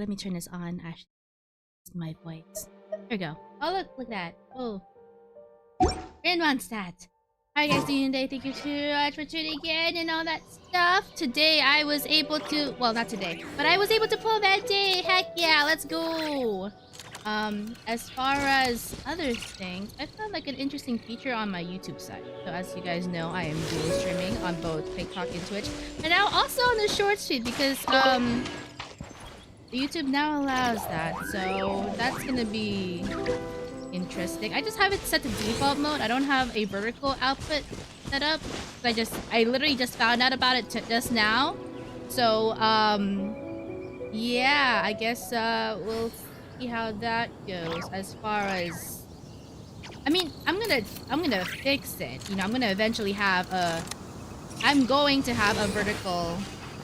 let me turn this on. Actually, my voice. There we go. Oh, look at that. Oh. Grandma stat. How are you guys doing today? Thank you so much for tuning in and all that stuff. Today, I was able to... Well, not today. But I was able to pull that day. Heck yeah, let's go. As far as other things, I found like an interesting feature on my YouTube site. So as you guys know, I am dual streaming on both TikTok and Twitch. And now also on the shorts feed because, YouTube now allows that. So that's gonna be... interesting. I just have it set to default mode. I don't have a vertical output set up. I literally just found out about it just now. So, yeah, I guess, we'll see how that goes as far as... I mean, I'm gonna fix it. You know, I'm going to have a vertical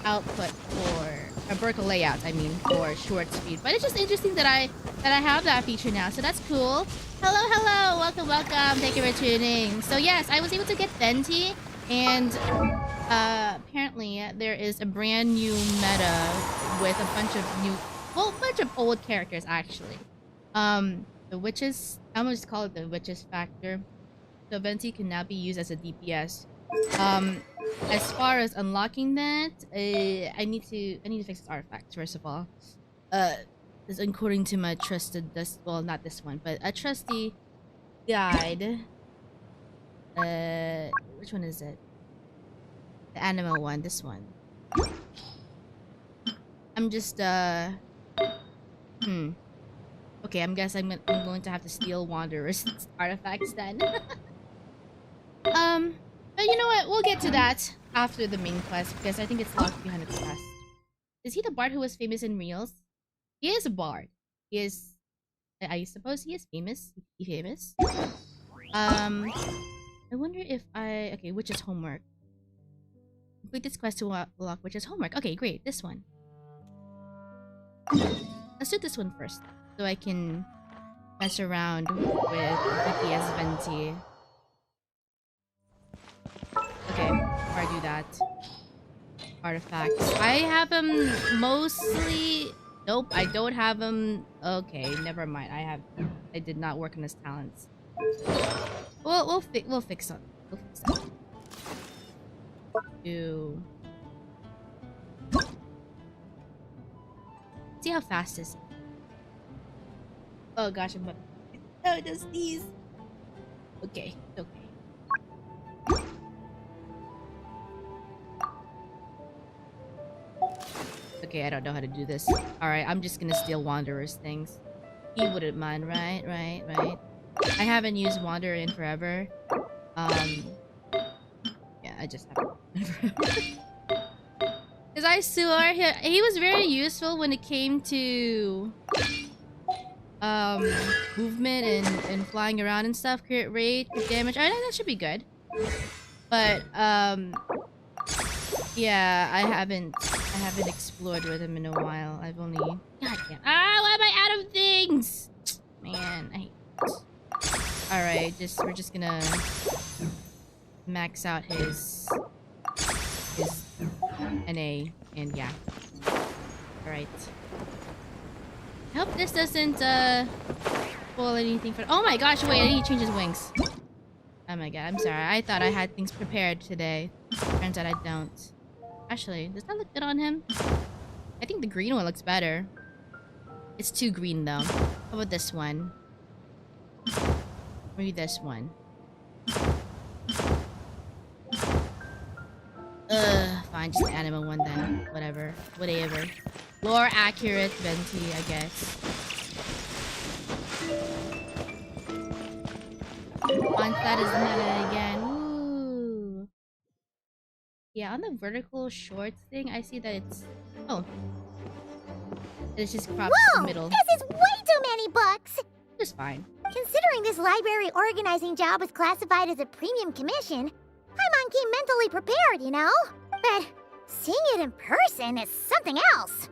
output for... a vertical layout, I mean, for short speed. But it's just interesting that I have that feature now, so that's cool. Hello, welcome. Thank you for tuning. So yes, I was able to get Venti, and apparently there is a brand new meta with a bunch of old characters actually. The witches, I'm gonna just call it the witches factor. So Venti can now be used as a DPS. As far as unlocking that, I need to fix this artifact first of all. Is according to my trusted well, not this one, but a trusty guide. Which one is it? The animal one, this one. I'm just okay, I'm going to have to steal Wanderer's artifacts then. But you know what? We'll get to that after the main quest because I think it's locked behind the quest. Is he the bard who was famous in Reels? He is a bard. He is... I suppose he is famous. He's famous. I wonder if I... Okay, which is homework? Complete this quest to unlock which is homework. Okay, great. This one. Let's do this one first. So I can mess around with DPS Venti. Okay, before I do that. Artifacts. I have them mostly... Nope, I don't have them. Okay, never mind. I did not work on his talents. We'll fix it. See how fast this is. Oh gosh, oh, just these. Okay. Okay, I don't know how to do this. Alright, I'm just gonna steal Wanderer's things. He wouldn't mind, right? I haven't used Wanderer in forever. Yeah, I just haven't in forever. Because I swore he was very useful when it came to... movement and flying around and stuff. Crit rate, crit damage. I know that should be good. But, yeah, I haven't explored with him in a while. I've only... God damn. Ah, why am I out of things? Man, I hate this. Alright, we're just gonna... max out his NA, and yeah. Alright. I hope this doesn't, spoil anything for... Oh my gosh, wait, I need to change his wings. Oh my god, I'm sorry. I thought I had things prepared today. Turns out I don't. Actually, does that look good on him? I think the green one looks better. It's too green though. How about this one? Maybe this one. Fine, just the animal one then. Whatever. Lore accurate Venti, I guess. Onset is meta again. Ooh. Yeah, on the vertical shorts thing, I see that it's... Oh. It's just cropped in the middle. This is way too many books! Just fine. Considering this library organizing job was classified as a premium commission, I'm on key mentally prepared, you know? But seeing it in person is something else.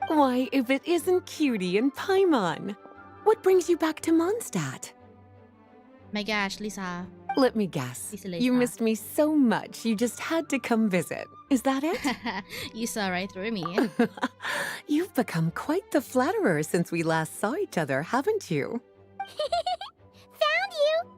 Why, if it isn't Cutie and Paimon. What brings you back to Mondstadt? My gosh, Lisa. Let me guess. Lisa. You missed me so much, you just had to come visit. Is that it? You saw right through me. You've become quite the flatterer since we last saw each other, haven't you? Found you!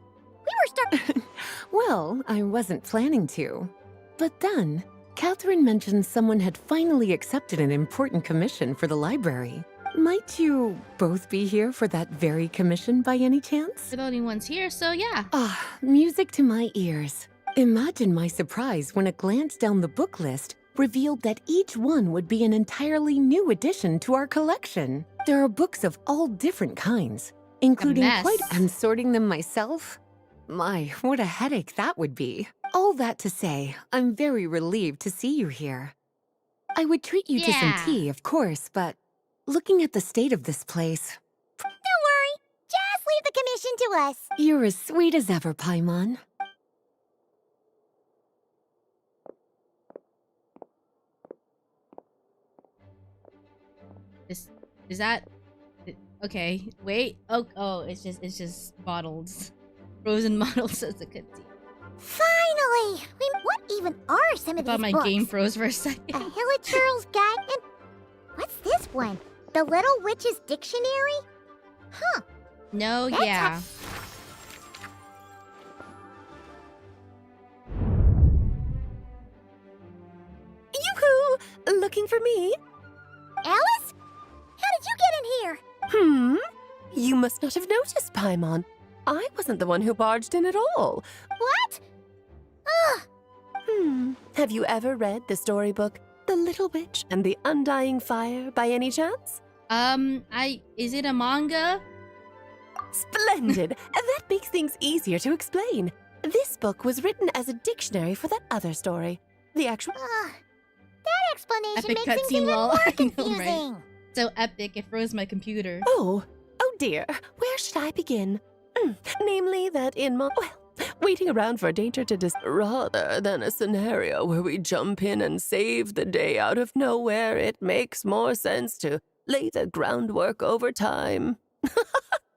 We were stuck. Well, I wasn't planning to. But then, Catherine mentioned someone had finally accepted an important commission for the library. Might you both be here for that very commission by any chance? We're the only ones here, so yeah. Ah, music to my ears. Imagine my surprise when a glance down the book list revealed that each one would be an entirely new addition to our collection. There are books of all different kinds, including quite... I'm sorting them myself? My, what a headache that would be. All that to say, I'm very relieved to see you here. I would treat you to some tea, of course, but looking at the state of this place... Don't worry. Just leave the commission to us. You're as sweet as ever, Paimon. Is that... Okay, wait. Oh, it's just bottles. Frozen bottles as a cutscene. Finally! What even are some of these I thought my books? game froze for a second. A Hilichurl's Guide and... What's this one? The Little Witch's Dictionary? Huh. No, That's yeah. Yoo-hoo! Looking for me? Alice? How did you get in here? You must not have noticed, Paimon. I wasn't the one who barged in at all. What? Ugh. Have you ever read the storybook, The Little Witch and the Undying Fire, by any chance? Is it a manga? Splendid! That makes things easier to explain. This book was written as a dictionary for that other story. The actual... That explanation Epic makes things cutscene, even lol. more I know, confusing. right? So epic, it froze my computer. Oh dear. Where should I begin? Namely that in my... Well, waiting around for danger to rather than a scenario where we jump in and save the day out of nowhere, it makes more sense to lay the groundwork over time.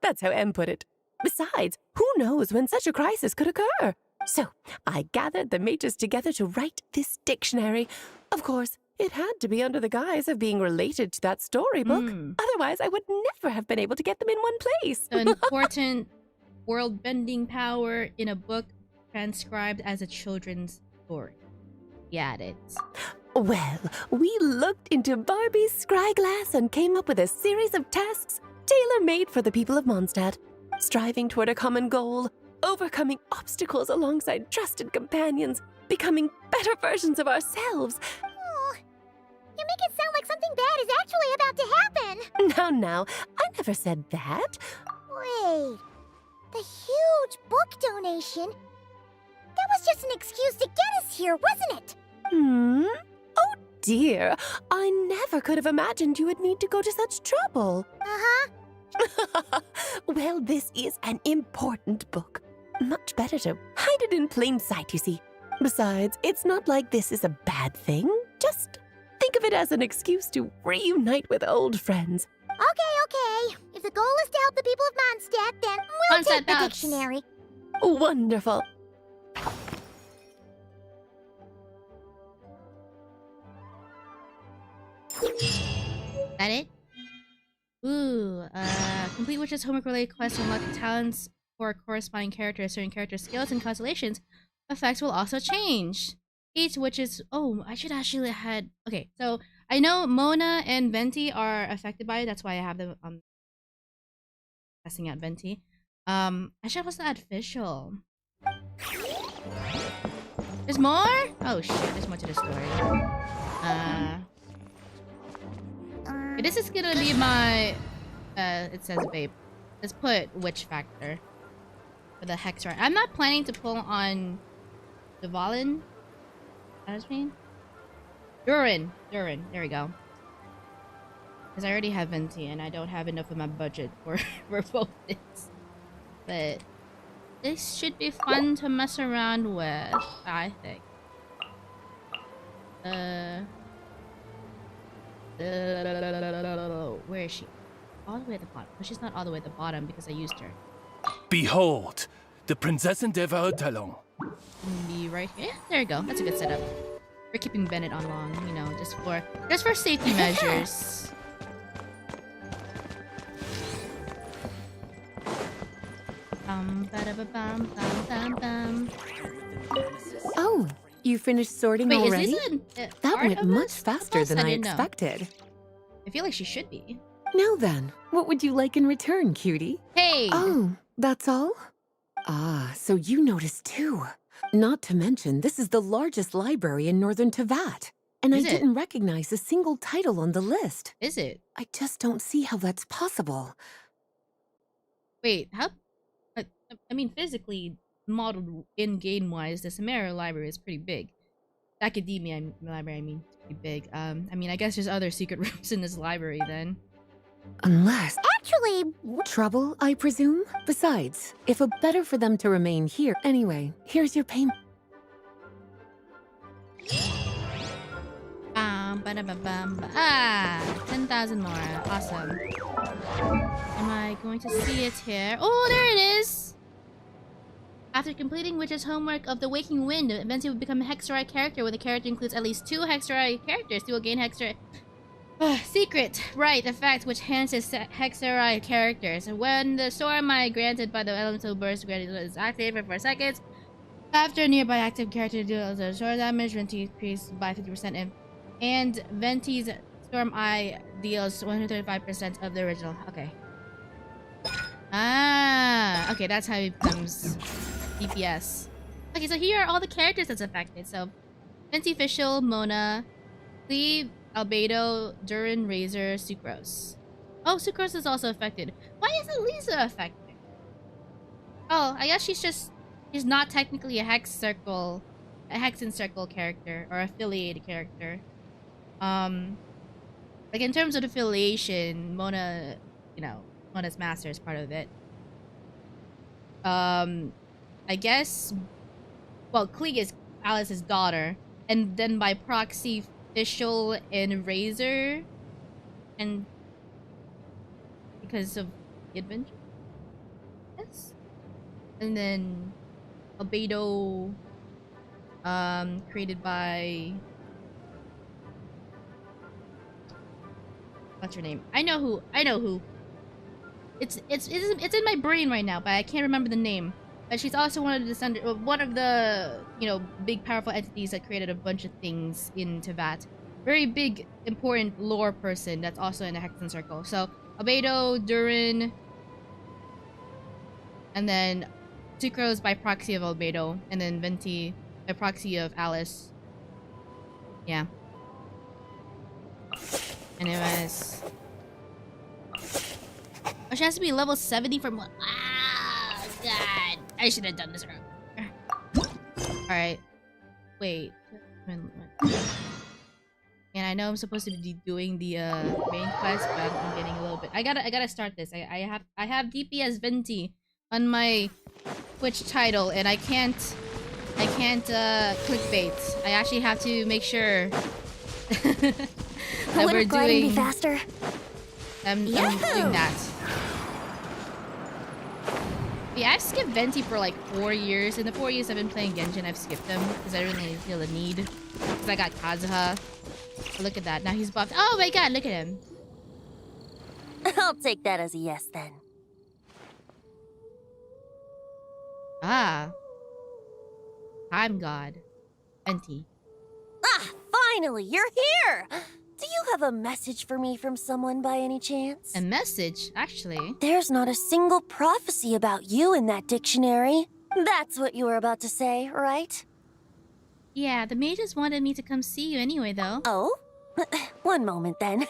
That's how M put it. Besides, who knows when such a crisis could occur? So, I gathered the mages together to write this dictionary. Of course, it had to be under the guise of being related to that storybook. Otherwise, I would never have been able to get them in one place. An important world-bending power in a book transcribed as a children's story. Got it. Well, we looked into Barbie's scryglass and came up with a series of tasks tailor-made for the people of Mondstadt, striving toward a common goal, overcoming obstacles alongside trusted companions, becoming better versions of ourselves. Oh, you make it sound like something bad is actually about to happen. Now, I never said that. Wait, the huge book donation? That was just an excuse to get us here, wasn't it? Oh dear, I never could have imagined you would need to go to such trouble. Uh-huh. Well, this is an important book. Much better to hide it in plain sight, you see. Besides, it's not like this is a bad thing. Just think of it as an excuse to reunite with old friends. Okay. If the goal is to help the people of Mondstadt, then we'll Mondstadt take the dogs. dictionary. Wonderful. That it? Ooh, complete witch's homework-related quests to unlock the talents for a corresponding character. Certain character skills and constellations effects will also change. Each witch's... Oh, I should actually had... Okay, so I know Mona and Venti are affected by it. That's why I have them testing out Venti. I should also add Fischl. There's more? Oh shit, there's more to the story. This is gonna be my... it says vape. Let's put witch factor for the Hexar. I'm not planning to pull on Dvalin. That's mean? Durin. There we go. Because I already have Venti and I don't have enough of my budget for both this. But this should be fun to mess around with, I think. Where is she? All the way at the bottom. But she's not all the way at the bottom because I used her. Behold, the Prinzessin der Verurteilung. Be right here. There you go. That's a good setup. we're keeping Bennett on long, you know, just for safety measures. Bum, bum, bum. Oh, you finished sorting Wait, already? is this That part went of much this faster quest? than I didn't know. expected. I feel like she should be. Now then, what would you like in return, cutie? Hey! Oh, that's all? Ah, so you noticed too. Not to mention, this is the largest library in Northern Tevat. And Is I it? didn't recognize a single title on the list. Is it? I just don't see how that's possible. Wait, how? I mean, physically modeled in-game wise, the Samara library is pretty big. The Academia library, I mean, it's pretty big. I mean, I guess there's other secret rooms in this library then. Unless... Actually, Trouble, I presume? Besides, if it better for them to remain here... Anyway, here's your payment. Ah, 10,000 more. Awesome. Am I going to see it here? Oh, there it is! After completing Witch's homework of the Waking Wind, Venti will become a Hexerite character when the character includes at least 2 Hexerite characters. You will gain Hexerite... secret! Right, the fact which enhances Hexerite characters. When the storm granted by the elemental burst granted is activated for 4 seconds, after a nearby active character deals a sword damage, Venti increased by 50%, and Venti's Storm Eye deals 135% of the original. Okay. Ah, okay, that's how it becomes DPS. Okay, so here are all the characters that's affected. So, Venti Official, Mona, Cleve, Albedo, Durin, Razor, Sucrose. Oh, Sucrose is also affected. Why isn't Lisa affected? Oh, I guess she's not technically a Hex and Circle character or affiliated character. Like in terms of affiliation, Mona, you know, Mona's master is part of it. I guess, well, Klieg is Alice's daughter, and then by proxy, Fischl and Razor, and because of the adventure, yes, and then Albedo, created by, what's her name? I know who. It's in my brain right now, but I can't remember the name. But she's also one of the, you know, big powerful entities that created a bunch of things in Tevat. Very big, important lore person that's also in the Hexen Circle. So Albedo, Durin, and then Sucrose by proxy of Albedo, and then Venti by proxy of Alice. Yeah. Anyways. Oh, she has to be level 70 for more. Ah, God. I should have done this earlier. Alright. Wait. And I know I'm supposed to be doing the main quest, but I'm getting a little bit. I gotta start this. I have DPS Venti on my Twitch title, and I can't clickbait. I actually have to make sure that we're doing. Be faster. I'm doing that. Yeah, I've skipped Venti for like 4 years. In the 4 years I've been playing Genshin, I've skipped them because I didn't really feel the need. Because I got Kazuha. Oh, look at that. Now he's buffed. Oh my god, look at him. I'll take that as a yes then. Ah. Time God. Venti. Ah, finally, you're here! Do you have a message for me from someone by any chance? A message, actually. There's not a single prophecy about you in that dictionary. That's what you were about to say, right? Yeah, the mages wanted me to come see you anyway, though. Oh? One moment, then.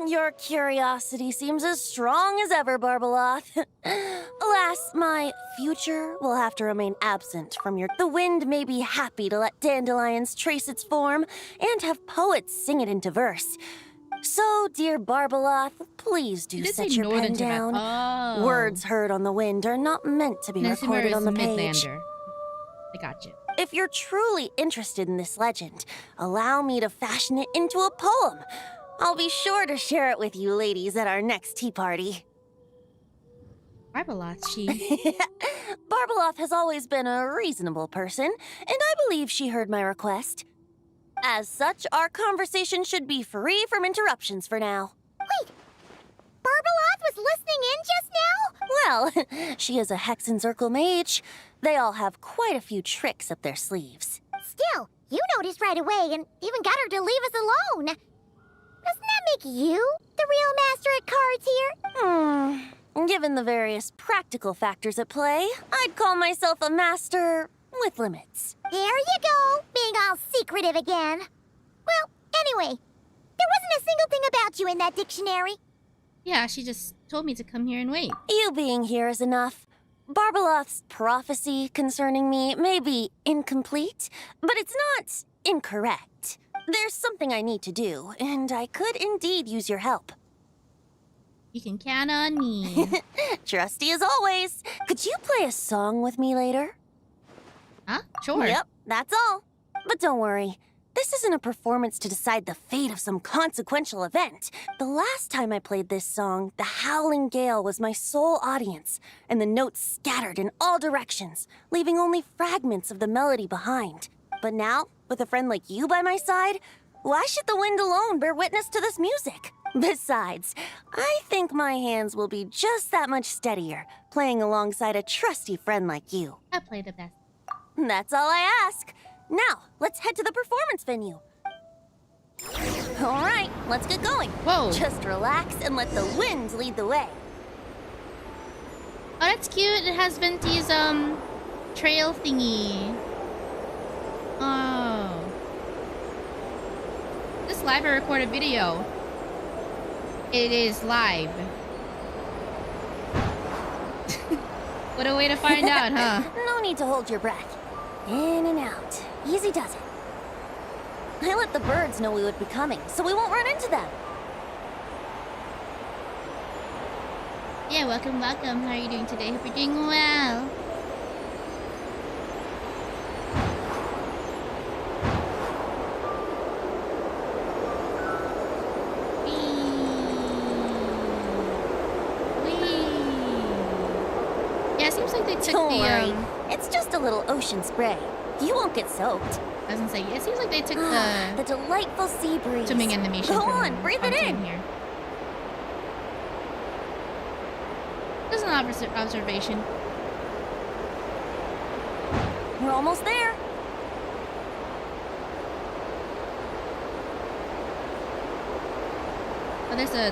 Your curiosity seems as strong as ever, Barbeloth. Alas, my future will have to remain absent from your... The wind may be happy to let dandelions trace its form and have poets sing it into verse. So, dear Barbeloth, please do set your pen down. Oh. Words heard on the wind are not meant to be recorded on the page. I got you. If you're truly interested in this legend, allow me to fashion it into a poem. I'll be sure to share it with you ladies at our next tea party. Barbeloth, she... Barbeloth has always been a reasonable person, and I believe she heard my request. As such, our conversation should be free from interruptions for now. Wait, Barbeloth was listening in just now? Well, she is a Hex and Circle mage. They all have quite a few tricks up their sleeves. Still, you noticed right away and even got her to leave us alone. Doesn't that make you the real master at cards here? Given the various practical factors at play, I'd call myself a master with limits. There you go, being all secretive again. Well, anyway, there wasn't a single thing about you in that dictionary. Yeah, she just told me to come here and wait. You being here is enough. Barbeloth's prophecy concerning me may be incomplete, but it's not incorrect. There's something I need to do, and I could indeed use your help. You can count on me. Trusty as always. Could you play a song with me later? Huh? Sure. Yep, that's all. But don't worry. This isn't a performance to decide the fate of some consequential event. The last time I played this song, the howling gale was my sole audience, and the notes scattered in all directions, leaving only fragments of the melody behind. But now, with a friend like you by my side, why should the wind alone bear witness to this music? Besides, I think my hands will be just that much steadier, playing alongside a trusty friend like you. I play the best. That's all I ask. Now, let's head to the performance venue. All right, let's get going. Whoa. Just relax and let the wind lead the way. Oh, that's cute. It has Venti's, trail thingy. Oh. This live or recorded video. It is live. What a way to find out, huh? No need to hold your breath. In and out. Easy does it. I let the birds know we would be coming, so we won't run into them. Yeah, welcome, welcome. How are you doing today? Hope you're doing well. Yeah, it seems like they took Don't the worry. It's just a little ocean spray. You won't get soaked. I was gonna say, it seems like they took The the delightful sea breeze. swimming animation. Go from on, breathe it Archon in. Here. There's an observation. We're almost there. Oh, there's a.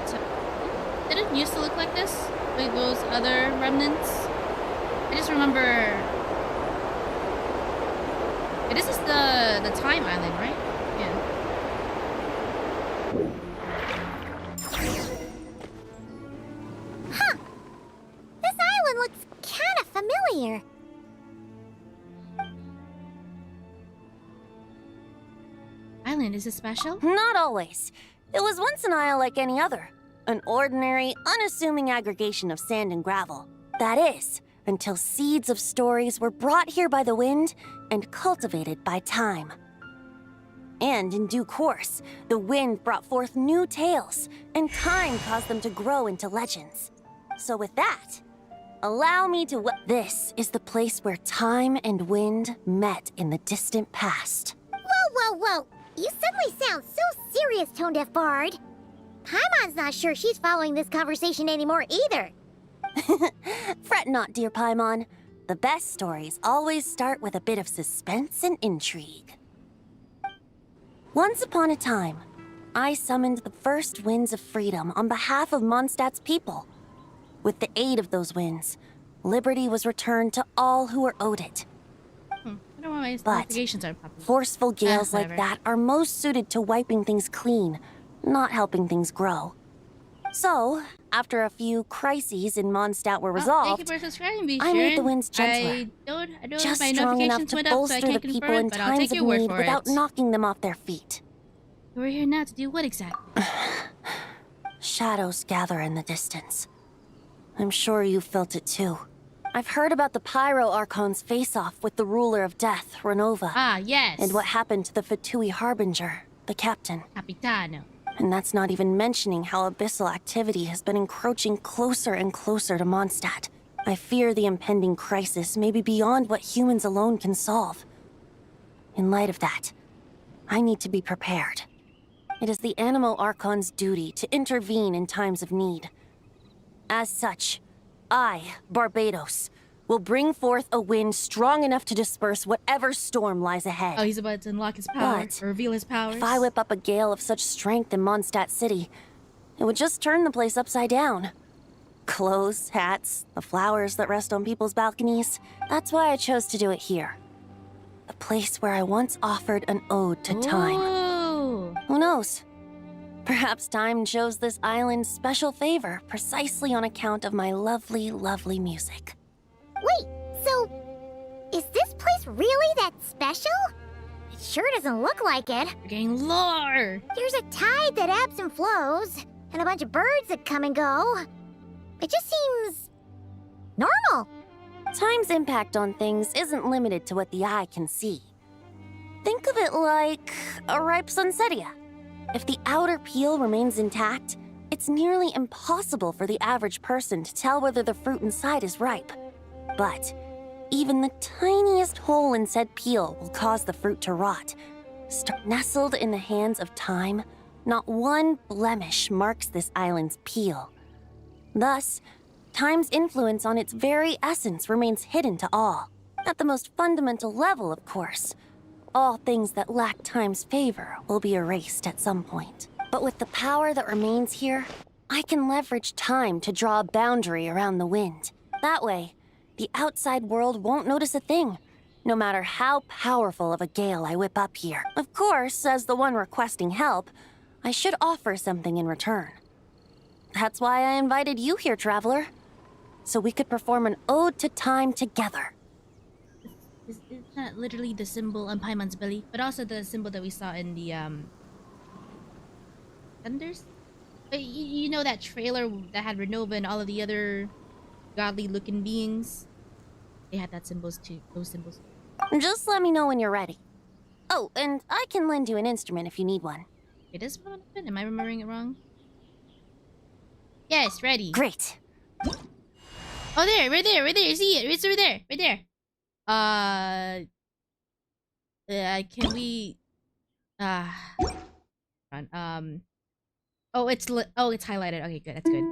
Did it used to look like this? Like those other remnants? I just remember. Yeah, this is the time island, right? Yeah. Huh. This island looks kind of familiar. Island, is it special? Not always. It was once an isle like any other. An ordinary, unassuming aggregation of sand and gravel. That is, until seeds of stories were brought here by the wind and cultivated by time. And in due course, the wind brought forth new tales, and time caused them to grow into legends. So with that, allow me to this is the place where time and wind met in the distant past. Whoa. You suddenly sound so serious, Tone Deaf Bard. Paimon's not sure she's following this conversation anymore either. Fret not, dear Paimon. The best stories always start with a bit of suspense and intrigue. Once upon a time, I summoned the first winds of freedom on behalf of Mondstadt's people. With the aid of those winds, liberty was returned to all who were owed it. I don't know why my But notifications aren't popping. forceful gales like whatever. that are most suited to wiping things clean, not helping things grow. So, after a few crises in Mondstadt were resolved, thank you for subscribing, be I sure. made the winds gentler. I don't know just if my strong enough notifications to went up, so I bolster can't the people confirm, in but I'll times take of your word need for without it. knocking them off their feet. We're here now to do what exactly? Shadows gather in the distance. I'm sure you felt it too. I've heard about the Pyro Archon's face-off with the ruler of death, Renova. Ah, yes. And what happened to the Fatui Harbinger, the captain. Capitano. And that's not even mentioning how abyssal activity has been encroaching closer and closer to Mondstadt. I fear the impending crisis may be beyond what humans alone can solve. In light of that, I need to be prepared. It is the Animal Archon's duty to intervene in times of need. As such, I, Barbados, will bring forth a wind strong enough to disperse whatever storm lies ahead. Oh, he's about to unlock his power, But or reveal his powers. If I whip up a gale of such strength in Mondstadt City, it would just turn the place upside down. Clothes, hats, the flowers that rest on people's balconies. That's why I chose to do it here. The place where I once offered an ode to time. Ooh. Who knows? Perhaps time shows this island special favor precisely on account of my lovely, lovely music. Wait, so is this place really that special? It sure doesn't look like it. We're getting lore. There's a tide that ebbs and flows, and a bunch of birds that come and go. It just seems normal. Time's impact on things isn't limited to what the eye can see. Think of it like a ripe sunsetia. If the outer peel remains intact, it's nearly impossible for the average person to tell whether the fruit inside is ripe. But even the tiniest hole in said peel will cause the fruit to rot. Nestled in the hands of time, not one blemish marks this island's peel. Thus, time's influence on its very essence remains hidden to all. At the most fundamental level, of course. All things that lack time's favor will be erased at some point. But with the power that remains here, I can leverage time to draw a boundary around the wind. That way, the outside world won't notice a thing, no matter how powerful of a gale I whip up here. Of course, as the one requesting help, I should offer something in return. That's why I invited you here, Traveler. So we could perform an ode to time together. Isn't that literally the symbol on Paimon's belly? But also the symbol that we saw in the, Thunders? You know that trailer that had Renova and all of the other godly-looking beings? They had that symbols too. Those symbols. Just let me know when you're ready. Oh, and I can lend you an instrument if you need one. It is one of it? Am I remembering it wrong? Yes, ready. Great. Oh, there, right there, right there. You see it? It's over there, right there. Can we? Oh, it's highlighted. Okay, good. That's good.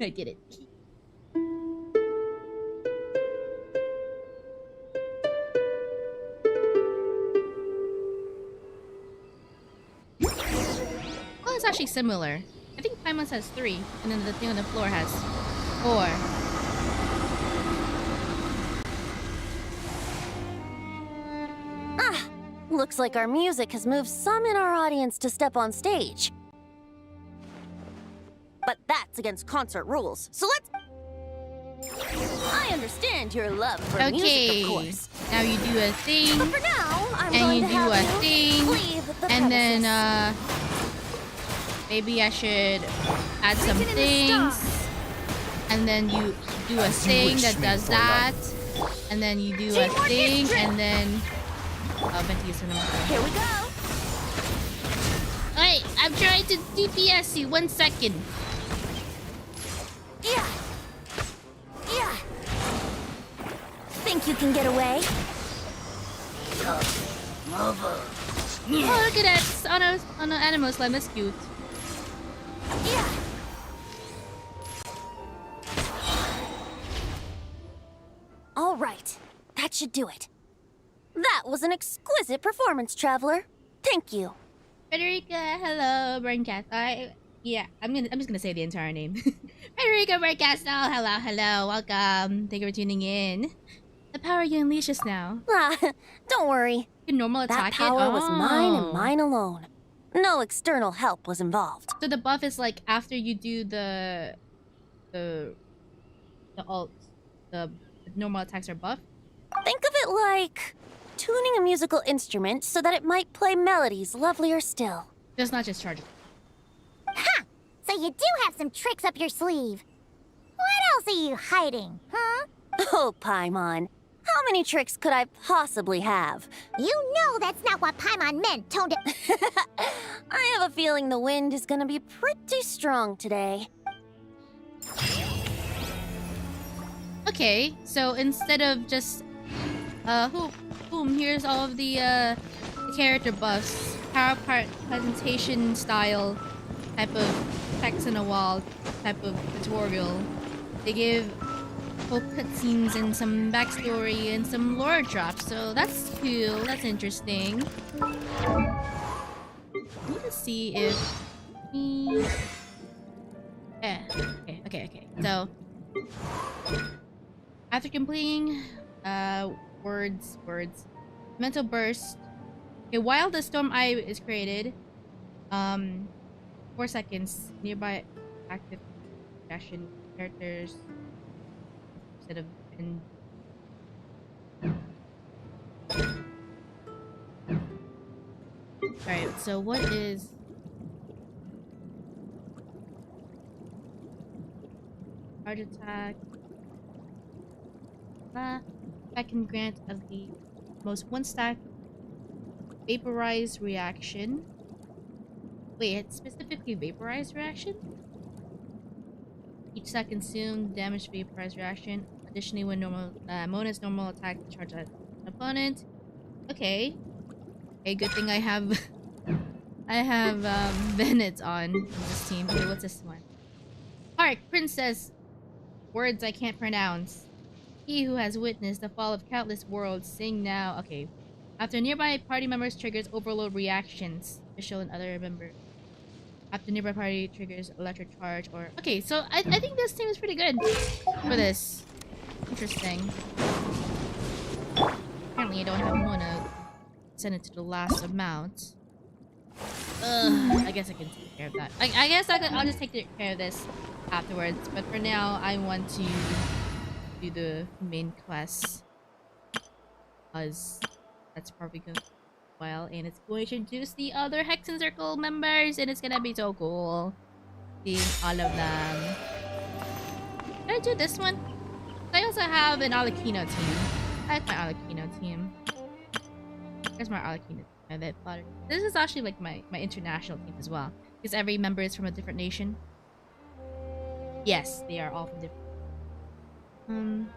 I did it. Well, it's actually similar. I think Paimon's has 3, and then the thing on the floor has 4. Looks like our music has moved some in our audience to step on stage. But that's against concert rules, so let's... I understand your love for music, of course. Now you do a thing, But for now, I'm and going you to do have a you thing, leave the and then premises. maybe I should add some things, and then you do a thing that does that, and then you do a thing, and then Here we go. Alright, I'm trying to DPS you. 1 second. Yeah. Yeah. Think you can get away? Oh, look at that. On an animal slime. That's cute. Yeah. All right. That should do it. That was an exquisite performance, Traveler. Thank you. Frederica, hello, Braincast. I'm just gonna say the entire name. Frederica Braincast, hello, welcome. Thank you for tuning in. The power you unleash us now. Don't worry. You can normal attack That power was mine and Oh. mine alone. No external help was involved. So the buff is like after you do the alt, the normal attacks are buff. Think of it like tuning a musical instrument so that it might play melodies lovelier still. Just not just charge. Ha! So you do have some tricks up your sleeve. What else are you hiding, huh? Oh, Paimon. How many tricks could I possibly have? You know that's not what Paimon meant, toned it. I have a feeling the wind is gonna be pretty strong today. Okay, so instead of just boom, here's all of the character buffs, PowerPoint presentation style type of text on a wall type of tutorial. They give whole cutscenes and some backstory and some lore drops, so that's cool. That's interesting. I need to see if we... Yeah. Okay. So after completing words, mental burst. Okay, while the storm eye is created, 4 seconds nearby active suggestion characters instead of in. Alright, so what is charge attack? Second grant of the most one stack vaporize reaction. Wait, it's specifically vaporize reaction? Each stack consumed damage vaporize reaction. Additionally, when Mona's normal attack charge at an opponent. Okay. Okay, good thing I have I have Bennett on this team. Okay, what's this one? Hark, Princess. Words I can't pronounce. He who has witnessed the fall of countless worlds, sing now. Okay. After nearby party members triggers overload reactions. Official and other members. After nearby party triggers electric charge or... Okay, so I think this team is pretty good for this. Interesting. Apparently I don't have Mona. Send it to the last amount. I guess I can take care of that. I guess I'll just take care of this afterwards. But for now, I want to do the main quest. Because that's probably going to be a while. And it's going to introduce the other Hex and Circle members. And it's going to be so cool. Seeing all of them. Can I do this one? I also have an Alakino team. I like my Alakino team. Here's my Alakino team. This is actually like my international team as well. Because every member is from a different nation. Yes, they are all from different...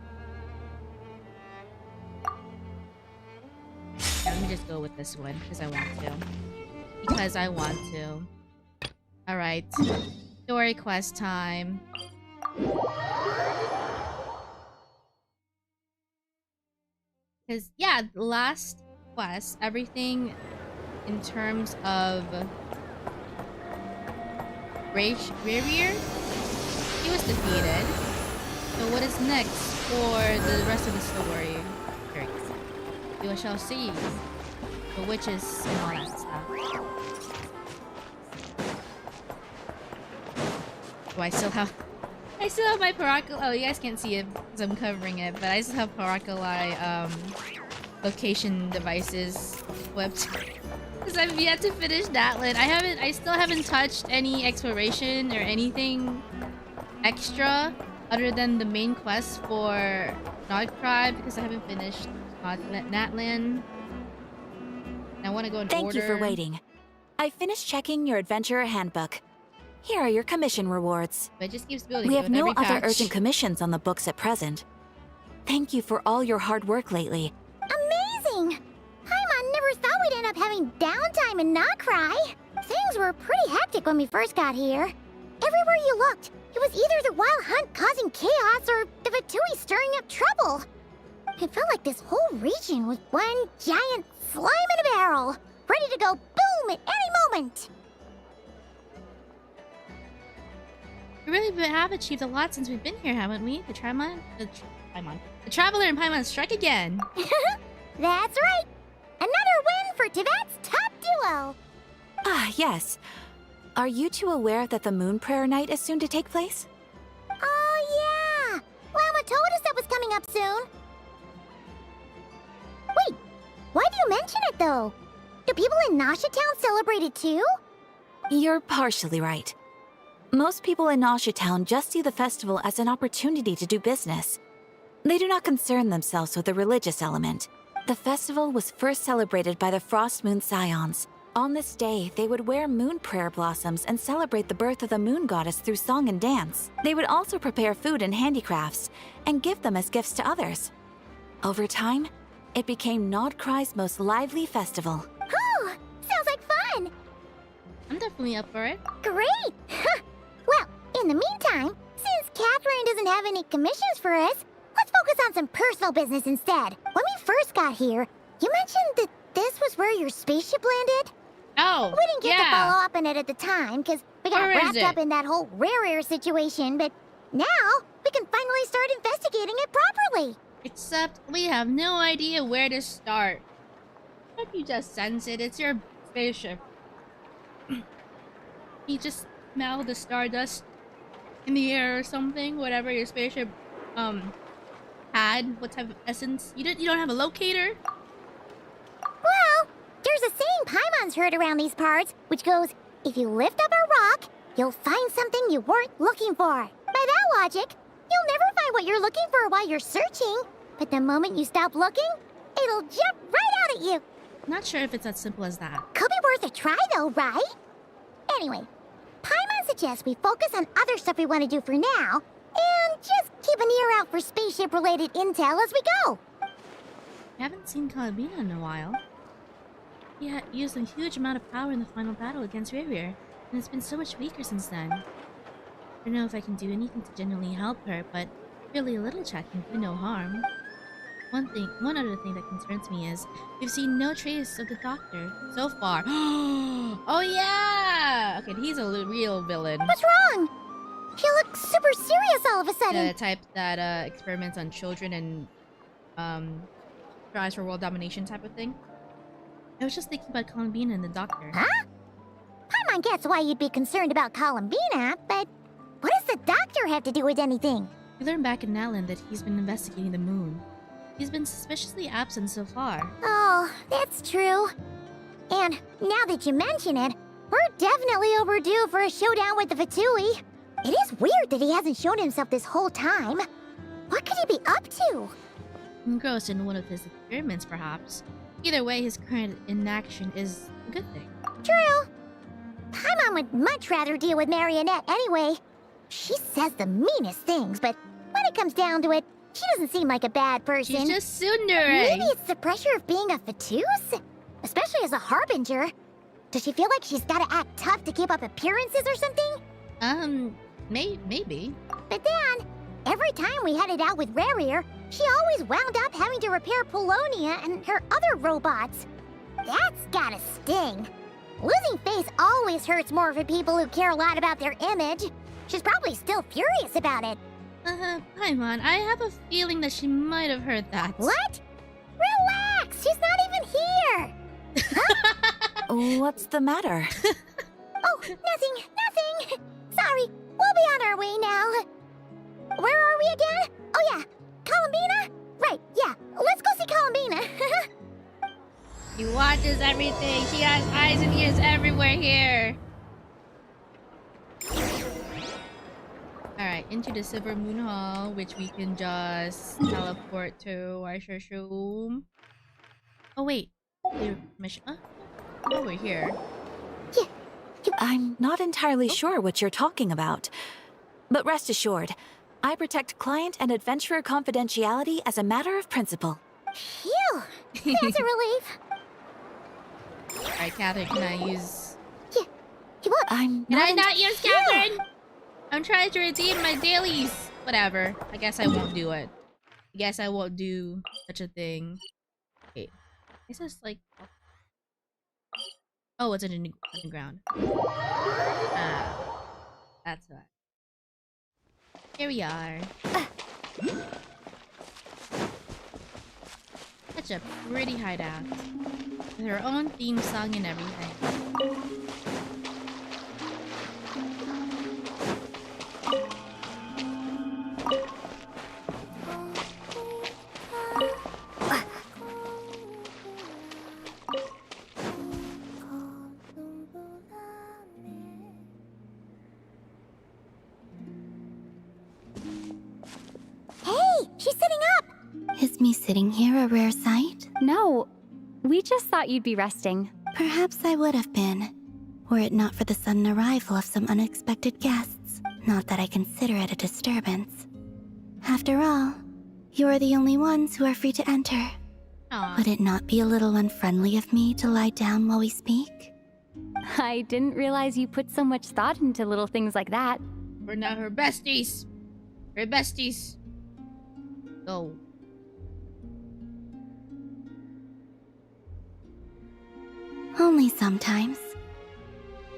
Yeah, let me just go with this one. Because I want to. Alright. Story quest time. Because, yeah, the last quest, everything in terms of Rear, he was defeated. So what is next for the rest of the story? You shall see. The witches and all that stuff. Do I still have my Paraculi. Oh, you guys can't see it because I'm covering it, but I still have Paraculi location devices equipped. Because I've yet to finish Natlan. I still haven't touched any exploration or anything extra other than the main quest for Nod-Krai because I haven't finished Natlan. I want to go in order. Thank you for waiting. I finished checking your adventurer handbook. Here are your commission rewards. But it just keeps building. We have no every other patch. urgent commissions on the books at present. Thank you for all your hard work lately. Amazing! Paimon never thought we'd end up having downtime in Nod-Krai. Things were pretty hectic when we first got here. Everywhere you looked, it was either the Wild Hunt causing chaos or the Vatui stirring up trouble. It felt like this whole region was one giant slime in a barrel, ready to go boom at any moment. We really have achieved a lot since we've been here, haven't we? The Traveler and Paimon strike again. That's right. Another win for Tibet's top duo. Ah, yes. Are you two aware that the Moon Prayer Night is soon to take place? Oh, yeah. Llama told us that was coming up soon. Wait, why do you mention it, though? Do people in Nasha Town celebrate it, too? You're partially right. Most people in Nasha Town just see the festival as an opportunity to do business. They do not concern themselves with the religious element. The festival was first celebrated by the Frost Moon Scions. On this day, they would wear moon prayer blossoms and celebrate the birth of the moon goddess through song and dance. They would also prepare food and handicrafts and give them as gifts to others. Over time, it became Nod-Krai's most lively festival. Oh, sounds like fun! I'm definitely up for it. Great! Well, in the meantime, since Catherine doesn't have any commissions for us, let's focus on some personal business instead. When we first got here, you mentioned that this was where your spaceship landed? Oh, We didn't get to yeah. follow up on it at the time, because we got Where is wrapped it? up in that whole rare situation, but now we can finally start investigating it properly. Except we have no idea where to start. Can't you just sense it? It's your spaceship. You just smell the stardust in the air or something. Whatever your spaceship had. What type of essence? You don't have a locator? Well, there's a saying Paimon's heard around these parts, which goes, if you lift up a rock, you'll find something you weren't looking for. By that logic, you'll never find what you're looking for while you're searching, but the moment you stop looking, it'll jump right out at you. Not sure if it's as simple as that. Could be worth a try though, right? Anyway, Paimon suggests we focus on other stuff we want to do for now, and just keep an ear out for spaceship-related intel as we go. I haven't seen Calabina in a while. He had used a huge amount of power in the final battle against ReReEee, and it's been so much weaker since then. I don't know if I can do anything to genuinely help her, but really a little chat can do no harm. One other thing that concerns me is we've seen no trace of the doctor so far. Oh yeah! Okay, he's a real villain. What's wrong? He looks super serious all of a sudden. The type that experiments on children and tries for world domination type of thing. I was just thinking about Columbina and the doctor. Huh? Paimon gets why you'd be concerned about Columbina, but what does the doctor have to do with anything? We learned back in Nalan that he's been investigating the moon. He's been suspiciously absent so far. Oh, that's true. And now that you mention it, we're definitely overdue for a showdown with the Fatui. It is weird that he hasn't shown himself this whole time. What could he be up to? Engrossed in one of his experiments, perhaps. Either way, his current inaction is a good thing. True. Paimon would much rather deal with Marionette anyway. She says the meanest things, but when it comes down to it, she doesn't seem like a bad person. She's just tsundere. Maybe it's the pressure of being a Fatus? Especially as a Harbinger. Does she feel like she's gotta act tough to keep up appearances or something? Maybe. But then, every time we headed out with ReReEee, she always wound up having to repair Polonia and her other robots. That's gotta sting. Losing face always hurts more for people who care a lot about their image. She's probably still furious about it. Paimon, I have a feeling that she might have heard that. What? Relax, she's not even here. What's the matter? Oh, nothing. Sorry, we'll be on our way now. Where are we again? Oh yeah, Columbina? Right, yeah, let's go see Columbina. She watches everything. She has eyes and ears everywhere here. Alright, into the Silver Moon Hall, which we can just teleport to, I assume. Oh wait, the mission. Oh, we're here. I'm not entirely sure what you're talking about. But rest assured, I protect client and adventurer confidentiality as a matter of principle. Phew, that's a relief. Alright, Catherine, can I use... What? I'm Can not I not use Catherine? I'm trying to redeem my dailies. Whatever. I guess I won't do it. I guess I won't do such a thing. Wait. Is this like... Oh, it's underground. That's right. Here we are. Such a pretty hideout. With her own theme song and everything. Hey, she's sitting Is me sitting here a rare sight? No, we just thought you'd be resting. Perhaps I would have been, were it not for the sudden arrival of some unexpected guests. Not that I consider it a disturbance. After all, you are the only ones who are free to enter. Aw. Would it not be a little unfriendly of me to lie down while we speak? I didn't realize you put so much thought into little things like that. We're not her besties. Her besties. Go. Only sometimes.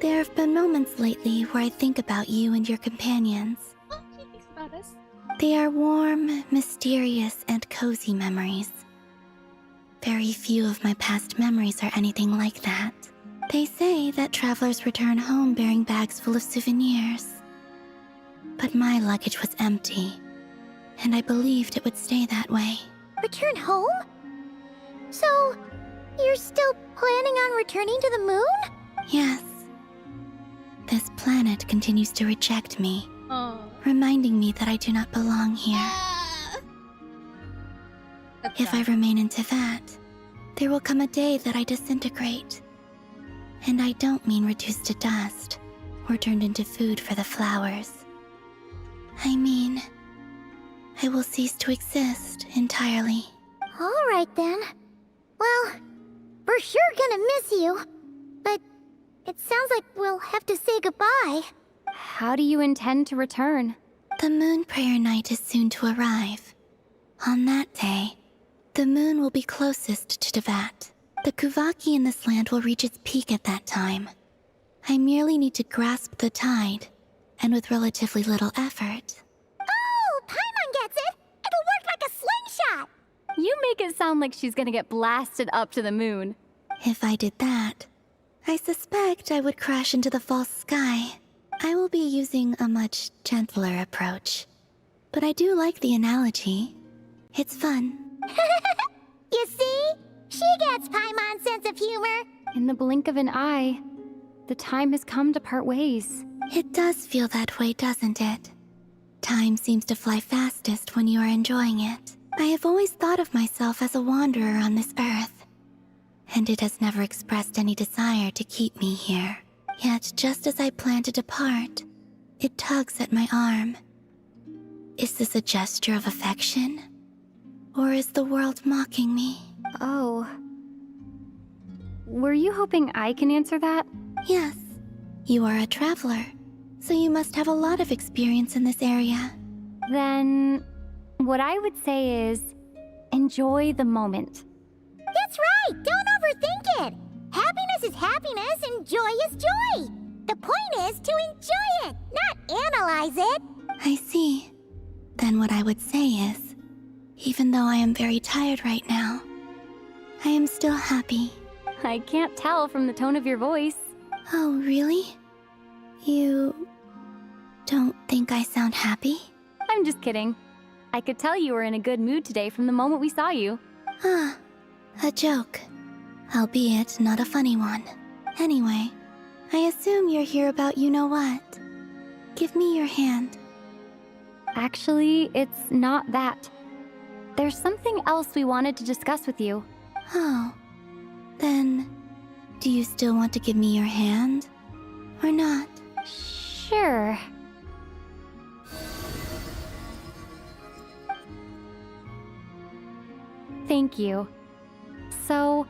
There have been moments lately where I think about you and your companions. Oh, she thinks about us. They are warm, mysterious, and cozy memories. Very few of my past memories are anything like that. They say that travelers return home bearing bags full of souvenirs. But my luggage was empty, and I believed it would stay that way. Return home? So, you're still planning on returning to the moon? Yes. This planet continues to reject me, Oh. reminding me that I do not belong here. Ah. That's If I sad. remain in Teyvat, there will come a day that I disintegrate. And I don't mean reduced to dust or turned into food for the flowers. I mean, I will cease to exist entirely. All right then. Well, we're sure gonna miss you. But it sounds like we'll have to say goodbye. How do you intend to return? The moon prayer night is soon to arrive. On that day, the moon will be closest to Teyvat. The Kuvaki in this land will reach its peak at that time. I merely need to grasp the tide, and with relatively little effort. Oh, Paimon gets it! It'll work like a slingshot! You make it sound like she's gonna get blasted up to the moon. If I did that, I suspect I would crash into the false sky. I will be using a much gentler approach. But I do like the analogy. It's fun. You see? She gets Paimon's sense of humor. In the blink of an eye, the time has come to part ways. It does feel that way, doesn't it? Time seems to fly fastest when you are enjoying it. I have always thought of myself as a wanderer on this earth, and it has never expressed any desire to keep me here. Yet, just as I plan to depart, it tugs at my arm. Is this a gesture of affection? Or is the world mocking me? Oh. Were you hoping I can answer that? Yes, you are a traveler, so you must have a lot of experience in this area. Then, what I would say is, enjoy the moment. That's right! Don't overthink it! Happiness is happiness and joy is joy! The point is to enjoy it, not analyze it! I see. Then what I would say is, even though I am very tired right now, I am still happy. I can't tell from the tone of your voice. Oh, really? You don't think I sound happy? I'm just kidding. I could tell you were in a good mood today from the moment we saw you. Ah, a joke. Albeit not a funny one. Anyway, I assume you're here about you-know-what. Give me your hand. Actually, it's not that. There's something else we wanted to discuss with you. Oh, then, do you still want to give me your hand? Or not? Sure. Thank you. So,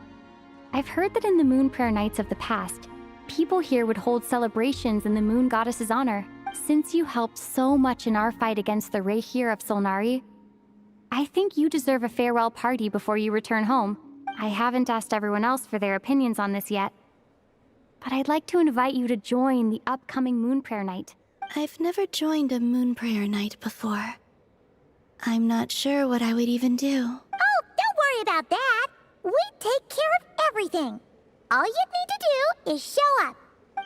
I've heard that in the moon prayer nights of the past, people here would hold celebrations in the moon goddess's honor. Since you helped so much in our fight against the Reihir of Solnari, I think you deserve a farewell party before you return home. I haven't asked everyone else for their opinions on this yet, but I'd like to invite you to join the upcoming moon prayer night. I've never joined a moon prayer night before. I'm not sure what I would even do. Oh, don't worry about that! We take care of everything. All you need to do is show up.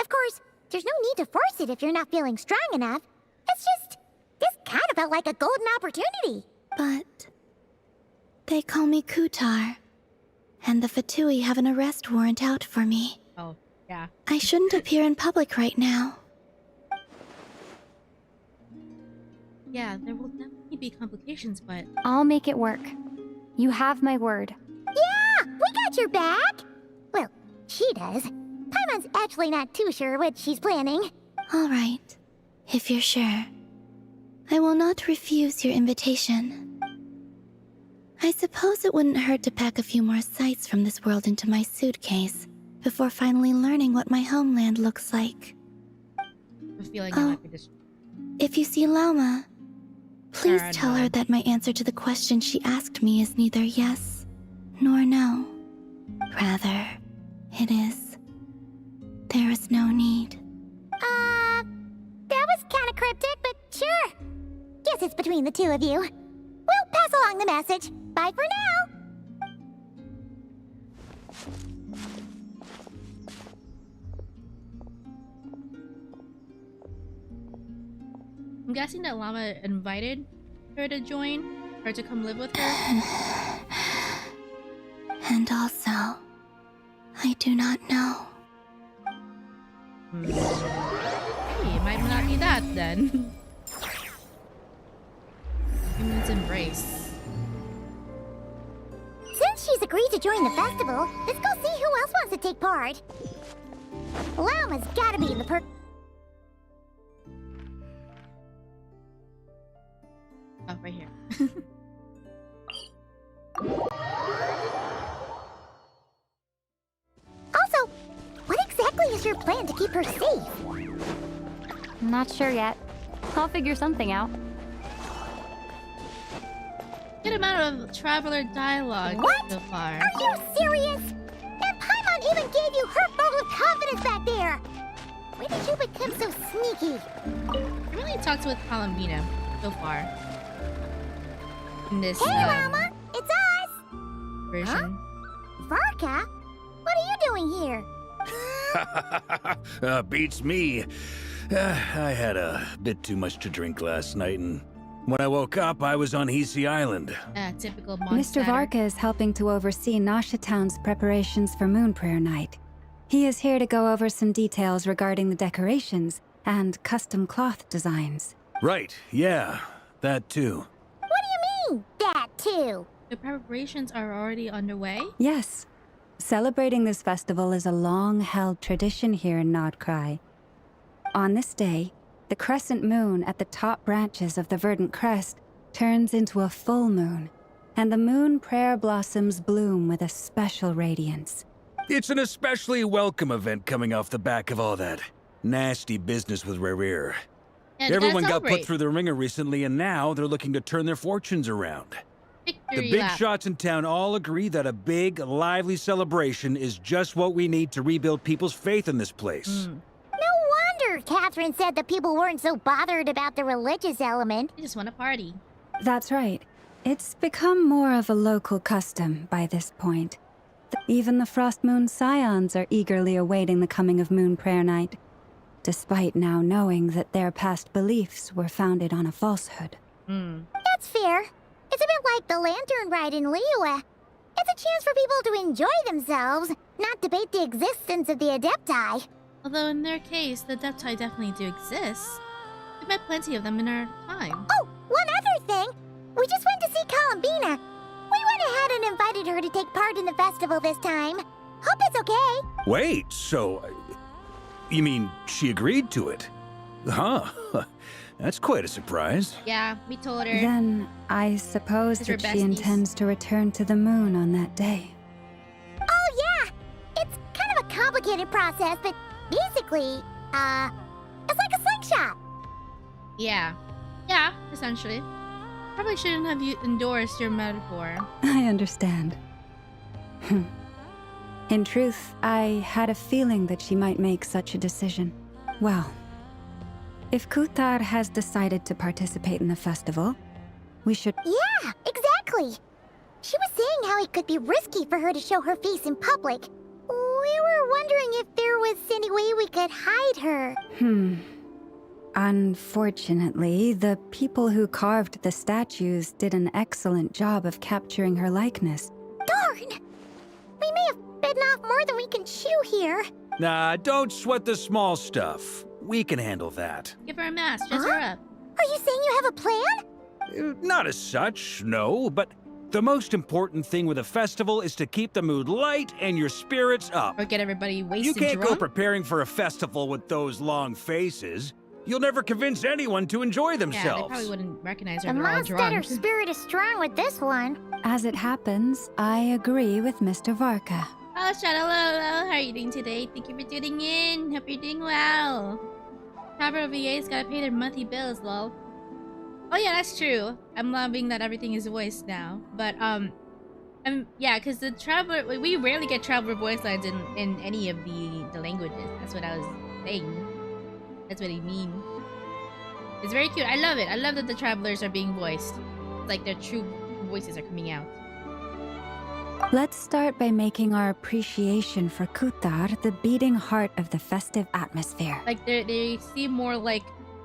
Of course, there's no need to force it if you're not feeling strong enough. It's just, this kind of felt like a golden opportunity. But they call me Kutar, and the Fatui have an arrest warrant out for me. Oh, yeah. I shouldn't appear in public right now. Yeah, there will definitely be complications, but I'll make it work. You have my word. Yeah, we got your back. Well, she does. Paimon's actually not too sure what she's planning. All right, if you're sure. I will not refuse your invitation. I suppose it wouldn't hurt to pack a few more sights from this world into my suitcase before finally learning what my homeland looks like. I'm feeling I might be distracted. If you see Llama, please Sure, tell her no. that my answer to the question she asked me is neither yes nor no. Rather, it is. There is no need. That was kind of cryptic, but sure. Guess it's between the two of you. We'll pass along the message. Bye for now. I'm guessing that Llama invited her to join, or to come live with her. And also, I do not know. Hey, it might not be that then. Humans embrace. Since she's agreed to join the festival, let's go see who else wants to take part. Llama's gotta be in the Oh, right here. Also, what exactly is your plan to keep her safe? Not sure yet. I'll figure something out. Good amount of traveler dialogue What? so far. Are you serious? And Paimon even gave you her vote of confidence back there! When did you become so sneaky? I really talked with Columbina so far. In this Hey, Llama! It's us! version. Varka? What are you doing here? Beats me. I had a bit too much to drink last night, and when I woke up, I was on Hisi Island. Typical Mr. monster. Varka is helping to oversee Nasha Town's preparations for Moon Prayer Night. He is here to go over some details regarding the decorations and custom cloth designs. Right, yeah, that too. What do you mean, that too? The preparations are already underway. Yes, celebrating this festival is a long-held tradition here in Nod-Krai. On this day, the crescent moon at the top branches of the verdant crest turns into a full moon, and the moon prayer blossoms bloom with a special radiance. It's an especially welcome event coming off the back of all that nasty business with LOREEEE. And Everyone gotta got put celebrate. through the ringer recently, and now they're looking to turn their fortunes around. Victory The big lap. shots in town all agree that a big, lively celebration is just what we need to rebuild people's faith in this place. No wonder Catherine said that people weren't so bothered about the religious element. You just want to party. That's right. It's become more of a local custom by this point. Even the Frost Moon Scions are eagerly awaiting the coming of Moon Prayer Night, despite now knowing that their past beliefs were founded on a falsehood. That's fair. It's a bit like the lantern ride in Liyue. It's a chance for people to enjoy themselves, not debate the existence of the Adepti. Although in their case, the Adepti definitely do exist. We've met plenty of them in our time. Oh, one other thing. We just went to see Columbina. We went ahead and invited her to take part in the festival this time. Hope it's okay. Wait, so... you mean she agreed to it? Huh. That's quite a surprise. Yeah, we told her. Then I suppose These are that she besties. intends to return to the moon on that day. Oh, yeah. It's kind of a complicated process, but basically, it's like a slingshot. Yeah. Yeah, essentially. Probably shouldn't have you endorsed your metaphor. I understand. In truth, I had a feeling that she might make such a decision. Well, if Kuthar has decided to participate in the festival, we should... Yeah, exactly. She was saying how it could be risky for her to show her face in public. We were wondering if there was any way we could hide her. Unfortunately, the people who carved the statues did an excellent job of capturing her likeness. Darn! We may have bitten off more than we can chew here. Nah, don't sweat the small stuff. We can handle that. Give her a mask, dress her up. Are you saying you have a plan? Not as such, no, but The most important thing with a festival is to keep the mood light and your spirits up. Or get everybody wasted You can't drunk? go preparing for a festival with those long faces. You'll never convince anyone to enjoy Yeah, themselves. they probably wouldn't recognize her. The They're all monster drunk. spirit is strong with this one. As it happens, I agree with Mr. Varka. Oh, Shadow, hello. How are you doing today? Thank you for tuning in. Hope you're doing well. Traveler VA's gotta pay their monthly bills, lol. Oh yeah, that's true. I'm loving that everything is voiced now. But yeah, because the traveler, we rarely get traveler voice lines in any of the languages. That's what I was saying. That's what I mean. It's very cute. I love it. I love that the travelers are being voiced. Like their true voices are coming out. Let's start by making our appreciation for Kutar the beating heart of the festive atmosphere. Like they seem more like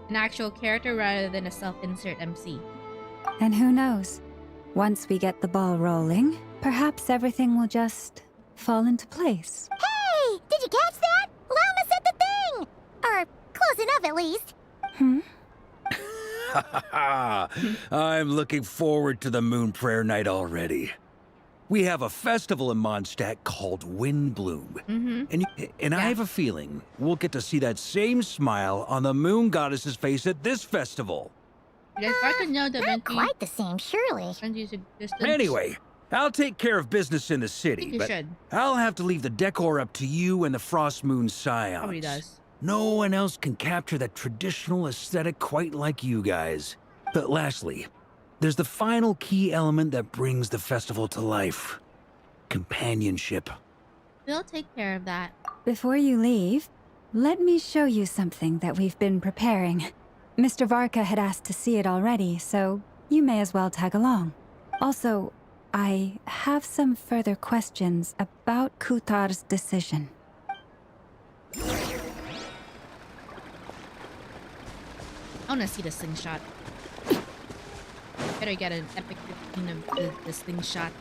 an actual character rather than a self-insert MC. And who knows? Once we get the ball rolling, perhaps everything will just fall into place. Hey! Did you catch that? Llama said the thing! Or close enough, at least. I'm looking forward to the Moon Prayer Night already. We have a festival in Mondstadt called Windbloom. And I have a feeling we'll get to see that same smile on the Moon Goddess's face at this festival. Does Archon know that Not quite the same, surely. Anyway, I'll take care of business in the I city, think you but should. I'll have to leave the decor up to you and the Frost Moon Scions. Probably does. No one else can capture that traditional aesthetic quite like you guys. But lastly, there's the final key element that brings the festival to life. Companionship. We'll take care of that. Before you leave, let me show you something that we've been preparing. Mr. Varka had asked to see it already, so you may as well tag along. Also, I have some further questions about Kutar's decision. I want to see the slingshot. Better get an epic 15 of the slingshot.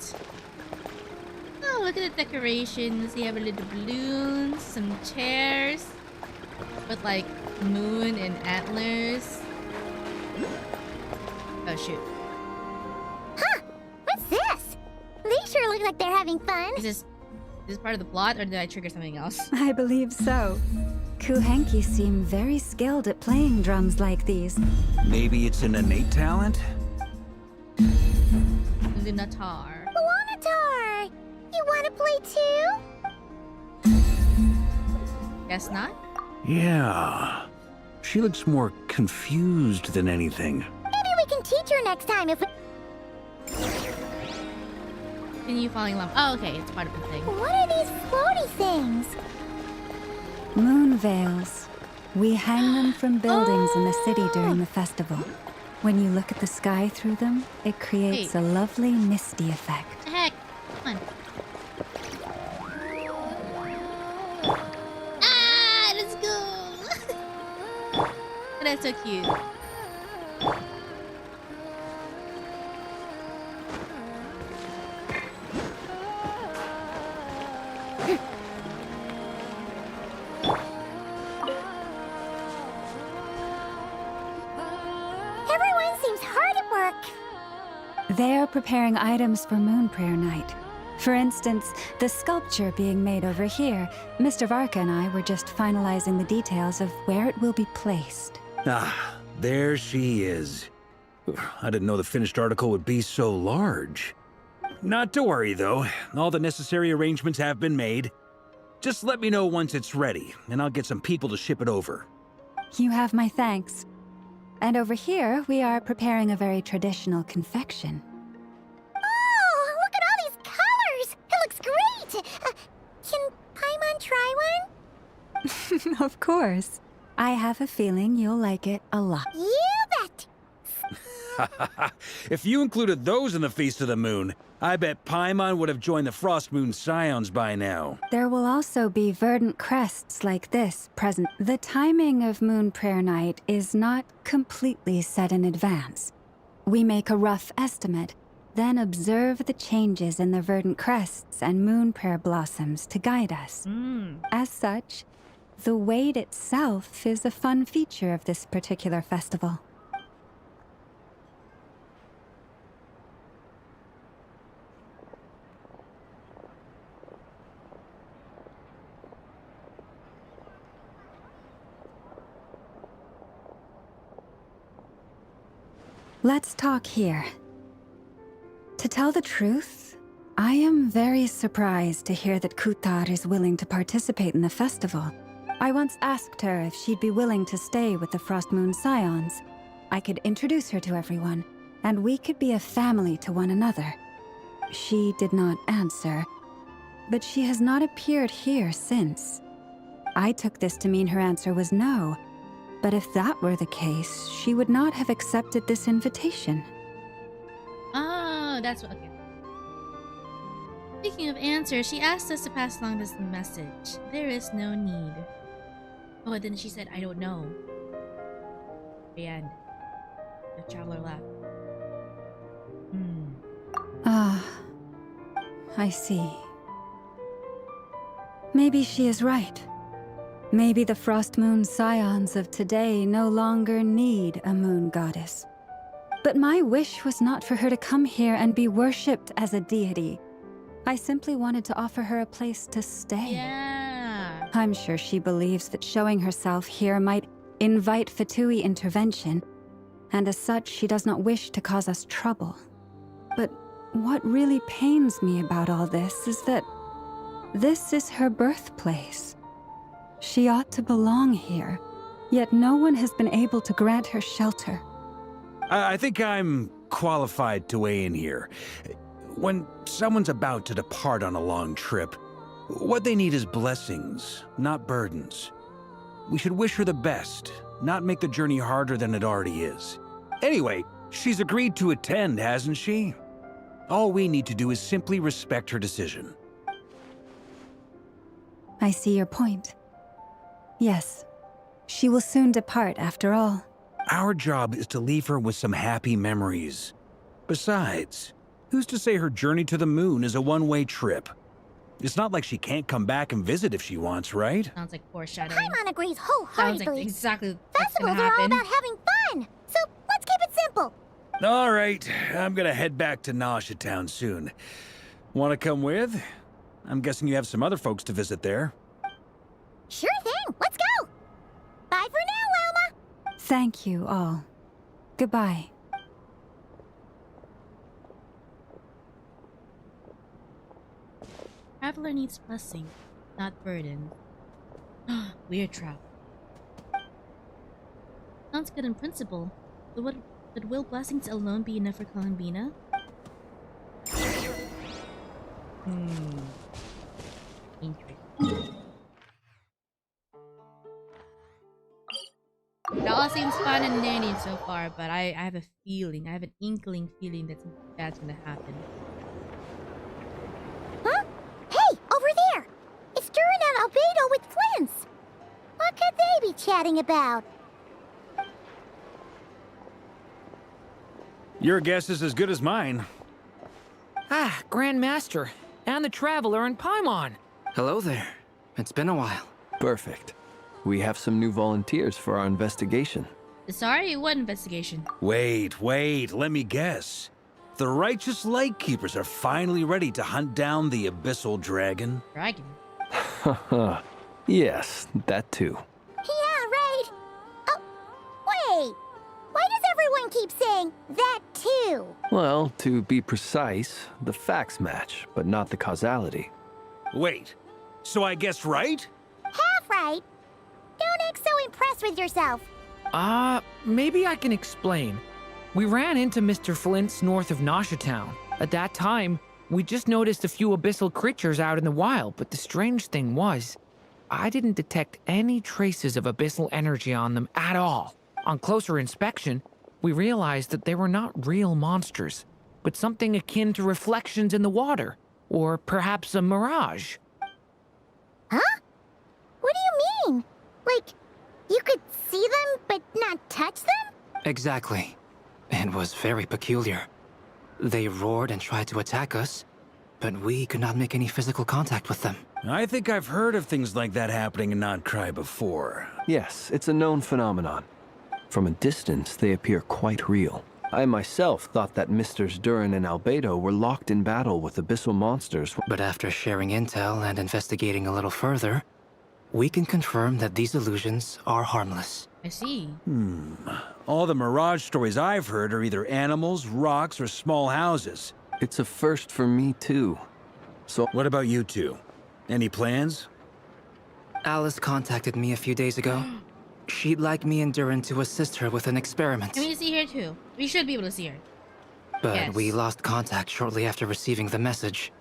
Oh, look at the decorations. They have a little balloons, some chairs with like moon and antlers. Oh shoot! Huh! What's this? They sure look like they're having fun. Is this part of the plot, or did I trigger something else? I believe so. Kuhenki seem very skilled at playing drums like these. Maybe it's an innate talent? Lunatar. Lunatar! You want to play too? Guess not. Yeah. She looks more confused than anything. Maybe we can teach her next time if we... Continue falling in love. Oh, okay, it's part of the thing. What are these floaty things? Moon veils. We hang them from buildings in the city during the festival. When you look at the sky through them, it creates a lovely misty effect. What the heck? Come on. Ah, let's go. That's so cute. Everyone seems hard at work. They are preparing items for Moon Prayer Night. For instance, the sculpture being made over here, Mr. Varka and I were just finalizing the details of where it will be placed. Ah, there she is. I didn't know the finished article would be so large. Not to worry, though. All the necessary arrangements have been made. Just let me know once it's ready, and I'll get some people to ship it over. You have my thanks. And over here, we are preparing a very traditional confection. Oh, look at all these colors! It looks great! Can Paimon try one? Of course. I have a feeling you'll like it a lot. You bet! If you included those in the Feast of the Moon, I bet Paimon would have joined the Frost Moon Scions by now. There will also be verdant crests like this present. The timing of Moon Prayer Night is not completely set in advance. We make a rough estimate, then observe the changes in the verdant crests and moon prayer blossoms to guide us. As such, the wait itself is a fun feature of this particular festival. Let's talk here. To tell the truth, I am very surprised to hear that Kutar is willing to participate in the festival. I once asked her if she'd be willing to stay with the Frost Moon Scions. I could introduce her to everyone, and we could be a family to one another. She did not answer, but she has not appeared here since. I took this to mean her answer was no, but if that were the case, she would not have accepted this invitation. Oh, that's what. Okay. Speaking of answers, she asked us to pass along this message. There is no need. Oh, and then she said, I don't know. The end. The traveler left. Ah, I see. Maybe she is right. Maybe the Frost Moon Scions of today no longer need a moon goddess. But my wish was not for her to come here and be worshipped as a deity. I simply wanted to offer her a place to stay. Yeah. I'm sure she believes that showing herself here might invite Fatui intervention, and as such, she does not wish to cause us trouble. But what really pains me about all this is that this is her birthplace. She ought to belong here, yet no one has been able to grant her shelter. I think I'm qualified to weigh in here. When someone's about to depart on a long trip, what they need is blessings, not burdens. We should wish her the best, not make the journey harder than it already is. Anyway, she's agreed to attend, hasn't she? All we need to do is simply respect her decision. I see your point. Yes, she will soon depart after all. Our job is to leave her with some happy memories. Besides, who's to say her journey to the moon is a one-way trip? It's not like she can't come back and visit if she wants, right? Sounds like foreshadowing. Paimon agrees Sounds wholeheartedly. like exactly what's gonna Festivals are all happen. about having fun, so let's keep it simple. All right, I'm gonna head back to Nausea Town soon. Want to come with? I'm guessing you have some other folks to visit there. Sure thing, let's go. Bye for now, Wilma. Thank you all. Goodbye. Traveler needs blessing, not burden. Weird trap. Sounds good in principle, but will blessings alone be enough for Columbina? Interesting. It all seems fun and dandy so far, but I have a feeling, I have an inkling feeling that something bad's gonna happen. Huh? Hey, over there! It's Durin and Albedo with twins! What could they be chatting about? Your guess is as good as mine. Ah, Grand Master, and the Traveler and Paimon. Hello there. It's been a while. Perfect. We have some new volunteers for our investigation. Sorry, what investigation? Wait, let me guess. The righteous Lightkeepers are finally ready to hunt down the Abyssal Dragon? Dragon? Haha. Yes, that too. Yeah, right. Oh, wait. Why does everyone keep saying that too? Well, to be precise, the facts match, but not the causality. Wait, so I guessed right? Half right. Don't act so impressed with yourself. Maybe I can explain. We ran into Mr. Flint's north of Nausea Town. At that time, we just noticed a few abyssal creatures out in the wild, but the strange thing was, I didn't detect any traces of abyssal energy on them at all. On closer inspection, we realized that they were not real monsters, but something akin to reflections in the water, or perhaps a mirage. Huh? What do you mean? Like, you could see them but not touch them? Exactly. It was very peculiar. They roared and tried to attack us, but we could not make any physical contact with them. I think I've heard of things like that happening in Nod-Krai before. Yes, it's a known phenomenon. From a distance, they appear quite real. I myself thought that Misters Durin and Albedo were locked in battle with abyssal monsters. But after sharing intel and investigating a little further, we can confirm that these illusions are harmless. I see. All the mirage stories I've heard are either animals, rocks, or small houses. It's a first for me, too. So, what about you two? Any plans? Alice contacted me a few days ago. She'd like me and Durin to assist her with an experiment. Can we see her too? We should be able to see her. But Yes. we lost contact shortly after receiving the message.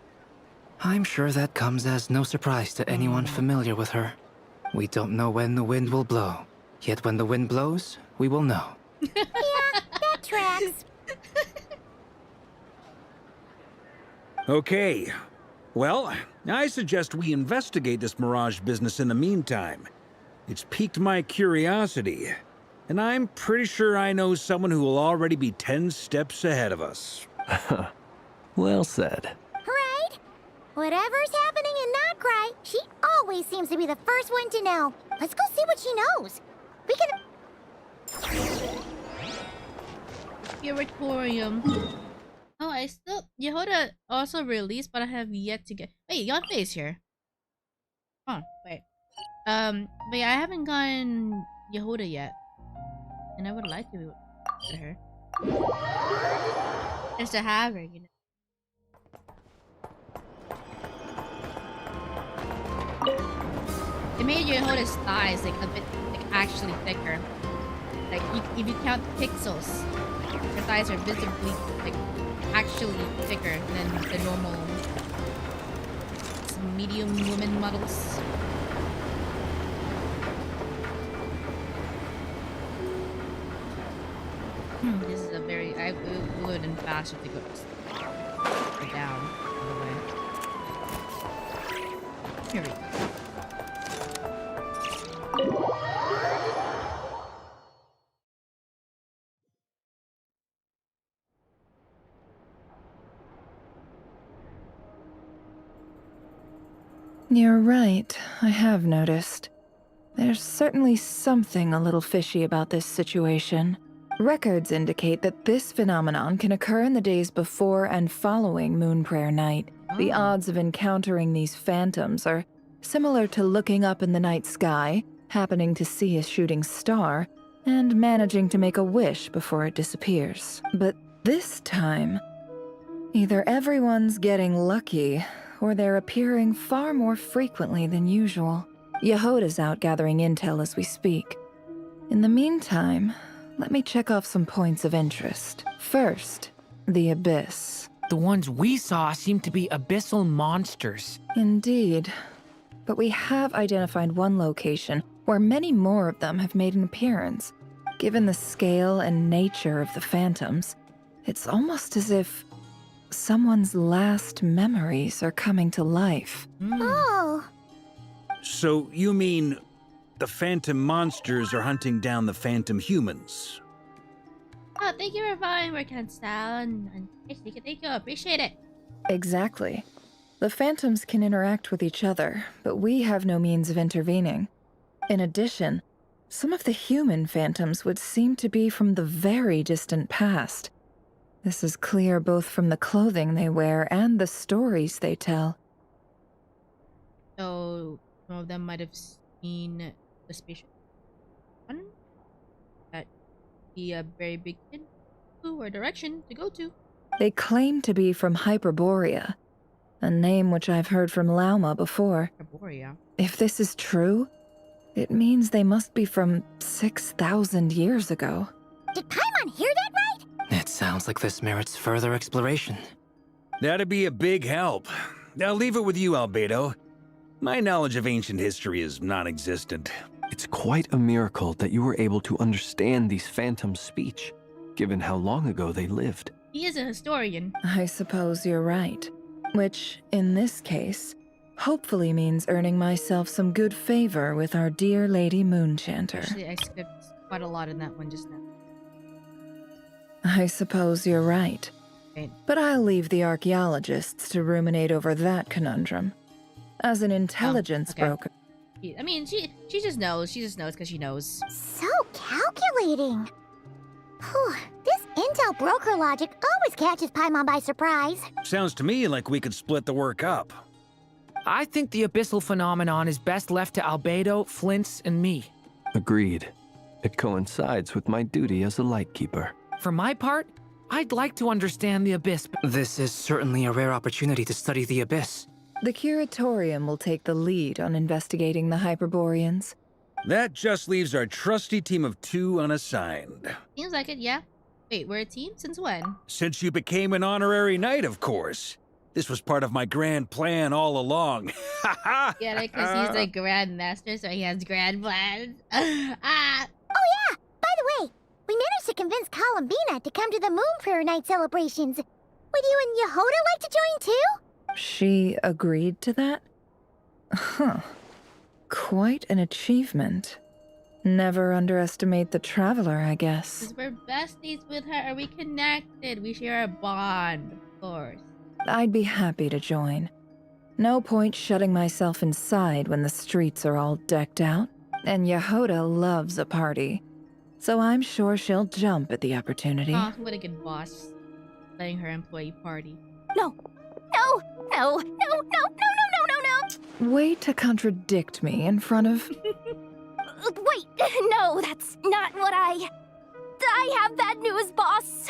I'm sure that comes as no surprise to anyone familiar with her. We don't know when the wind will blow. Yet when the wind blows, we will know. Yeah, that tracks. Okay. Well, I suggest we investigate this mirage business in the meantime. It's piqued my curiosity, and I'm pretty sure I know someone who will already be 10 steps ahead of us. well said. Right? Whatever's happening in Nod-Krai, she always seems to be the first one to know. Let's go see what she knows. We can... Curatorium. Oh, I still... Yehoda also released, but I have yet to get... Wait, Yonfei's here. Oh, wait. But yeah, I haven't gotten Yehoda yet. And I would like to get her. Just to have her, you know. They made Yehoda's thighs like a bit like actually thicker. Like if you count pixels, her thighs are visibly like actually thicker than the normal medium woman models. This is a very it would have been faster to go down all the way. Here we go. You're right, I have noticed. There's certainly something a little fishy about this situation. Records indicate that this phenomenon can occur in the days before and following Moon Prayer Night. The odds of encountering these phantoms are similar to looking up in the night sky, happening to see a shooting star, and managing to make a wish before it disappears. But this time, either everyone's getting lucky, or they're appearing far more frequently than usual. Yehoda's out gathering intel as we speak. In the meantime, let me check off some points of interest. First, the Abyss. The ones we saw seem to be abyssal monsters. Indeed. But we have identified one location where many more of them have made an appearance. Given the scale and nature of the phantoms, it's almost as if someone's last memories are coming to life. Oh. So you mean the phantom monsters are hunting down the phantom humans? Oh, thank you for following Workout Style and thank you, appreciate it. Exactly. The phantoms can interact with each other, but we have no means of intervening. In addition, some of the human phantoms would seem to be from the very distant past. This is clear both from the clothing they wear and the stories they tell. So some of them might have seen the spaceship one that be a very big hint or direction to go to. They claim to be from Hyperborea, a name which I've heard from Lauma before. Hyperborea. If this is true, it means they must be from 6,000 years ago. Did Paimon hear that right? It sounds like this merits further exploration. That'd be a big help. I'll leave it with you, Albedo. My knowledge of ancient history is non-existent. It's quite a miracle that you were able to understand these phantoms' speech, given how long ago they lived. He is a historian. I suppose you're right. Which, in this case, hopefully means earning myself some good favor with our dear Lady Moonchanter. Actually, I skipped quite a lot in that one just now. I suppose you're right. Right. But I'll leave the archaeologists to ruminate over that conundrum. As an intelligence okay. broker... I mean, she just knows. She just knows because she knows. So calculating. Whew, this intel broker logic always catches Paimon by surprise. Sounds to me like we could split the work up. I think the abyssal phenomenon is best left to Albedo, Flints, and me. Agreed. It coincides with my duty as a lightkeeper. For my part, I'd like to understand the abyss. This is certainly a rare opportunity to study the abyss. The Curatorium will take the lead on investigating the Hyperboreans. That just leaves our trusty team of 2 unassigned. Seems like it, yeah. Wait, we're a team? Since when? Since you became an honorary knight, of course. This was part of my grand plan all along. Yeah, because he's the Grand Master, so he has grand plans. Oh yeah! By the way, we managed to convince Columbina to come to the Moon Prayer Night celebrations. Would you and Yehoda like to join too? She agreed to that? Huh. Quite an achievement. Never underestimate the traveler, I guess. Because we're besties with her. Are we connected? We share a bond, of course. I'd be happy to join. No point shutting myself inside when the streets are all decked out. And Yehoda loves a party. So I'm sure she'll jump at the opportunity. Oh, what a good boss. Letting her employee party. No. No. No. No. No. No. No. No. No. Way to contradict me in front of... Wait. No, that's not what I have bad news, boss.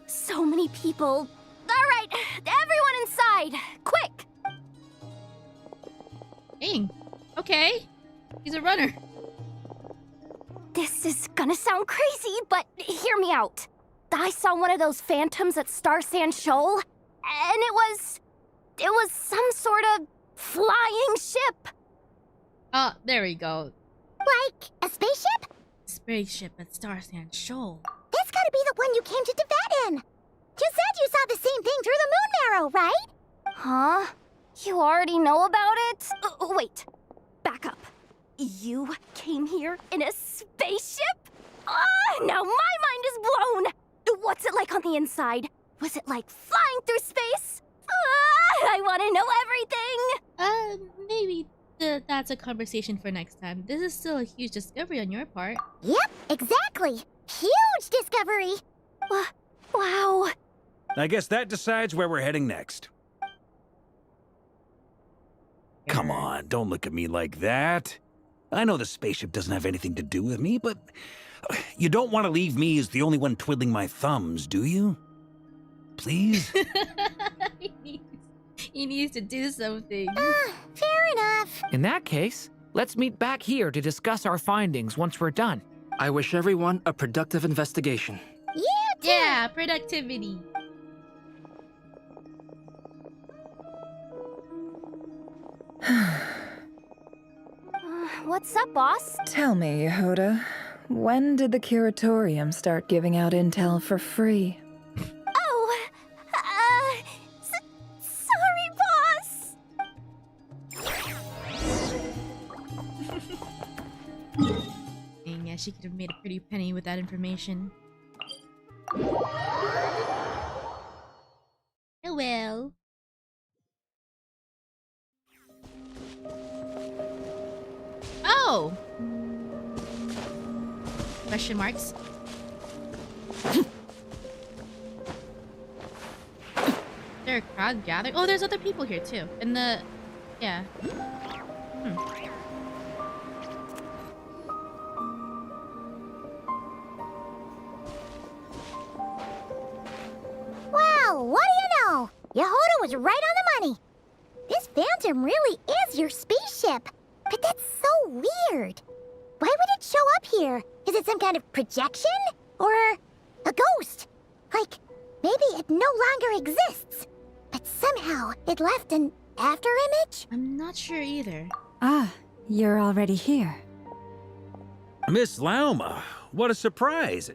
So many people. All right, everyone inside, quick! Dang. Okay. He's a runner. This is gonna sound crazy, but hear me out. I saw one of those phantoms at Star Sand Shoal, and it was some sort of flying ship. Oh, there we go. Like a spaceship? Spaceship at Star Sand Shoal. That's gotta be the one you came to Tibet in. You said you saw the same thing through the moon marrow, right? Huh? You already know about it? Wait, back up. You came here in a spaceship? Now my mind is blown! What's it like on the inside? Was it like flying through space? I want to know everything! Maybe that's a conversation for next time. This is still a huge discovery on your part. Yep, exactly. Huge discovery. Wow. I guess that decides where we're heading next. Come on, don't look at me like that. I know the spaceship doesn't have anything to do with me, but you don't want to leave me as the only one twiddling my thumbs, do you? Please? He needs to do something. Fair enough. In that case, let's meet back here to discuss our findings once we're done. I wish everyone a productive investigation. Yeah, productivity. What's up, boss? Tell me, Yehoda, when did the Curatorium start giving out intel for free? Oh, sorry, boss. Dang, yeah, she could have made a pretty penny with that information. Oh well. Oh! Question marks. There a crowd gathering? Oh, there's other people here too. And the... yeah. Wow, what do you know? Yehoda was right on the money. This phantom really is your spaceship. But that's so weird. Why would it show up here? Is it some kind of projection? Or a ghost? Like, maybe it no longer exists. But somehow it left an afterimage? I'm not sure either. Ah, you're already here. Miss Lauma, what a surprise.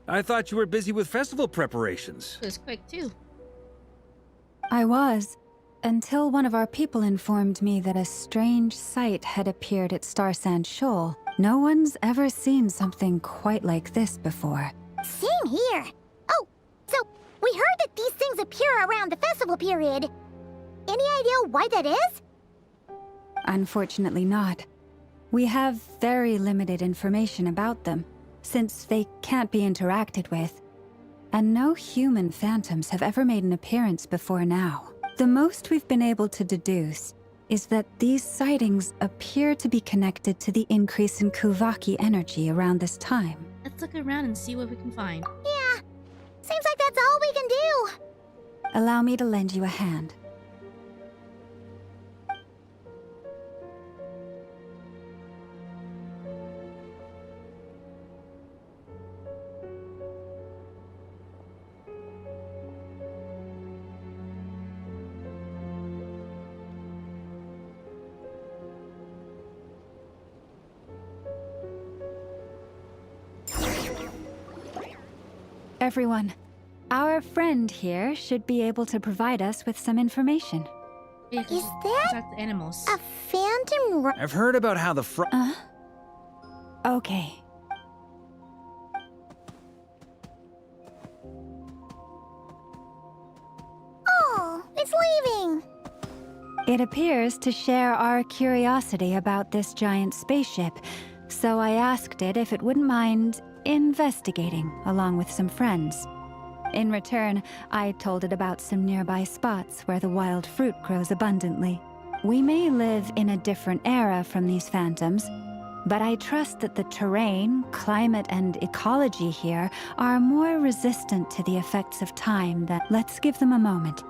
I thought you were busy with festival preparations. It was quick too. I was, until one of our people informed me that a strange sight had appeared at Star Sand Shoal. No one's ever seen something quite like this before. Same here. Oh, so we heard that these things appear around the festival period. Any idea why that is? Unfortunately not. We have very limited information about them, since they can't be interacted with. And no human phantoms have ever made an appearance before now. The most we've been able to deduce is that these sightings appear to be connected to the increase in Kuvaki energy around this time. Let's look around and see what we can find. Yeah, seems like that's all we can do. Allow me to lend you a hand. Everyone, our friend here should be able to provide us with some information. Yeah, Is that talk to animals. a phantom? I've heard about how the Okay. Oh, it's leaving. It appears to share our curiosity about this giant spaceship, so I asked it if it wouldn't mind investigating along with some friends. In return, I told it about some nearby spots where the wild fruit grows abundantly. We may live in a different era from these phantoms, but I trust that the terrain, climate, and ecology here are more resistant to the effects of time than... Let's give them a moment.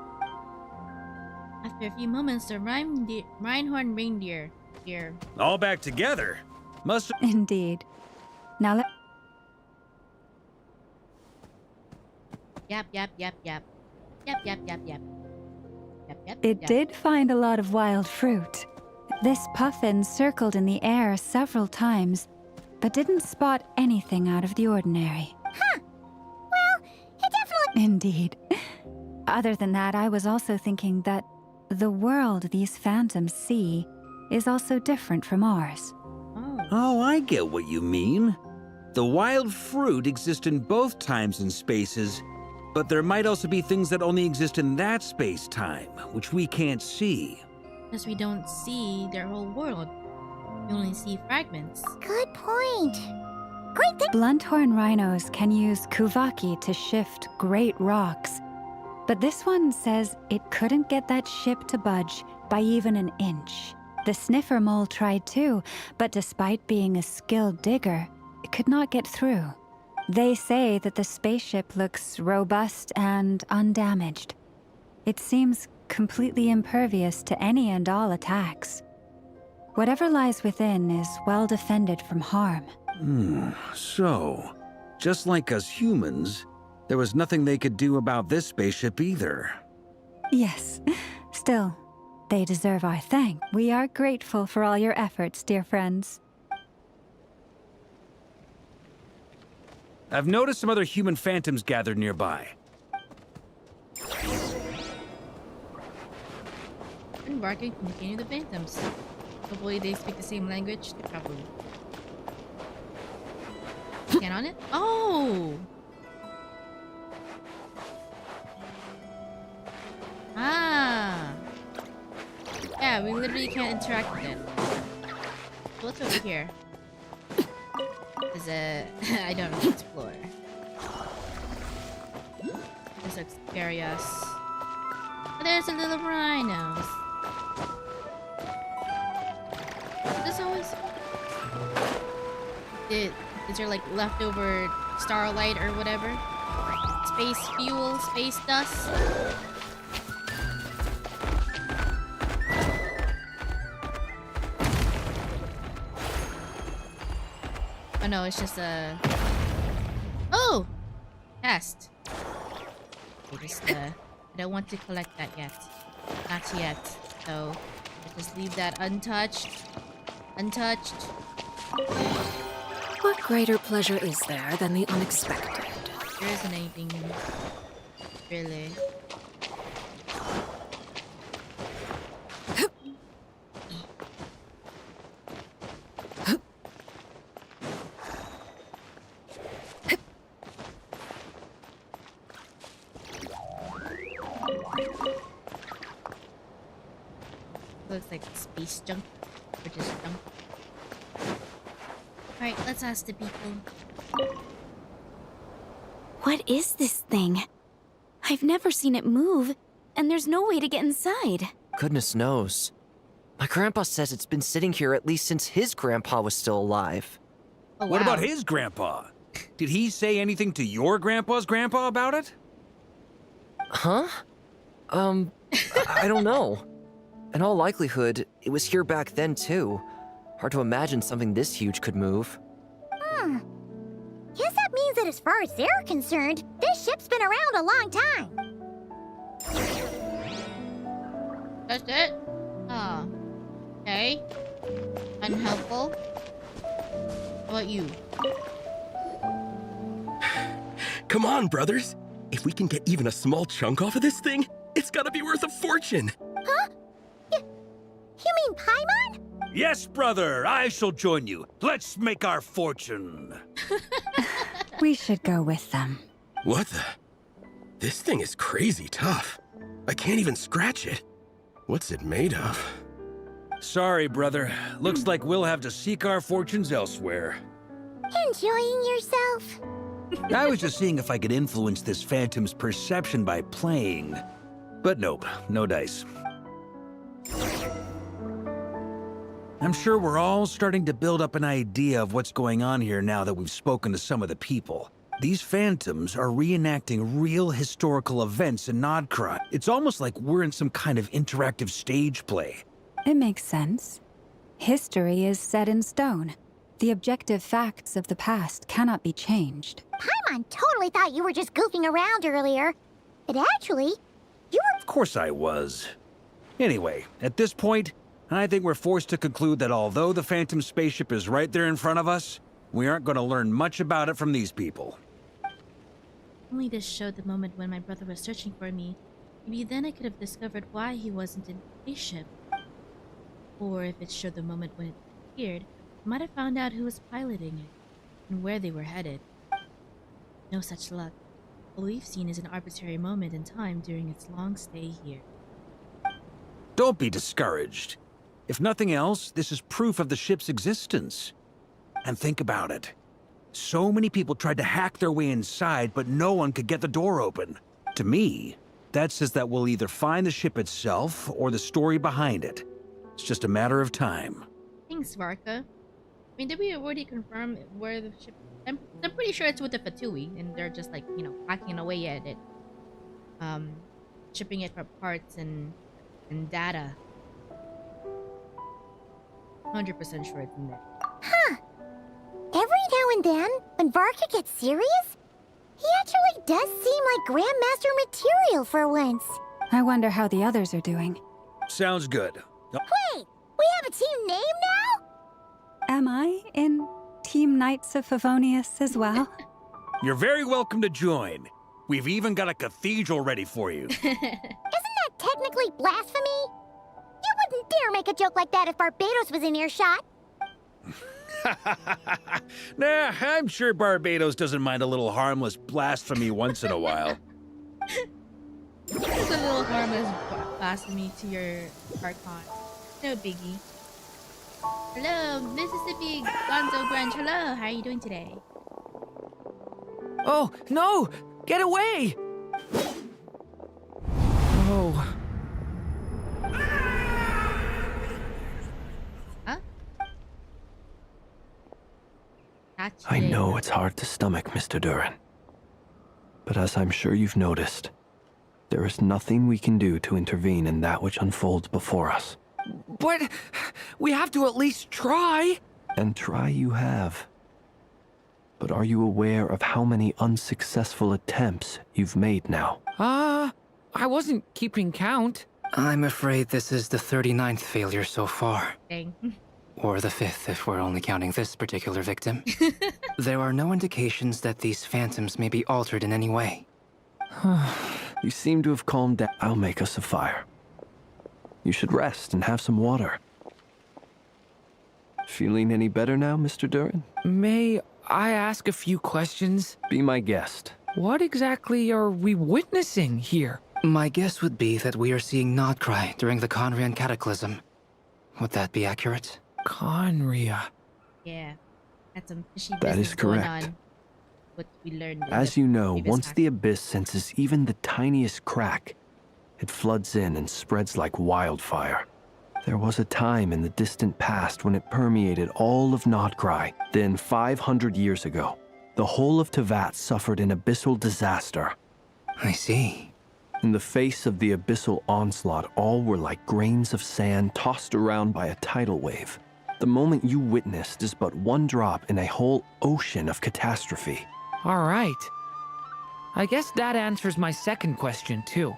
After a few moments, the Reinhorn reindeer here. all back together. Must. Indeed. Now let... Yep. It did find a lot of wild fruit. This puffin circled in the air several times, but didn't spot anything out of the ordinary. Huh. Well, it definitely... Indeed. Other than that, I was also thinking that the world these phantoms see is also different from ours. Oh, I get what you mean. The wild fruit exist in both times and spaces, but there might also be things that only exist in that space-time, which we can't see. Because we don't see their whole world. We only see fragments. Good point. Great thing. Blunthorn rhinos can use Kuvaki to shift great rocks, but this one says it couldn't get that ship to budge by even an inch. The sniffer mole tried too, but despite being a skilled digger, it could not get through. They say that the spaceship looks robust and undamaged. It seems completely impervious to any and all attacks. Whatever lies within is well defended from harm. So, just like us humans, there was nothing they could do about this spaceship either. Yes. Still, they deserve our thanks. We are grateful for all your efforts, dear friends. I've noticed some other human phantoms gathered nearby. Embarking, continue the phantoms. Hopefully they speak the same language. Probably. Scan on it? Oh! Ah! Yeah, we literally can't interact with it. What's over here? Is a... I don't know, explore. This looks curious. Oh, there's a little rhinos. This always... Is there like leftover starlight or whatever? Space fuel, space dust? Oh no, it's just a... Oh! Test. Okay, just, I don't want to collect that yet. Not yet. So, let's just leave that untouched. Untouched. What greater pleasure is there than the unexpected? There isn't anything... really. Looks like space junk, or just junk. Alright, let's ask the people. What is this thing? I've never seen it move, and there's no way to get inside. Goodness knows. My grandpa says it's been sitting here at least since his grandpa was still alive. Oh, What wow. about his grandpa? Did he say anything to your grandpa's grandpa about it? Huh? I don't know. In all likelihood, it was here back then too. Hard to imagine something this huge could move. Guess that means that as far as they're concerned, this ship's been around a long time. That's it? Oh. Okay. Unhelpful. How about you? Come on, brothers. If we can get even a small chunk off of this thing, it's gotta be worth a fortune. Huh? You mean Paimon? Yes, brother. I shall join you. Let's make our fortune. We should go with them. What the? This thing is crazy tough. I can't even scratch it. What's it made of? Sorry, brother. Looks like we'll have to seek our fortunes elsewhere. Enjoying yourself? I was just seeing if I could influence this phantom's perception by playing. But nope, no dice. I'm sure we're all starting to build up an idea of what's going on here now that we've spoken to some of the people. These phantoms are reenacting real historical events in Nod-Krai. It's almost like we're in some kind of interactive stage play. It makes sense. History is set in stone. The objective facts of the past cannot be changed. Paimon totally thought you were just goofing around earlier. But actually, you were... Of course I was. Anyway, at this point, I think we're forced to conclude that although the Phantom spaceship is right there in front of us, we aren't going to learn much about it from these people. Only this showed the moment when my brother was searching for me. Maybe then I could have discovered why he wasn't in the spaceship. Or if it showed the moment when it appeared, I might have found out who was piloting it and where they were headed. No such luck. All we've seen is an arbitrary moment in time during its long stay here. Don't be discouraged. If nothing else, this is proof of the ship's existence. And think about it. So many people tried to hack their way inside, but no one could get the door open. To me, that says that we'll either find the ship itself or the story behind it. It's just a matter of time. Thanks, Varka. I mean, did we already confirm where the ship... I'm pretty sure it's with the Fatui, and they're just like, you know, hacking away at it. Shipping it for parts and data. 100% sure it's in there. Huh. Every now and then, when Varka gets serious, he actually does seem like Grandmaster material for once. I wonder how the others are doing. Sounds good. Wait, we have a team name now? Am I in Team Knights of Favonius as well? You're very welcome to join. We've even got a cathedral ready for you. Isn't that technically blasphemy? You wouldn't dare make a joke like that if Barbados was in earshot. Nah, I'm sure Barbados doesn't mind a little harmless blasphemy once in a while. It's a little harmless blasphemy to your Archon. No biggie. Hello, this is the big Gonzo Grunge. Hello, how are you doing today? Oh, no! Get away! Oh. Huh? I know it's hard to stomach, Mr. Durin. But as I'm sure you've noticed, there is nothing we can do to intervene in that which unfolds before us. But we have to at least try. And try you have. But are you aware of how many unsuccessful attempts you've made now? I wasn't keeping count. I'm afraid this is the 39th failure so far. Dang. Or the 5th if we're only counting this particular victim. There are no indications that these phantoms may be altered in any way. You seem to have calmed down. I'll make us a fire. You should rest and have some water. Feeling any better now, Mr. Durin? May I ask a few questions? Be my guest. What exactly are we witnessing here? My guess would be that we are seeing Nod-Krai during the Conrian Cataclysm. Would that be accurate? Conria. Yeah. That's some fishy That business is going correct. on. What we learned in As the you know, previous once hack. the Abyss senses even the tiniest crack, It floods in and spreads like wildfire. There was a time in the distant past when it permeated all of Nod-Krai. Then 500 years ago, the whole of Teyvat suffered an abyssal disaster. I see. In the face of the abyssal onslaught, all were like grains of sand tossed around by a tidal wave. The moment you witnessed is but one drop in a whole ocean of catastrophe. All right. I guess that answers my second question, too.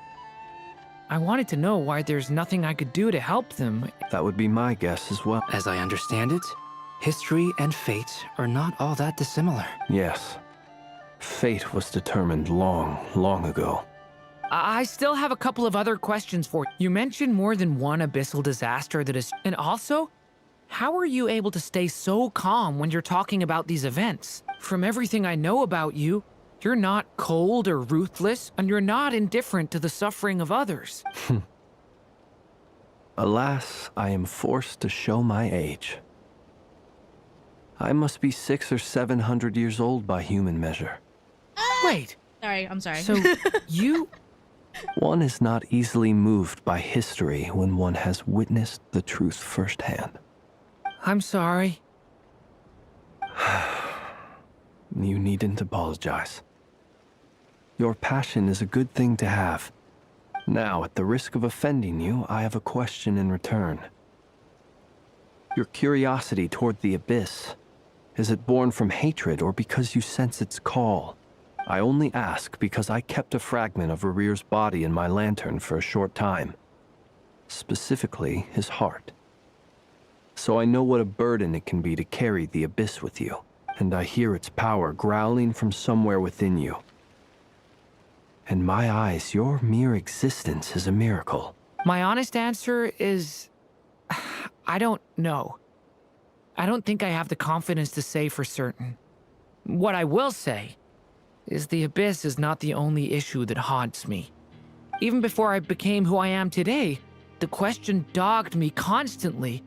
I wanted to know why there's nothing I could do to help them. That would be my guess as well. As I understand it, history and fate are not all that dissimilar. Yes. Fate was determined long, long ago. I still have a couple of other questions for you. You mentioned more than one abyssal disaster that is... And also, how are you able to stay so calm when you're talking about these events? From everything I know about you, you're not cold or ruthless, and you're not indifferent to the suffering of others. Alas, I am forced to show my age. I must be 600 or 700 years old by human measure. Wait. Sorry, I'm sorry. So, you... One is not easily moved by history when one has witnessed the truth firsthand. I'm sorry. You needn't apologize. Your passion is a good thing to have. Now, at the risk of offending you, I have a question in return. Your curiosity toward the abyss, is it born from hatred or because you sense its call? I only ask because I kept a fragment of LOREEEE's body in my lantern for a short time. Specifically, his heart. So I know what a burden it can be to carry the abyss with you, and I hear its power growling from somewhere within you. In my eyes, your mere existence is a miracle. My honest answer is... I don't know. I don't think I have the confidence to say for certain. What I will say is the abyss is not the only issue that haunts me. Even before I became who I am today, the question dogged me constantly.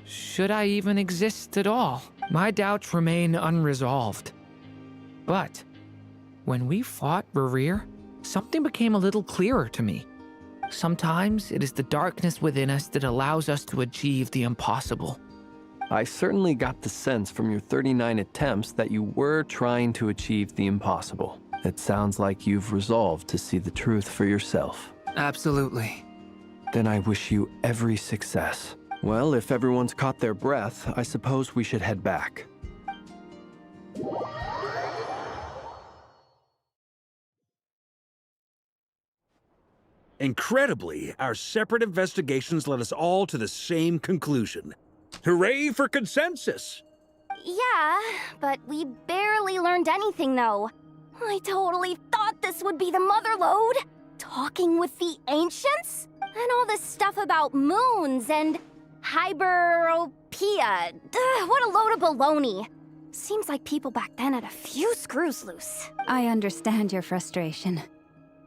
Should I even exist at all? My doubts remain unresolved. But when we fought LOREEEE, something became a little clearer to me. Sometimes it is the darkness within us that allows us to achieve the impossible. I certainly got the sense from your 39 attempts that you were trying to achieve the impossible. It sounds like you've resolved to see the truth for yourself. Absolutely. Then I wish you every success. Well, if everyone's caught their breath, I suppose we should head back. Incredibly, our separate investigations led us all to the same conclusion. Hooray for consensus! Yeah, but we barely learned anything, though. I totally thought this would be the mother lode. Talking with the ancients? And all this stuff about moons and hyperopia. What a load of baloney. Seems like people back then had a few screws loose. I understand your frustration.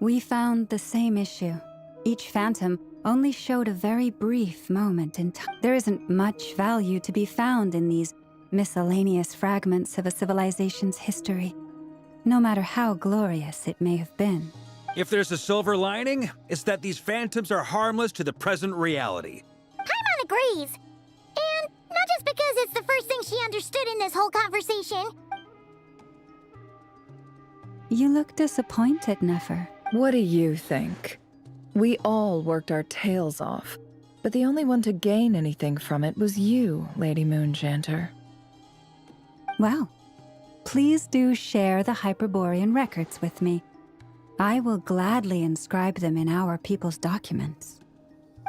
We found the same issue. Each phantom only showed a very brief moment in time. There isn't much value to be found in these miscellaneous fragments of a civilization's history, no matter how glorious it may have been. If there's a silver lining, it's that these phantoms are harmless to the present reality. Paimon agrees. And not just because it's the first thing she understood in this whole conversation. You look disappointed, Nefer. What do you think? We all worked our tails off, but the only one to gain anything from it was you, Lady Moonjanter. Well, please do share the Hyperborean records with me. I will gladly inscribe them in our people's documents.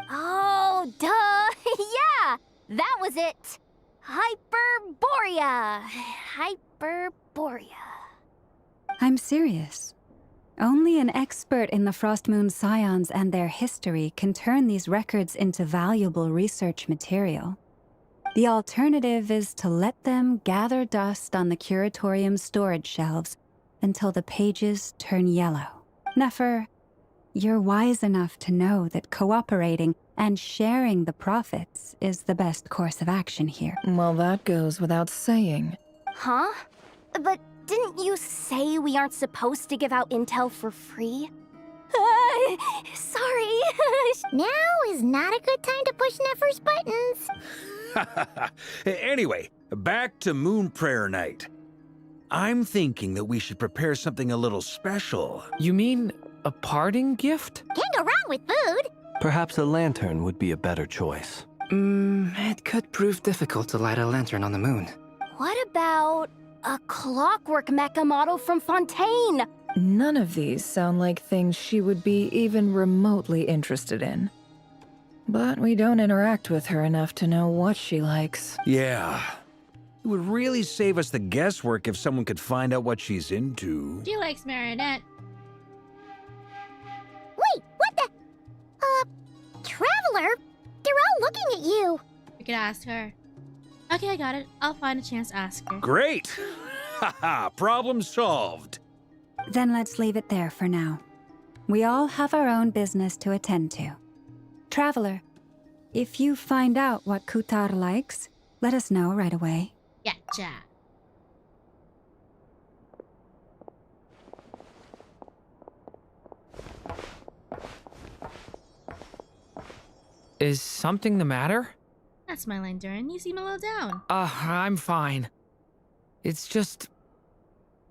Oh, duh! Yeah! That was it! Hyperborea! Hyperborea. I'm serious. Only an expert in the Frost Moon Scions and their history can turn these records into valuable research material. The alternative is to let them gather dust on the Curatorium's storage shelves until the pages turn yellow. Nefer, you're wise enough to know that cooperating and sharing the profits is the best course of action here. Well, that goes without saying. Huh? But didn't you say we aren't supposed to give out intel for free? Sorry. Now is not a good time to push Nefer's buttons. Anyway, back to Moon Prayer Night. I'm thinking that we should prepare something a little special. You mean a parting gift? Can't go wrong with food. Perhaps a lantern would be a better choice. It could prove difficult to light a lantern on the moon. What about a clockwork mecha model from Fontaine? None of these sound like things she would be even remotely interested in. But we don't interact with her enough to know what she likes. Yeah. It would really save us the guesswork if someone could find out what she's into. She likes marionette. Wait, what the? Traveler? They're all looking at you. We could ask her. Okay, I got it. I'll find a chance to ask her. Great! Haha, problem solved. Then let's leave it there for now. We all have our own business to attend to. Traveler, if you find out what Kutar likes, let us know right away. Gotcha. Is something the matter? That's my line, Durin. You seem a little down. I'm fine. It's just...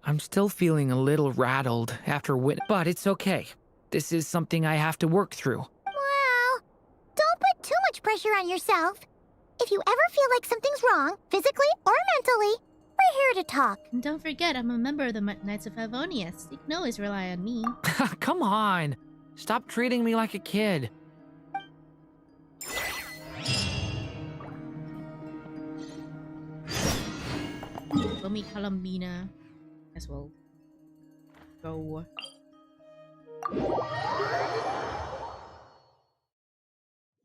I'm still feeling a little rattled after but it's okay. This is something I have to work through. Well, don't put too much pressure on yourself. If you ever feel like something's wrong, physically or mentally, we're here to talk. And don't forget, I'm a member of the Knights of Favonius. You can always rely on me. Come on. Stop treating me like a kid. We'll meet Columbina. Guess we'll go.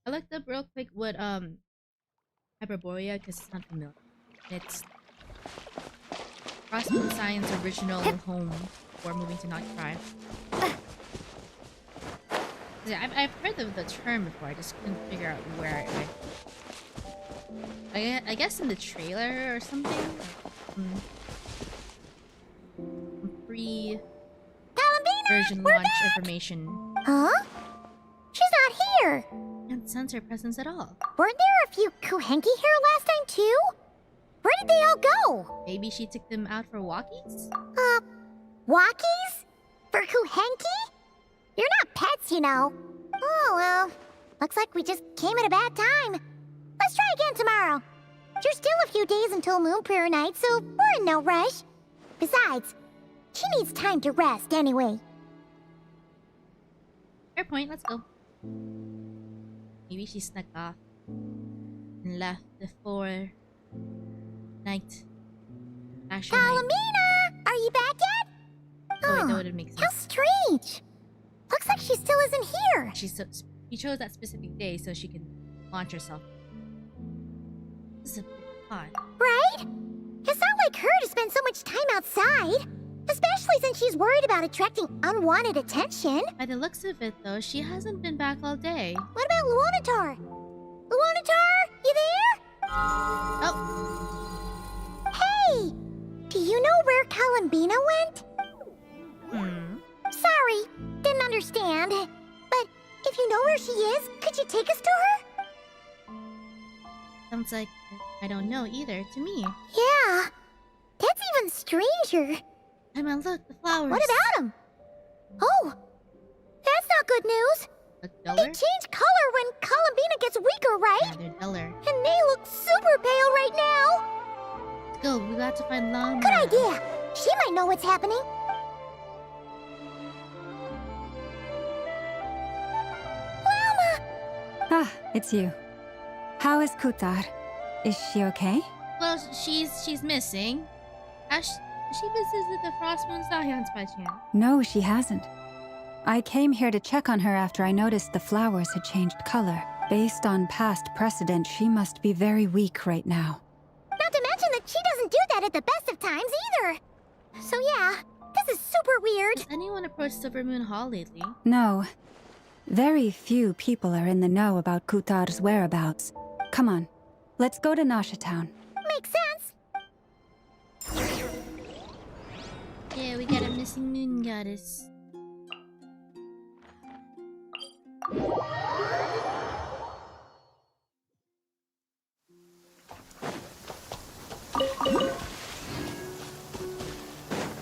I looked up real quick what Hyperborea because it's not familiar. It's Frostmoon Science original home before moving to Nod-Krai. Yeah, I've heard of the term before. I just couldn't figure out where I guess in the trailer or something. Free version launch information. Huh? She's not here. Can't sense her presence at all. Weren't there a few Kuhenki here last time too? Where did they all go? Maybe she took them out for walkies? Walkies? For Kuhenki? You're not pets, you know. Oh well, looks like we just came at a bad time. Let's try again tomorrow. There's still a few days until Moon Prayer Night, so we're in no rush. Besides, she needs time to rest anyway. Fair point, let's go. Maybe she snuck off and left before night. Actually, Kalamina! Are you back yet? Oh, wait, that would make sense. How strange! Looks like she still isn't here. She chose that specific day so she can launch herself. This is a bit odd. Right? It's not like her to spend so much time outside. Especially since she's worried about attracting unwanted attention. By the looks of it, though, she hasn't been back all day. What about Luonatar? Luonatar, you there? Oh. Hey! Do you know where Kalumbina went? Sorry, didn't understand. But if you know where she is, could you take us to her? Sounds like I don't know either to me. Yeah, that's even stranger. Emma, look, the flowers. What about them? Oh, that's not good news. Look duller? They change color when Kalumbina gets weaker, right? Yeah, they're duller. And they look super pale right now. Let's go, we got to find Lama. Good idea. She might know what's happening. Ah, it's you. How is Kutar? Is she okay? Well, she's missing. Has she visited the Frostmoon Science by chance? No, she hasn't. I came here to check on her after I noticed the flowers had changed color. Based on past precedent, she must be very weak right now. Not to mention that she doesn't do that at the best of times either. So yeah, this is super weird. Has anyone approached Silvermoon Hall lately? No. Very few people are in the know about Kutar's whereabouts. Come on, let's go to Nasha Town. Makes sense. Yeah, we got a missing moon goddess.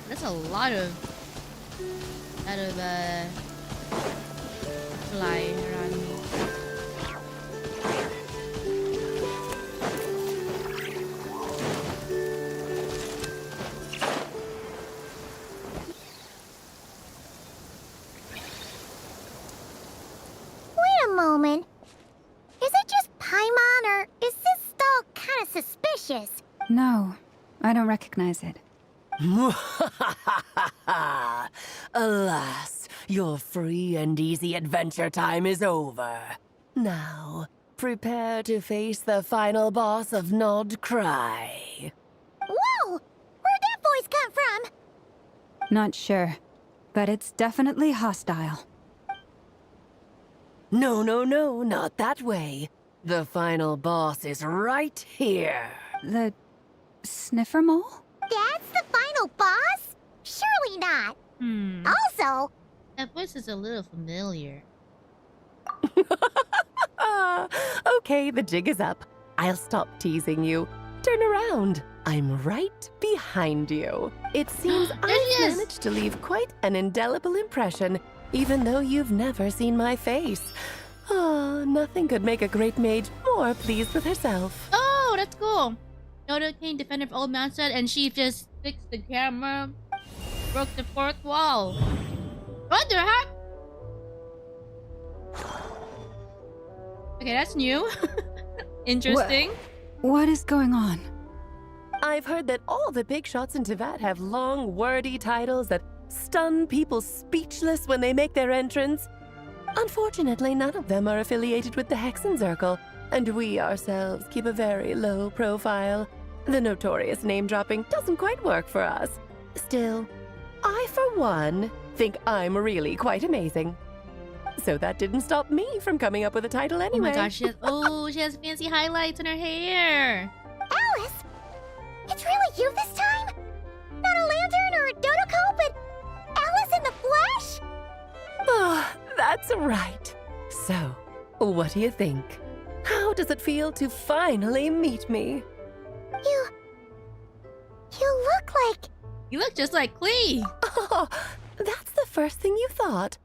That's a lot of fly around me. Wait a moment. Is it just Paimon, or is this stall kind of suspicious? No, I don't recognize it. Alas, your free and easy adventure time is over. Now, prepare to face the final boss of Nod-Krai. Whoa! Where'd that voice come from? Not sure, but it's definitely hostile. No, not that way. The final boss is right here. The sniffer mole? That's the final boss? Surely not. Also, that voice is a little familiar. Okay, the jig is up. I'll stop teasing you. Turn around. I'm right behind you. It seems I've managed to leave quite an indelible impression, even though you've never seen my face. Oh, nothing could make a great mage more pleased with herself. Oh, that's cool. Nod-Krai, defender of Old Mondstadt, and she just fixed the camera, broke the fourth wall. What the heck? Okay, that's new. Interesting. What is going on? I've heard that all the big shots in Teyvat have long, wordy titles that stun people speechless when they make their entrance. Unfortunately, none of them are affiliated with the Hexenzirkel, and we ourselves keep a very low profile. The notorious name-dropping doesn't quite work for us. Still, I, for one, think I'm really quite amazing. So that didn't stop me from coming up with a title anyway. Oh my gosh, she has fancy highlights in her hair. Alice! It's really you this time? Not a lantern or a dodoco, but Alice in the flesh? Oh, that's right. So, what do you think? How does it feel to finally meet me? You look like... You look just like Klee. Oh, that's the first thing you thought.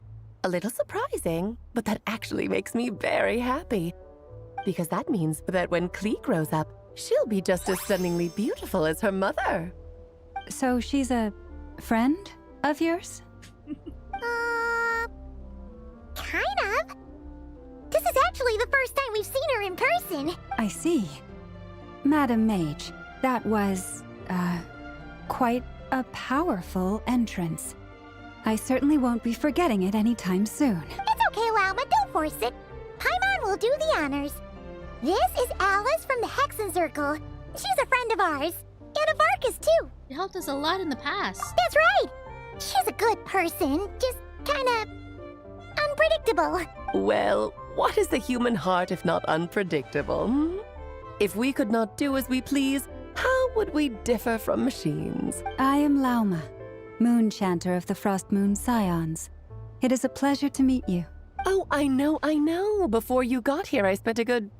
A little surprising, but that actually makes me very happy. Because that means that when Klee grows up, she'll be just as stunningly beautiful as her mother. So she's a friend of yours? Kind of. This is actually the first time we've seen her in person. I see. Madam Mage, that was, quite a powerful entrance. I certainly won't be forgetting it anytime soon. It's okay, Lauma, don't force it. Paimon will do the honors. This is Alice from the Hexenzirkel. She's a friend of ours. And of Arcus, too. She helped us a lot in the past. That's right. She's a good person, just kinda... unpredictable. Well, what is the human heart if not unpredictable? If we could not do as we please, how would we differ from machines? I am Lauma, Moon Chanter of the Frost Moon Scions. It is a pleasure to meet you. Oh, I know. Before you got here, I spent a good,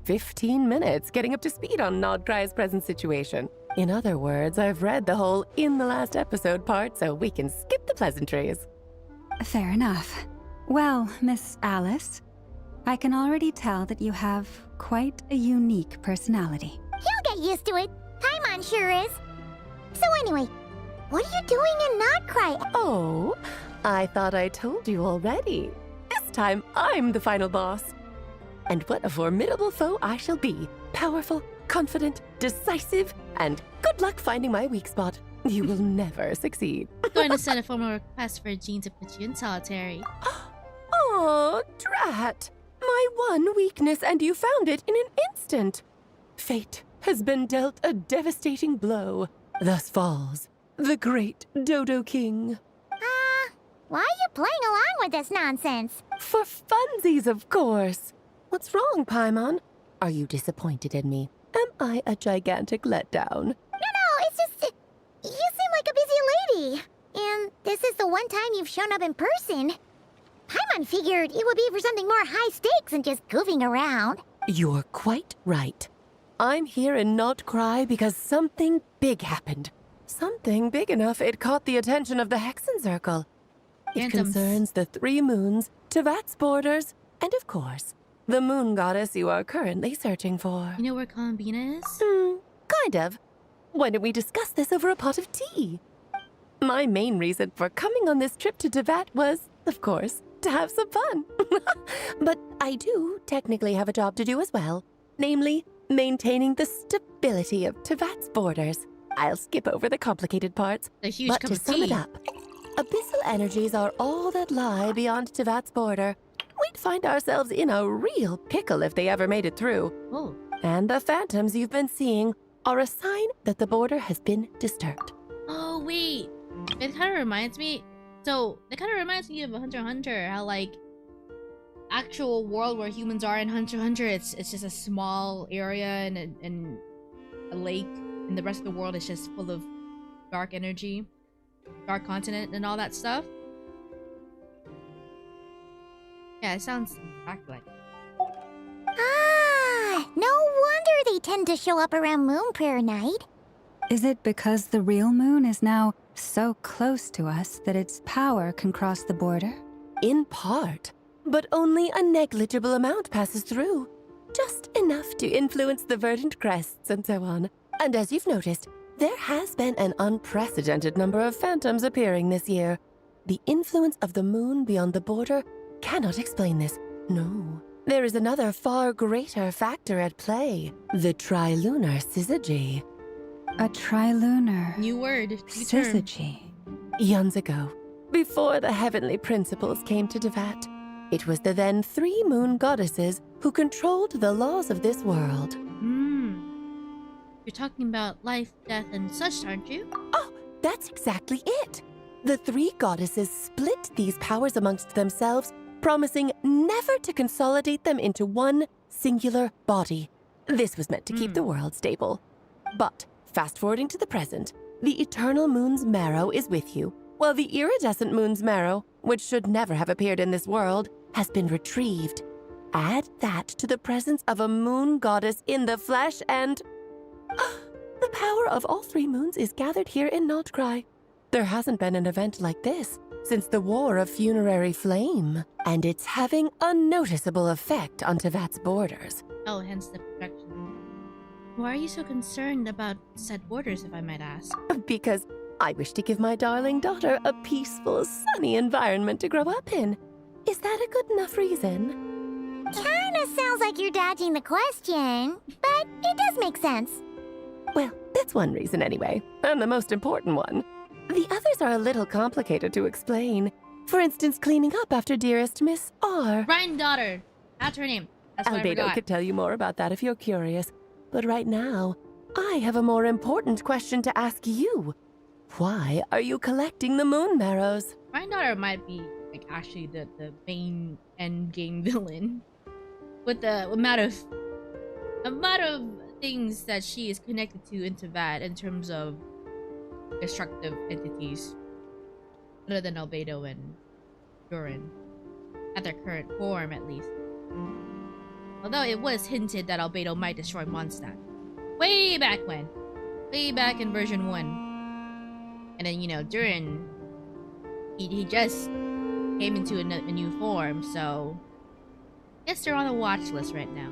15 minutes getting up to speed on Nod-Krai's present situation. In other words, I've read the whole in the last episode part, so we can skip the pleasantries. Fair enough. Well, Miss Alice, I can already tell that you have quite a unique personality. He'll get used to it. Paimon sure is. So anyway, what are you doing in Nod-Krai? Oh, I thought I told you already. This time, I'm the final boss. And what a formidable foe I shall be. Powerful, confident, decisive, and good luck finding my weak spot. You will never succeed. I'm going to send a formal request for Jean to put you in solitary. Oh, drat. My one weakness, and you found it in an instant. Fate has been dealt a devastating blow. Thus falls the great Dodo King. Why are you playing along with this nonsense? For funsies, of course. What's wrong, Paimon? Are you disappointed in me? Am I a gigantic letdown? No, it's just... you seem like a busy lady. And this is the one time you've shown up in person. Paimon figured it would be for something more high stakes than just goofing around. You're quite right. I'm here in Nod-Krai because something big happened. Something big enough it caught the attention of the Hexen Circle. It concerns the 3 moons, Tevat's borders, and of course, the moon goddess you are currently searching for. You know where Columbina is? Kind of. Why don't we discuss this over a pot of tea? My main reason for coming on this trip to Tevat was, of course, to have some fun. But I do technically have a job to do as well, namely, maintaining the stability of Tevat's borders. I'll skip over the complicated parts, but to sum it up, abyssal energies are all that lie beyond Tevat's border. We'd find ourselves in a real pickle if they ever made it through. Oh. And the phantoms you've been seeing are a sign that the border has been disturbed. Oh, wait. It kind of reminds me... So, it kind of reminds me of Hunter x Hunter, how, like, actual world where humans are in Hunter x Hunter, it's just a small area and a lake, and the rest of the world is just full of dark energy, dark continent, and all that stuff. Yeah, it sounds exactly like... Ah, no wonder they tend to show up around Moon Prayer Night. Is it because the real moon is now so close to us that its power can cross the border? In part, but only a negligible amount passes through. Just enough to influence the verdant crests and so on. And as you've noticed, there has been an unprecedented number of phantoms appearing this year. The influence of the moon beyond the border cannot explain this. No. There is another far greater factor at play. The trilunar syzygy. A trilunar... New word. syzygy. Eons ago, before the heavenly principles came to Tevat, it was the then 3 moon goddesses who controlled the laws of this world. You're talking about life, death, and such, aren't you? Oh, that's exactly it. The 3 goddesses split these powers amongst themselves, promising never to consolidate them into one singular body. This was meant to keep the world stable. But, fast-forwarding to the present, the eternal moon's marrow is with you, while the iridescent moon's marrow, which should never have appeared in this world, has been retrieved. Add that to the presence of a moon goddess in the flesh and... the power of all 3 moons is gathered here in Nod-Krai. There hasn't been an event like this since the War of Funerary Flame, and it's having a noticeable effect on Tevat's borders. Oh, hence the projection. Why are you so concerned about said borders, if I might ask? Because I wish to give my darling daughter a peaceful, sunny environment to grow up in. Is that a good enough reason? Kinda sounds like you're dodging the question, but it does make sense. Well, that's one reason anyway, and the most important one. The others are a little complicated to explain. For instance, cleaning up after dearest Miss R. Granddaughter. That's her name. That's what I Albedo forgot. could tell you more about that if you're curious. But right now, I have a more important question to ask you. Why are you collecting the moon marrows? Granddaughter might be like actually the main end game villain. With the amount of things that she is connected to into that in terms of destructive entities, other than Albedo and Durin, at their current form at least. Although it was hinted that Albedo might destroy Mondstadt way back when, way back in version 1, and then, you know, Durin, he just came into a new form, so I guess they're on a watch list right now.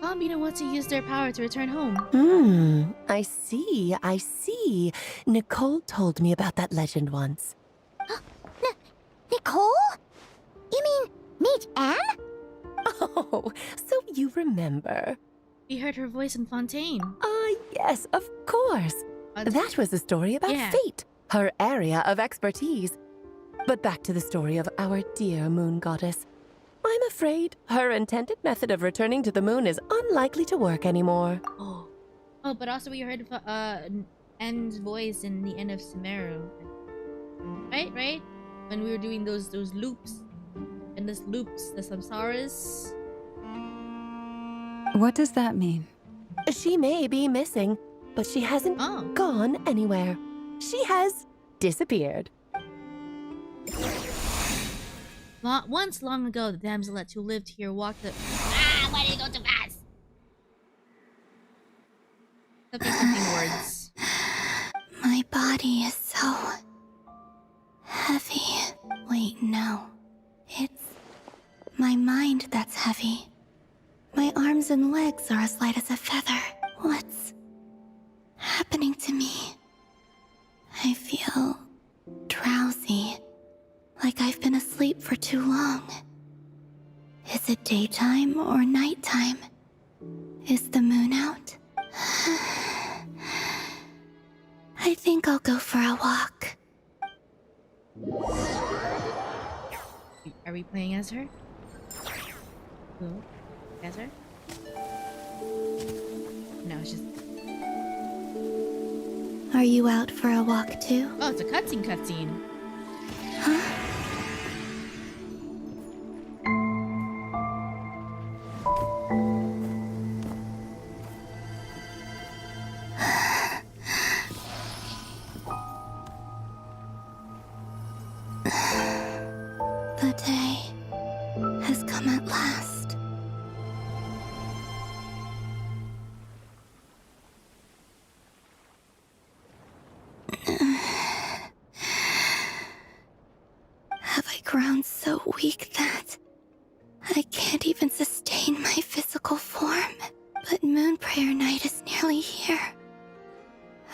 Albedo wants to use their power to return home. I see. Nicole told me about that legend once. Nicole? You mean Mage Anne? Oh, so you remember. We heard her voice in Fontaine. Yes, of course. That was a story about fate, her area of expertise. But back to the story of our dear moon goddess. I'm afraid her intended method of returning to the moon is unlikely to work anymore. Oh, but also we heard Anne's voice in the end of Sumeru. Right? When we were doing those loops. And those loops, the samsaras. What does that mean? She may be missing, but she hasn't gone anywhere. She has disappeared. Once long ago, the damselette who lived here walked the. Ah! Why did you go too fast? Something words. My body is so heavy. Wait, no. It's my mind that's heavy. My arms and legs are as light as a feather. What's happening to me? I feel drowsy, like I've been asleep for too long. Is it daytime or nighttime? Is the moon out? I think I'll go for a walk. Are we playing as her? Who? As her? No, it's just... Are you out for a walk too? Oh, it's a cutscene. Huh? The day has come at last. Have I grown so weak that I can't even sustain my physical form? But Moon Prayer Night is nearly here.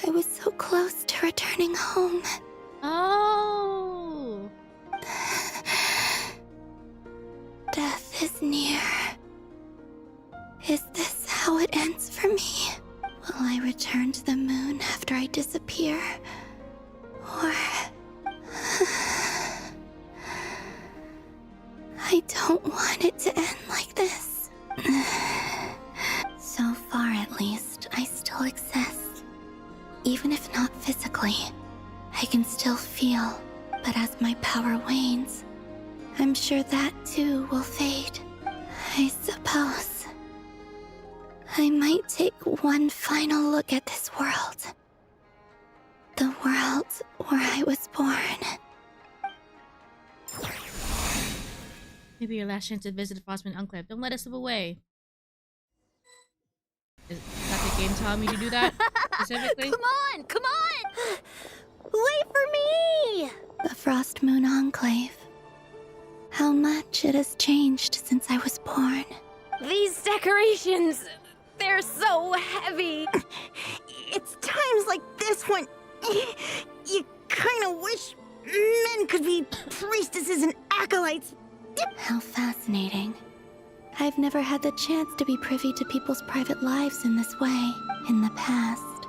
I was so close to returning home. Oh! Death is near. Is this how it ends for me? Will I return to the moon after I disappear? Or... I don't want it to end like this. So far, at least, I still exist. Even if not physically, I can still feel. But as my power wanes, I'm sure that too will fade. I suppose I might take one final look at this world. The world where I was born. Maybe your last chance to visit the Frostmoon Enclave. Don't let us slip away. Is that the game telling me to do that specifically? Come on! Come on! Wait for me! The Frostmoon Enclave. How much it has changed since I was born. These decorations, they're so heavy. It's times like this when you kind of wish men could be priestesses and acolytes. How fascinating. I've never had the chance to be privy to people's private lives in this way. In the past,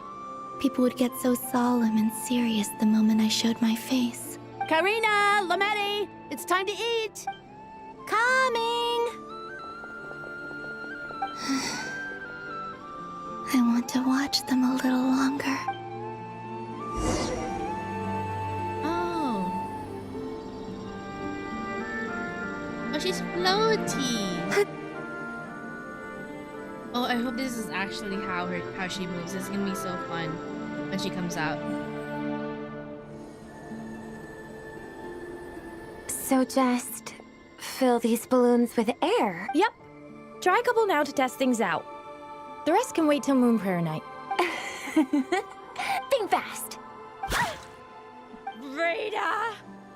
people would get so solemn and serious the moment I showed my face. Karina, Lametti, it's time to eat. Coming! I want to watch them a little longer. Oh. Oh, she's floaty. Oh, I hope this is actually how she moves. It's gonna be so fun when she comes out. So just fill these balloons with air? Yep. Try a couple now to test things out. The rest can wait till Moon Prayer Night. Think fast. Vreda!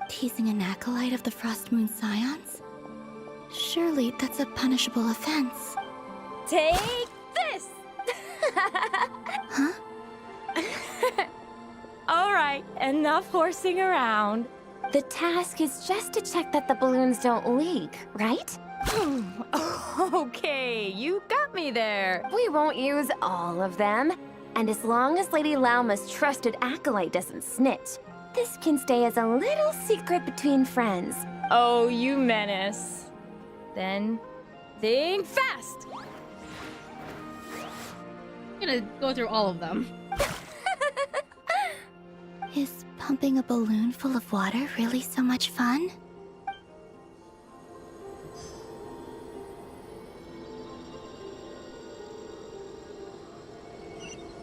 Teasing an acolyte of the Frostmoon Scions? Surely that's a punishable offense. Take this! Huh? Alright, enough horsing around. The task is just to check that the balloons don't leak, right? Okay, you got me there. We won't use all of them. And as long as Lady Lauma's trusted acolyte doesn't snitch, this can stay as a little secret between friends. Oh, you menace. Then, think fast! I'm gonna go through all of them. Is pumping a balloon full of water really so much fun?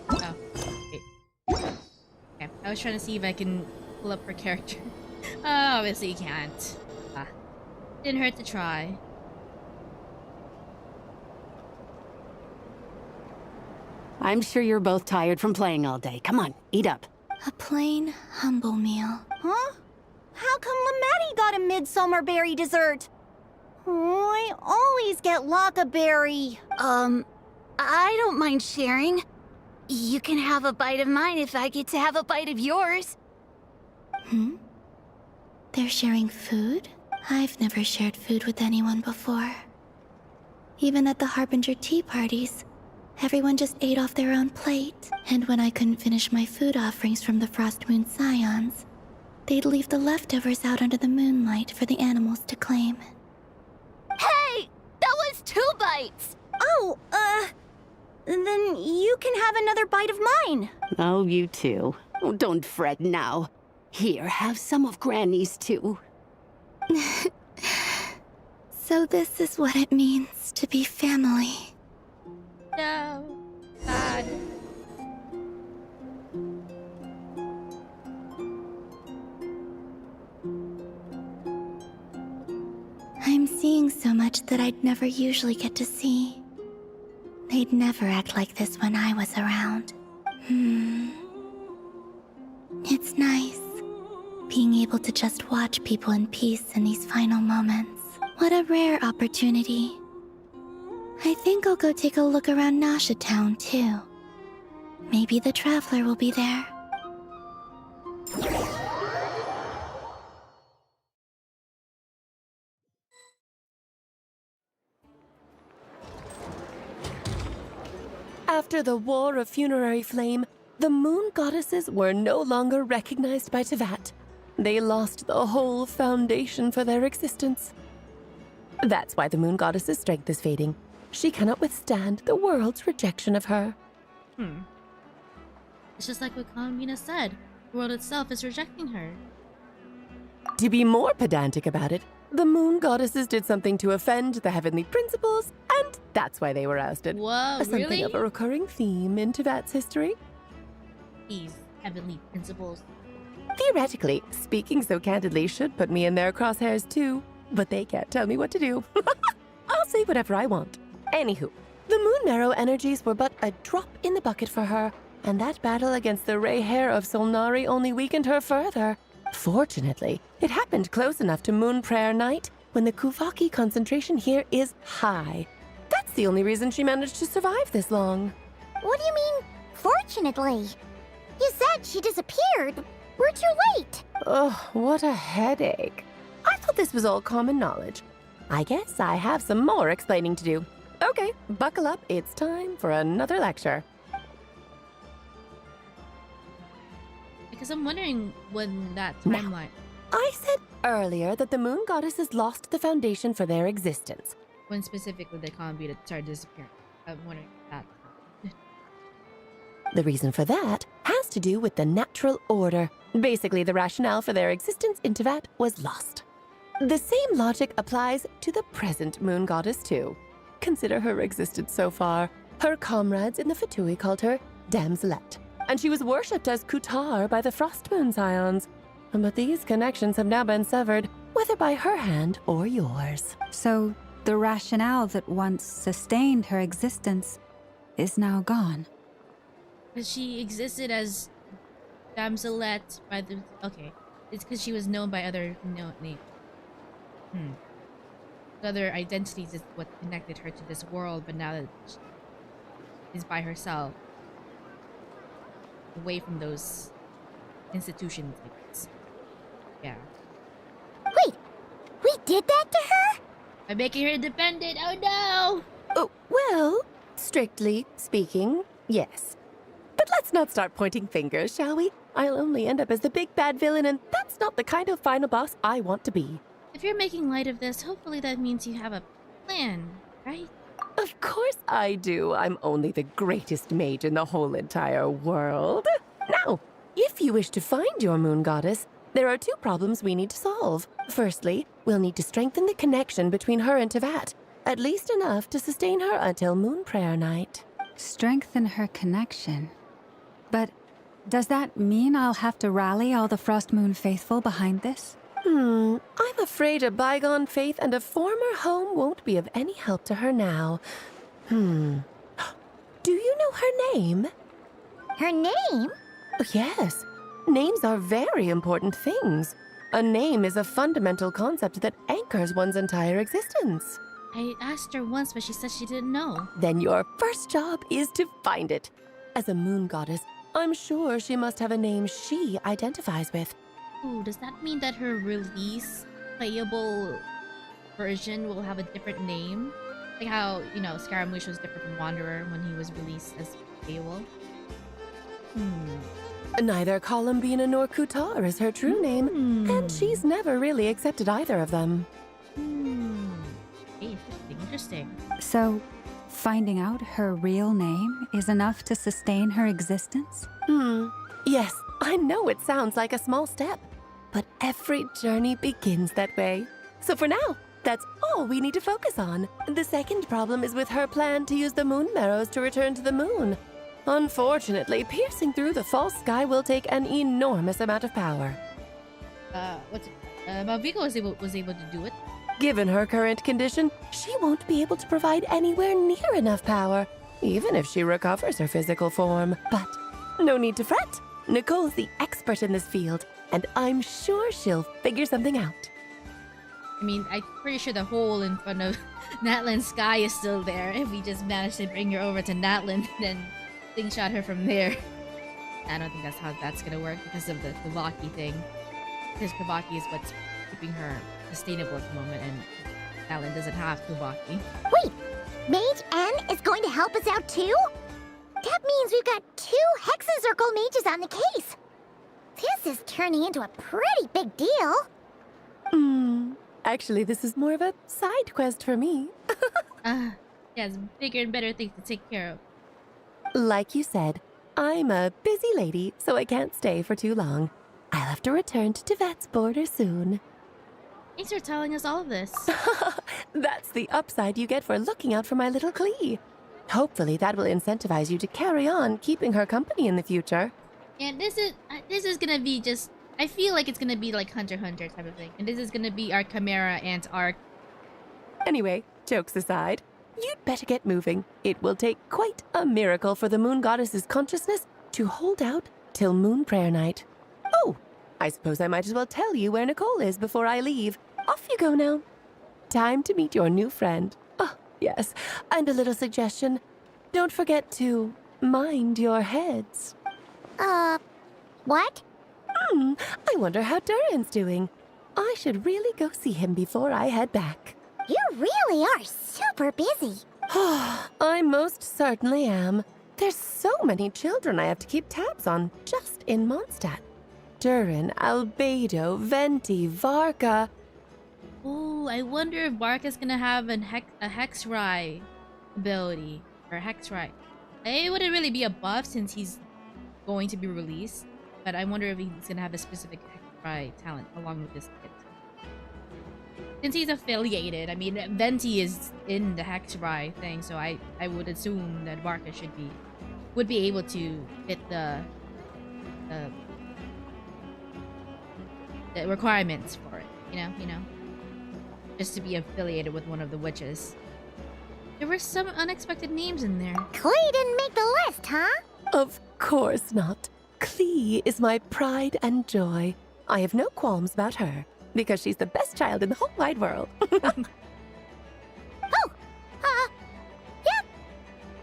Oh, wait. Okay, I was trying to see if I can pull up her character. Obviously you can't. Ah. Didn't hurt to try. I'm sure you're both tired from playing all day. Come on, eat up. A plain, humble meal. Huh? How come Lametti got a midsummer berry dessert? Oh, I always get lockaberry. I don't mind sharing. You can have a bite of mine if I get to have a bite of yours. They're sharing food? I've never shared food with anyone before. Even at the Harbinger tea parties, everyone just ate off their own plate. And when I couldn't finish my food offerings from the Frost Moon Scions, they'd leave the leftovers out under the moonlight for the animals to claim. Hey! That was 2 bites! Oh, then you can have another bite of mine. Oh, you too. Oh, don't fret now. Here, have some of Granny's too. So this is what it means to be family. No. God. I'm seeing so much that I'd never usually get to see. They'd never act like this when I was around. It's nice, being able to just watch people in peace in these final moments. What a rare opportunity. I think I'll go take a look around Nasha Town, too. Maybe the Traveler will be there. After the War of Funerary Flame, the moon goddesses were no longer recognized by Teyvat. They lost the whole foundation for their existence. That's why the moon goddess's strength is fading. She cannot withstand the world's rejection of her. It's just like what Kalmina said. The world itself is rejecting her. To be more pedantic about it, the moon goddesses did something to offend the heavenly principles, and that's why they were ousted. Whoa, Something really? of a recurring theme in Teyvat's history. These heavenly principles. Theoretically, speaking so candidly should put me in their crosshairs too, but they can't tell me what to do. I'll say whatever I want. Anywho, the Moon Marrow energies were but a drop in the bucket for her, and that battle against the Ray Hair of Solnari only weakened her further. Fortunately, it happened close enough to Moon Prayer Night when the Kuvaki concentration here is high. That's the only reason she managed to survive this long. What do you mean, fortunately? You said she disappeared. We're too late. Ugh, what a headache. I thought this was all common knowledge. I guess I have some more explaining to do. Okay, buckle up. It's time for another lecture. Because I'm wondering when that timeline... I said earlier that the moon goddesses lost the foundation for their existence. When specifically they can't be to start disappearing. I'm wondering that. The reason for that has to do with the natural order. Basically, the rationale for their existence in Teyvat was lost. The same logic applies to the present moon goddess too. Consider her existence so far. Her comrades in the Fatui called her Damselette, and she was worshipped as Kutar by the Frost Moon Scions. But these connections have now been severed, whether by her hand or yours. So, the rationale that once sustained her existence is now gone. Because she existed as Damselette by the... Okay. It's because she was known by other names. Other identities is what connected her to this world, but now that she is by herself, away from those institutions, I guess. Yeah. Wait, we did that to her? I'm making her independent. Oh no! Oh, well, strictly speaking, yes. But let's not start pointing fingers, shall we? I'll only end up as the big bad villain, and that's not the kind of final boss I want to be. If you're making light of this, hopefully that means you have a plan, right? Of course I do. I'm only the greatest mage in the whole entire world. Now, if you wish to find your moon goddess, there are 2 problems we need to solve. Firstly, we'll need to strengthen the connection between her and Teyvat, at least enough to sustain her until Moon Prayer Night. Strengthen her connection. But does that mean I'll have to rally all the Frost Moon faithful behind this? I'm afraid a bygone faith and a former home won't be of any help to her now. Do you know her name? Her name? Yes. Names are very important things. A name is a fundamental concept that anchors one's entire existence. I asked her once, but she said she didn't know. Then your first job is to find it. As a moon goddess, I'm sure she must have a name she identifies with. Ooh, does that mean that her release playable version will have a different name? Like how, you know, Scaramouche was different from Wanderer when he was released as playable? Neither Columbina nor Kutar is her true name, and she's never really accepted either of them. Interesting. So, finding out her real name is enough to sustain her existence? Yes, I know it sounds like a small step, but every journey begins that way. So for now, that's all we need to focus on. The second problem is with her plan to use the moon marrows to return to the moon. Unfortunately, piercing through the false sky will take an enormous amount of power. Malvika was able to do it. Given her current condition, she won't be able to provide anywhere near enough power, even if she recovers her physical form. But no need to fret. Nicole's the expert in this field, and I'm sure she'll figure something out. I mean, I'm pretty sure the hole in front of Natlan's sky is still there. If we just manage to bring her over to Natlan, then slingshot her from there. I don't think that's how that's gonna work because of the Kavaki thing. Because Kavaki is what's keeping her sustainable at the moment, and Natlan doesn't have Kavaki. Wait! Mage N is going to help us out too? That means we've got 2 Hexacircle mages on the case. This is turning into a pretty big deal. Actually, this is more of a side quest for me. Yes, bigger and better things to take care of. Like you said, I'm a busy lady, so I can't stay for too long. I'll have to return to Tibet's border soon. Thanks for telling us all of this. That's the upside you get for looking out for my little Klee. Hopefully that will incentivize you to carry on keeping her company in the future. Yeah, this is gonna be just... I feel like it's gonna be like Hunter x Hunter type of thing. And this is gonna be our Chimera Ant arc. Anyway, jokes aside, you'd better get moving. It will take quite a miracle for the moon goddess's consciousness to hold out till moon prayer night. Oh, I suppose I might as well tell you where Nicole is before I leave. Off you go now. Time to meet your new friend. Oh, yes, and a little suggestion. Don't forget to mind your heads. What? I wonder how Durin's doing. I should really go see him before I head back. You really are super busy. I most certainly am. There's so many children I have to keep tabs on just in Mondstadt. Durin, Albedo, Venti, Varka. Oh, I wonder if Varka's gonna have a Hexrai ability. Or Hexrai. It wouldn't really be a buff since he's going to be released. But I wonder if he's gonna have a specific Hexrai talent along with this kit. Since he's affiliated, I mean, Venti is in the Hexrai thing, so I would assume that Varka would be able to fit the requirements for it, you know, just to be affiliated with one of the witches. There were some unexpected names in there. Klee didn't make the list, huh? Of course not. Klee is my pride and joy. I have no qualms about her, because she's the best child in the whole wide world. Yep.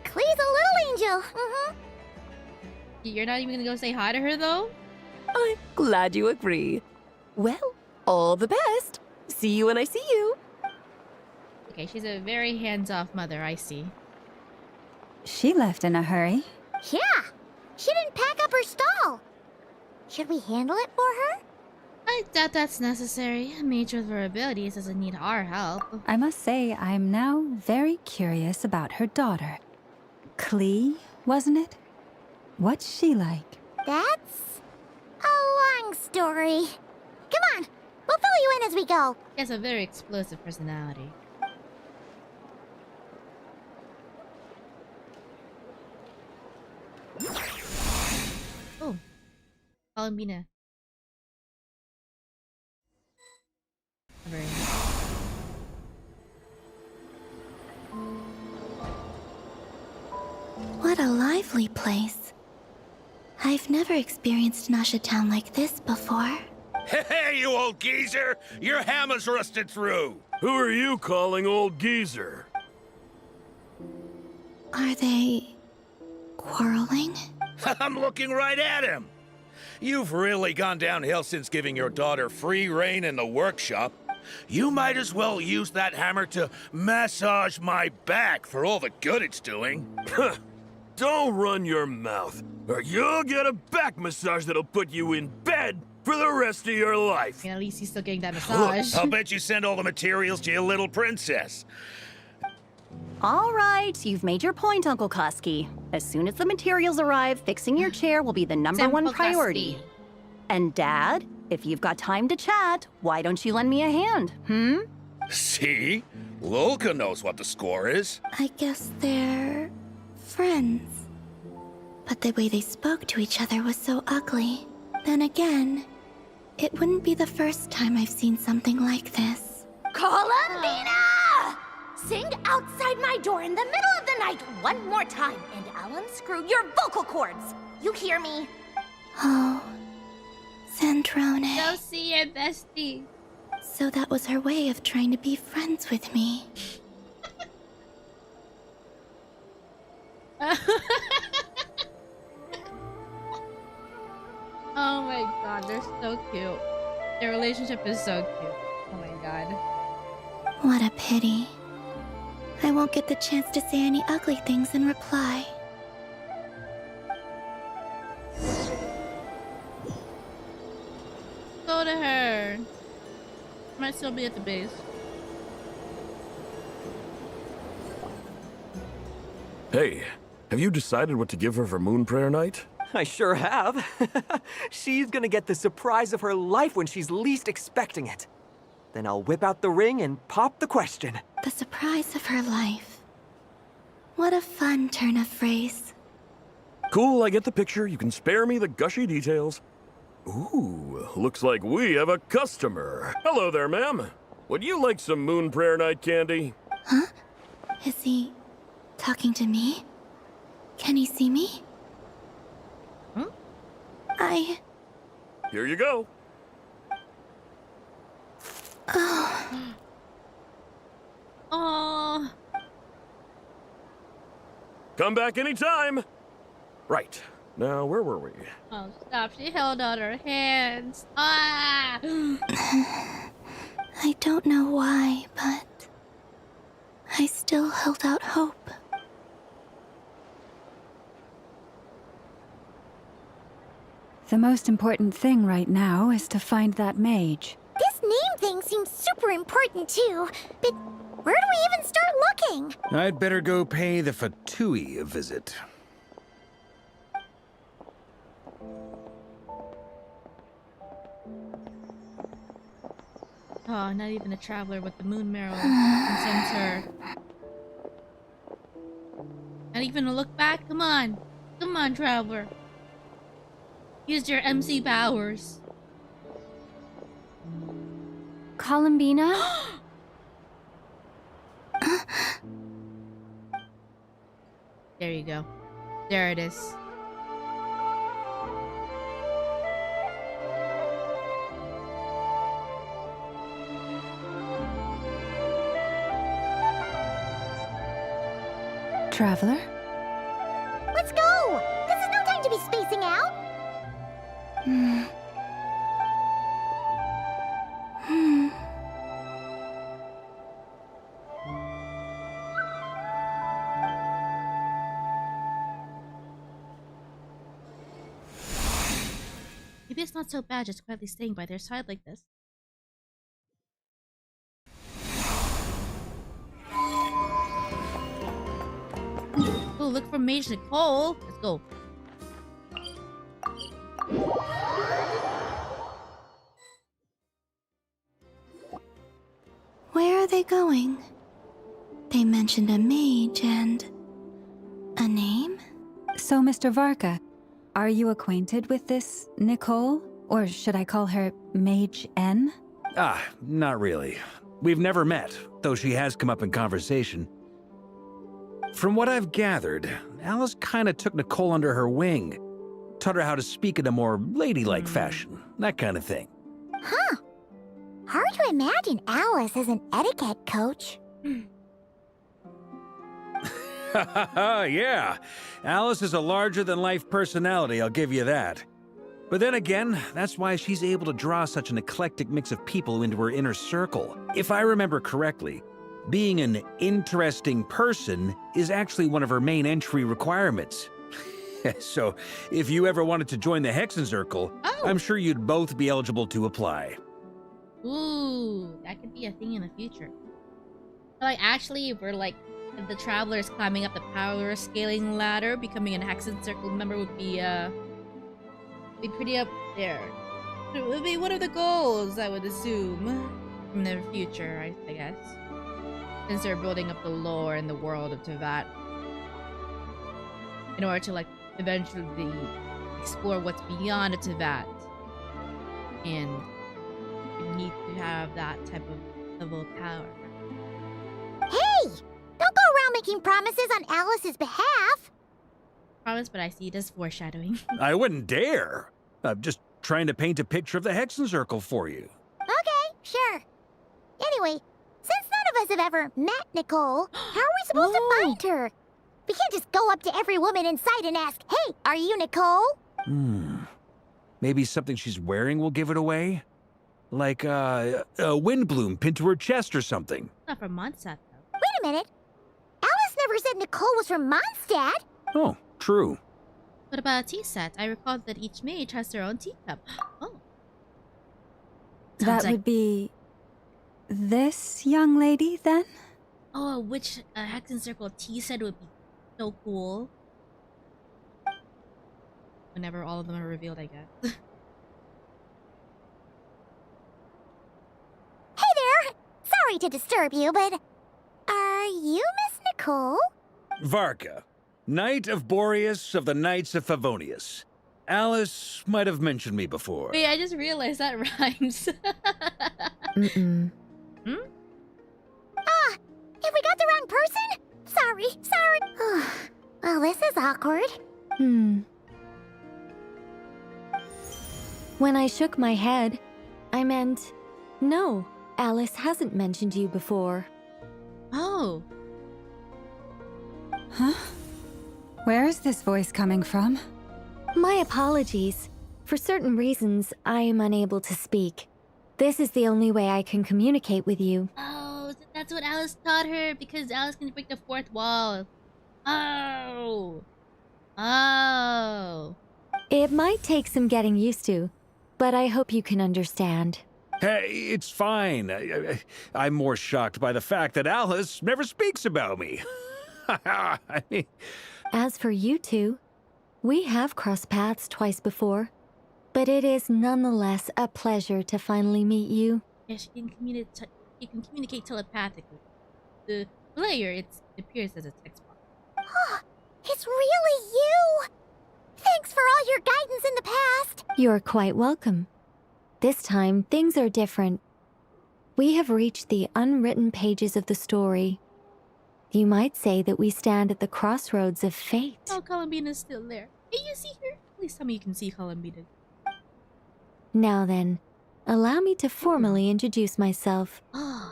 Klee's a little angel. You're not even gonna go say hi to her, though? I'm glad you agree. Well, all the best. See you when I see you. Okay, she's a very hands-off mother, I see. She left in a hurry. Yeah. She didn't pack up her stall. Should we handle it for her? I doubt that's necessary. A mage with her abilities doesn't need our help. I must say, I'm now very curious about her daughter. Klee, wasn't it? What's she like? That's a long story. Come on, we'll fill you in as we go. She has a very explosive personality. Oh, Columbina. Very What a lively place. I've never experienced Nasha Town like this before. Hey, you old geezer! Your hammer's rusted through! Who are you calling old geezer? Are they quarreling? I'm looking right at him! You've really gone downhill since giving your daughter free rein in the workshop. You might as well use that hammer to massage my back for all the good it's doing. Don't run your mouth, or you'll get a back massage that'll put you in bed for the rest of your life. Yeah, at least he's still getting that massage. I'll bet you send all the materials to your little princess. All right, you've made your point, Uncle Koski. As soon as the materials arrive, fixing your chair will be the #1 priority. And Dad, if you've got time to chat, why don't you lend me a hand, See? Lolka knows what the score is. I guess they're friends. But the way they spoke to each other was so ugly. Then again, it wouldn't be the first time I've seen something like this. Columbina! Sing outside my door in the middle of the night one more time, and I'll unscrew your vocal cords. You hear me? Oh, Zandrone. Go see your bestie. So that was her way of trying to be friends with me. Oh my god, they're so cute. Their relationship is so cute. Oh my god. What a pity. I won't get the chance to say any ugly things in reply. Go to her. Might still be at the base. Hey, have you decided what to give her for Moon Prayer Night? I sure have. She's gonna get the surprise of her life when she's least expecting it. Then I'll whip out the ring and pop the question. The surprise of her life. What a fun turn of phrase. Cool, I get the picture. You can spare me the gushy details. Ooh, looks like we have a customer. Hello there, ma'am. Would you like some Moon Prayer Night candy? Huh? Is he talking to me? Can he see me? Huh? Here you go. Oh. Oh. Come back anytime. Right. Now, where were we? Oh, stop. She held out her hands. Ah! I don't know why, but I still held out hope. The most important thing right now is to find that mage. This name thing seems super important too, but where do we even start looking? I'd better go pay the Fatui a visit. Oh, not even a traveler with the moon marrow can sense her. Not even a look back? Come on. Come on, traveler. Use your MC powers. Columbina? There you go. There it is. Traveler? Let's go! This is no time to be spacing out! Maybe it's not so bad just quietly staying by their side like this. Oh, look for Mage Nicole. Let's go. Where are they going? They mentioned a mage and a name? So, Mr. Varka, are you acquainted with this Nicole? Or should I call her Mage N? Not really. We've never met, though she has come up in conversation. From what I've gathered, Alice kinda took Nicole under her wing. Taught her how to speak in a more ladylike fashion, that kind of thing. Huh. Hard to imagine Alice as an etiquette coach. Yeah, Alice is a larger-than-life personality, I'll give you that. But then again, that's why she's able to draw such an eclectic mix of people into her inner circle. If I remember correctly, being an interesting person is actually one of her main entry requirements. So, if you ever wanted to join the Hexen Circle, I'm sure you'd both be eligible to apply. Ooh, that could be a thing in the future. Like, actually, we're like, the travelers climbing up the power scaling ladder, becoming an Hexen Circle member would be pretty up there. It would be one of the goals, I would assume, in the future, I guess. Since they're building up the lore in the world of Teyvat. In order to, like, eventually explore what's beyond the Teyvat. And you need to have that type of level of power. Hey! Don't go around making promises on Alice's behalf! Promise, but I see it as foreshadowing. I wouldn't dare. I'm just trying to paint a picture of the Hexen Circle for you. Okay, sure. Anyway, since none of us have ever met Nicole, how are we supposed to find her? We can't just go up to every woman in sight and ask, "Hey, are you Nicole?" Maybe something she's wearing will give it away? Like, a wind bloom pinned to her chest or something. Not from Mondstadt, though. Wait a minute. Alice never said Nicole was from Mondstadt. Oh, true. What about a tea set? I recall that each mage has their own teacup. Oh. That would be this young lady, then? Oh, which Hexen Circle tea set would be so cool. Whenever all of them are revealed, I guess. Hey there! Sorry to disturb you, but are you Miss Nicole? Varka, Knight of Boreas of the Knights of Favonius. Alice might have mentioned me before. Wait, I just realized that rhymes. Mm-mm. Have we got the wrong person? Sorry. Well, this is awkward. When I shook my head, I meant, no, Alice hasn't mentioned you before. Oh. Huh? Where is this voice coming from? My apologies. For certain reasons, I am unable to speak. This is the only way I can communicate with you. Oh, that's what Alice taught her, because Alice can break the fourth wall. Oh. Oh. It might take some getting used to, but I hope you can understand. Hey, it's fine. I'm more shocked by the fact that Alice never speaks about me. I mean... As for you two, we have crossed paths twice before, but it is nonetheless a pleasure to finally meet you. Yeah, she can communicate telepathically. The player, it appears as a text box. It's really you! Thanks for all your guidance in the past! You're quite welcome. This time, things are different. We have reached the unwritten pages of the story. You might say that we stand at the crossroads of fate. Oh, Columbina's still there. Hey, you see her? Please tell me you can see Columbina. Now then, allow me to formally introduce myself.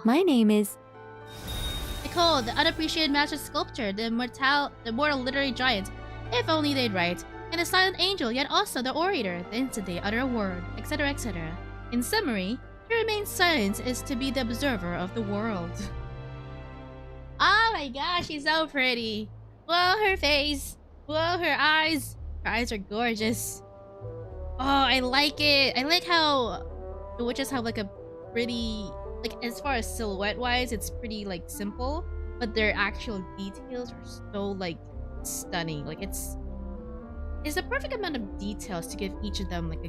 My name is... Nicole, the unappreciated master sculptor, the immortal literary giant, if only they'd write, and the silent angel, yet also the orator, the instant they utter a word, etc., etc. In summary, to remain silent is to be the observer of the world. Oh my gosh, she's so pretty. Whoa, her face. Whoa, her eyes. Her eyes are gorgeous. Oh, I like it. I like how the witches have like a pretty, like as far as silhouette wise, it's pretty like simple, but their actual details are so like stunning. Like it's the perfect amount of details to give each of them like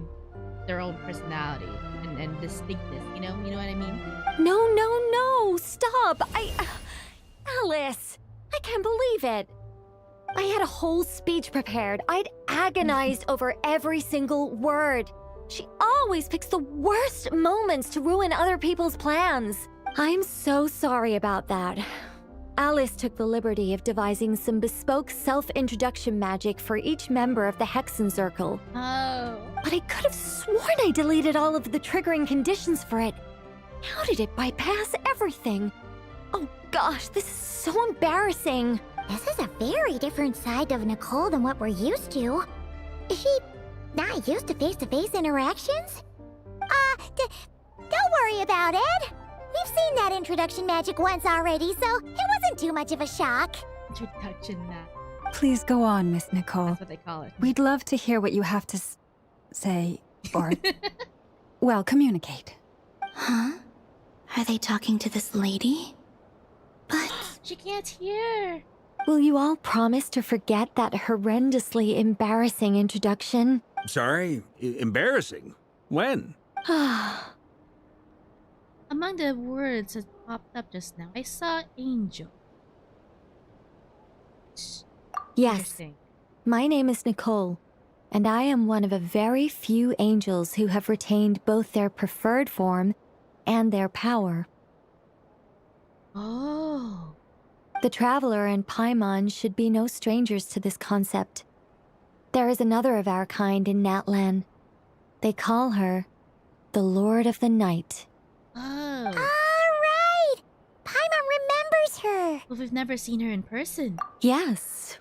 their own personality and distinctness, you know what I mean? No, stop! Alice, I can't believe it. I had a whole speech prepared. I'd agonized over every single word. She always picks the worst moments to ruin other people's plans. I'm so sorry about that. Alice took the liberty of devising some bespoke self-introduction magic for each member of the Hexen Circle. Oh. But I could have sworn I deleted all of the triggering conditions for it. How did it bypass everything? Oh gosh, this is so embarrassing. This is a very different side of Nicole than what we're used to. Is she not used to face-to-face interactions? Don't worry about it. We've seen that introduction magic once already, so it wasn't too much of a shock. Introduction magic. Please go on, Miss Nicole. That's what they call it. We'd love to hear what you have to say, or, well, communicate. Huh? Are they talking to this lady? But she can't hear. Will you all promise to forget that horrendously embarrassing introduction? Sorry? Embarrassing? When? Among the words that popped up just now, I saw angel. Yes. My name is Nicole, and I am one of a very few angels who have retained both their preferred form and their power. Oh. The Traveler and Paimon should be no strangers to this concept. There is another of our kind in Natlan. They call her the Lord of the Night. Oh. All right! Paimon remembers her! Well, we've never seen her in person. Yes.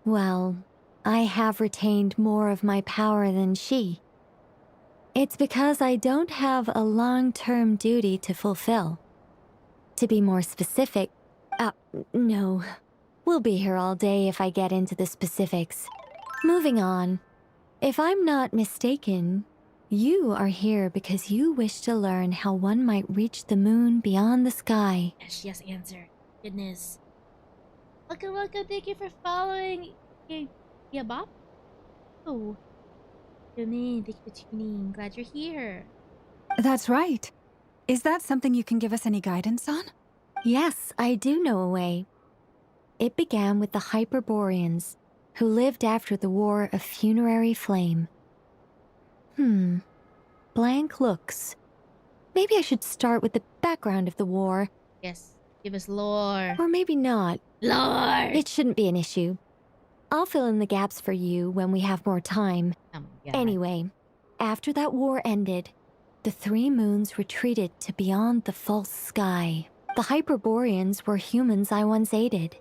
Well, I have retained more of my power than she. It's because I don't have a long-term duty to fulfill. To be more specific, no. We'll be here all day if I get into the specifics. Moving on. If I'm not mistaken, you are here because you wish to learn how one might reach the moon beyond the sky. Yes, yes, answer. Goodness. Welcome, welcome. Thank you for following. Yeah, Bob? Oh. Thank you for tuning. Glad you're here. That's right. Is that something you can give us any guidance on? Yes, I do know a way. It began with the Hyperboreans, who lived after the War of Funerary Flame. Blank looks. Maybe I should start with the background of the war. Yes, give us lore. Or maybe not. Lore! It shouldn't be an issue. I'll fill in the gaps for you when we have more time. Anyway, after that war ended, the three moons retreated to beyond the false sky. The Hyperboreans were humans I once aided.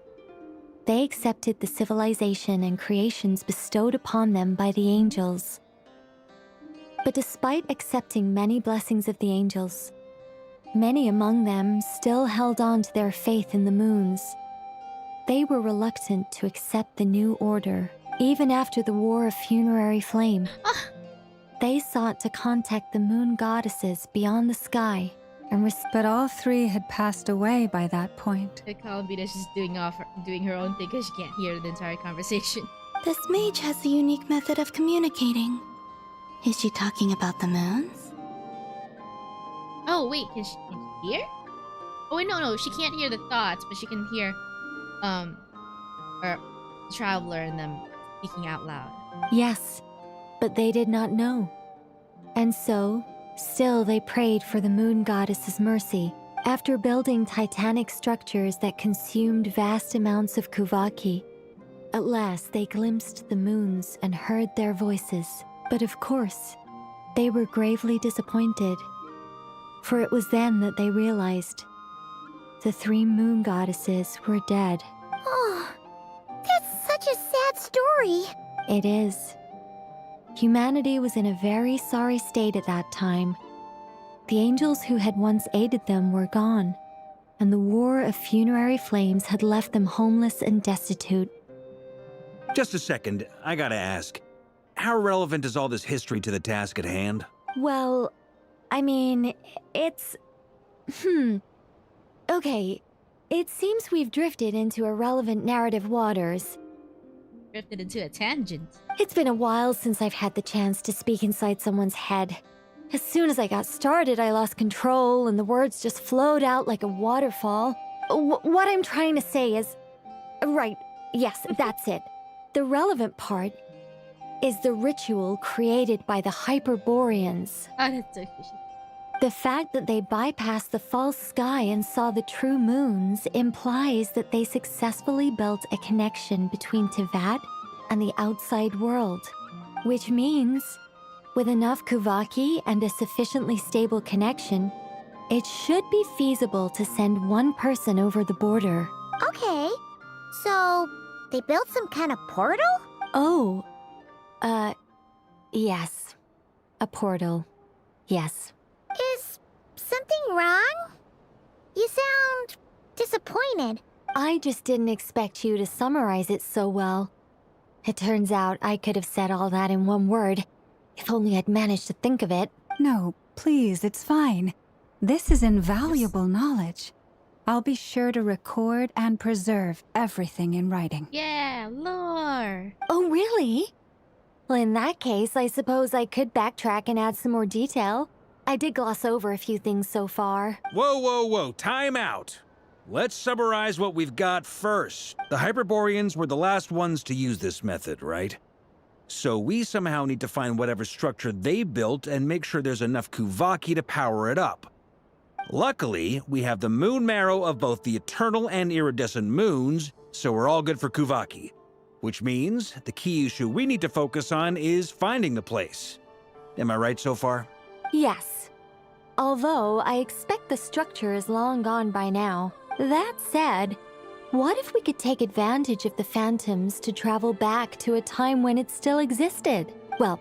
They accepted the civilization and creations bestowed upon them by the angels. But despite accepting many blessings of the angels, many among them still held on to their faith in the moons. They were reluctant to accept the new order, even after the War of Funerary Flame. They sought to contact the moon goddesses beyond the sky, but all three had passed away by that point. The Calvina's just doing her own thing because she can't hear the entire conversation. this mage has a unique method of communicating. Is she talking about the moons? Oh, wait, can she hear? Oh, wait, no, she can't hear the thoughts, but she can hear, the Traveler and them speaking out loud. Yes, but they did not know. And so, still they prayed for the moon goddess's mercy. After building titanic structures that consumed vast amounts of Kuvaki, at last they glimpsed the moons and heard their voices. But of course, they were gravely disappointed. For it was then that they realized the three moon goddesses were dead. Oh, that's such a sad story. It is. Humanity was in a very sorry state at that time. The angels who had once aided them were gone, and the War of Funerary Flames had left them homeless and destitute. Just a second, I gotta ask. How relevant is all this history to the task at hand? Well, I mean, it's... Okay, it seems we've drifted into irrelevant narrative waters. Drifted into a tangent. It's been a while since I've had the chance to speak inside someone's head. As soon as I got started, I lost control and the words just flowed out like a waterfall. What I'm trying to say is... Right, yes, that's it. The relevant part is the ritual created by the Hyperboreans. Oh, that's so fishy. The fact that they bypassed the false sky and saw the true moons implies that they successfully built a connection between Teyvat and the outside world. Which means, with enough Kuvaki and a sufficiently stable connection, it should be feasible to send one person over the border. Okay, so they built some kind of portal? Oh, yes. A portal. Yes. Is something wrong? You sound disappointed. I just didn't expect you to summarize it so well. It turns out I could have said all that in one word, if only I'd managed to think of it. No, please, it's fine. This is invaluable knowledge. I'll be sure to record and preserve everything in writing. Yeah, lore. Oh, really? Well, in that case, I suppose I could backtrack and add some more detail. I did gloss over a few things so far. Whoa, whoa, whoa, time out. Let's summarize what we've got first. The Hyperboreans were the last ones to use this method, right? So we somehow need to find whatever structure they built and make sure there's enough Kuvaki to power it up. Luckily, we have the moon marrow of both the eternal and iridescent moons, so we're all good for Kuvaki. Which means the key issue we need to focus on is finding the place. Am I right so far? Yes. Although I expect the structure is long gone by now. That said, what if we could take advantage of the phantoms to travel back to a time when it still existed? Well,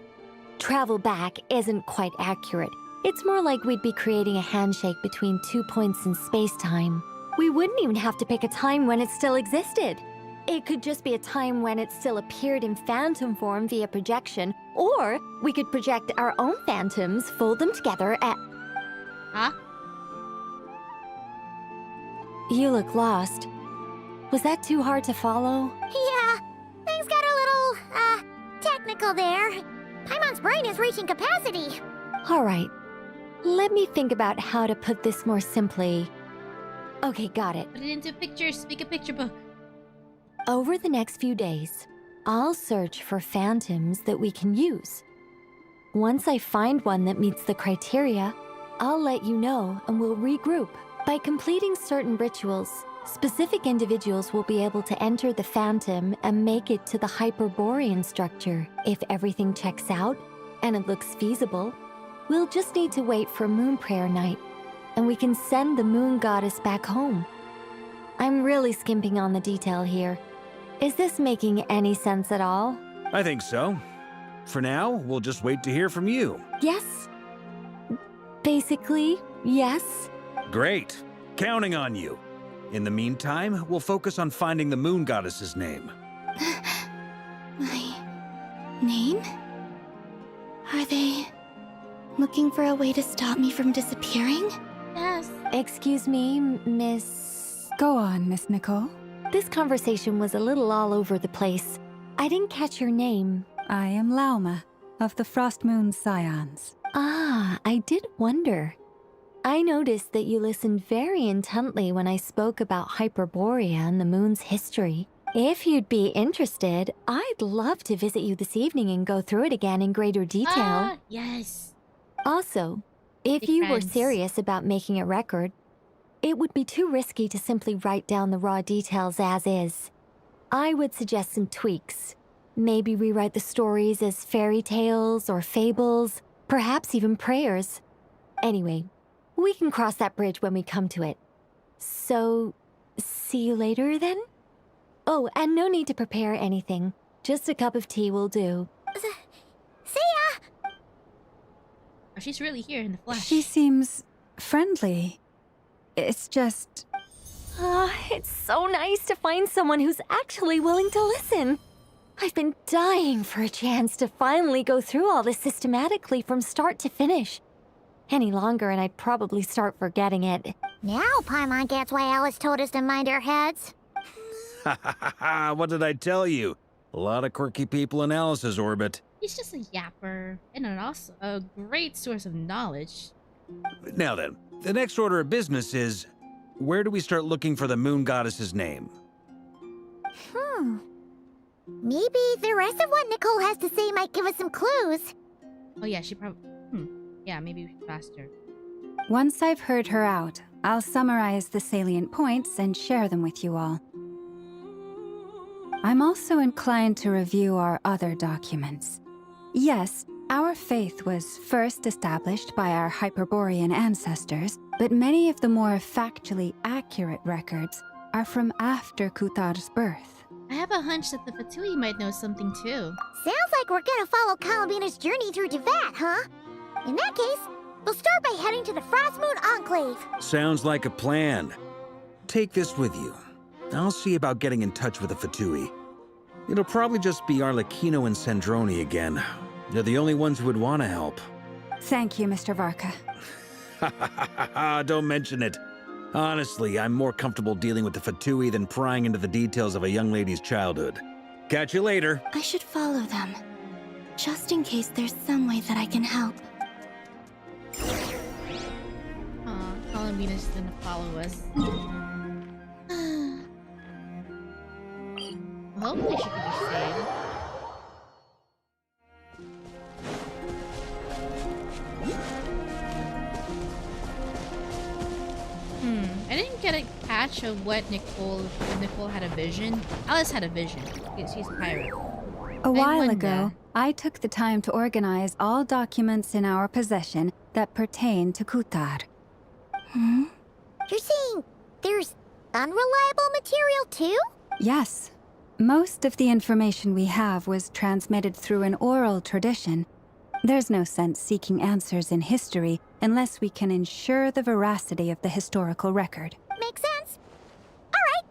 travel back isn't quite accurate. It's more like we'd be creating a handshake between 2 points in space-time. We wouldn't even have to pick a time when it still existed. It could just be a time when it still appeared in phantom form via projection, or we could project our own phantoms, fold them together, and... Huh? You look lost. Was that too hard to follow? Yeah, things got a little, technical there. Paimon's brain is reaching capacity. All right. Let me think about how to put this more simply. Okay, got it. Put it into pictures. Make a picture book. Over the next few days, I'll search for phantoms that we can use. Once I find one that meets the criteria, I'll let you know and we'll regroup. By completing certain rituals, specific individuals will be able to enter the phantom and make it to the Hyperborean structure. If everything checks out and it looks feasible, we'll just need to wait for Moon Prayer Night, and we can send the moon goddess back home. I'm really skimping on the detail here. Is this making any sense at all? I think so. For now, we'll just wait to hear from you. Yes. Basically, yes. Great. Counting on you. In the meantime, we'll focus on finding the moon goddess's name. My name? Are they looking for a way to stop me from disappearing? Yes. Excuse me, Miss... Go on, Miss Nicole. This conversation was a little all over the place. I didn't catch your name. I am Lauma, of the Frost Moon Scions. Ah, I did wonder. I noticed that you listened very intently when I spoke about Hyperborea and the moon's history. If you'd be interested, I'd love to visit you this evening and go through it again in greater detail. Ah, yes. Also, if you were serious about making a record, it would be too risky to simply write down the raw details as is. I would suggest some tweaks. Maybe rewrite the stories as fairy tales or fables, perhaps even prayers. Anyway, we can cross that bridge when we come to it. So, see you later then? Oh, and no need to prepare anything. Just a cup of tea will do. See ya! Oh, she's really here in the flesh. She seems friendly. It's just... It's so nice to find someone who's actually willing to listen. I've been dying for a chance to finally go through all this systematically from start to finish. Any longer and I'd probably start forgetting it. Now Paimon gets why Alice told us to mind our heads. Ha ha ha ha! What did I tell you? A lot of quirky people in Alice's orbit. He's just a yapper, and also a great source of knowledge. Now then, the next order of business is, where do we start looking for the moon goddess's name? Maybe the rest of what Nicole has to say might give us some clues. Oh yeah, she probably... Yeah, maybe we should ask her. Once I've heard her out, I'll summarize the salient points and share them with you all. I'm also inclined to review our other documents. Yes, our faith was first established by our Hyperborean ancestors, but many of the more factually accurate records are from after Kutar's birth. I have a hunch that the Fatui might know something too. Sounds like we're gonna follow Columbina's journey through Devat, huh? In that case, we'll start by heading to the Frostmoon Enclave. Sounds like a plan. Take this with you. I'll see about getting in touch with the Fatui. It'll probably just be Arlecchino and Sandroni again. They're the only ones who would want to help. Thank you, Mr. Varka. Don't mention it. Honestly, I'm more comfortable dealing with the Fatui than prying into the details of a young lady's childhood. Catch you later. I should follow them, just in case there's some way that I can help. Columbina's gonna follow us. Hopefully she can be saved. I didn't get a catch of what Nicole had a vision. Alice had a vision. She's a pirate. A while ago, I took the time to organize all documents in our possession that pertain to Kutar. You're saying there's unreliable material too? Yes. Most of the information we have was transmitted through an oral tradition. There's no sense seeking answers in history unless we can ensure the veracity of the historical record. Makes sense. Alright,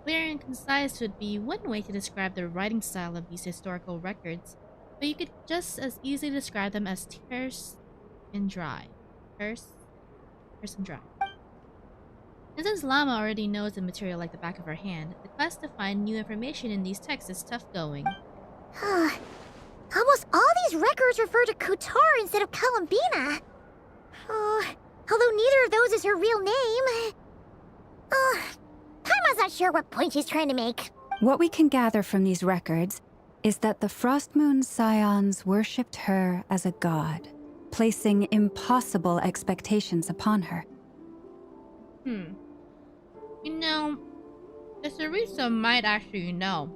Clear and concise would be one way to describe the writing style of these historical records, but you could just as easily describe them as terse and dry. Terse and dry. And since Llama already knows the material like the back of her hand, the quest to find new information in these texts is tough going. Almost all these records refer to Kutar instead of Columbina. Although neither of those is her real name. Paimon's not sure what point she's trying to make. What we can gather from these records is that the Frostmoon Scions worshipped her as a god, placing impossible expectations upon her. You know, the Sarisa might actually know.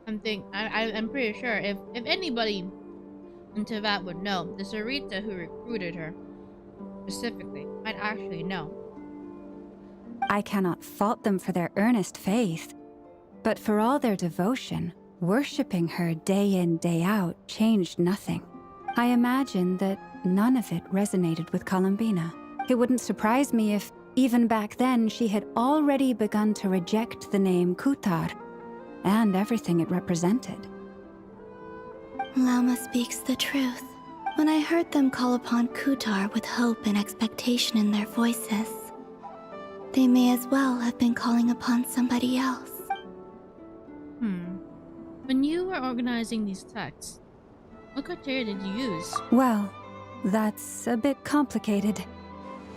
I'm pretty sure if anybody in Tevat would know, the Sarita who recruited her specifically might actually know. I cannot fault them for their earnest faith, but for all their devotion, worshipping her day in, day out changed nothing. I imagine that none of it resonated with Columbina. It wouldn't surprise me if, even back then, she had already begun to reject the name Kutar and everything it represented. Llama speaks the truth. When I heard them call upon Kutar with hope and expectation in their voices, they may as well have been calling upon somebody else. When you were organizing these texts, what criteria did you use? Well, that's a bit complicated.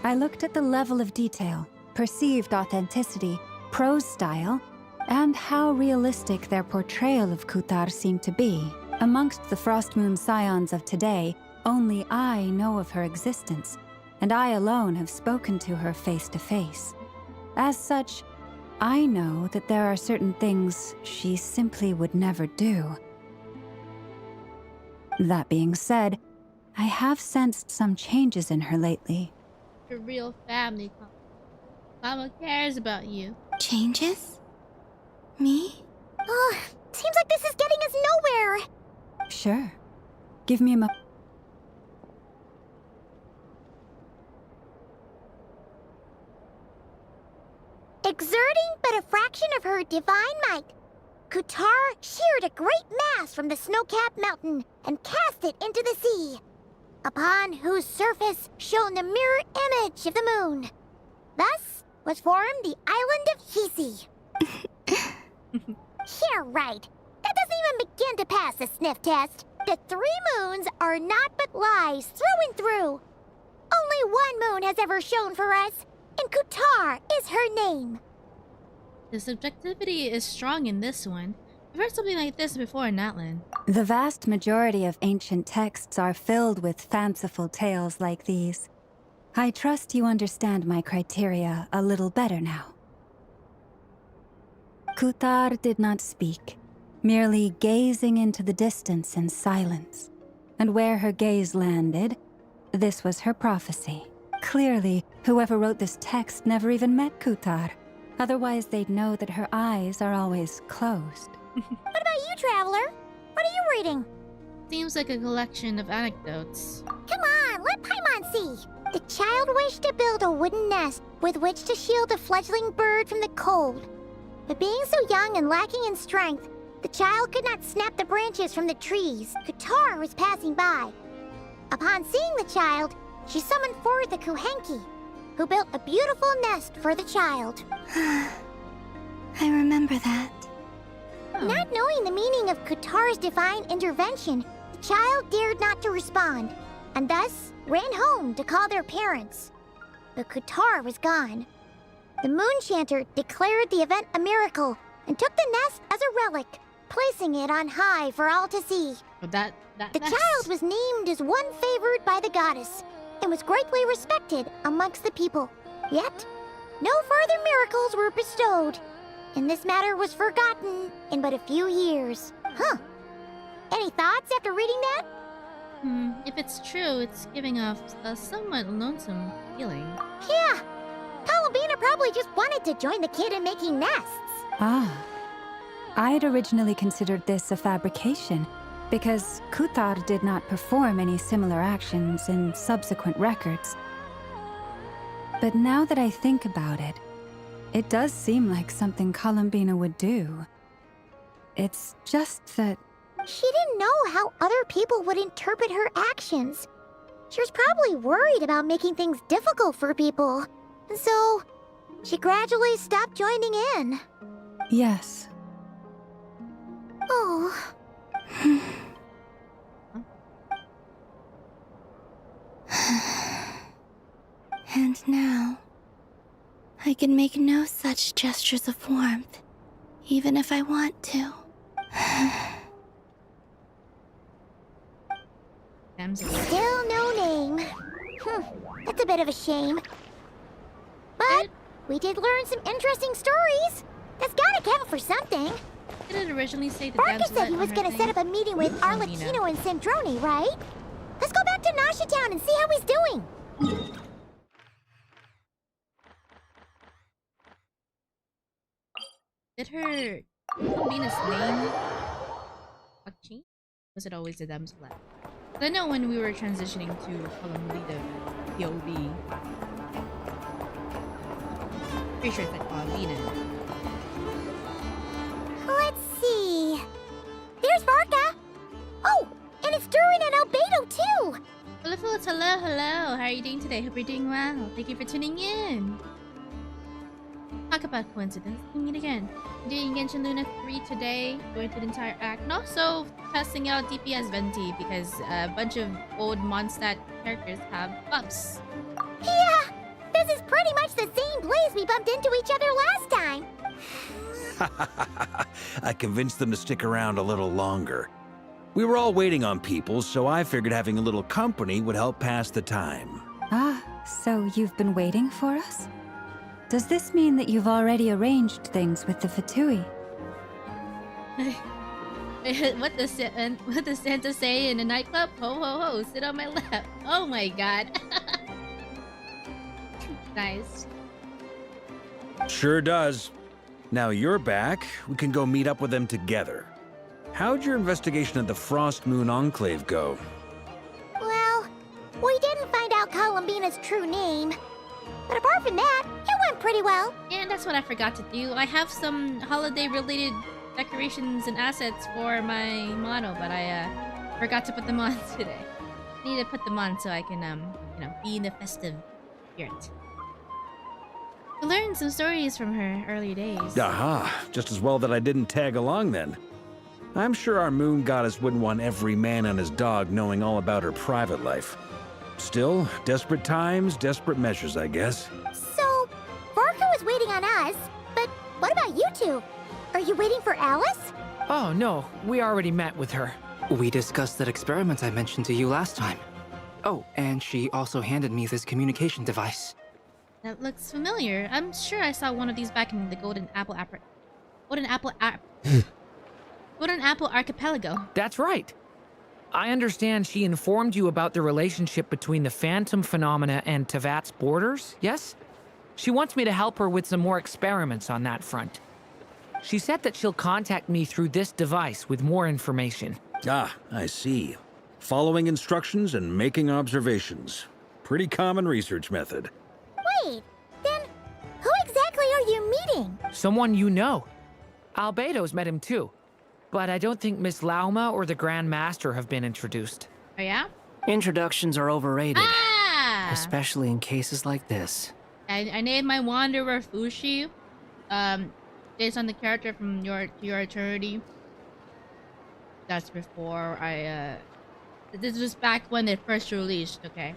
I looked at the level of detail, perceived authenticity, prose style, and how realistic their portrayal of Kutar seemed to be. Amongst the Frostmoon Scions of today, only I know of her existence, and I alone have spoken to her face to face. As such, I know that there are certain things she simply would never do. That being said, I have sensed some changes in her lately. Your real family. Mama cares about you. Changes? Me? Seems like this is getting us nowhere. Sure. Give me a moment. Exerting but a fraction of her divine might, Kutar sheared a great mass from the snow-capped mountain and cast it into the sea, upon whose surface shone the mirror image of the moon. Thus was formed the island of Hisi. Yeah, right. That doesn't even begin to pass the sniff test. The 3 moons are not but lies through and through. Only one moon has ever shone for us, and Kutar is her name. The subjectivity is strong in this one. I've heard something like this before in Natlan. The vast majority of ancient texts are filled with fanciful tales like these. I trust you understand my criteria a little better now. Kutar did not speak, merely gazing into the distance in silence. And where her gaze landed, this was her prophecy. Clearly, whoever wrote this text never even met Kutar. Otherwise, they'd know that her eyes are always closed. What about you, Traveler? What are you reading? Seems like a collection of anecdotes. Come on, let Paimon see. The child wished to build a wooden nest with which to shield a fledgling bird from the cold. But being so young and lacking in strength, the child could not snap the branches from the trees. Kutar was passing by. Upon seeing the child, she summoned forth a Kuhenki, who built a beautiful nest for the child. I remember that. Not knowing the meaning of Kutar's divine intervention, the child dared not to respond, and thus ran home to call their parents. But Kutar was gone. The moon chanter declared the event a miracle and took the nest as a relic, placing it on high for all to see. The child was named as one favored by the goddess and was greatly respected amongst the people. Yet, no further miracles were bestowed, and this matter was forgotten in but a few years. Huh. Any thoughts after reading that? If it's true, it's giving off a somewhat lonesome feeling. Yeah. Columbina probably just wanted to join the kid in making nests. Ah. I'd originally considered this a fabrication, because Kutar did not perform any similar actions in subsequent records. But now that I think about it, it does seem like something Columbina would do. It's just that... She didn't know how other people would interpret her actions. She was probably worried about making things difficult for people. And so, she gradually stopped joining in. Yes. Oh. And now, I can make no such gestures of warmth, even if I want to. Still no name. That's a bit of a shame. But we did learn some interesting stories. That's gotta count for something. Did it originally say the Barker damsel said he on was her gonna thing? set up a meeting with Arlecchino and Sandrone, right? Let's go back to Nasha Town and see how he's doing. Did her Venus name change? Was it always the damsel? I know when we were transitioning to Columbina POV. Pretty sure it's like Columbina. Let's see. There's Varka. Oh, and it's Durin and Albedo too. Hello, folks. Hello, hello. How are you doing today? Hope you're doing well. Thank you for tuning in. Talk about coincidence. We meet again. Doing Genshin Luna 3 today. Going through the entire act. And also testing out DPS Venti because a bunch of old Mondstadt characters have buffs. Yeah, this is pretty much the same place we bumped into each other last time. I convinced them to stick around a little longer. We were all waiting on people, so I figured having a little company would help pass the time. Ah, so you've been waiting for us? Does this mean that you've already arranged things with the Fatui? What does Santa say in a nightclub? Ho ho ho, sit on my lap. Oh my god. Nice. Sure does. Now you're back, we can go meet up with them together. How'd your investigation at the Frost Moon Enclave go? Well, we didn't find out Columbina's true name. But apart from that, it went pretty well. And that's what I forgot to do. I have some holiday-related decorations and assets for my mono, but I forgot to put them on today. I need to put them on so I can, you know, be in the festive spirit. I learned some stories from her early days. Aha, just as well that I didn't tag along then. I'm sure our moon goddess wouldn't want every man and his dog knowing all about her private life. Still, desperate times, desperate measures, I guess. So, Varka was waiting on us, but what about about you two? Are you waiting for Alice? Oh, no. We already met with her. We discussed that experiment I mentioned to you last time. Oh, and she also handed me this communication device. That looks familiar. I'm sure I saw one of these back in the Golden Apple Archipelago. That's right. I understand she informed you about the relationship between the phantom phenomena and Tevat's borders, yes? She wants me to help her with some more experiments on that front. She said that she'll contact me through this device with more information. Ah, I see. Following instructions and making observations. Pretty common research method. Wait, then who exactly are you meeting? Someone you know. Albedo's met him too. But I don't think Miss Lauma or the Grand Master have been introduced. Oh yeah? Introductions are overrated. Ah! Especially in cases like this. I named my Wanderer Fushi. Based on the character from Your Eternity. That's before this was back when it first released, okay?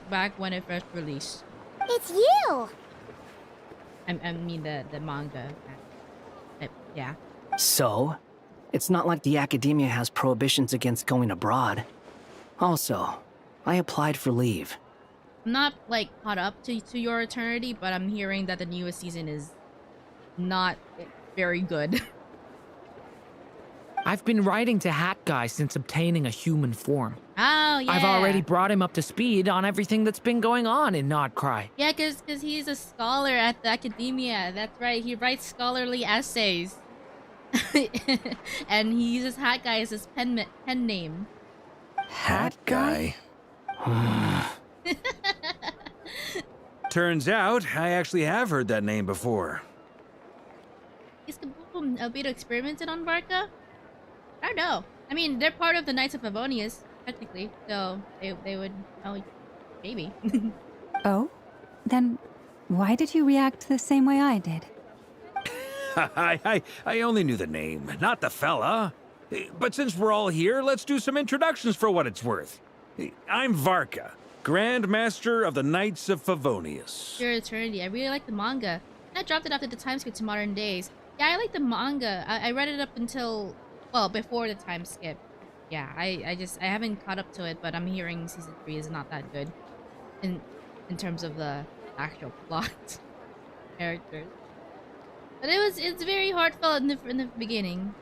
Back when it first released. It's you! I mean the manga. Yeah. So, it's not like the academia has prohibitions against going abroad. Also, I applied for leave. I'm not like caught up to Your Eternity, but I'm hearing that the newest season is not very good. I've been writing to Hat Guy since obtaining a human form. Oh, yeah. I've already brought him up to speed on everything that's been going on in Nod-Krai. Yeah, because he's a scholar at the academia. That's right. He writes scholarly essays. And he uses Hat Guy as his pen name. Hat Guy? Turns out, I actually have heard that name before. Is Kaboom Albedo experimented on Barca? I don't know. I mean, they're part of the Knights of Favonius, technically, so they would... Oh, maybe. Oh? Then why did you react the same way I did? I only knew the name, not the fella. But since we're all here, let's do some introductions for what it's worth. I'm Varka, Grand Master of the Knights of Favonius. Your Eternity. I really like the manga. I dropped it after the time skip to modern days. Yeah, I like the manga. I read it up until... Well, before the time skip. Yeah, I haven't caught up to it, but I'm hearing season 3 is not that good. In terms of the actual plot. Characters. But it's very heartfelt in the beginning.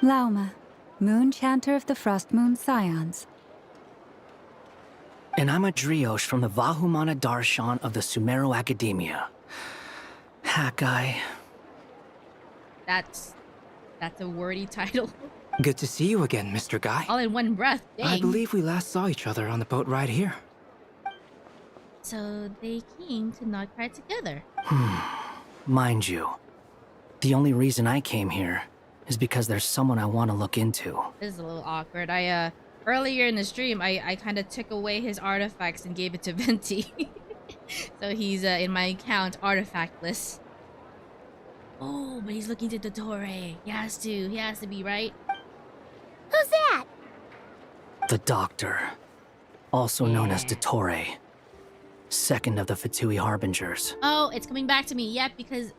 Lauma, Moon Chanter of the Frost Moon Scions. And I'm a Driosh from the Vahumana Darshan of the Sumero Academia. Hat Guy. That's a wordy title. Good to see you again, Mr. Guy. All in one breath. Dang. I believe we last saw each other on the boat ride here. So they came to Nod-Krai together. Mind you, the only reason I came here is because there's someone I want to look into. This is a little awkward. Earlier in the stream, I kind of took away his artifacts and gave it to Venti. So he's in my account artifact list. Oh, but he's looking to Dottore. He has to be, right? Who's that? The Doctor, also known as Dottore, second of the Fatui Harbingers. Oh, it's coming back to me. Yeah, because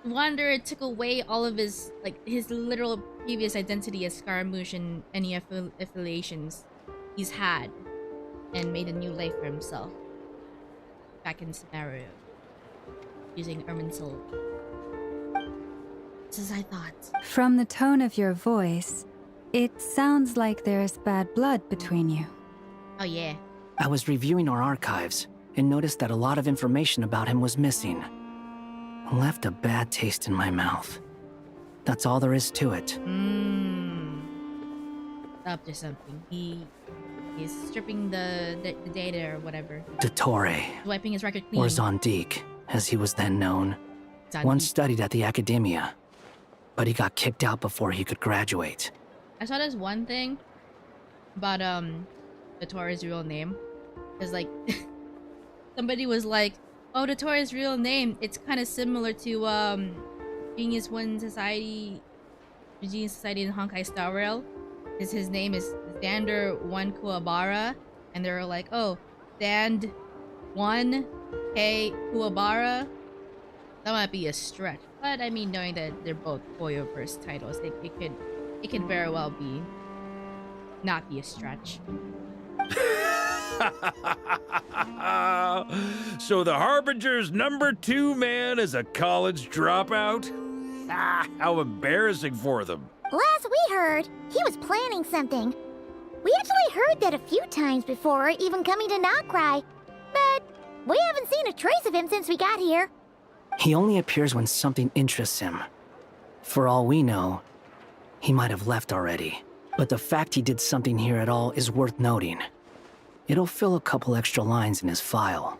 Wanderer took away all of his literal previous identity as Scaramouche and any affiliations he's had, and made a new life for himself. Back in Scenario, using Irminsul. Just as I thought. From the tone of your voice, it sounds like there's bad blood between you. Oh yeah. I was reviewing our archives and noticed that a lot of information about him was missing. Left a bad taste in my mouth. That's all there is to it. Up to something. He's stripping the data or whatever. Dottore, Wiping his record clean. or Zondik, as he was then known, Zondik. once studied at the academia, but he got kicked out before he could graduate. I saw this one thing about Dottore's real name. Cause like somebody was like, oh, Dottore's real name, it's kind of similar to Genius One Society, Genius Society in Honkai Star Rail. His name is Xander One Kuwabara, and they were like, oh, Stand One K Kuwabara. That might be a stretch, but I mean, knowing that they're both Hoyoverse titles, it could very well be not be a stretch. So the Harbinger's #2 man is a college dropout? Ah, how embarrassing for them. Last we heard, he was planning something. We actually heard that a few times before, even coming to Nod-Krai. But we haven't seen a trace of him since we got here. He only appears when something interests him. For all we know, he might have left already. But the fact he did something here at all is worth noting. It'll fill a couple extra lines in his file.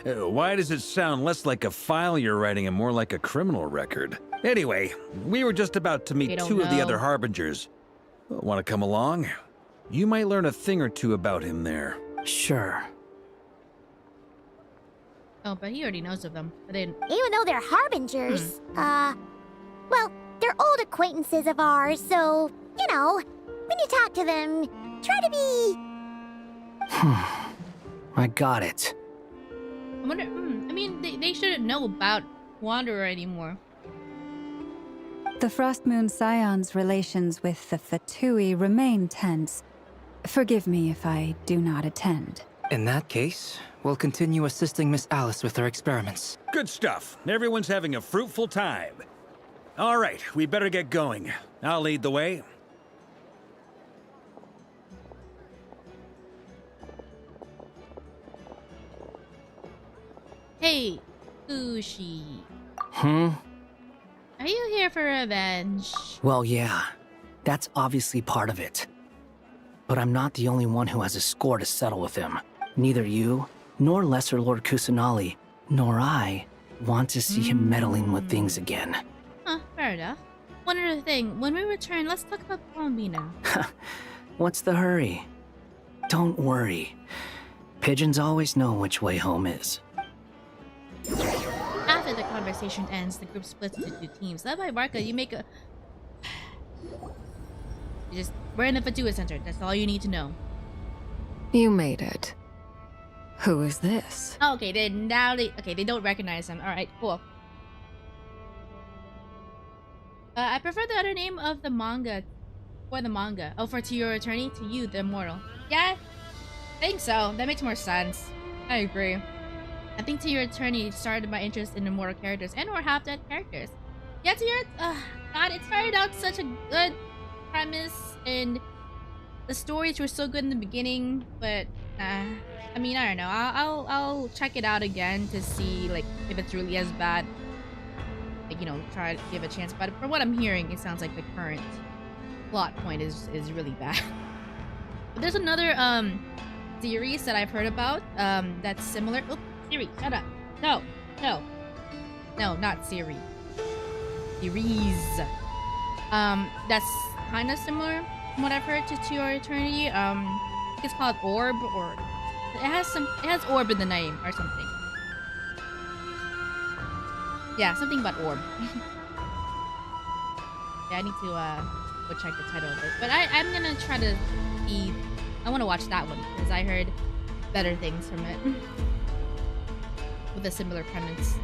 Why does it sound less like a file you're writing and more like a criminal record? Anyway, we were just about to meet two of the other Harbingers. Want to come along? You might learn a thing or two about him there. Sure. Oh, but he already knows of them. But then, even though they're Harbingers, well, they're old acquaintances of ours, so, you know, when you talk to them, try to be... I got it. I wonder, I mean, they shouldn't know about Wanderer anymore. The Frost Moon Scion's relations with the Fatui remain tense. Forgive me if I do not attend. In that case, we'll continue assisting Miss Alice with her experiments. Good stuff. Everyone's having a fruitful time. All right, we better get going. I'll lead the way. Hey, Fushi. Are you here for revenge? Well, yeah. That's obviously part of it. But I'm not the only one who has a score to settle with him. Neither you, nor Lesser Lord Kusanali, nor I want to see him meddling with things again. Huh, fair enough. One other thing, when we return, let's talk about Palomino. What's the hurry? Don't worry. Pigeons always know which way home is. After the conversation ends, the group splits into 2 teams. Led by Barca, you make a... We're in the vtuber Center. That's all you need to know. You made it. Who is this? Oh, okay, they don't recognize him. Alright, cool. I prefer the other name of the manga. For the manga. Oh, for To Your Attorney? To You, the Immortal. Yeah, I think so. That makes more sense. I agree. I think To Your Attorney started my interest in immortal characters and or half-dead characters. Yeah, To Your... God, it started out such a good premise, and the stories were so good in the beginning, but I mean, I don't know. I'll check it out again to see like if it's really as bad. Like, you know, try to give a chance. But from what I'm hearing, it sounds like the current plot point is really bad. But there's another series that I've heard about that's similar. Oh, Siri, shut up. No, not Siri. Series. That's kind of similar from what I've heard to Your Eternity. It's called Orb, or it has Orb in the name or something. Yeah, something about Orb. Yeah, I need to go check the title of it. But I'm gonna try to see. I want to watch that one because I heard better things from it with a similar premise.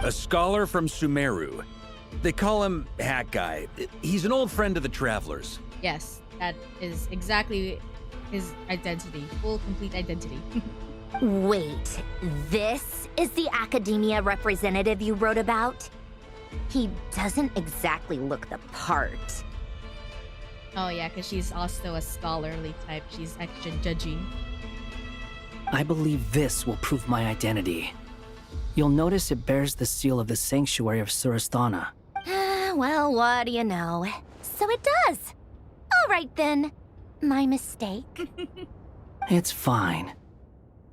A scholar from Sumeru. They call him Hat Guy. He's an old friend of the Travelers. Yes, that is exactly his identity. Full, complete identity. Wait, this is the academia representative you wrote about? He doesn't exactly look the part. Oh yeah, because she's also a scholarly type. She's extra judgy. I believe this will prove my identity. You'll notice it bears the seal of the Sanctuary of Surasthana. Well, what do you know? So it does. All right then. My mistake. It's fine.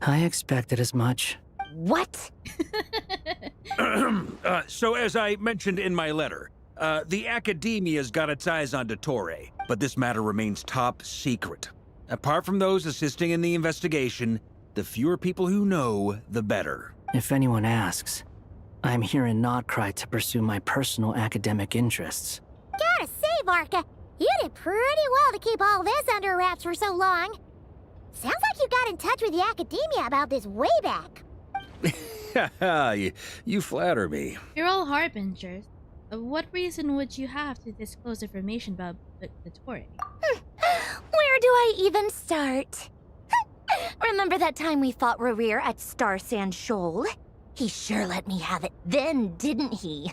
I expected as much. What? So as I mentioned in my letter, the Academia's got its eyes on Dottore, but this matter remains top secret. Apart from those assisting in the investigation, the fewer people who know, the better. If anyone asks, I'm here in Nod-Krai to pursue my personal academic interests. Gotta say, Varka, you did pretty well to keep all this under wraps for so long. Sounds like you got in touch with the academia about this way back. You flatter me. You're all harbingers. What reason would you have to disclose information about the Tory? Where do I even start? Remember that time we fought LOREEEE at Star Sand Shoal? He sure let me have it then, didn't he?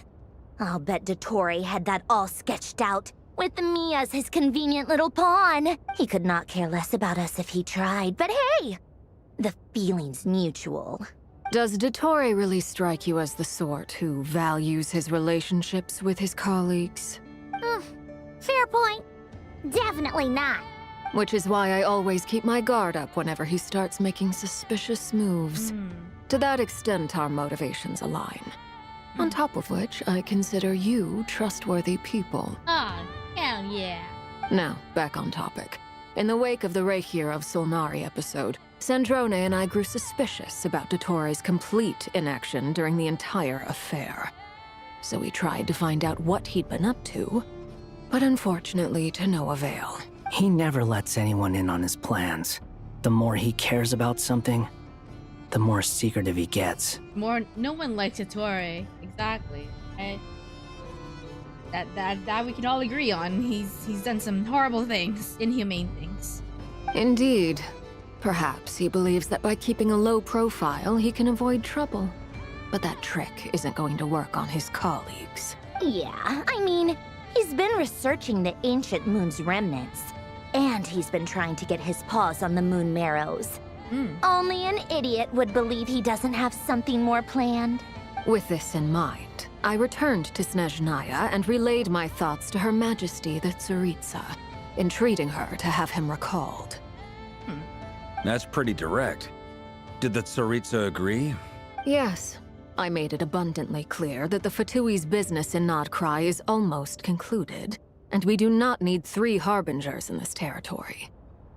I'll bet Dottore had that all sketched out, with me as his convenient little pawn. He could not care less about us if he tried, but hey! The feeling's mutual. Does Dottore really strike you as the sort who values his relationships with his colleagues? Fair point. Definitely not. Which is why I always keep my guard up whenever he starts making suspicious moves. To that extent, our motivations align. On top of which, I consider you trustworthy people. Ah, hell yeah. Now, back on topic. In the wake of the Reikir of Solnari episode, Sandrone and I grew suspicious about Dottore's complete inaction during the entire affair. So we tried to find out what he'd been up to, but unfortunately to no avail. He never lets anyone in on his plans. The more he cares about something, the more secretive he gets. No one likes Dottore. Exactly. That we can all agree on. He's done some horrible things, inhumane things. Indeed. Perhaps he believes that by keeping a low profile, he can avoid trouble. But that trick isn't going to work on his colleagues. Yeah, I mean, he's been researching the ancient moon's remnants. And he's been trying to get his paws on the moon marrows. Only an idiot would believe he doesn't have something more planned. With this in mind, I returned to Snezhnaya and relayed my thoughts to Her Majesty the Tsaritsa, entreating her to have him recalled. That's pretty direct. Did the Tsaritsa agree? Yes. I made it abundantly clear that the Fatui's business in Nod-Krai is almost concluded, and we do not need 3 harbingers in this territory.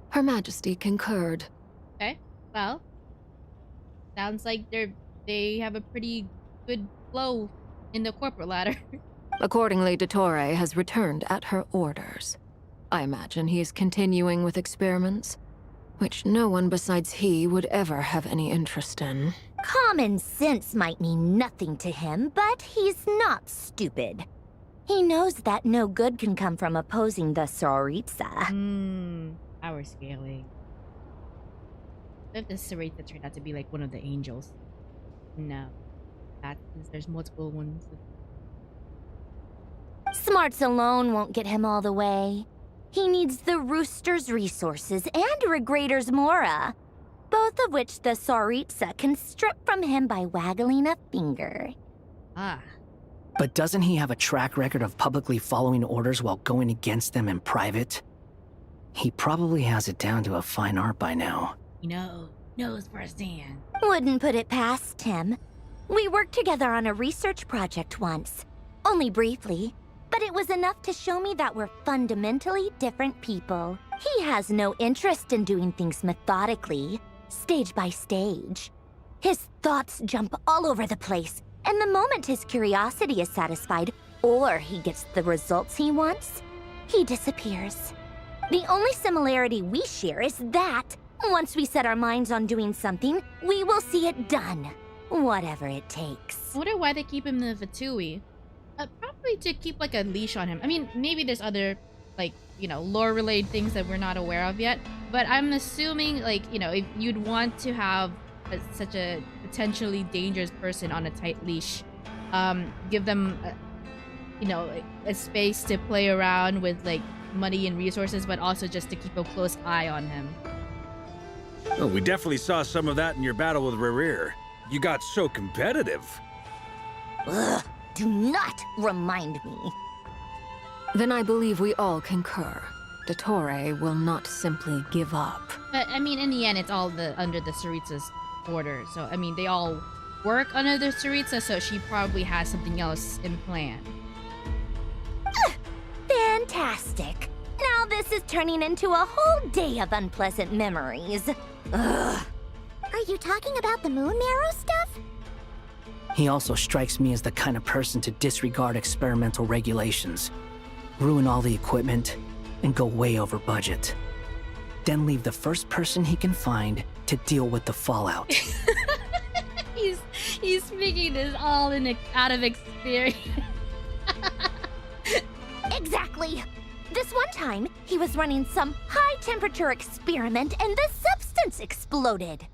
Her Majesty concurred. Okay, well, sounds like they have a pretty good flow in the corporate ladder. Accordingly, Dottore has returned at her orders. I imagine he is continuing with experiments, which no one besides he would ever have any interest in. Common sense might mean nothing to him, but he's not stupid. He knows that no good can come from opposing the Tsaritsa. Power scaling. What if the Tsaritsa turned out to be like one of the angels? No. There's multiple ones. Smarts alone won't get him all the way. He needs the Rooster's resources and Regrator's Mora, both of which the Tsaritsa can strip from him by waggling a finger. But doesn't he have a track record of publicly following orders while going against them in private? He probably has it down to a fine art by now. Knows firsthand. Wouldn't put it past him. We worked together on a research project once. Only briefly, but it was enough to show me that we're fundamentally different people. He has no interest in doing things methodically, stage by stage. His thoughts jump all over the place, and the moment his curiosity is satisfied, or he gets the results he wants, he disappears. The only similarity we share is that, once we set our minds on doing something, we will see it done. Whatever it takes. I wonder why they keep him in the Fatui. Probably to keep like a leash on him. I mean, maybe there's other, like, lore-related things that we're not aware of yet. But I'm assuming, like, if you'd want to have such a potentially dangerous person on a tight leash, give them, a space to play around with, like, money and resources, but also just to keep a close eye on him. Oh, we definitely saw some of that in your battle with LOREEEE. You got so competitive. Ugh, do not remind me. Then I believe we all concur. Dottore will not simply give up. But, I mean, in the end, it's all under the Tsaritsa's order. So, I mean, they all work under the Tsaritsa, so she probably has something else in plan. Fantastic. Now this is turning into a whole day of unpleasant memories. Ugh. Are you talking about the moon marrow stuff? He also strikes me as the kind of person to disregard experimental regulations, ruin all the equipment, and go way over budget. Then leave the first person he can find to deal with the fallout. He's speaking this all out of experience. Exactly. This one time, he was running some high-temperature experiment and the substance exploded.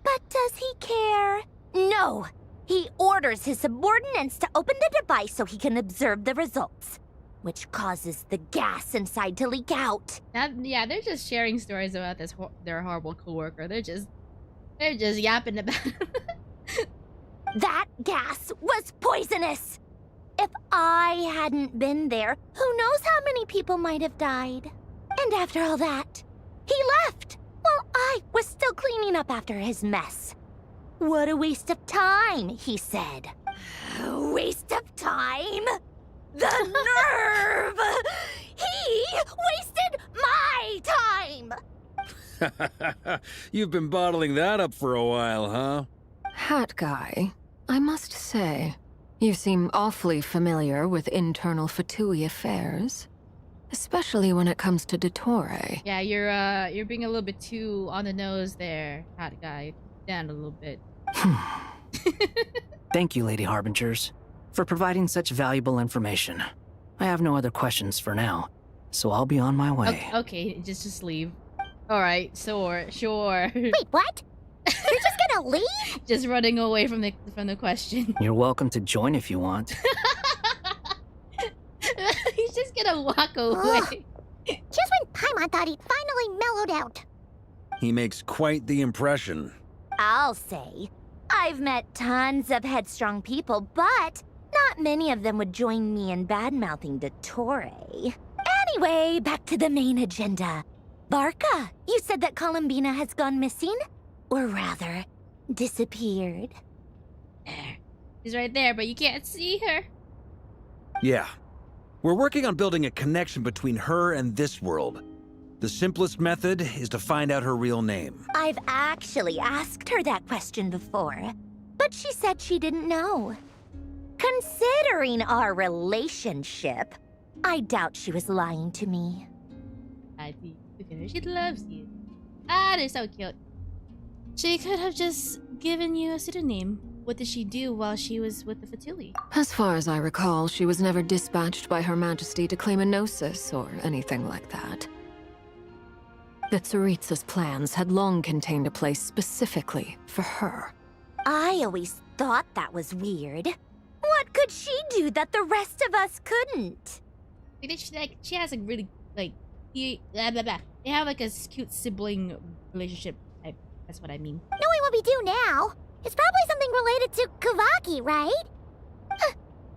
But does he care? No. He orders his subordinates to open the device so he can observe the results, which causes the gas inside to leak out. Yeah, they're just sharing stories about their horrible coworker. They're just yapping about it. That gas was poisonous. If I hadn't been there, who knows how many people might have died. And after all that, he left while I was still cleaning up after his mess. What a waste of time, he said. Waste of time? The nerve! He wasted my time! You've been bottling that up for a while, huh? Hat guy, I must say, you seem awfully familiar with internal Fatui affairs. Especially when it comes to Dottore. Yeah, you're being a little bit too on the nose there, Hat guy. Down a little bit. Thank you, Lady Harbingers, for providing such valuable information. I have no other questions for now, so I'll be on my way. Okay, just leave. Alright, sure. Wait, what? You're just gonna leave? Just running away from the question. You're welcome to join if you want. He's just gonna walk away. Just when Paimon thought he'd finally mellowed out. He makes quite the impression. I'll say. I've met tons of headstrong people, but not many of them would join me in bad-mouthing Dottore. Anyway, back to the main agenda. Barca, you said that Columbina has gone missing? Or rather, disappeared. There. She's right there, but you can't see her. Yeah. We're working on building a connection between her and this world. The simplest method is to find out her real name. I've actually asked her that question before, but she said she didn't know. Considering our relationship, I doubt she was lying to me. I think because she loves you. Ah, they're so cute. She could have just given you a pseudonym. What did she do while she was with the Fatui? As far as I recall, she was never dispatched by Her Majesty to claim a gnosis or anything like that. The Tsaritsa's plans had long contained a place specifically for her. I always thought that was weird. What could she do that the rest of us couldn't? She has a really, they have like a cute sibling relationship. That's what I mean. Knowing what we do now, it's probably something related to Kavaki, right?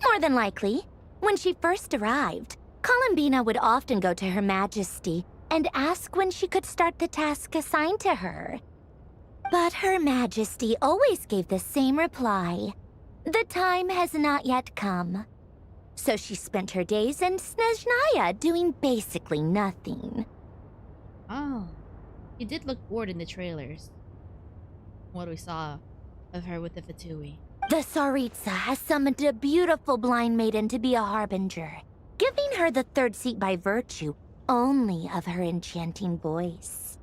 More than likely. When she first arrived, Columbina would often go to Her Majesty and ask when she could start the task assigned to her. But Her Majesty always gave the same reply. The time has not yet come. So she spent her days in Snezhnaya doing basically nothing. Oh. She did look bored in the trailers. What we saw of her with the Fatui. The Tsaritsa has summoned a beautiful blind maiden to be a harbinger, giving her the third seat by virtue only of her enchanting voice.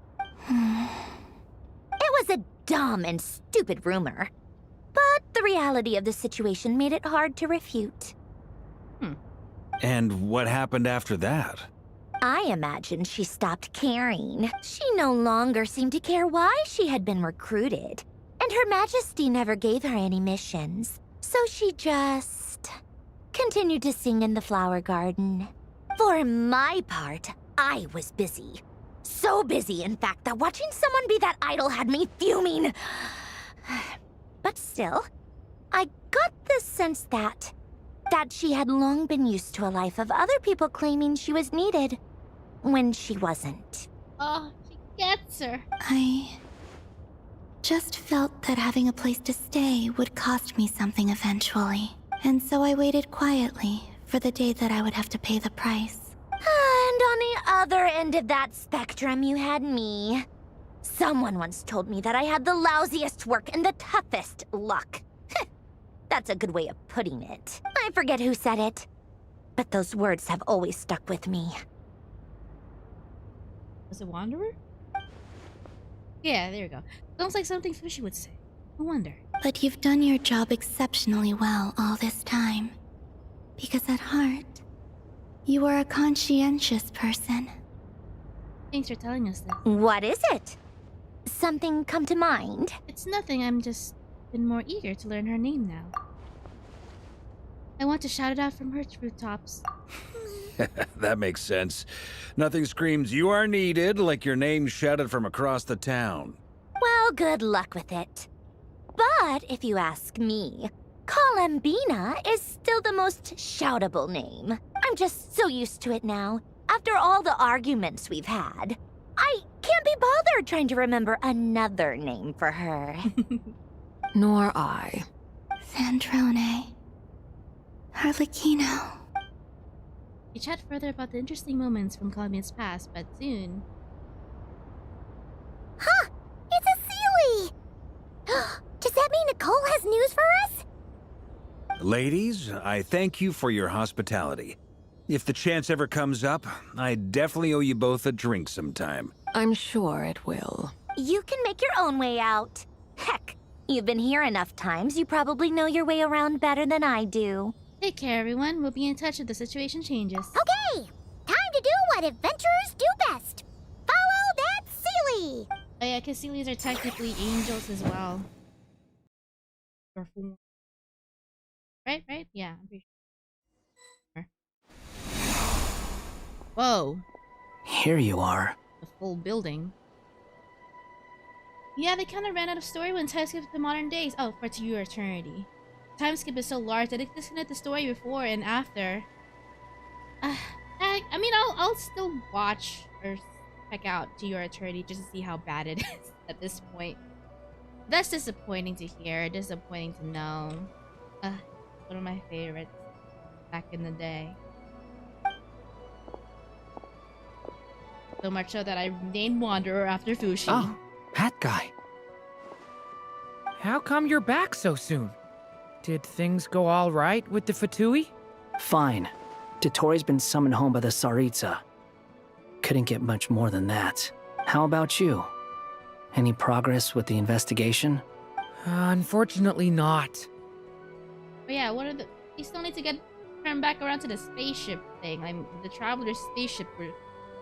It was a dumb and stupid rumor, but the reality of the situation made it hard to refute. And what happened after that? I imagine she stopped caring. She no longer seemed to care why she had been recruited, and Her Majesty never gave her any missions, so she just continued to sing in the flower garden. For my part, I was busy. So busy, in fact, that watching someone be that idol had me fuming. But still, I got the sense that she had long been used to a life of other people claiming she was needed when she wasn't. Oh, she gets her. I just felt that having a place to stay would cost me something eventually. And so I waited quietly for the day that I would have to pay the price. And on the other end of that spectrum, you had me. Someone once told me that I had the lousiest work and the toughest luck. That's a good way of putting it. I forget who said it, but those words have always stuck with me. Was it Wanderer? Yeah, there you go. Sounds like something Fishy would say. No wonder. But you've done your job exceptionally well all this time. Because at heart, you are a conscientious person. Thanks for telling us that. What is it? Something come to mind? It's nothing, I'm just been more eager to learn her name now. I want to shout it out from her rooftops. That makes sense. Nothing screams you are needed like your name shouted from across the town. Well, good luck with it. But if you ask me, Colambina is still the most shoutable name. I'm just so used to it now. After all the arguments we've had, I can't be bothered trying to remember another name for her. Nor I. Sandrone. Harlequino. We chat further about the interesting moments from Columbia's past, but soon... Huh! It's a Sealy! Does that mean Nicole has news for us? Ladies, I thank you for your hospitality. If the chance ever comes up, I definitely owe you both a drink sometime. I'm sure it will. You can make your own way out. Heck, you've been here enough times, you probably know your way around better than I do. Take care, everyone. We'll be in touch if the situation changes. Okay! Time to do what adventurers do best. Follow that Sealy! Oh yeah, because Sealies are technically angels as well. Right? Yeah, I'm pretty sure. Whoa. Here you are. The full building. Yeah, they kind of ran out of story when time skipped to modern days. Oh, for to your eternity. Time skip is so large that it disconnected the story before and after. I mean, I'll still watch or check out To Your Eternity just to see how bad it is at this point. That's disappointing to hear, disappointing to know. One of my favorites back in the day. So much so that I named Wanderer after Fushi. Oh, that guy. How come you're back so soon? Did things go all right with the Fatui? Fine. Dotori's been summoned home by the Tsaritsa. Couldn't get much more than that. How about you? Any progress with the investigation? Unfortunately not. But yeah, what are the... We still need to get turned back around to the spaceship thing. The Traveler's spaceship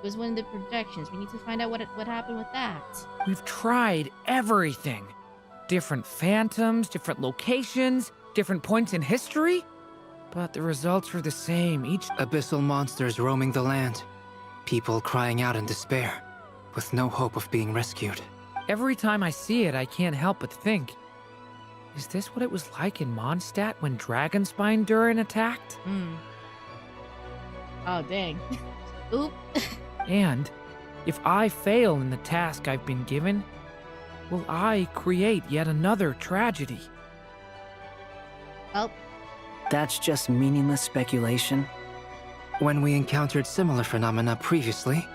was one of the projections. We need to find out what happened with that. We've tried everything. Different phantoms, different locations, different points in history. But the results were the same. Each abyssal monsters roaming the land. People crying out in despair, with no hope of being rescued. Every time I see it, I can't help but think, is this what it was like in Mondstadt when Dragonspine Durin attacked? Oh, dang. Oop. And if I fail in the task I've been given, will I create yet another tragedy? Well, that's just meaningless speculation. When we encountered similar phenomena previously,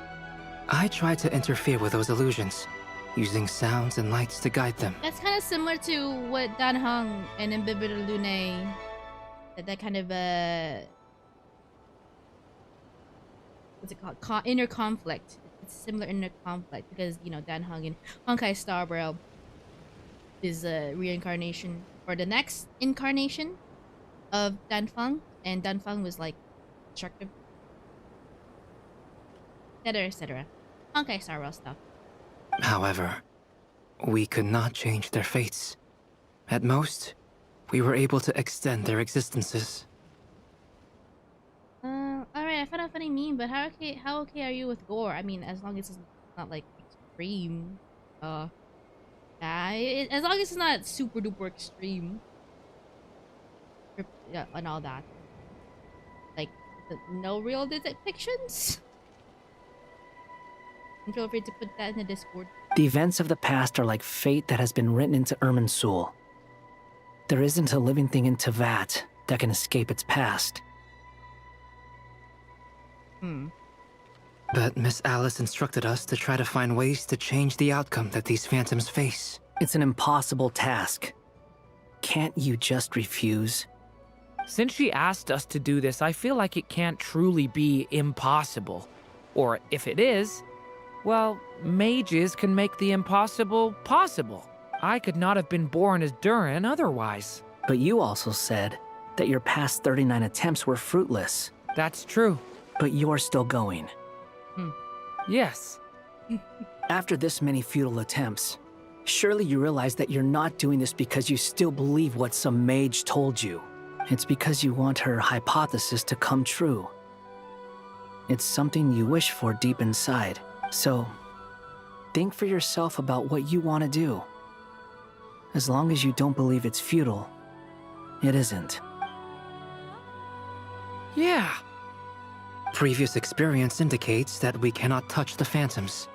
I tried to interfere with those illusions, using sounds and lights to guide them. That's kind of similar to what Dan Heng and Imbibitor Lune, that kind of what's it called? Inner conflict. It's similar inner conflict because, you know, Dan Heng and Honkai Star Rail is a reincarnation or the next incarnation of Danfeng, and Danfeng was like destructive, etc. Honkai Star Rail stuff. However, we could not change their fates. At most, we were able to extend their existences. Alright, I found a funny meme, but how okay are you with gore? I mean, as long as it's not like extreme. As long as it's not super duper extreme. Yeah, and all that. Like, no real depictions? And feel free to put that in the Discord. The events of the past are like fate that has been written into Irminsul. There isn't a living thing in Teyvat that can escape its past. But Miss Alice instructed us to try to find ways to change the outcome that these phantoms face. It's an impossible task. Can't you just refuse? Since she asked us to do this, I feel like it can't truly be impossible. Or if it is, well, mages can make the impossible possible. I could not have been born as Durin otherwise. But you also said that your past 39 attempts were fruitless. That's true. But you're still going. Yes. After this many futile attempts, surely you realize that you're not doing this because you still believe what some mage told you. It's because you want her hypothesis to come true. It's something you wish for deep inside. So, think for yourself about what you want to do. As long as you don't believe it's futile, it isn't. Yeah. Previous experience indicates that we cannot touch the phantoms,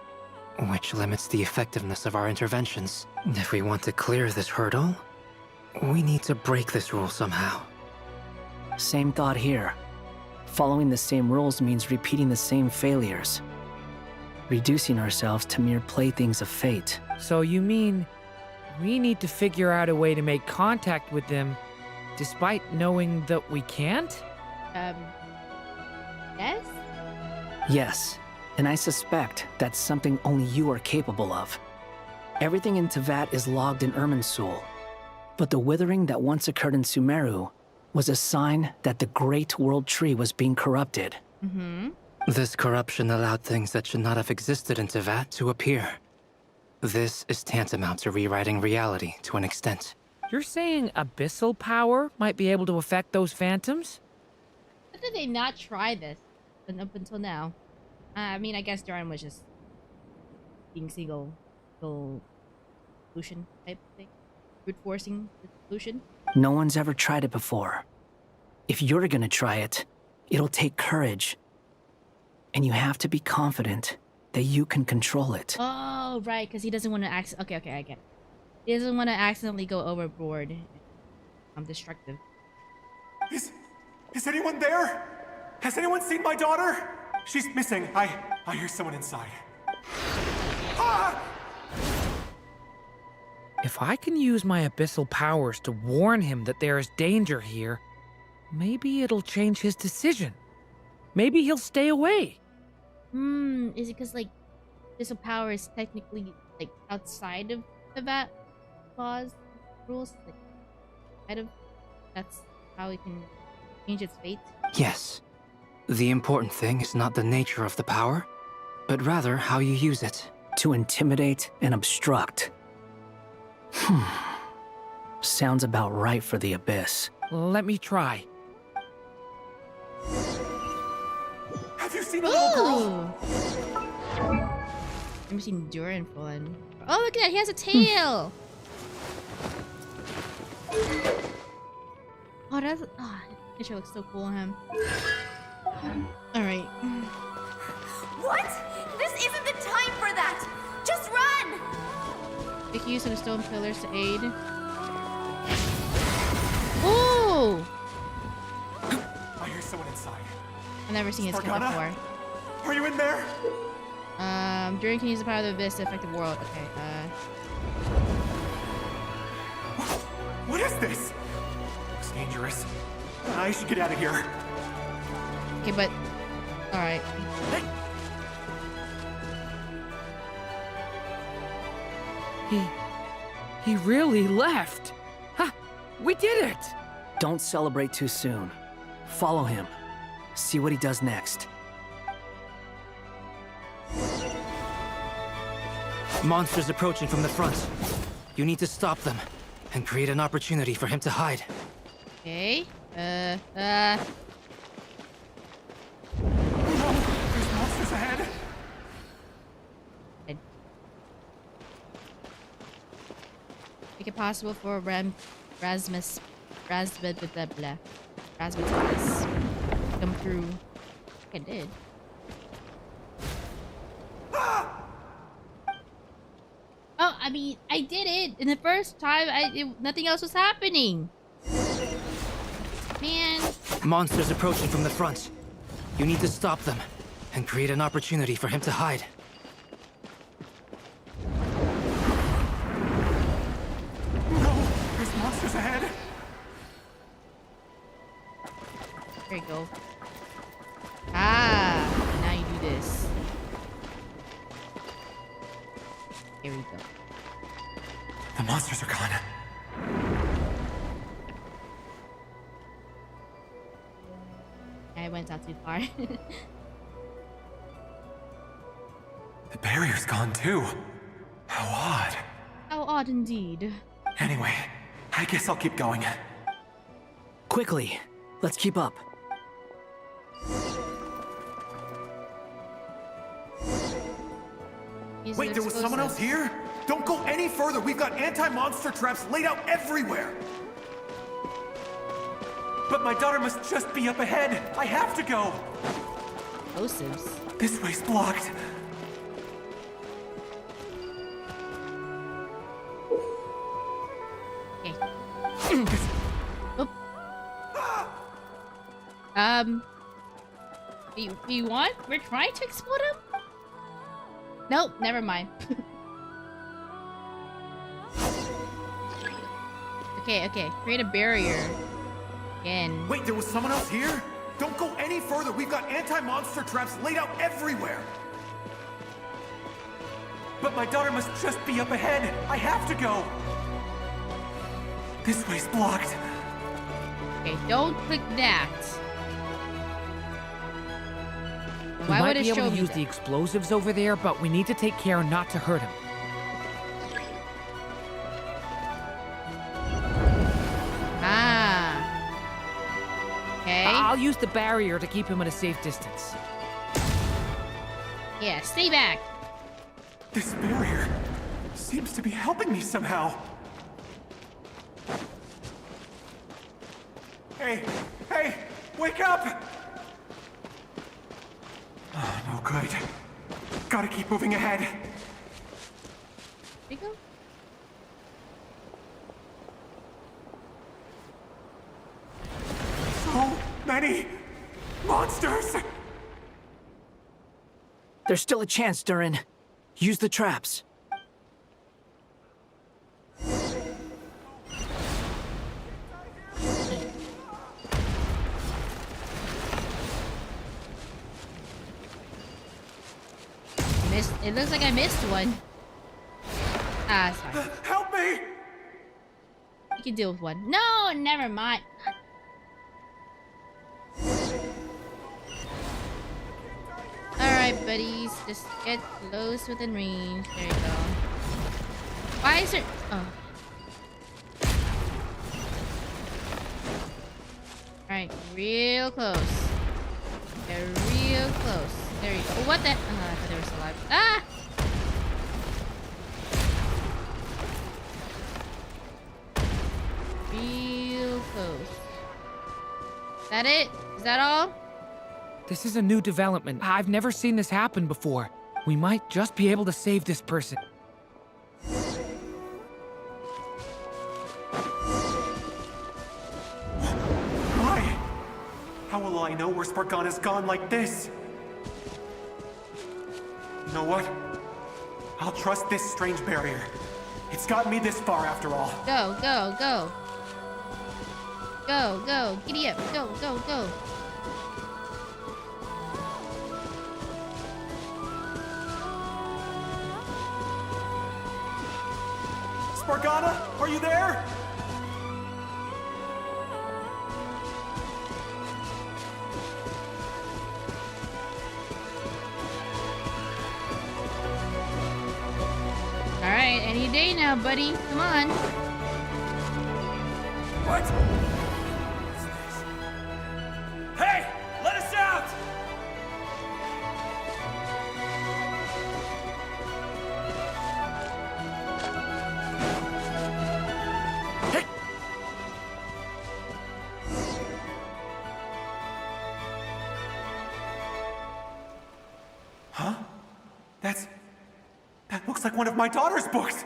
which limits the effectiveness of our interventions. If we want to clear this hurdle, we need to break this rule somehow. Same thought here. Following the same rules means repeating the same failures. Reducing ourselves to mere playthings of fate. So you mean we need to figure out a way to make contact with them despite knowing that we can't? Yes? Yes, and I suspect that's something only you are capable of. Everything in Teyvat is logged in Irminsul, but the withering that once occurred in Sumeru was a sign that the Great World Tree was being corrupted. This corruption allowed things that should not have existed in Teyvat to appear. This is tantamount to rewriting reality to an extent. You're saying abyssal power might be able to affect those phantoms? How did they not try this up until now? I mean, I guess Durin was just being single solution type thing. Brute forcing the solution. No one's ever tried it before. If you're gonna try it, it'll take courage. And you have to be confident that you can control it. Oh, right, because he doesn't want to Okay, I get it. He doesn't want to accidentally go overboard. I'm destructive. Is anyone there? Has anyone seen my daughter? She's missing. I hear someone inside. Ah! If I can use my abyssal powers to warn him that there is danger here, maybe it'll change his decision. Maybe he'll stay away. Is it because, like, abyssal power is technically, like, outside of that laws, rules? Like, that's how it can change its fate? Yes. The important thing is not the nature of the power, but rather how you use it. To intimidate and obstruct. Sounds about right for the Abyss. Let me try. Have you seen a little girl? I've never seen Durin fun. Oh, look at that! He has a tail. Oh, that's. Oh, that picture looks so cool on him. All right. What? This isn't the time for that! Just run! Make use of the stone pillars to aid. Ooh! I hear someone inside. I've never seen his skill before. Are you in there? Durin can use the power of the abyss to affect the world. Okay, What is this? Looks dangerous. I should get out of here. Okay, but... Alright. He really left. Ha! We did it! Don't celebrate too soon. Follow him. See what he does next. Monsters approaching from the front. You need to stop them and create an opportunity for him to hide. Okay. There's monsters ahead. Make it possible for Rasmus to come through. I think I did. Oh, I mean, I did it. In the first time, nothing else was happening. Man. Monsters approaching from the front. You need to stop them and create an opportunity for him to hide. No, there's monsters ahead. There you go. Ah, now you do this. Here we go. The monsters are gone. I went out too far. The barrier's gone too. How odd. How odd indeed. Anyway, I guess I'll keep going. Quickly, let's keep up. Wait, there was someone else here? Don't go any further. We've got anti-monster traps laid out everywhere. But my daughter must just be up ahead. I have to go. Explosives. This way's blocked. Okay. We want? We're trying to explode him? Nope, never mind. Okay. Create a barrier. Again. Wait, there was someone else here? Don't go any further. We've got anti-monster traps laid out everywhere. But my daughter must just be up ahead. I have to go. This way's blocked. Okay, don't click that. We Why might would it be able show to me use that? the explosives over there, but we need to take care not to hurt him. Ah. Okay. I'll use the barrier to keep him at a safe distance. Yeah, stay back. This barrier seems to be helping me somehow. Hey, wake up! Oh, no good. Gotta keep moving ahead. There you go. So many monsters! There's still a chance, Durin. Use the traps. It looks like I missed one. Ah, sorry. Help me! You can deal with one. No, never mind. Alright, buddies. Just get close within range. There you go. Why is there... Oh. Alright, real close. They're real close. There you go. What the... Oh, I thought they were still alive. Ah! Real close. Is that it? Is that all? This is a new development. I've never seen this happen before. We might just be able to save this person. Why? How will I know where Spargana's gone like this? You know what? I'll trust this strange barrier. It's gotten me this far after all. Go, go, go. Go, go. Giddy up. Go, go, go. Spargana, are you there? Alright, any day now, buddy. Come on. What? Hey! Let us out! Hey! Huh? That looks like one of my daughter's books!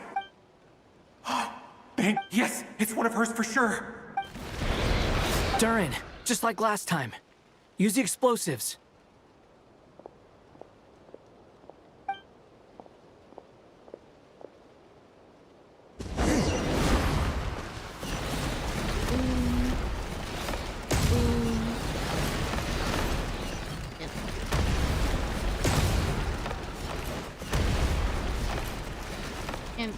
Bang! Yes, it's one of hers for sure! Durin, just like last time. Use the explosives. And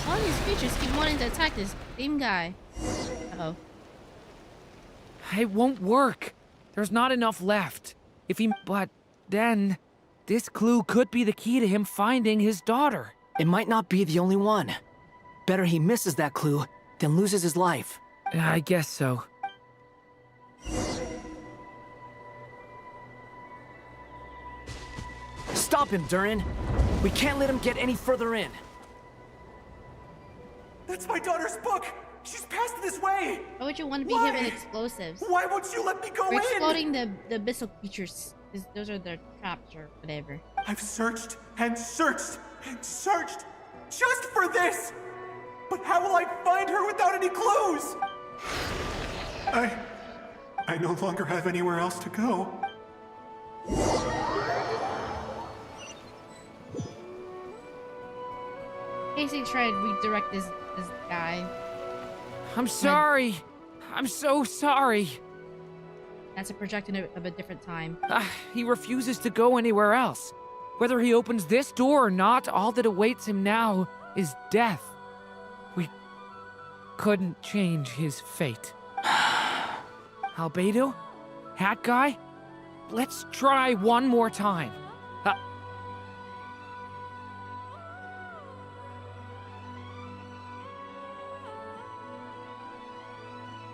All these creatures keep wanting to attack this same guy. Uh-oh. It won't work. There's not enough left. But then, this clue could be the key to him finding his daughter. It might not be the only one. Better he misses that clue than loses his life. I guess so. Stop him, Durin. We can't let him get any further in. That's my daughter's book! She's passed this way! Why would you want to be hit with explosives? Why won't you let me go We're in? exploding the abyssal creatures. 'Cause those are their traps or whatever. I've searched and searched and searched just for this! But how will I find her without any clues? I no longer have anywhere else to go. Casey tried to redirect this guy. I'm sorry. I'm so sorry. That's a projection of a different time. He refuses to go anywhere else. Whether he opens this door or not, all that awaits him now is death. We couldn't change his fate. Albedo? Hat guy? Let's try one more time.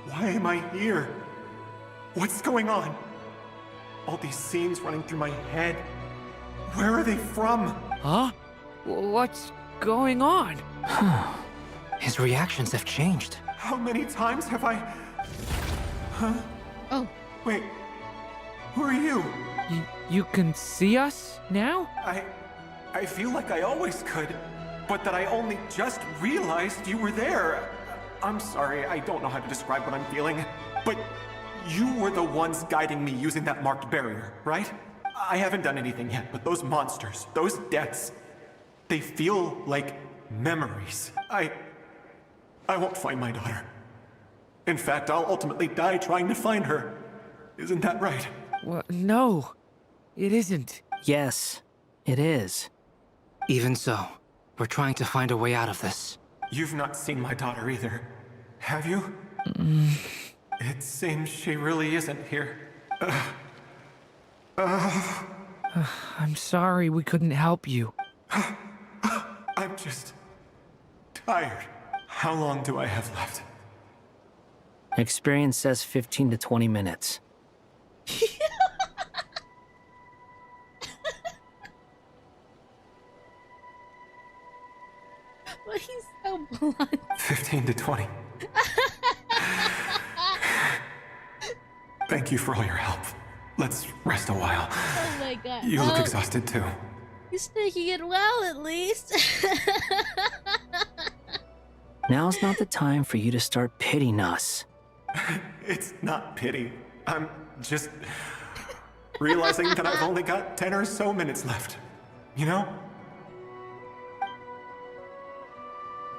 Why am I here? What's going on? All these scenes running through my head. Where are they from? Huh? What's going on? His reactions have changed. How many times have I... Huh? Oh. Wait. Who are you? You can see us now? I feel like I always could, but that I only just realized you were there. I'm sorry, I don't know how to describe what I'm feeling, but you were the ones guiding me using that marked barrier, right? I haven't done anything yet, but those monsters, those deaths, they feel like memories. I won't find my daughter. In fact, I'll ultimately die trying to find her. Isn't that right? Well, no, it isn't. Yes, it is. Even so, we're trying to find a way out of this. You've not seen my daughter either, have you? It seems she really isn't here. I'm sorry we couldn't help you. I'm just tired. How long do I have left? Experience says 15 to 20 minutes. Well, he's so blunt. 15 to 20. Thank you for all your help. Let's rest a while. Oh my god. You look exhausted too. He's taking it well, at least. Now's not the time for you to start pitying us. It's not pity. I'm just realizing that I've only got 10 or so minutes left. You know?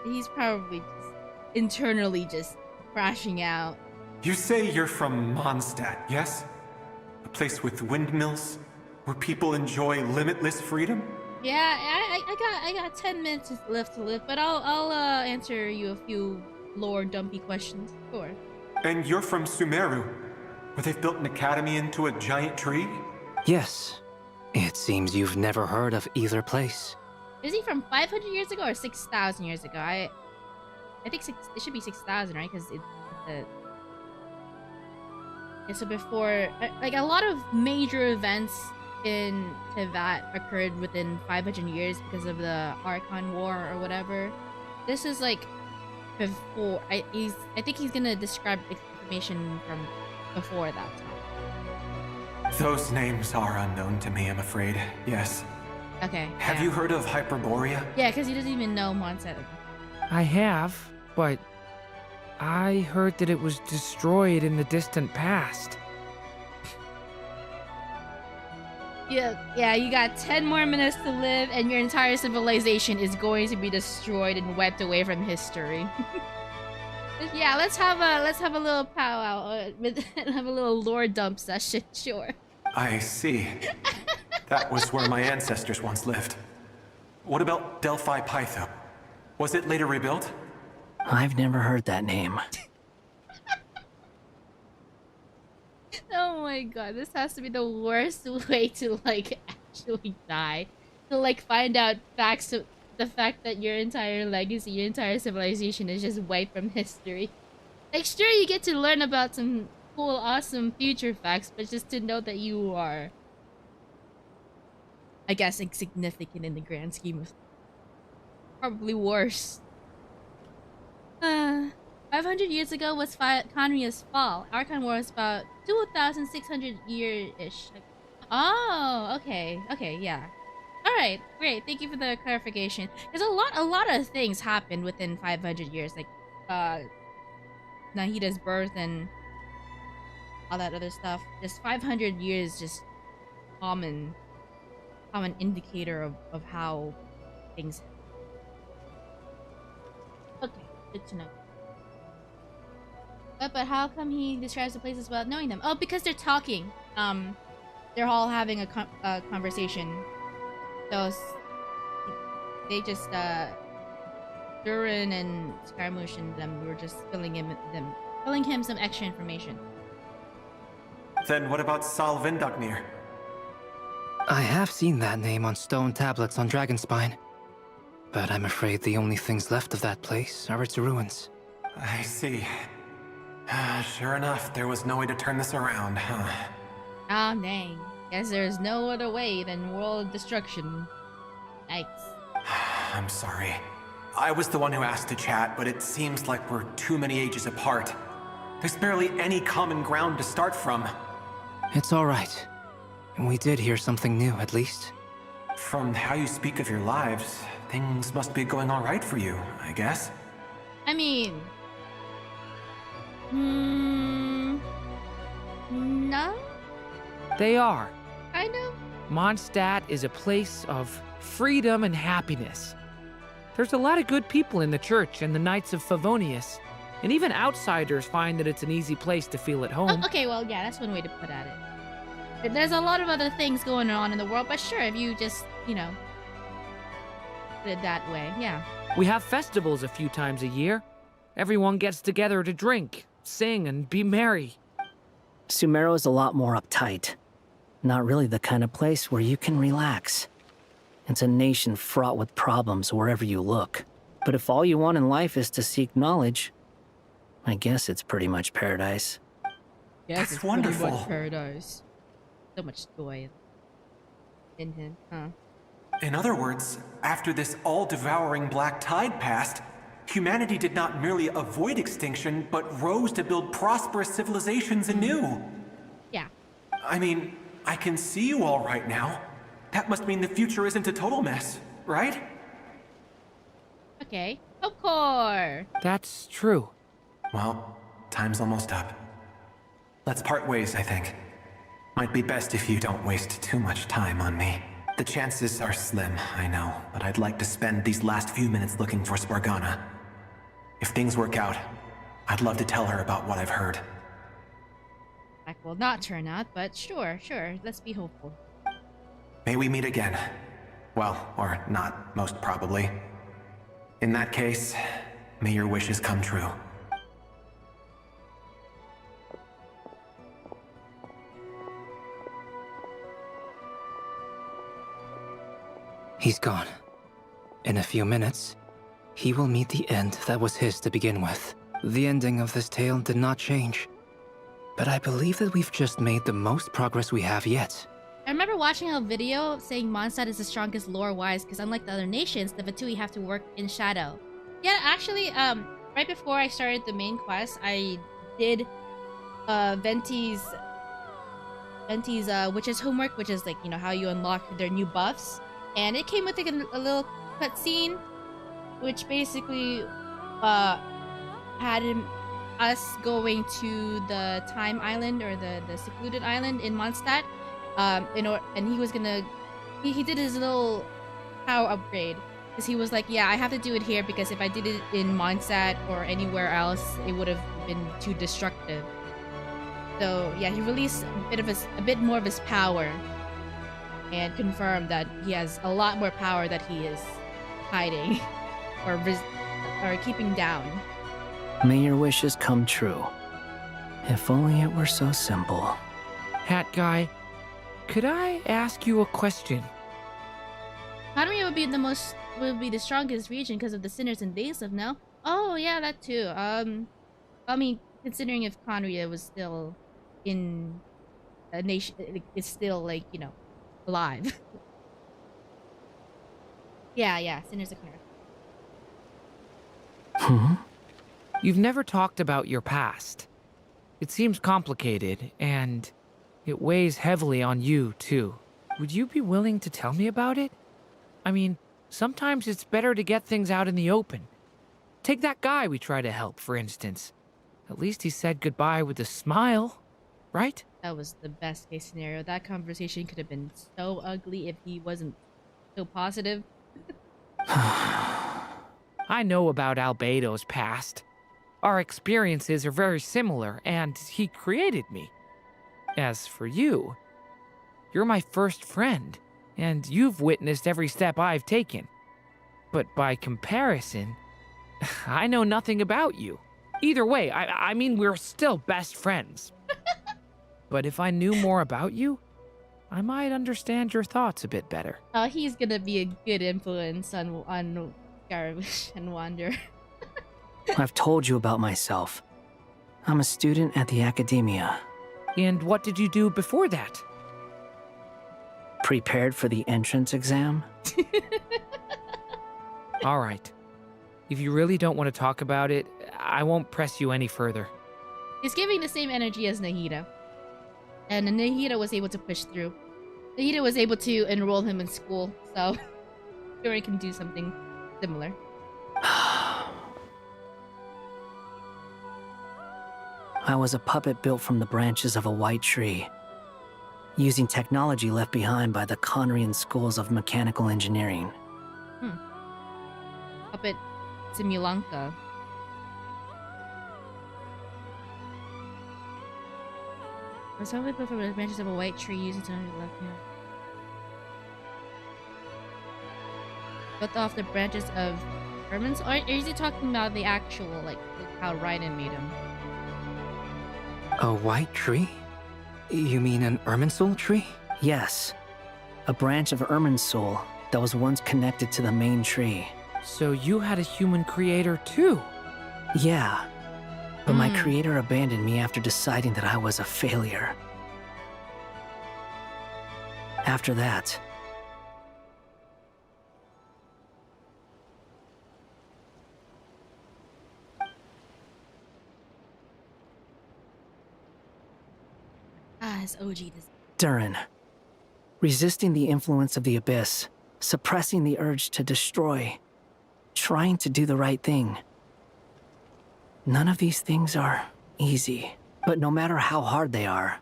He's probably just internally just crashing out. You say you're from Mondstadt, yes? A place with windmills, where people enjoy limitless freedom? Yeah, I got 10 minutes left to live, but I'll answer you a few lore dumpy questions. Sure. And you're from Sumeru, where they've built an academy into a giant tree? Yes. It seems you've never heard of either place. Is he from 500 years ago or 6,000 years ago? I think it should be 6,000, right? Because so before, like, a lot of major events in Teyvat occurred within 500 years because of the Archon War or whatever. This is like before. I think he's gonna describe information from before that time. Those names are unknown to me, I'm afraid. Yes. Okay. Have you heard of Hyperborea? Yeah, because he doesn't even know Mondstadt. I have, but I heard that it was destroyed in the distant past. Yeah, you got 10 more minutes to live, and your entire civilization is going to be destroyed and wiped away from history. Yeah, let's have a little powwow, have a little lore dump session, sure. I see. That was where my ancestors once lived. What about Delphi Pytho? Was it later rebuilt? I've never heard that name. Oh my god, this has to be the worst way to like actually die. To like find out facts of the fact that your entire legacy, your entire civilization is just wiped from history. Like sure you get to learn about some cool, awesome future facts, but just to know that you are, I guess, insignificant in the grand scheme of probably worse. 500 years ago was Conria's fall. Archon was about 2,600 year-ish. Oh, okay. Okay, yeah. Alright, great. Thank you for the clarification. There's a lot of things happened within 500 years. Like, Nahida's birth and all that other stuff. Just 500 years, just common indicator of how things happen. Okay, good to know. But how come he describes the places without knowing them? Oh, because they're talking. They're all having a conversation. So they just Durin and Scaramouche and them were just filling him some extra information. Then what about Sal Vindagnir? I have seen that name on stone tablets on Dragonspine. But I'm afraid the only things left of that place are its ruins. I see. Sure enough, there was no way to turn this around, huh? Ah, dang. Guess there's no other way than world destruction. Yikes. I'm sorry. I was the one who asked to chat, but it seems like we're too many ages apart. There's barely any common ground to start from. It's all right. We did hear something new, at least. From how you speak of your lives, things must be going all right for you, I guess. I mean... no? They are. Kind of. Mondstadt is a place of freedom and happiness. There's a lot of good people in the church and the Knights of Favonius, and even outsiders find that it's an easy place to feel at home. Oh, okay, well, yeah, that's one way to put at it. There's a lot of other things going on in the world, but sure, if you just, you know, put it that way, yeah. We have festivals a few times a year. Everyone gets together to drink, sing, and be merry. Sumeru is a lot more uptight. Not really the kind of place where you can relax. It's a nation fraught with problems wherever you look. But if all you want in life is to seek knowledge, I guess it's pretty much paradise. Yes, That's it's wonderful. pretty much paradise. So much joy in him, huh? In other words, after this all-devouring black tide passed, humanity did not merely avoid extinction, but rose to build prosperous civilizations anew. Yeah. I mean, I can see you all right now. That must mean the future isn't a total mess, right? Okay. Of course. That's true. Well, time's almost up. Let's part ways, I think. Might be best if you don't waste too much time on me. The chances are slim, I know, but I'd like to spend these last few minutes looking for Spargana. If things work out, I'd love to tell her about what I've heard. That will not turn out, but sure, let's be hopeful. May we meet again. Well, or not, most probably. In that case, may your wishes come true. He's gone. In a few minutes, he will meet the end that was his to begin with. The ending of this tale did not change. But I believe that we've just made the most progress we have yet. I remember watching a video saying Mondstadt is the strongest lore-wise because unlike the other nations, the Vtui have to work in shadow. Yeah, actually, right before I started the main quest, I did Venti's witch's homework, which is like, you know, how you unlock their new buffs. And it came with like a little cutscene, which basically had us going to the Time Island or the secluded island in Mondstadt. And he was gonna, he did his little power upgrade because he was like, yeah, I have to do it here because if I did it in Mondstadt or anywhere else, it would have been too destructive. So yeah, he released a bit more of his power and confirmed that he has a lot more power that he is hiding. or keeping down. May your wishes come true. If only it were so simple. Hat guy, could I ask you a question? Conria would be the strongest region because of the sinners and days of now. Oh yeah, that too. I mean, considering if Conria was still in a nation, it's still like, you know, alive. yeah, sinners of Conria. You've never talked about your past. It seems complicated, and it weighs heavily on you, too. Would you be willing to tell me about it? I mean, sometimes it's better to get things out in the open. Take that guy we try to help, for instance. At least he said goodbye with a smile, right? That was the best case scenario. That conversation could have been so ugly if he wasn't so positive. I know about Albedo's past. Our experiences are very similar, and he created me. As for you, you're my first friend, and you've witnessed every step I've taken. But by comparison, I know nothing about you. Either way, I mean, we're still best friends. But if I knew more about you, I might understand your thoughts a bit better. Oh, he's gonna be a good influence on Garbage and Wander. I've told you about myself. I'm a student at the academia. And what did you do before that? Prepared for the entrance exam? All right. If you really don't want to talk about it, I won't press you any further. He's giving the same energy as Nahida. And Nahida was able to push through. Nahida was able to enroll him in school, so sure he can do something similar. I was a puppet built from the branches of a white tree, using technology left behind by the Conrian schools of mechanical engineering. Puppet Simulanka. I was probably built from the branches of a white tree using technology left behind. Built off the branches of Herman's, or is he talking about the actual, like how Raiden made him? A white tree? You mean an Irminsul tree? Yes. A branch of Irminsul that was once connected to the main tree. So you had a human creator too? Yeah. But my creator abandoned me after deciding that I was a failure. After that, his OG design. Durin. Resisting the influence of the abyss, suppressing the urge to destroy, trying to do the right thing. None of these things are easy, but no matter how hard they are,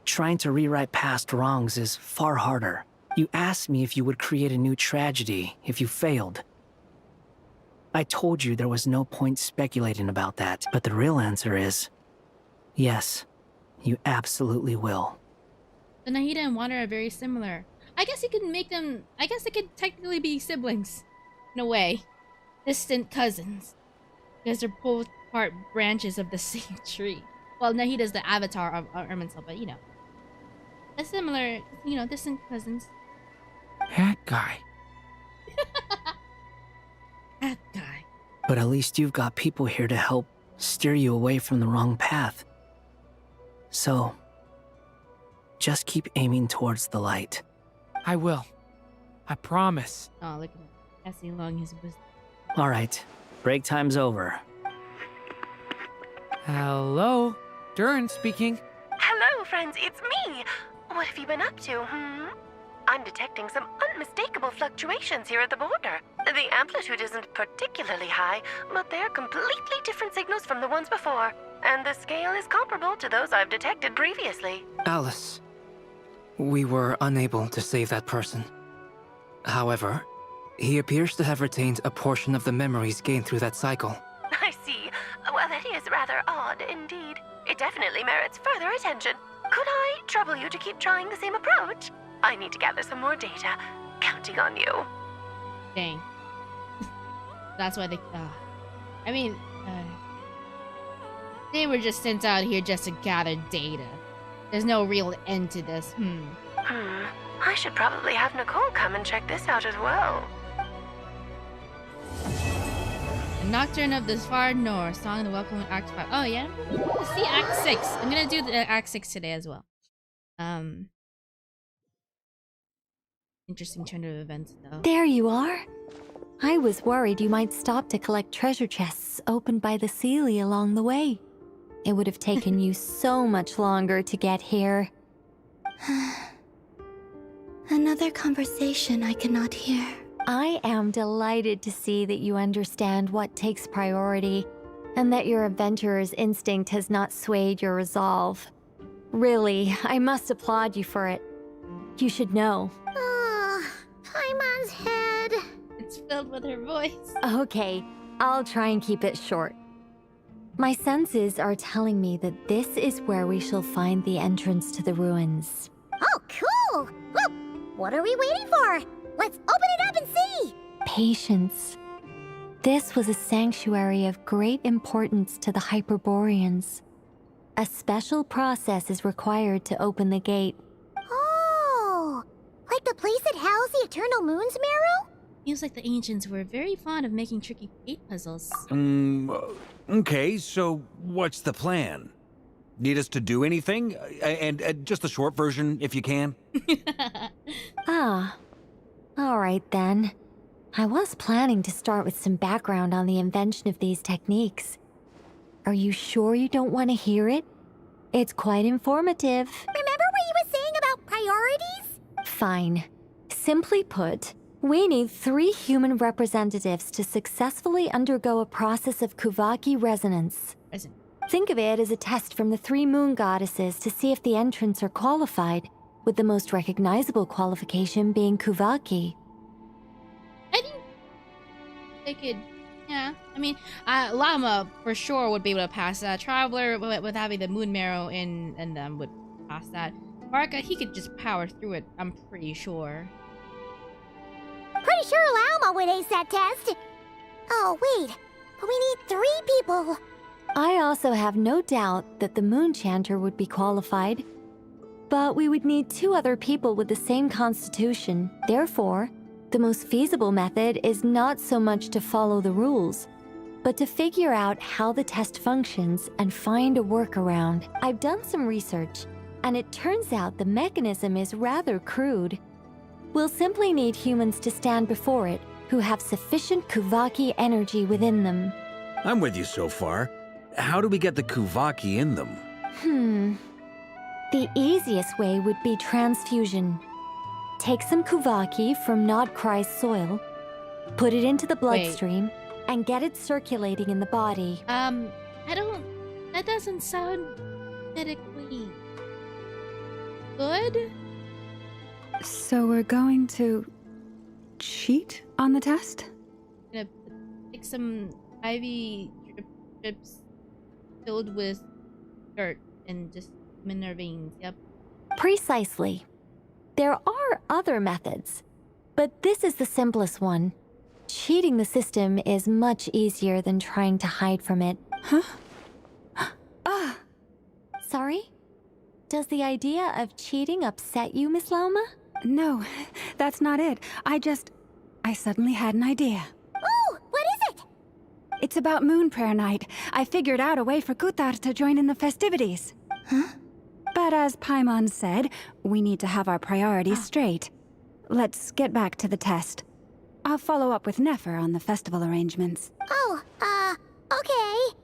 trying to rewrite past wrongs is far harder. You asked me if you would create a new tragedy if you failed. I told you there was no point speculating about that, but the real answer is, yes, you absolutely will. The Nahida and Wander are very similar. I guess you can make them, I guess they could technically be siblings, in a way. Distant cousins. Because they're both part branches of the same tree. Well, Nahida's the avatar of Irminsul, but you know. A similar, you know, distant cousins. Hat guy. Hat guy. But at least you've got people here to help steer you away from the wrong path. So, just keep aiming towards the light. I will. I promise. Oh, look at him. Passing along his wisdom. All right, break time's over. Hello? Durin speaking. Hello, friends, it's me. What have you been up to, I'm detecting some unmistakable fluctuations here at the border. The amplitude isn't particularly high, but they're completely different signals from the ones before. And the scale is comparable to those I've detected previously. Alice, we were unable to save that person. However, he appears to have retained a portion of the memories gained through that cycle. I see. Well, that is rather odd indeed. It definitely merits further attention. Could I trouble you to keep trying the same approach? I need to gather some more data. Counting on you. Dang. That's why I mean, they were just sent out here just to gather data. There's no real end to this. I should probably have Nicole come and check this out as well. The Nocturne of the Far North, Song of the Welcome Act 5. Oh yeah? Let's see Act 6. I'm gonna do the Act 6 today as well. Interesting turn of events though. There you are. I was worried you might stop to collect treasure chests opened by the Seelie along the way. It would have taken you so much longer to get here. Another conversation I cannot hear. I am delighted to see that you understand what takes priority, and that your adventurer's instinct has not swayed your resolve. Really, I must applaud you for it. You should know. Paimon's head. It's filled with her voice. Okay, I'll try and keep it short. My senses are telling me that this is where we shall find the entrance to the ruins. Oh, cool! Well, what are we waiting for? Let's open it up and see! Patience. This was a sanctuary of great importance to the Hyperboreans. A special process is required to open the gate. Oh! Like the place that housed the Eternal Moon's Marrow? Seems like the ancients were very fond of making tricky gate puzzles. Okay, so what's the plan? Need us to do anything? And just the short version, if you can. Alright then. I was planning to start with some background on the invention of these techniques. Are you sure you don't want to hear it? It's quite informative. Remember what you were saying about priorities? Fine. Simply put, we need 3 human representatives to successfully undergo a process of Kuvaki resonance. Think of it as a test from the 3 moon goddesses to see if the entrants are qualified, with the most recognizable qualification being Kuvaki. I think they could, yeah. I mean, Llama for sure would be able to pass that. Traveler with having the moon marrow in them would pass that. Barca, he could just power through it, I'm pretty sure. Pretty sure Llama would ace that test. Oh, wait. But we need 3 people. I also have no doubt that the Moon Chanter would be qualified. But we would need 2 other people with the same constitution. Therefore, the most feasible method is not so much to follow the rules, but to figure out how the test functions and find a workaround. I've done some research, and it turns out the mechanism is rather crude. We'll simply need humans to stand before it who have sufficient Kuvaki energy within them. I'm with you so far. How do we get the Kuvaki in them? The easiest way would be transfusion. Take some Kuvaki from Nod-Krai's soil, put it into the bloodstream, and get it circulating in the body. That doesn't sound medically good. So we're going to cheat on the test? Gonna take some IV strips filled with dirt and just in their veins, yep. Precisely. There are other methods, but this is the simplest one. Cheating the system is much easier than trying to hide from it. Sorry? Does the idea of cheating upset you, Miss Lauma? No, that's not it. I suddenly had an idea. Oh, what is it? It's about Moon Prayer Night. I figured out a way for Kutar to join in the festivities. But as Paimon said, we need to have our priorities straight. Let's get back to the test. I'll follow up with Nefer on the festival arrangements. Oh, okay.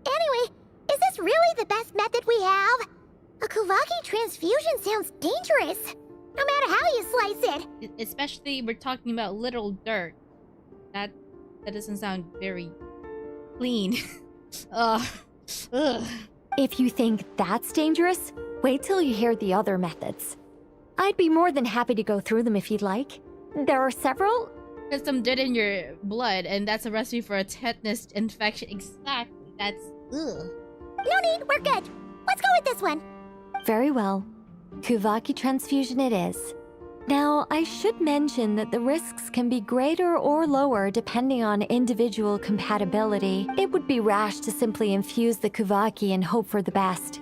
Anyway, is this really the best method we have? A Kuvaki transfusion sounds dangerous, no matter how you slice it. Especially we're talking about literal dirt. That doesn't sound very clean. Ugh. If you think that's dangerous, wait till you hear the other methods. I'd be more than happy to go through them if you'd like. There are several. There's some dirt in your blood, and that's a recipe for a tetanus infection. Exactly. That's ugh. No need, we're good. Let's go with this one. Very well. Kuvaki transfusion it is. Now, I should mention that the risks can be greater or lower depending on individual compatibility. It would be rash to simply infuse the Kuvaki and hope for the best.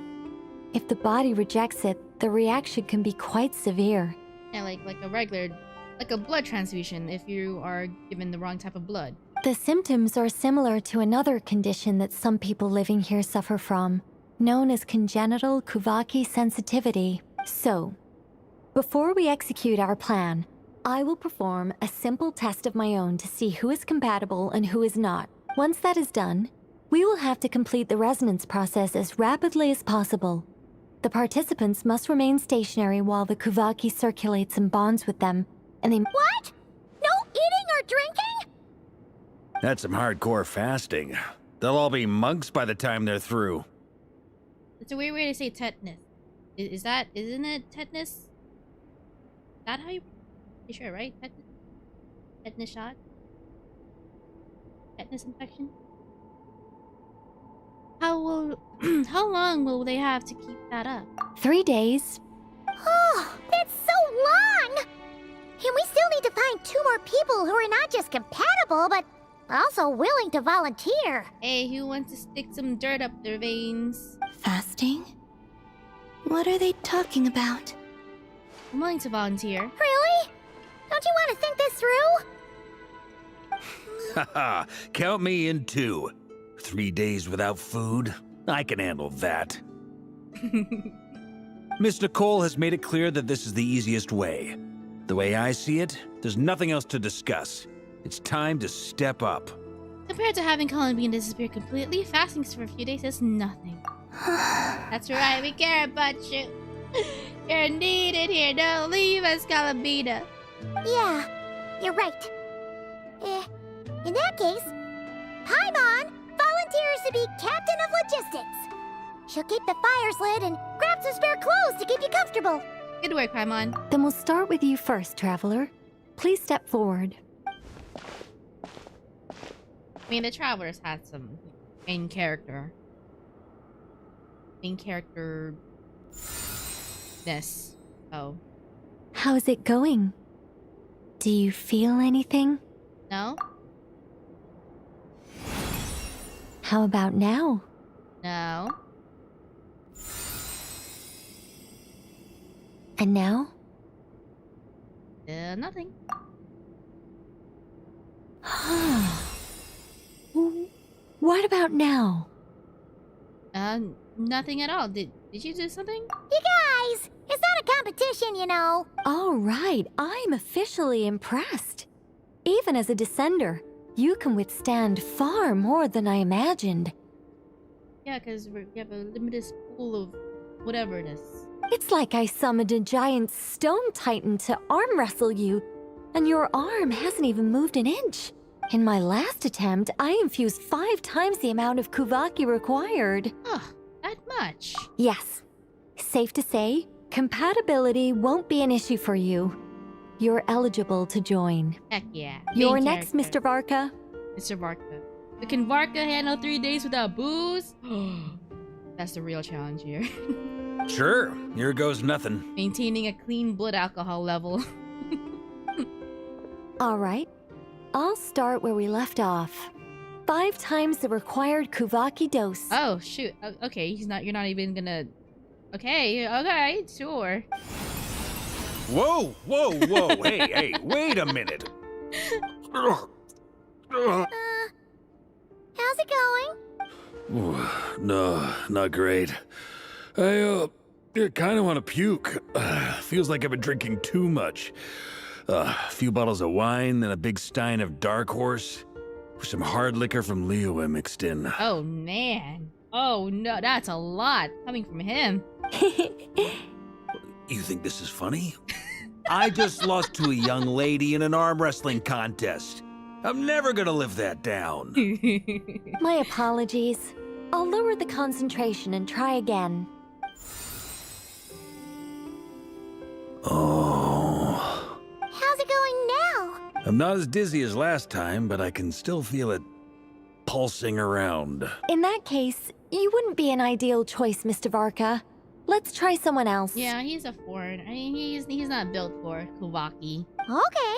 If the body rejects it, the reaction can be quite severe. Yeah, like a regular, like a blood transfusion if you are given the wrong type of blood. The symptoms are similar to another condition that some people living here suffer from, known as congenital Kuvaki sensitivity. So, before we execute our plan, I will perform a simple test of my own to see who is compatible and who is not. Once that is done, we will have to complete the resonance process as rapidly as possible. The participants must remain stationary while the Kuvaki circulates and bonds with them, and they— What? No eating or drinking? That's some hardcore fasting. They'll all be monks by the time they're through. It's a weird way to say tetanus. Isn't it tetanus? Is that how you sure, right? Tetanus shot? Tetanus infection? How long will they have to keep that up? 3 days. Oh, that's so long! And we still need to find 2 more people who are not just compatible, but also willing to volunteer. Hey, who wants to stick some dirt up their veins? Fasting? What are they talking about? I'm willing to volunteer. Really? Don't you want to think this through? Haha, count me in too. 3 days without food? I can handle that. Miss Nicole has made it clear that this is the easiest way. The way I see it, there's nothing else to discuss. It's time to step up. Compared to having Colin Bean disappear completely, fasting for a few days is nothing. That's right, we care about you. You're needed here. Don't leave us, Calabina. Yeah, you're right. In that case, Paimon volunteers to be captain of logistics. She'll keep the fires lit and grab some spare clothes to keep you comfortable. Good work, Paimon. Then we'll start with you first, Traveler. Please step forward. I mean, the Travelers had some main character. Oh. How's it going? Do you feel anything? No? How about now? No. And now? Nothing. What about now? Nothing at all. Did you do something? You guys, it's not a competition, you know. All right, I'm officially impressed. Even as a descender, you can withstand far more than I imagined. Yeah, because we have a limited pool of whatever it is. It's like I summoned a giant stone titan to arm wrestle you, and your arm hasn't even moved an inch. In my last attempt, I infused 5 times the amount of Kuvaki required. Oh, that much? Yes. Safe to say, compatibility won't be an issue for you. You're eligible to join. Heck yeah. You're next, Mr. Varka. Mr. Varka. But can Varka handle 3 days without booze? That's the real challenge here. Sure, here goes nothing. Maintaining a clean blood alcohol level. All right. I'll start where we left off. 5 times the required Kuvaki dose. Oh, shoot. Okay, you're not even gonna... Okay, sure. Whoa, hey, wait a minute. How's it going? No, not great. I kind of want to puke. Feels like I've been drinking too much. A few bottles of wine, then a big stein of Dark Horse, with some hard liquor from Liyue mixed in. Oh, man. Oh, no, that's a lot coming from him. You think this is funny? I just lost to a young lady in an arm wrestling contest. I'm never gonna live that down. My apologies. I'll lower the concentration and try again. Oh. How's it going now? I'm not as dizzy as last time, but I can still feel it pulsing around. In that case, you wouldn't be an ideal choice, Mr. Varka. Let's try someone else. Yeah, he's a foreign. I mean, he's not built for Kawaki. Okay.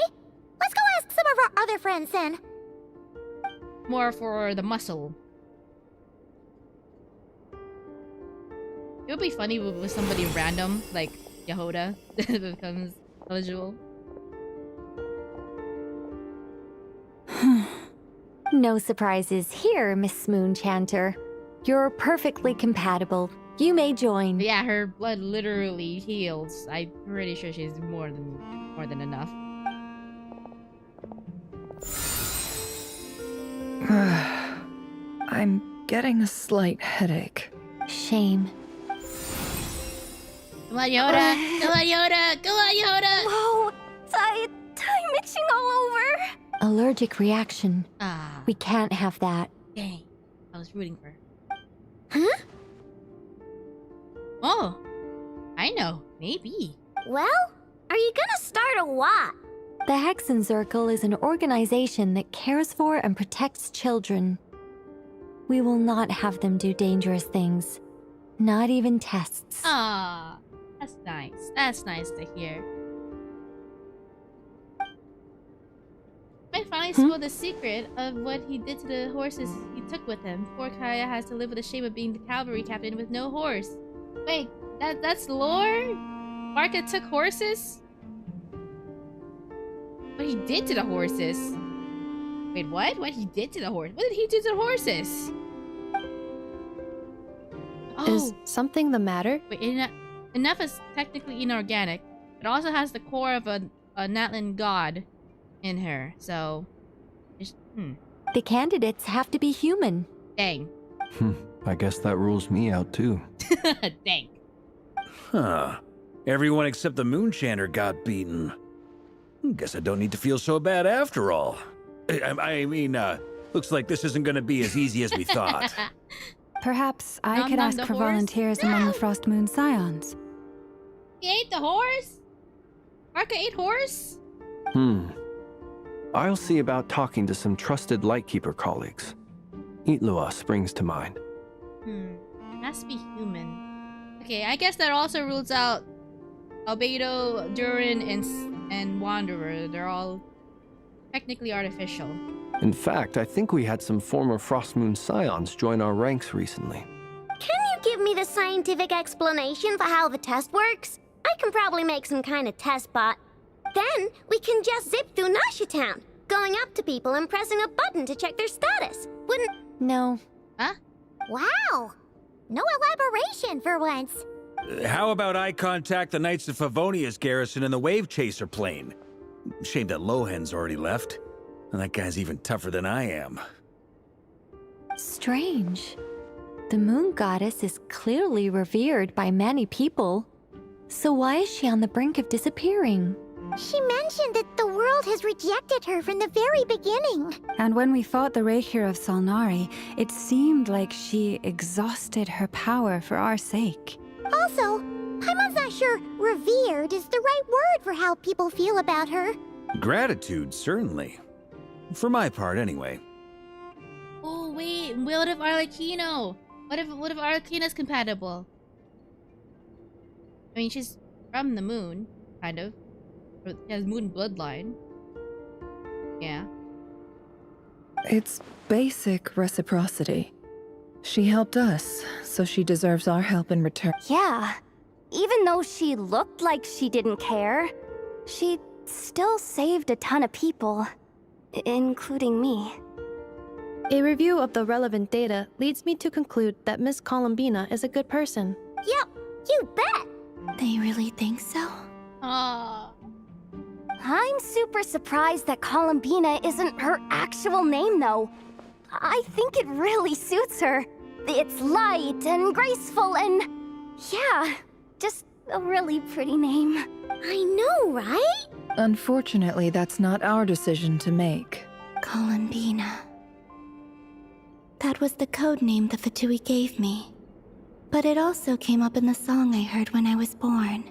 Let's go ask some of our other friends then. More for the muscle. It would be funny with somebody random, like Yehoda, that becomes eligible. No surprises here, Miss Moonchanter. You're perfectly compatible. You may join. But yeah, her blood literally heals. I'm pretty sure she's more than enough. I'm getting a slight headache. Shame. Come on, Yoda! Come on, Yoda! Come on, Yoda! Whoa! I'm itching all over. Allergic reaction. Ah. We can't have that. Dang. I was rooting for her. Huh? Oh. I know. Maybe. Well, are you gonna start a what? The Hexen Circle is an organization that cares for and protects children. We will not have them do dangerous things. Not even tests. Ah. That's nice. That's nice to hear. I finally spoiled the secret of what he did to the horses he took with him. Poor Kaya has to live with the shame of being the cavalry captain with no horse. Wait, that's lore? Barca took horses? What he did to the horses? Wait, what? What he did to the horse? What did he do to the horses? Is something the matter? Wait, enough is technically inorganic. It also has the core of a Natlan god in her, so... The candidates have to be human. Dang. I guess that rules me out too. Dang. Huh. Everyone except the Moonchanter got beaten. Guess I don't need to feel so bad after all. I mean, looks like this isn't gonna be as easy as we thought. Perhaps I could ask for volunteers among the Frost Moon Scions. He ate the horse? Barca ate horse? I'll see about talking to some trusted Lightkeeper colleagues. Itlua springs to mind. Has to be human. Okay, I guess that also rules out Albedo, Durin, and Wanderer. They're all technically artificial. In fact, I think we had some former Frost Moon Scions join our ranks recently. Can you give me the scientific explanation for how the test works? I can probably make some kind of test bot. Then we can just zip through Nasha Town, going up to people and pressing a button to check their status. Wouldn't... No. Huh? Wow. No elaboration for once. How about I contact the Knights of Favonia's garrison in the Wave Chaser plane? Shame that Lohan's already left. And that guy's even tougher than I am. Strange. The moon goddess is clearly revered by many people. So why is she on the brink of disappearing? She mentioned that the world has rejected her from the very beginning. And when we fought the Reikir of Solnari, it seemed like she exhausted her power for our sake. Also, Paimon's not sure revered is the right word for how people feel about her. Gratitude, certainly. For my part, anyway. Oh wait, what if Arlecchino? What if Arlecchino's compatible? I mean, she's from the moon, kind of. She has moon bloodline. Yeah. It's basic reciprocity. She helped us, so she deserves our help in return. Yeah. Even though she looked like she didn't care, she still saved a ton of people, including me. A review of the relevant data leads me to conclude that Miss Columbina is a good person. Yep, you bet! They really think so? I'm super surprised that Columbina isn't her actual name, though. I think it really suits her. It's light and graceful and... yeah, just a really pretty name. I know, right? Unfortunately, that's not our decision to make. Columbina. That was the code name the Fatui gave me. But it also came up in the song I heard when I was born.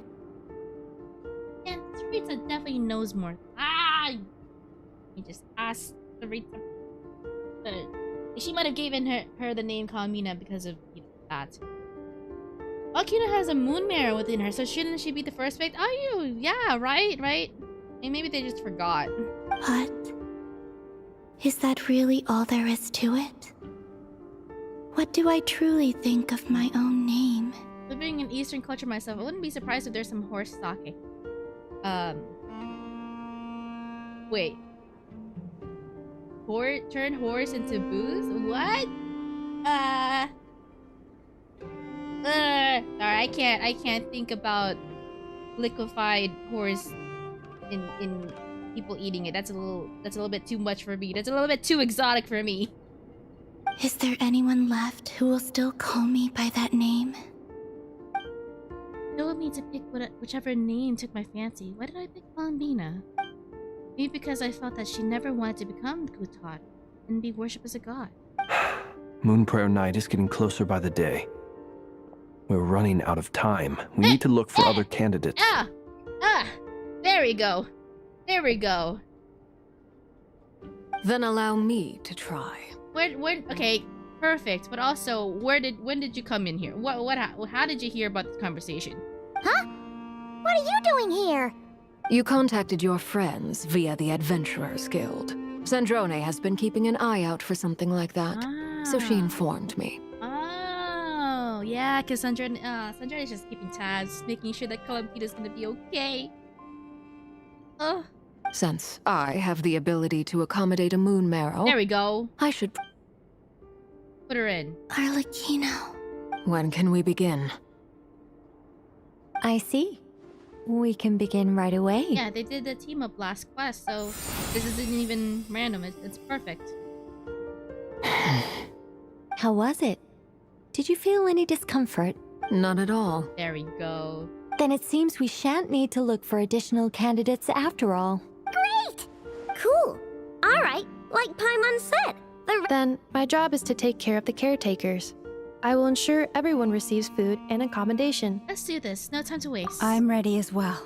Yeah, Sarita definitely knows more. You just asked Sarita. She might have given her the name Kalmina because of that. Akina has a moon mirror within her, so shouldn't she be the first pick? Oh, you? Yeah, right? And maybe they just forgot. But is that really all there is to it? What do I truly think of my own name? Living in Eastern culture myself, I wouldn't be surprised if there's some horse sake. Wait. Turn horse into booze? What? Sorry, I can't think about liquefied horse in people eating it. That's a little bit too much for me. That's a little bit too exotic for me. Is there anyone left who will still call me by that name? Told me to pick whichever name took my fancy. Why did I pick Columbina? Maybe because I felt that she never wanted to become Gutot and be worshipped as a god. Moon Prayer Night is getting closer by the day. We're running out of time. We need to look for other candidates. There we go. There we go. Then allow me to try. Okay, perfect. But also, when did you come in here? How did you hear about this conversation? Huh? What are you doing here? You contacted your friends via the Adventurers Guild. Sandrone has been keeping an eye out for something like that, so she informed me. Oh, yeah, because Sandrone is just keeping tabs, making sure that Columbina's gonna be okay. Oh. Since I have the ability to accommodate a moon marrow... There we go. I should... put her in. Arlecchino. When can we begin? I see. We can begin right away. Yeah, they did the team up last quest, so this isn't even random. It's perfect. How was it? Did you feel any discomfort? Not at all. There we go. Then it seems we shan't need to look for additional candidates after all. Great! Cool. Alright, like Paimon said. Then, my job is to take care of the caretakers. I will ensure everyone receives food and accommodation. Let's do this. No time to waste. I'm ready as well.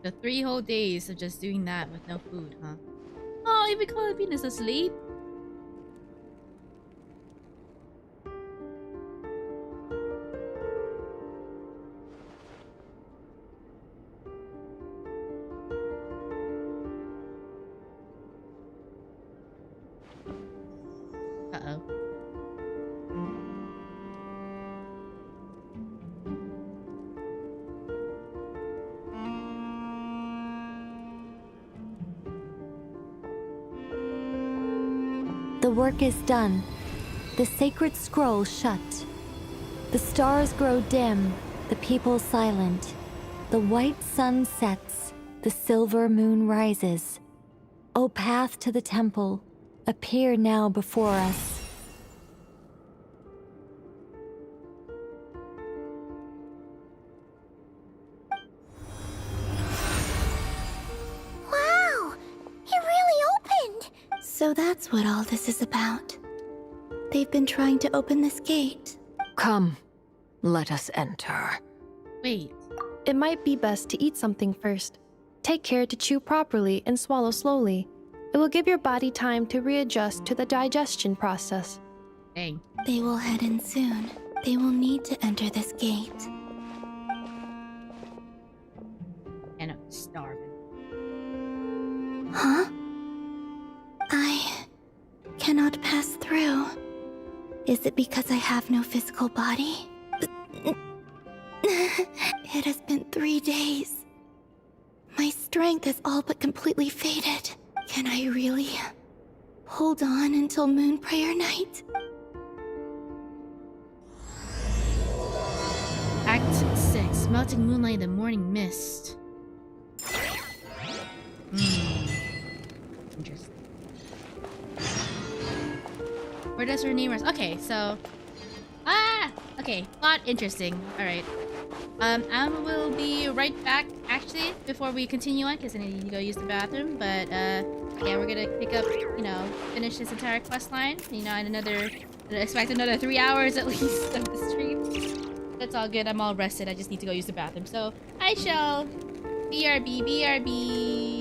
The 3 whole days of just doing that with no food, huh? Oh, even Columbina's asleep. Uh-oh. The work is done. The sacred scroll shut. The stars grow dim, the people silent. The white sun sets, the silver moon rises. O path to the temple, appear now before us. Wow! It really opened! So that's what all this is about. They've been trying to open this gate. Come, let us enter. Wait. It might be best to eat something first. Take care to chew properly and swallow slowly. It will give your body time to readjust to the digestion process. Dang. They will head in soon. They will need to enter this gate. And I'm starving. Huh? I cannot pass through. Is it because I have no physical body? It has been 3 days. My strength has all but completely faded. Can I really hold on until Moon Prayer Night? Act 6. Melting moonlight in the morning mist. Interesting. Where does her name rest? Okay, so... okay. Plot interesting. Alright. I will be right back, actually, before we continue on, because I need to go use the bathroom. But, yeah, we're gonna pick up, you know, finish this entire quest line. You know, in another, expect another 3 hours at least of the stream. That's all good. I'm all rested. I just need to go use the bathroom. So, I shall BRB, BRB.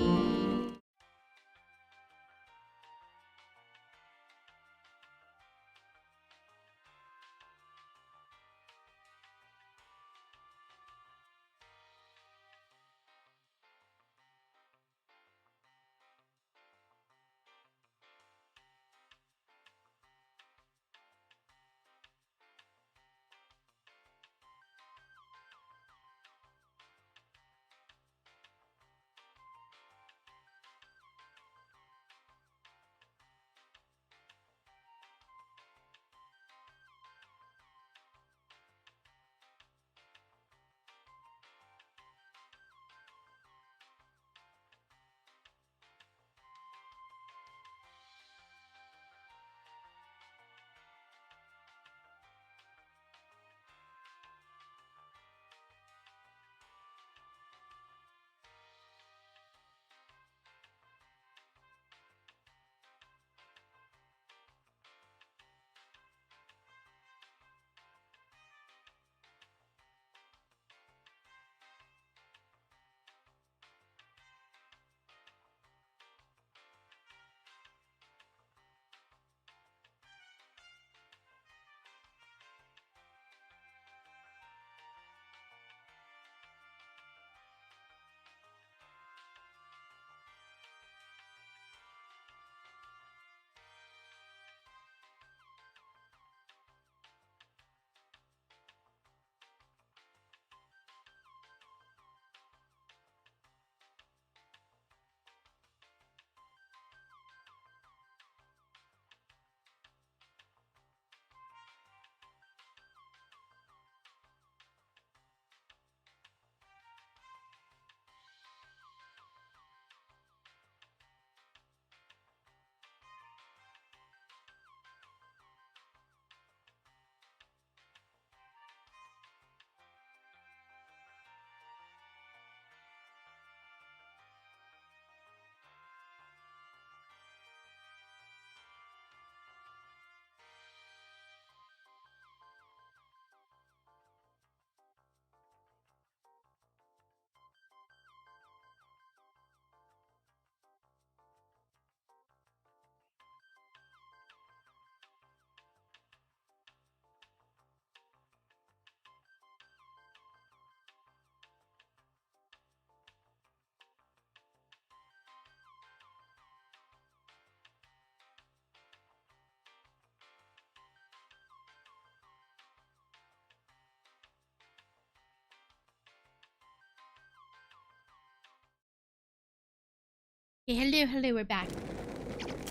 Okay, hello, we're back.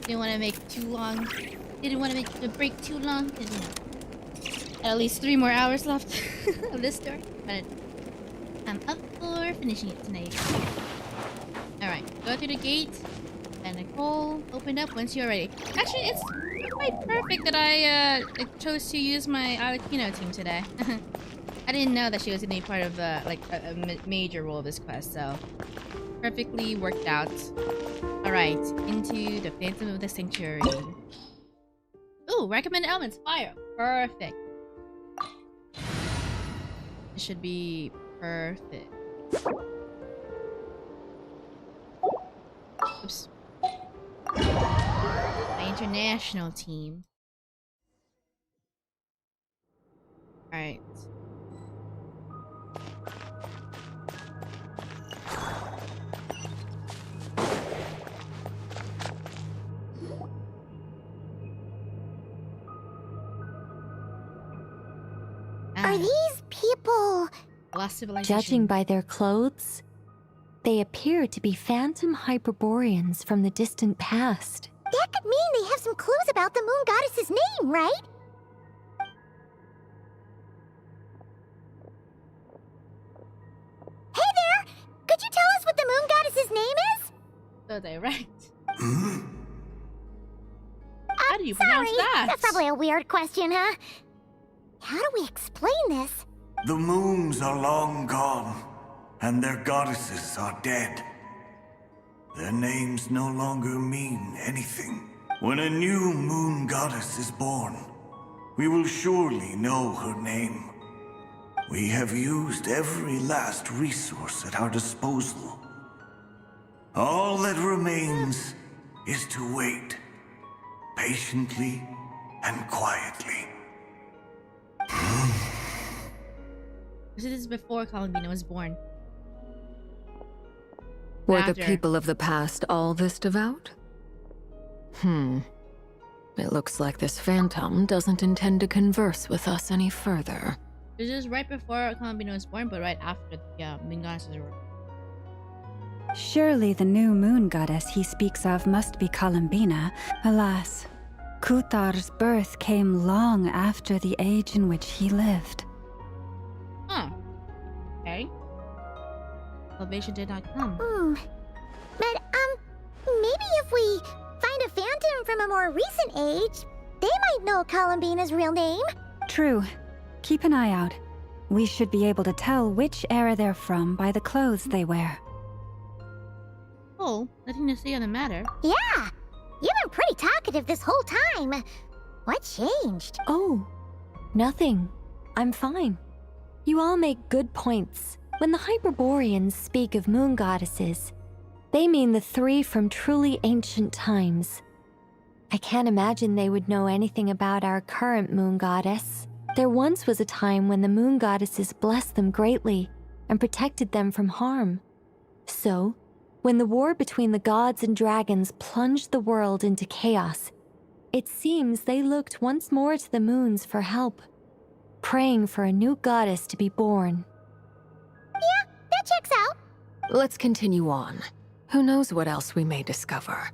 Didn't want to make too long. Didn't want to make the break too long. Cause, you know, at least 3 more hours left of this story. But I'm up for finishing it tonight. Alright, go through the gate. And Nicole, open up once you're ready. Actually, it's quite perfect that I chose to use my Arakino team today. I didn't know that she was going to be part of like a major role of this quest, so perfectly worked out. Alright, into the Phantom of the Sanctuary. Ooh, recommended elements, fire. Perfect. It should be perfect. Oops. My international team. Alright. Are these people... Lost civilization. Judging by their clothes, they appear to be phantom Hyperboreans from the distant past. That could mean they have some clues about the moon goddess's name, right? Hey there! Could you tell us what the moon goddess's name is? So direct. How do you pronounce Sorry, that? that's probably a weird question, huh? How do we explain this? The moons are long gone, and their goddesses are dead. Their names no longer mean anything. When a new moon goddess is born, we will surely know her name. We have used every last resource at our disposal. All that remains is to wait, patiently and quietly. This is before Columbina was born. Were the After. people of the past all this devout? It looks like this phantom doesn't intend to converse with us any further. This is right before Columbina was born, but right after the moon goddesses were. Surely the new moon goddess he speaks of must be Columbina. Alas, Kuthar's birth came long after the age in which he lived. Huh. Okay. Salvation did not come. But, maybe if we find a phantom from a more recent age, they might know Columbina's real name. True. Keep an eye out. We should be able to tell which era they're from by the clothes they wear. Oh, nothing to say on the matter. Yeah, you've been pretty talkative this whole time. What changed? Oh, nothing. I'm fine. You all make good points. When the Hyperboreans speak of moon goddesses, they mean the three from truly ancient times. I can't imagine they would know anything about our current moon goddess. There once was a time when the moon goddesses blessed them greatly and protected them from harm. So, when the war between the gods and dragons plunged the world into chaos, it seems they looked once more to the moons for help, praying for a new goddess to be born. Yeah, that checks out. Let's continue on. Who knows what else we may discover?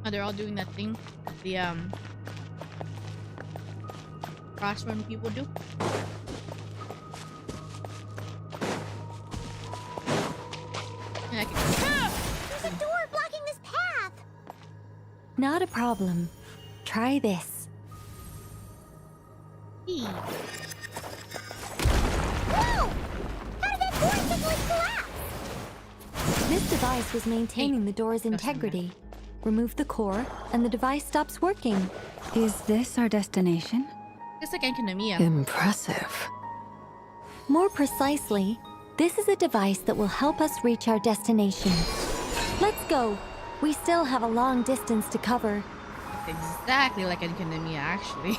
Oh, they're all doing that thing. The crossrun people do. Yeah, I can... There's a door blocking this path. Not a problem. Try this. Whoa! How did that door suddenly collapse? This device was maintaining the door's integrity. Remove the core, and the device stops working. Is this our destination? It's like Enkinomia. Impressive. More precisely, this is a device that will help us reach our destination. Let's go. We still have a long distance to cover. Exactly like Enkinomia, actually.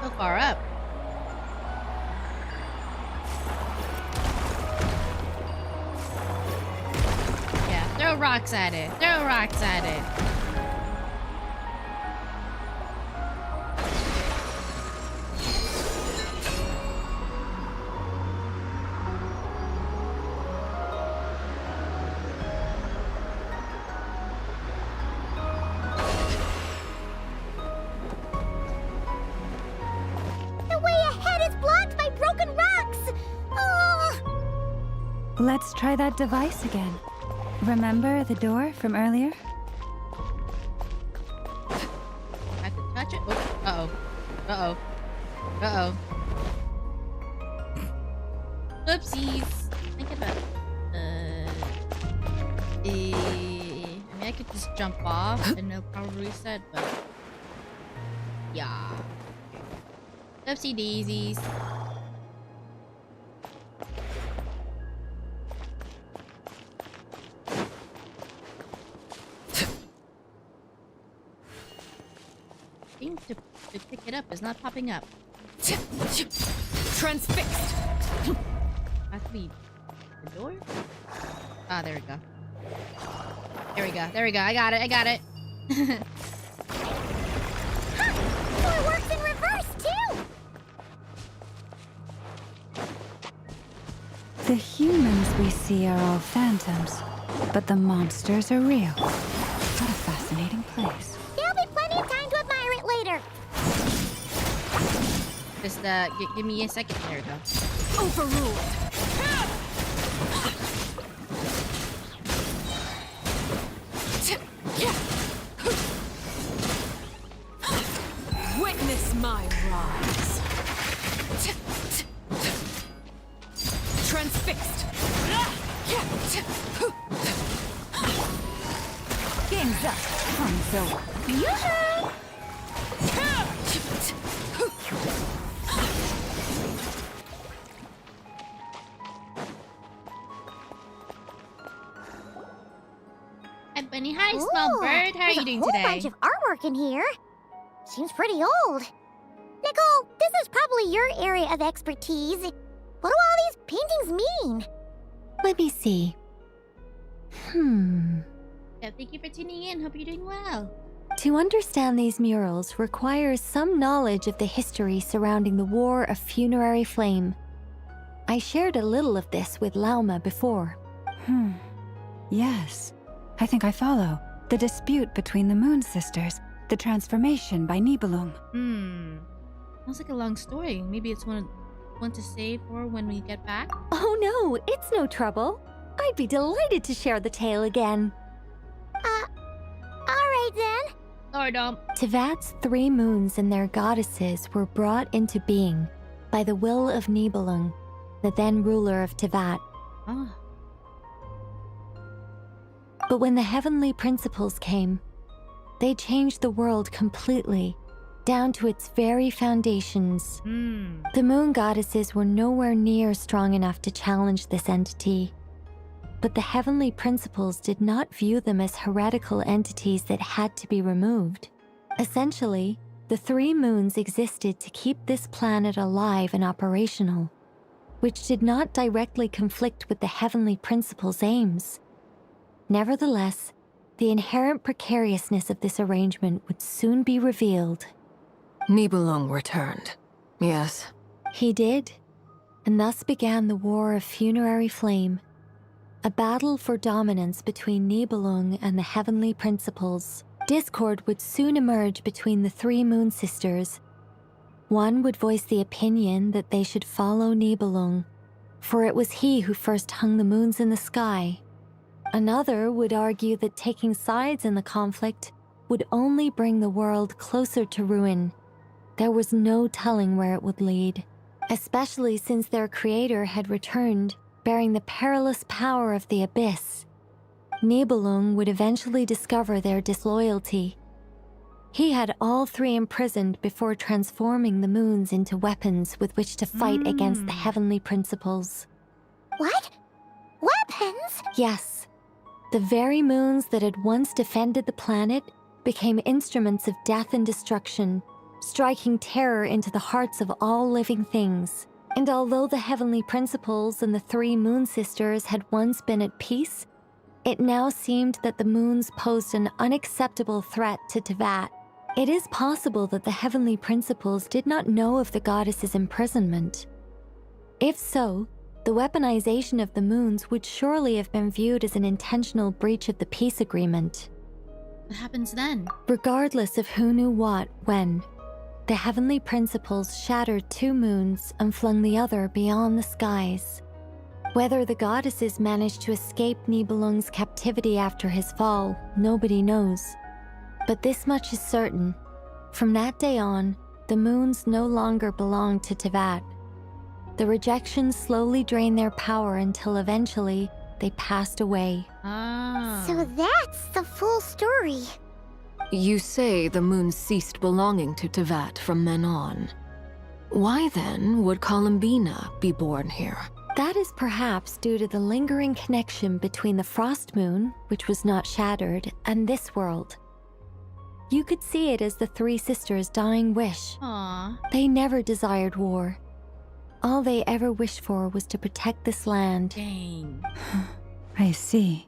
So far up. Yeah, throw rocks at it. Throw rocks at it. The way ahead is blocked by broken rocks. Oh. Let's try that device again. Remember the door from earlier? I have to touch it. Oh, uh-oh. Uh-oh. Uh-oh. Oopsies. Think about it. I mean, I could just jump off and it'll probably reset, but... Yeah. Oopsie daisies. Thing to pick it up is not popping up. Transfixed. Has to be the door? Ah, there we go. There we go. There we go. I got it. I got it. Door works in reverse too. The humans we see are all phantoms, but the monsters are real. What a fascinating place. There'll be plenty of time to admire it later. Just give me a second. There we go. Overruled. Witness my rise. Transfixed. Game's up. Time's over. Yoo-hoo! Hi, Bunny. Hi, small bird. How are you doing There's a today? whole bunch of artwork in here. Seems pretty old. Nicole, this is probably your area of expertise. What do all these paintings mean? Let me see. Yeah, thank you for tuning in. Hope you're doing well. To understand these murals requires some knowledge of the history surrounding the War of Funerary Flame. I shared a little of this with Lauma before. Yes, I think I follow. The dispute between the Moon Sisters, the transformation by Nibelung. Sounds like a long story. Maybe it's one to save for when we get back? Oh no, it's no trouble. I'd be delighted to share the tale again. Alright then. Tevat's 3 moons and their goddesses were brought into being by the will of Nibelung, the then ruler of Tevat. But when the heavenly principles came, they changed the world completely, down to its very foundations. The moon goddesses were nowhere near strong enough to challenge this entity. But the heavenly principles did not view them as heretical entities that had to be removed. Essentially, the 3 moons existed to keep this planet alive and operational, which did not directly conflict with the heavenly principles' aims. Nevertheless, the inherent precariousness of this arrangement would soon be revealed. Nibelung returned. Yes. He did, and thus began the War of Funerary Flame, a battle for dominance between Nibelung and the heavenly principles. Discord would soon emerge between the 3 moon sisters. One would voice the opinion that they should follow Nibelung, for it was he who first hung the moons in the sky. Another would argue that taking sides in the conflict would only bring the world closer to ruin. There was no telling where it would lead, especially since their creator had returned, bearing the perilous power of the abyss. Nibelung would eventually discover their disloyalty. He had all 3 imprisoned before transforming the moons into weapons with which to fight against the heavenly principles. What? Weapons? Yes. The very moons that had once defended the planet became instruments of death and destruction, striking terror into the hearts of all living things. And although the heavenly principles and the 3 moon sisters had once been at peace, it now seemed that the moons posed an unacceptable threat to Tevat. It is possible that the heavenly principles did not know of the goddess's imprisonment. If so, the weaponization of the moons would surely have been viewed as an intentional breach of the peace agreement. What happens then? Regardless of who knew what, when, the heavenly principles shattered 2 moons and flung the other beyond the skies. Whether the goddesses managed to escape Nibelung's captivity after his fall, nobody knows. But this much is certain. From that day on, the moons no longer belonged to Tevat. The rejection slowly drained their power until eventually they passed away. So that's the full story. You say the moon ceased belonging to Tevat from then on. Why then would Columbina be born here? That is perhaps due to the lingering connection between the Frost Moon, which was not shattered, and this world. You could see it as the 3 sisters' dying wish. They never desired war. All they ever wished for was to protect this land. Dang. I see.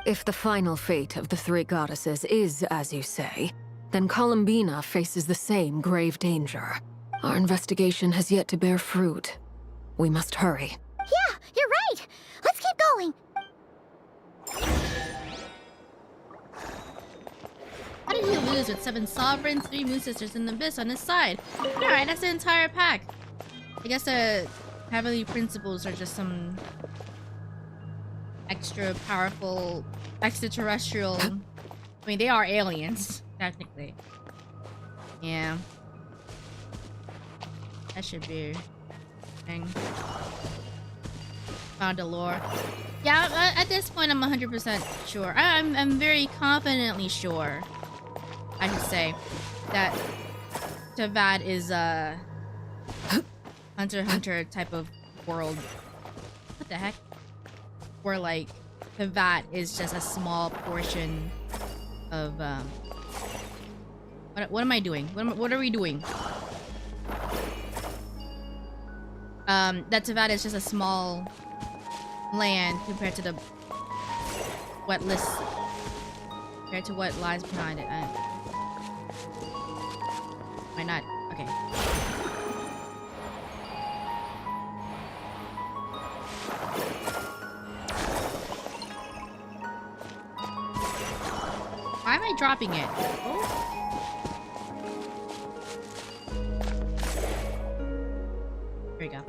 If the final fate of the 3 goddesses is as you say, then Columbina faces the same grave danger. Our investigation has yet to bear fruit. We must hurry. Yeah, you're right. blues with 7 sovereigns, 3 moon sisters, and the abyss on his side. Alright, that's the entire pack. I guess the heavenly principles are just some extra powerful extraterrestrial. I mean, they are aliens, technically. Yeah. That should be thing. Found a lore. Yeah, at this point, I'm 100% sure. I'm very confidently sure, I should say, that Tavad is a Hunter x Hunter type of world. What the heck? Where like Tavad is just a small portion of What am I doing? What are we doing? That Tavad is just a small land compared to the compared to what lies behind it. Why not? Okay. Why am I dropping it? Oh. There we go.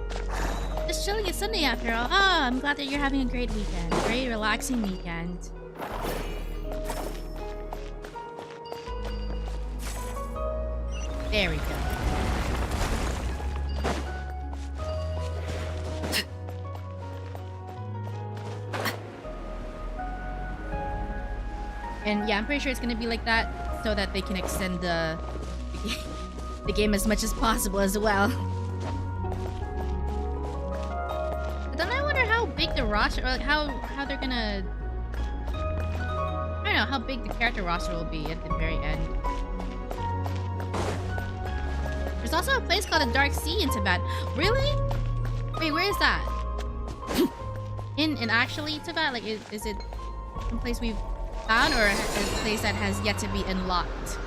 Just chilling. It's Sunday after all. Oh, I'm glad that you're having a great weekend. Great, relaxing weekend. There we go. And yeah, I'm pretty sure it's gonna be like that so that they can extend the game as much as possible as well. But then I wonder how big the roster, or like how they're gonna, I don't know how big the character roster will be at the very end. There's also a place called the Dark Sea in Tibet. Really? Wait, where is that? in actually Tibet? Like, is it some place we've found, or a place that has yet to be unlocked?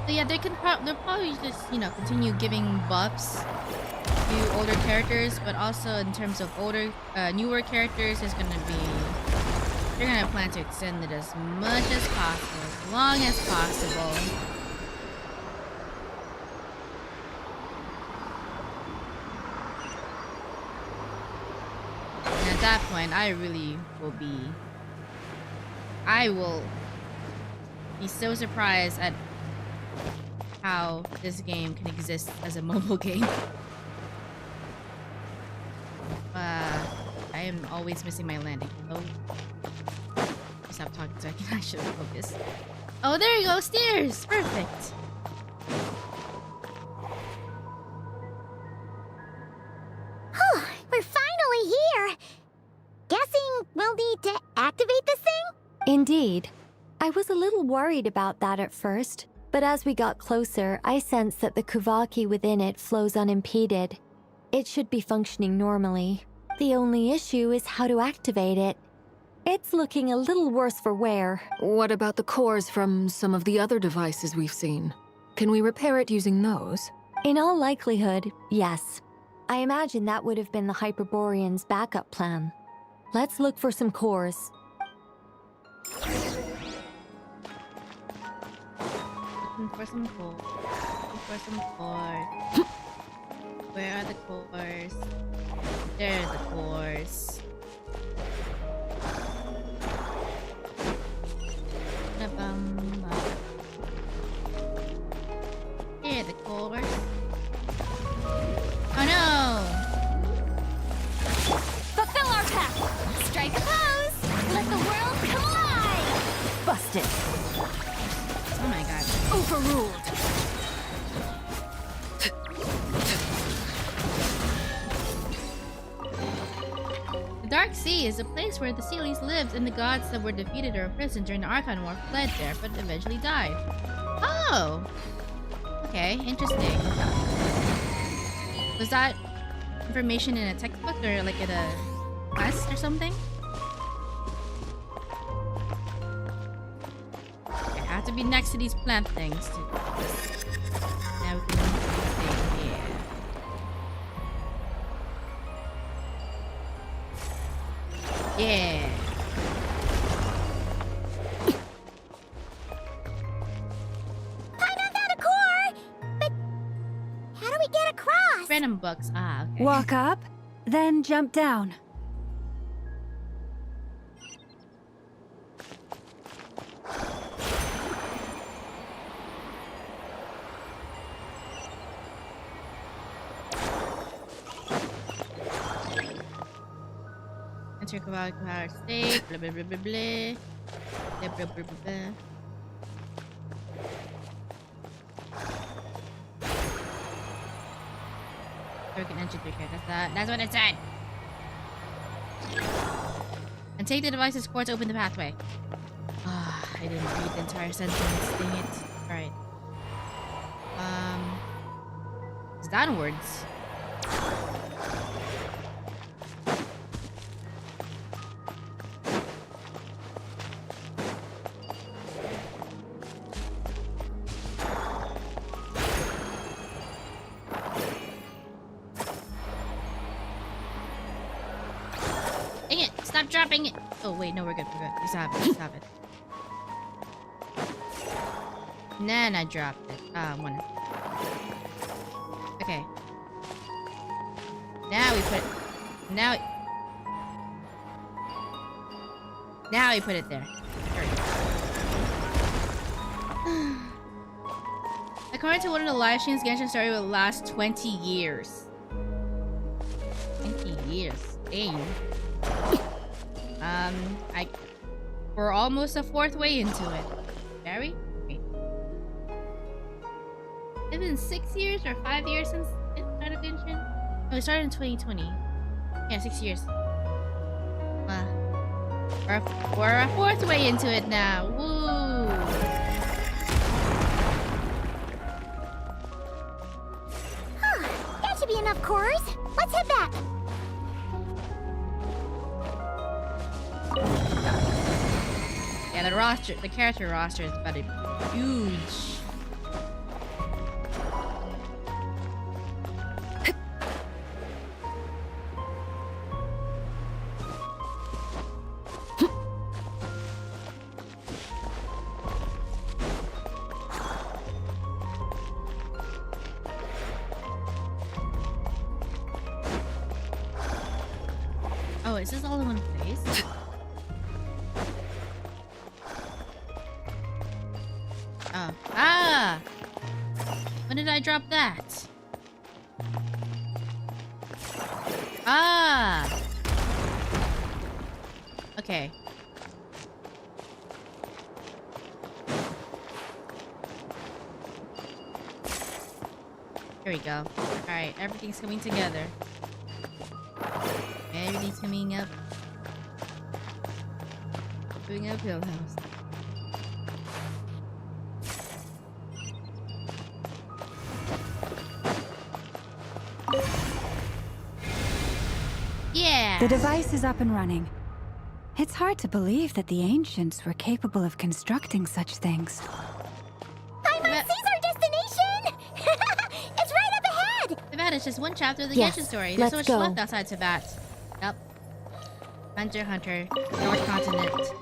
So yeah, they'll probably just, you know, continue giving buffs to older characters, but also in terms of newer characters, they're gonna plan to extend it as much as possible, as long as possible. And at that point, I will be so surprised at how this game can exist as a mobile game. I am always missing my landing. Oh. Stop talking so I can actually focus. Oh, there you go, stairs! Perfect! We're finally here! Guessing we'll need to activate this thing? Indeed. I was a little worried about that at first, but as we got closer, I sensed that the Kuvaki within it flows unimpeded. It should be functioning normally. The only issue is how to activate it. It's looking a little worse for wear. What about the cores from some of the other devices we've seen? Can we repair it using those? In all likelihood, yes. I imagine that would have been the Hyperborean's backup plan. Let's look for some cores. Looking for some cores. Looking for some cores. Where are the cores? There are the cores. Here are the cores. Oh no! Fulfill our pact! Strike a pose! Let the world come alive! Busted. Oh my god. Overruled! The Dark Sea is a place where the Sealies lived, and the gods that were defeated or imprisoned during the Archon War fled there, but eventually died. Oh! Okay, interesting. Was that information in a textbook or like in a quest or something? Okay, I have to be next to these plant things to do this. Now we can stay here. Yeah. Paimon found a core! But how do we get across? Random books. Ah, okay. Walk up, then jump down. Enter power state. Blah blah blah blah blah. Blah blah blah blah blah. So we can enter through here. That's what it said. And take the device's core to open the pathway. Ah, I didn't read the entire sentence. Dang it. Alright. It's downwards. Dang it! Stop dropping it! Oh wait, no, we're good, we're good. We still have it, we still have it. Then I dropped it. One. Okay. Now we put it... Now we put it there. There we go. According to one of the live streams, Genshin story will last 20 years. 20 years. Dang. We're almost a fourth way into it. Are we? Wait. It's been 6 years or 5 years since it started Genshin? No, it started in 2020. Yeah, 6 years. We're a fourth way into it now. Woo! That should be enough cores. Let's head back. Yeah, the character roster is about to be huge. Oh, is this all in one place? Oh. Ah! When did I drop that? Ah! Okay. Here we go. Alright, everything's coming together. Everything's coming up. Doing uphill house. Yeah! The device is up and running. It's hard to believe that the ancients were capable of constructing such things. Paimon sees our destination! It's right up ahead! Teyvat is just one chapter of the Yes, Genshin story. There's so let's much go. left outside Teyvat. Yep. Hunter, North Continent,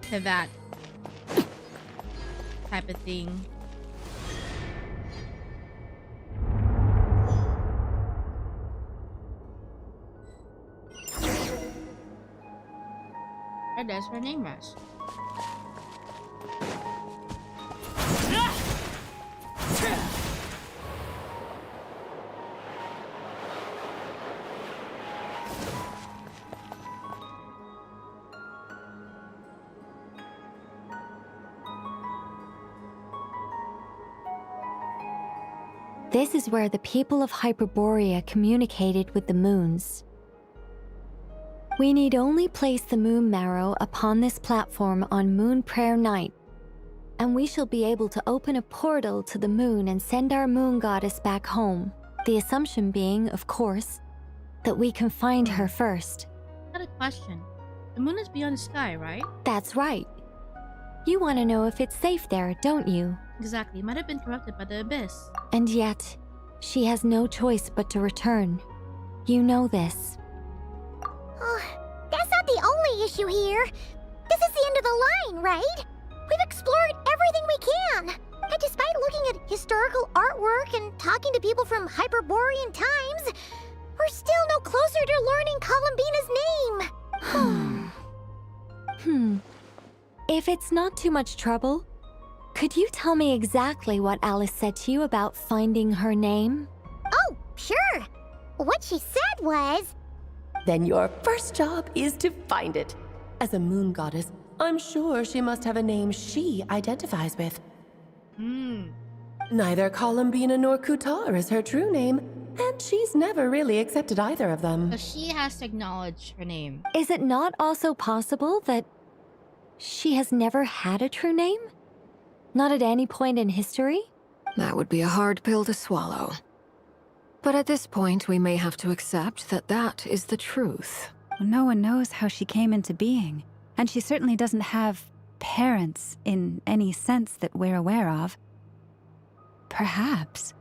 Teyvat. Type of thing. Or does her name rush? This is where the people of Hyperborea communicated with the moons. We need only place the moon marrow upon this platform on Moon Prayer Night, and we shall be able to open a portal to the moon and send our moon goddess back home. The assumption being, of course, that we can find her first. I got a question. The moon is beyond the sky, right? That's right. You want to know if it's safe there, don't you? Exactly. It might have been corrupted by the abyss. And yet, she has no choice but to return. You know this. Oh, that's not the only issue here. This is the end of the line, right? We've explored everything we can. And despite looking at historical artwork and talking to people from Hyperborean times, we're still no closer to learning Columbina's name. If it's not too much trouble, could you tell me exactly what Alice said to you about finding her name? Oh, sure. What she said was... Then your first job is to find it. As a moon goddess, I'm sure she must have a name she identifies with. Neither Columbina nor Kutar is her true name, and she's never really accepted either of them. So she has to acknowledge her name. Is it not also possible that she has never had a true name? Not at any point in history? That would be a hard pill to swallow. But at this point, we may have to accept that that is the truth. No one knows how she came into being, and she certainly doesn't have parents in any sense that we're aware of. Perhaps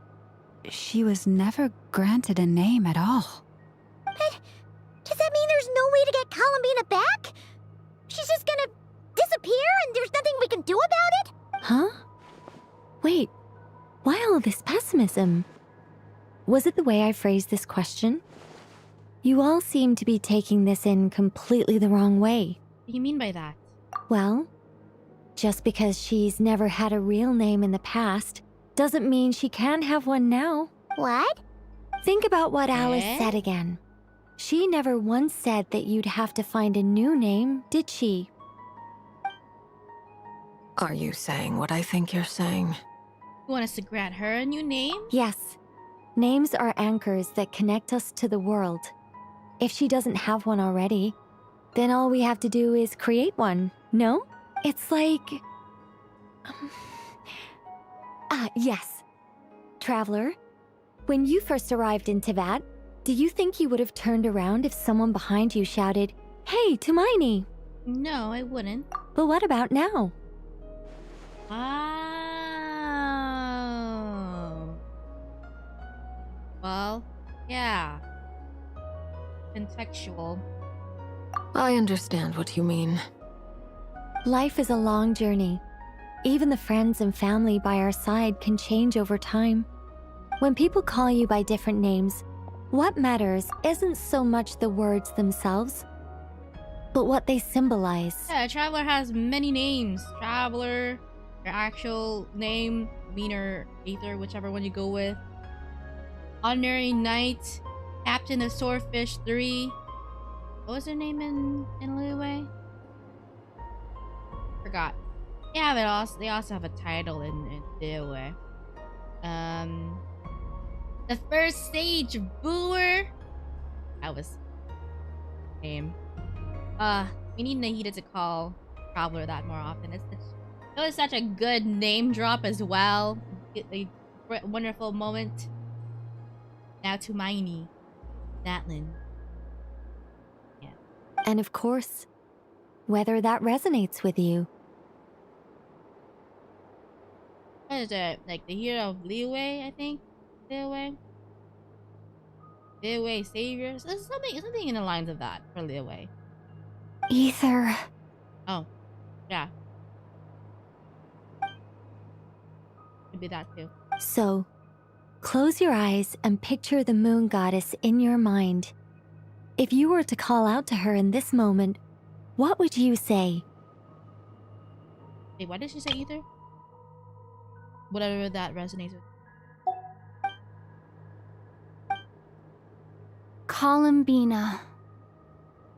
she was never granted a name at all. But does that mean there's no way to get Columbina back? She's just gonna disappear and there's nothing we can do about it? Huh? Wait, why all this pessimism? Was it the way I phrased this question? You all seem to be taking this in completely the wrong way. What do you mean by that? Well, just because she's never had a real name in the past doesn't mean she can't have one now. What? Think about what Alice said again. She never once said that you'd have to find a new name, did she? Are you saying what I think you're saying? You want us to grant her a new name? Yes. Names are anchors that connect us to the world. If she doesn't have one already, then all we have to do is create one, no? It's like... yes. Traveler, when you first arrived in Teyvat, do you think you would have turned around if someone behind you shouted, "Hey, Tumaini"? No, I wouldn't. But what about now? Oh. Well, yeah. Contextual. I understand what you mean. Life is a long journey. Even the friends and family by our side can change over time. When people call you by different names, what matters isn't so much the words themselves, but what they symbolize. Yeah, Traveler has many names. Traveler, your actual name, Meaner, Aether, whichever one you go with. Honorary Knight, Captain of Swordfish 3. What was her name in Liyue? Forgot. Yeah, but they also have a title in Liyue. The first sage, Booer. That was name. We need Nahida to call Traveler that more often. It was such a good name drop as well. A wonderful moment. Now to Miney, Natlin. Yeah. And of course, whether that resonates with you. What is it? Like the hero of Liyue, I think? Liyue, savior. So something in the lines of that for Liyue. Ether. Oh, yeah. Could be that too. So, close your eyes and picture the moon goddess in your mind. If you were to call out to her in this moment, what would you say? Wait, what did she say, Ether? Whatever that resonates with. Columbina.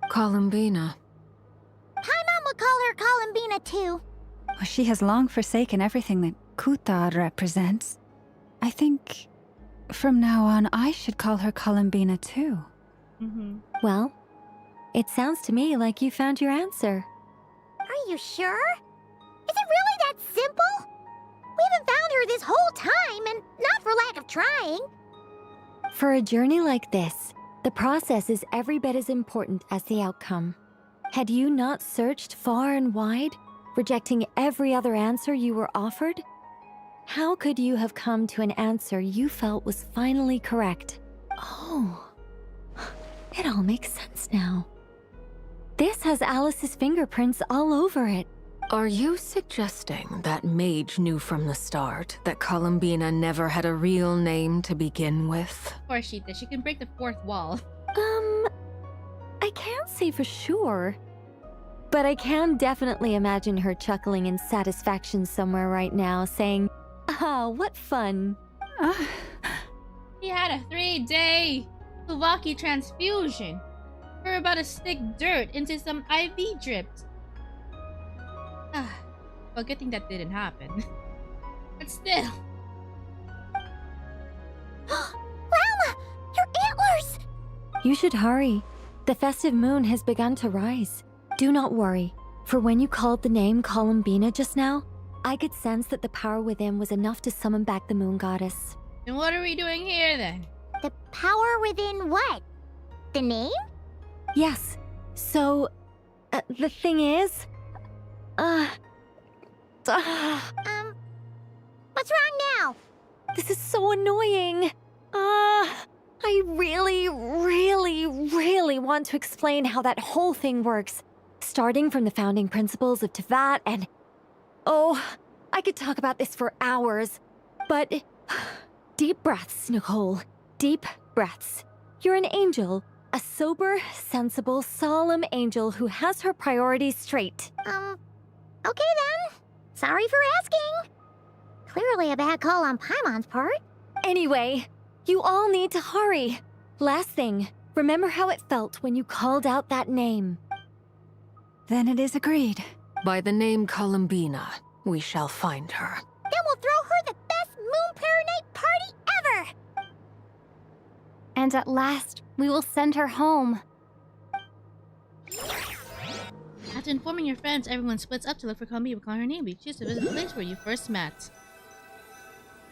Columbina. Hi, Mom would call her Columbina too. Well, she has long forsaken everything that Kutar represents. I think from now on I should call her Columbina too. Well, it sounds to me like you found your answer. Are you sure? Is it really that simple? We haven't found her this whole time, and not for lack of trying. For a journey like this, the process is every bit as important as the outcome. Had you not searched far and wide, rejecting every other answer you were offered, how could you have come to an answer you felt was finally correct? Oh, it all makes sense now. This has Alice's fingerprints all over it. Are you suggesting that Mage knew from the start that Columbina never had a real name to begin with? Of course she did. She can break the fourth wall. I can't say for sure. But I can definitely imagine her chuckling in satisfaction somewhere right now, saying, "Ah, what fun." He had a 3-day Slovaki transfusion. We're about to stick dirt into some IV drips. Well, good thing that didn't happen. But still. Llama! Your antlers! You should hurry. The festive moon has begun to rise. Do not worry, for when you called the name Columbina just now, I could sense that the power within was enough to summon back the moon goddess. And what are we doing here then? The power within what? The name? Yes. So, the thing is... What's wrong now? This is so annoying. I really want to explain how that whole thing works. Starting from the founding principles of Teyvat and... Oh, I could talk about this for hours. But... Deep breaths, Nicole. Deep breaths. You're an angel. A sober, sensible, solemn angel who has her priorities straight. Okay then. Sorry for asking. Clearly a bad call on Paimon's part. Anyway, you all need to hurry. Last thing, remember how it felt when you called out that name. Then it is agreed. By the name Columbina, we shall find her. Then we'll throw her the best Moon Night party ever! And at last, we will send her home. After informing your friends, everyone splits up to look for Columbia and call her name. You choose to visit the place where you first met.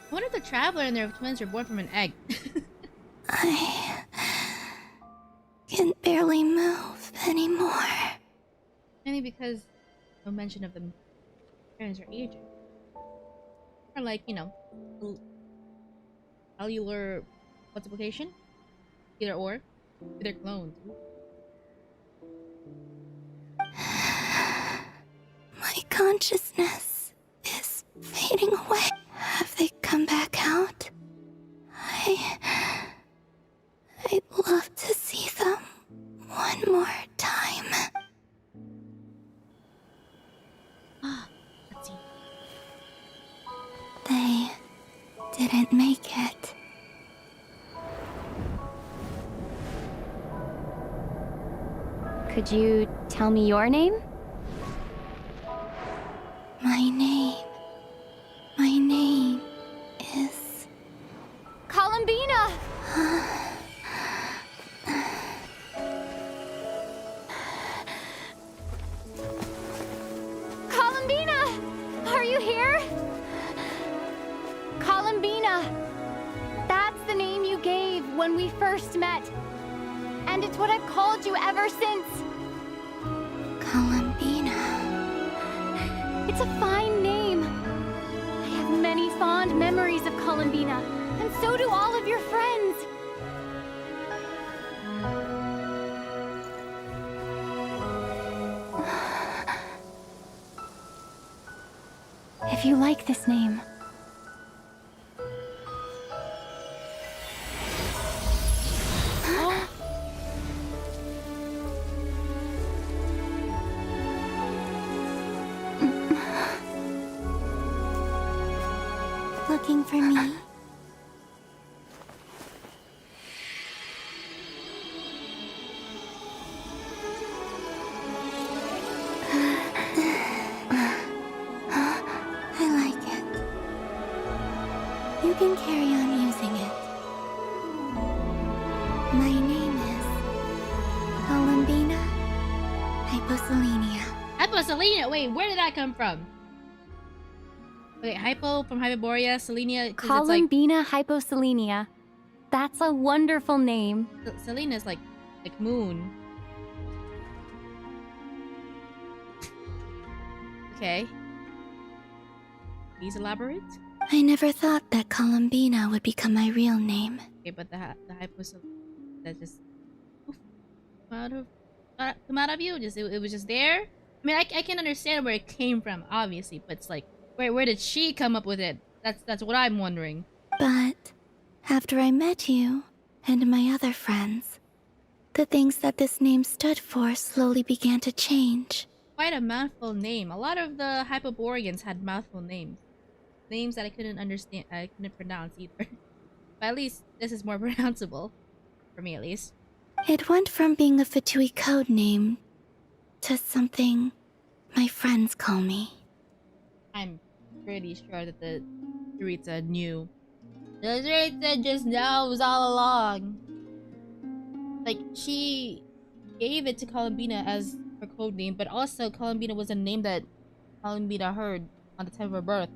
I wonder if the Traveler and their twins were born from an egg. I can barely move anymore. Mainly because no mention of the parents are aging. Or like, you know, cellular multiplication? Either or. Either clones. My consciousness is fading away. Have they come back out? I'd love to see them one more time. Let's see. They didn't make it. Could you tell me your name? My name is... Columbina! Columbina! Are you here? Columbina! That's the name you gave when we first met. And it's what I've called you ever since. Columbina. It's a fine name. I have many fond memories of Columbina, and so do all of your friends. If you like this name. Looking for me? I like it. You can carry on using it. My name is Columbina Hyposelenia. Hyposelenia? Wait, where did that come from? Wait, hypo from Hyperborea, Selenia. Columbina Hyposelenia. That's a wonderful name. Selena's like moon. Okay. Please elaborate. I never thought that Columbina would become my real name. Okay, but the Hyposelenia, that just out of come out of you? It was just there. I mean, I can understand where it came from, obviously, but it's like, where did she come up with it? That's what I'm wondering. But after I met you and my other friends, the things that this name stood for slowly began to change. Quite a mouthful name. A lot of the Hyperboreans had mouthful names. Names that I couldn't understand, I couldn't pronounce either. But at least this is more pronounceable. For me, at least. It went from being a Fatui code name to something my friends call me. I'm pretty sure that the Sarita knew. The Sarita just knows all along. Like, she gave it to Columbina as her code name, but also Columbina was a name that Columbina heard on the time of her birth.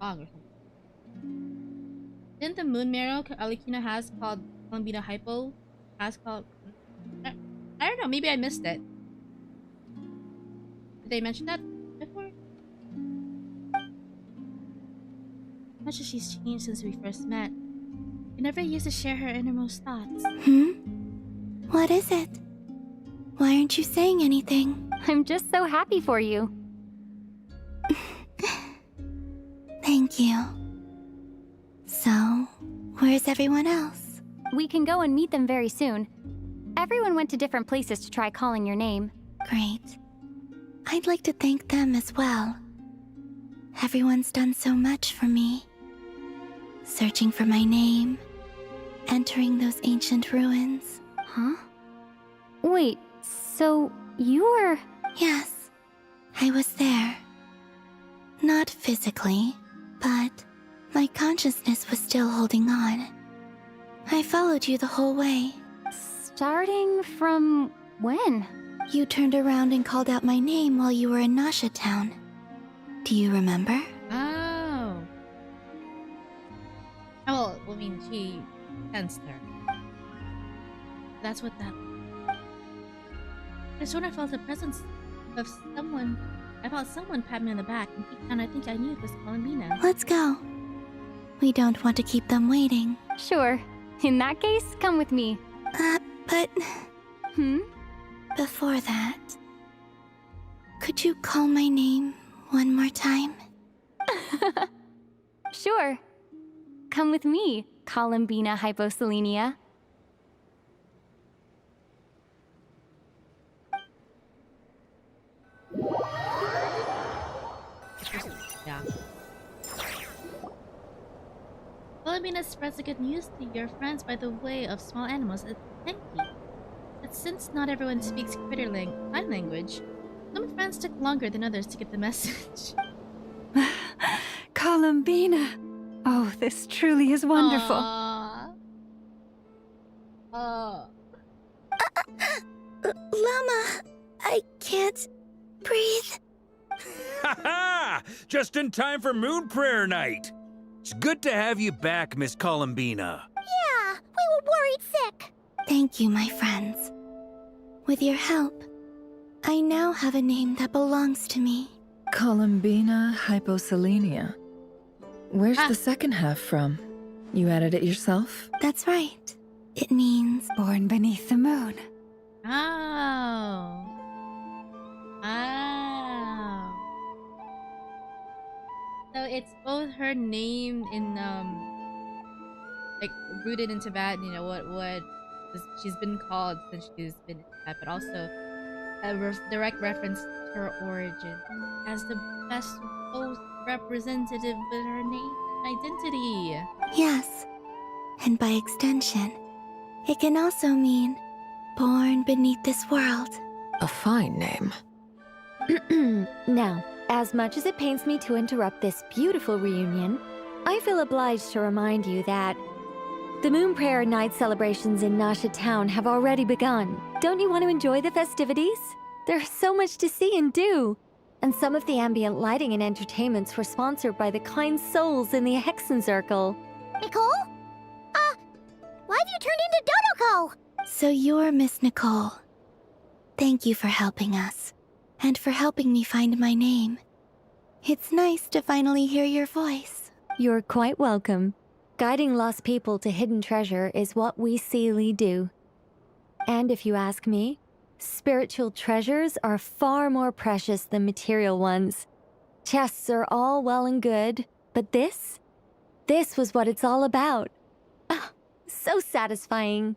Or something. Didn't the moon marrow Alikina has called Columbina Hypo? Has called... I don't know, maybe I missed it. Did they mention that before? Much as she's changed since we first met. We never used to share her innermost thoughts. What is it? Why aren't you saying anything? I'm just so happy for you. Thank you. So, where's everyone else? We can go and meet them very soon. Everyone went to different places to try calling your name. Great. I'd like to thank them as well. Everyone's done so much for me. Searching for my name, entering those ancient ruins. Huh? Wait, so you were... Yes, I was there. Not physically, but my consciousness was still holding on. I followed you the whole way. Starting from when? You turned around and called out my name while you were in Nasha Town. Do you remember? Oh. Well, I mean, she sensed her. That's what that... I sort of felt the presence of someone. I felt someone pat me on the back, and I think I knew it was Columbina. Let's go. We don't want to keep them waiting. Sure. In that case, come with me. But... Before that... Could you call my name one more time? Sure. Come with me, Columbina Hyposelenia. Yeah. Columbina spreads the good news to your friends by the way of small animals. Thank you. But since not everyone speaks critter sign language, some friends took longer than others to get the message. Columbina! Oh, this truly is wonderful. Llama, I can't breathe. Ha ha! Just in time for Moon Prayer Night. It's good to have you back, Miss Columbina. Yeah, we were worried sick. Thank you, my friends. With your help, I now have a name that belongs to me. Columbina Hyposelenia. Where's the second half from? You added it yourself? That's right. It means born beneath the moon. Oh. Oh. So it's both her name in like rooted in Tibet, you know what she's been called since she's been in Tibet, but also a direct reference to her origin as the best both representative with her name and identity. Yes, and by extension, it can also mean born beneath this world. A fine name. Now, as much as it pains me to interrupt this beautiful reunion, I feel obliged to remind you that the Moon Prayer Night celebrations in Nasha Town have already begun. Don't you want to enjoy the festivities? There's so much to see and do. And some of the ambient lighting and entertainments were sponsored by the kind souls in the Hexen Circle. Nicole? Why have you turned into Dodoko? So you're Miss Nicole. Thank you for helping us, and for helping me find my name. It's nice to finally hear your voice. You're quite welcome. Guiding lost people to hidden treasure is what we Seelie do. And if you ask me, Spiritual treasures are far more precious than material ones. Chests are all well and good, but this was what it's all about. Ah, so satisfying.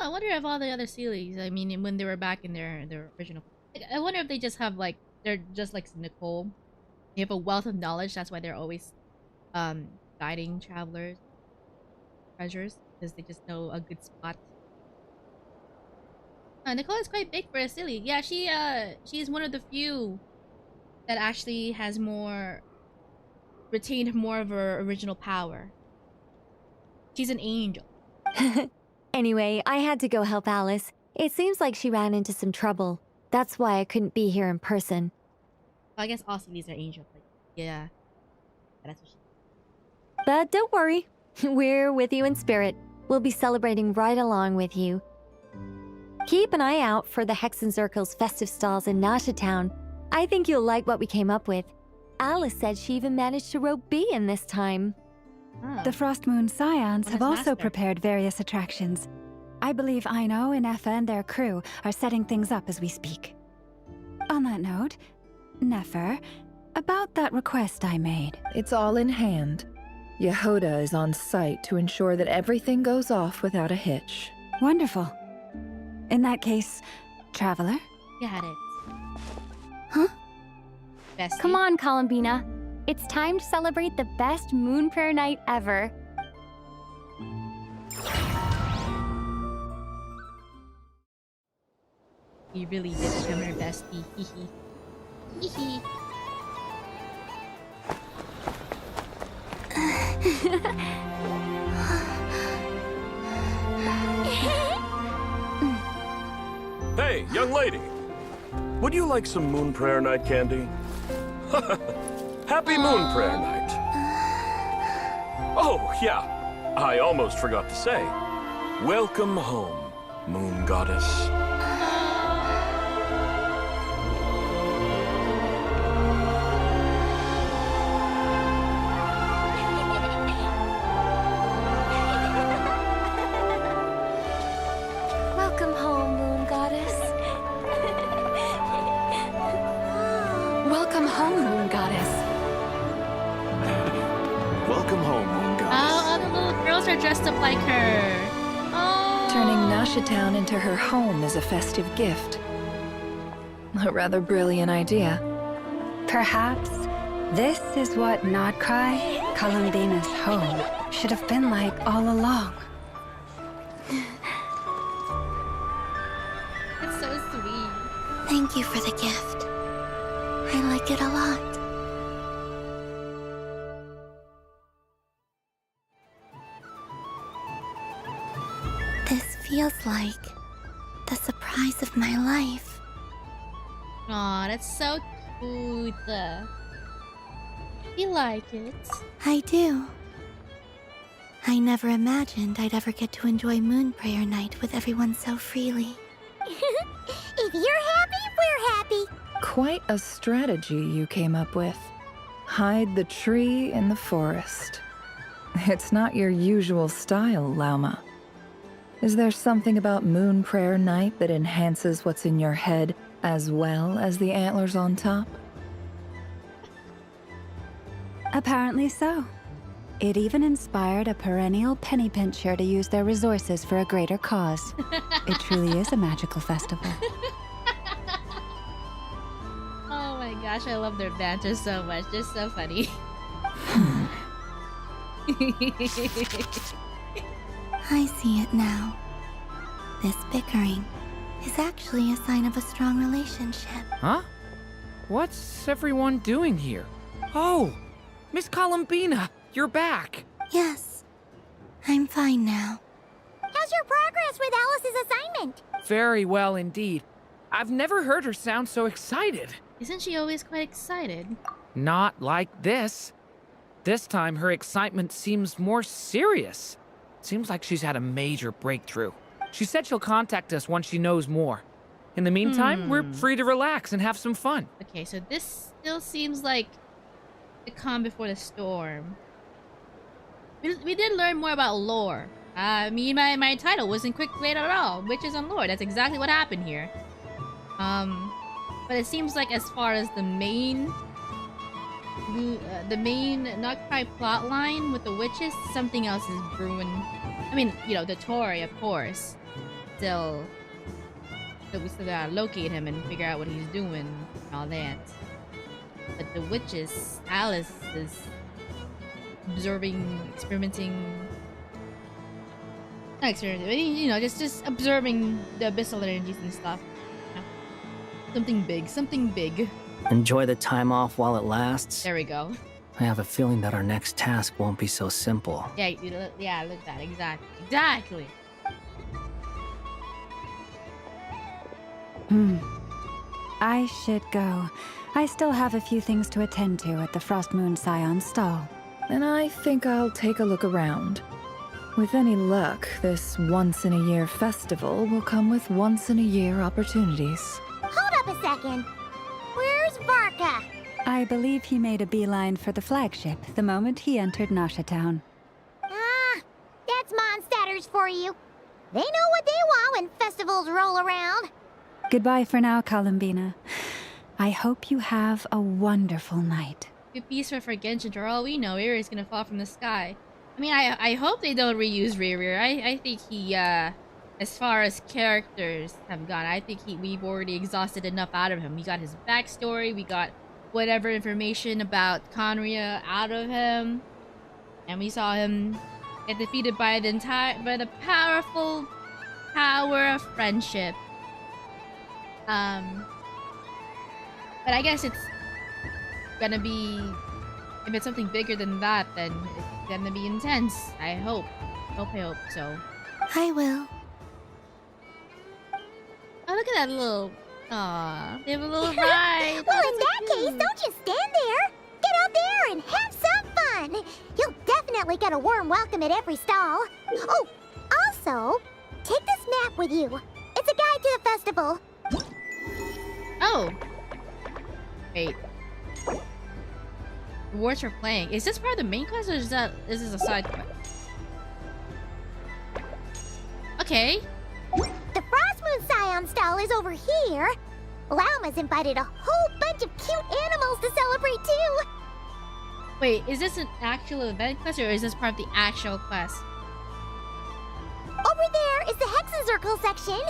I wonder if all the other Sealies, I mean, when they were back in their original, like, I wonder if they just have like, they're just like Nicole. They have a wealth of knowledge. That's why they're always guiding travelers, treasures, because they just know a good spot. Nicole is quite big for a Sealie. Yeah, she is one of the few that actually has retained more of her original power. She's an angel. Anyway, I had to go help Alice. It seems like she ran into some trouble. That's why I couldn't be here in person. Well, I guess all Sealies are angels. Like, yeah. That's what she... But don't worry. We're with you in spirit. We'll be celebrating right along with you. Keep an eye out for the Hexenzirkel's festive stalls in Nasha Town. I think you'll like what we came up with. Alice said she even managed to rope B in this time. Oh. The Frost Moon Scions have also master? prepared various attractions. I believe Aino, Ineffa, and their crew are setting things up as we speak. On that note, Nefer, about that request I made. It's all in hand. Yehoda is on site to ensure that everything goes off without a hitch. Wonderful. In that case, Traveler? Got it. Huh? Bestie? Come on, Columbina. It's time to celebrate the best Moon Prayer night ever. You really did become her bestie. Hee hee. Hey, young lady. Would you like some Moon Prayer Night candy? Happy Moon Prayer Night. Oh, yeah. I almost forgot to say. Welcome home, Moon Goddess. Welcome home, Moon Goddess. Welcome home, Moon Goddess. Welcome home, Moon Goddess. Oh, all the little girls are dressed up like her. Oh. Turning Nasha Town into her home is a festive gift. A rather brilliant idea. Perhaps this is what Nod-Krai, Columbina's home, should have been like all along. It's so sweet. Thank you for the gift. I like it a lot. This feels like the surprise of my life. Aw, that's so cute. You like it? I do. I never imagined I'd ever get to enjoy Moon Prayer Night with everyone so freely. If you're happy, we're happy. Quite a strategy you came up with. Hide the tree in the forest. It's not your usual style, Lauma. Is there something about Moon Prayer Night that enhances what's in your head as well as the antlers on top? Apparently so. It even inspired a perennial penny pincher to use their resources for a greater cause. It truly is a magical festival. Oh my gosh, I love their banter so much. They're so funny. I see it now. This bickering is actually a sign of a strong relationship. Huh? What's everyone doing here? Oh, Miss Columbina, you're back. Yes, I'm fine now. How's your progress with Alice's assignment? Very well indeed. I've never heard her sound so excited. Isn't she always quite excited? Not like this. This time her excitement seems more serious. Seems like she's had a major breakthrough. She said she'll contact us once she knows more. In the meantime, we're free to relax and have some fun. Okay, so this still seems like the calm before the storm. We did learn more about lore My title wasn't quick played at all. Witches and lore. That's exactly what happened here. But it seems like as far as the main Nod-Krai plotline with the witches, something else is brewing. I mean, you know, the Tory, of course. So we still gotta locate him and figure out what he's doing and all that. But the witches, Alice is observing, experimenting. Not experimenting, you know, just observing the abyssal energies and stuff. You know, something big, something big. Enjoy the time off while it lasts. There we go. I have a feeling that our next task won't be so simple. Yeah, yeah, look at that, exactly. I should go. I still have a few things to attend to at the Frost Moon Scion stall. And I think I'll take a look around. With any luck, this once-in-a-year festival will come with once-in-a-year opportunities. Hold up a second. Where's Varka? I believe he made a beeline for the flagship the moment he entered Nasha Town. Ah, that's Mondstadters for you. They know what they want when festivals roll around. Goodbye for now, Columbina. I hope you have a wonderful night. Good piece for Genshin. For all we know, Iri's gonna fall from the sky. I mean, I hope they don't reuse LOREEEE. I think he, as far as characters have gone, I think we've already exhausted enough out of him. We got his backstory, we got whatever information about Conria out of him, and we saw him get defeated by the powerful power of friendship. But I guess it's gonna be, if it's something bigger than that, then it's gonna be intense. I hope so. I will. Oh, look at that little, aw, they have a little ride. Well, in that case, don't just stand there. Get out there and have some fun. You'll definitely get a warm welcome at every stall. Oh, also, take this map with you. It's a guide to the festival. Oh. Wait. Rewards for playing. Is this part of the main quest or is this a side quest? Okay. The Frost Moon Scion stall is over here. Lauma's invited a whole bunch of cute animals to celebrate too. Wait, is this an actual event quest or is this part of the actual quest? Over there is the Hexen Circle section.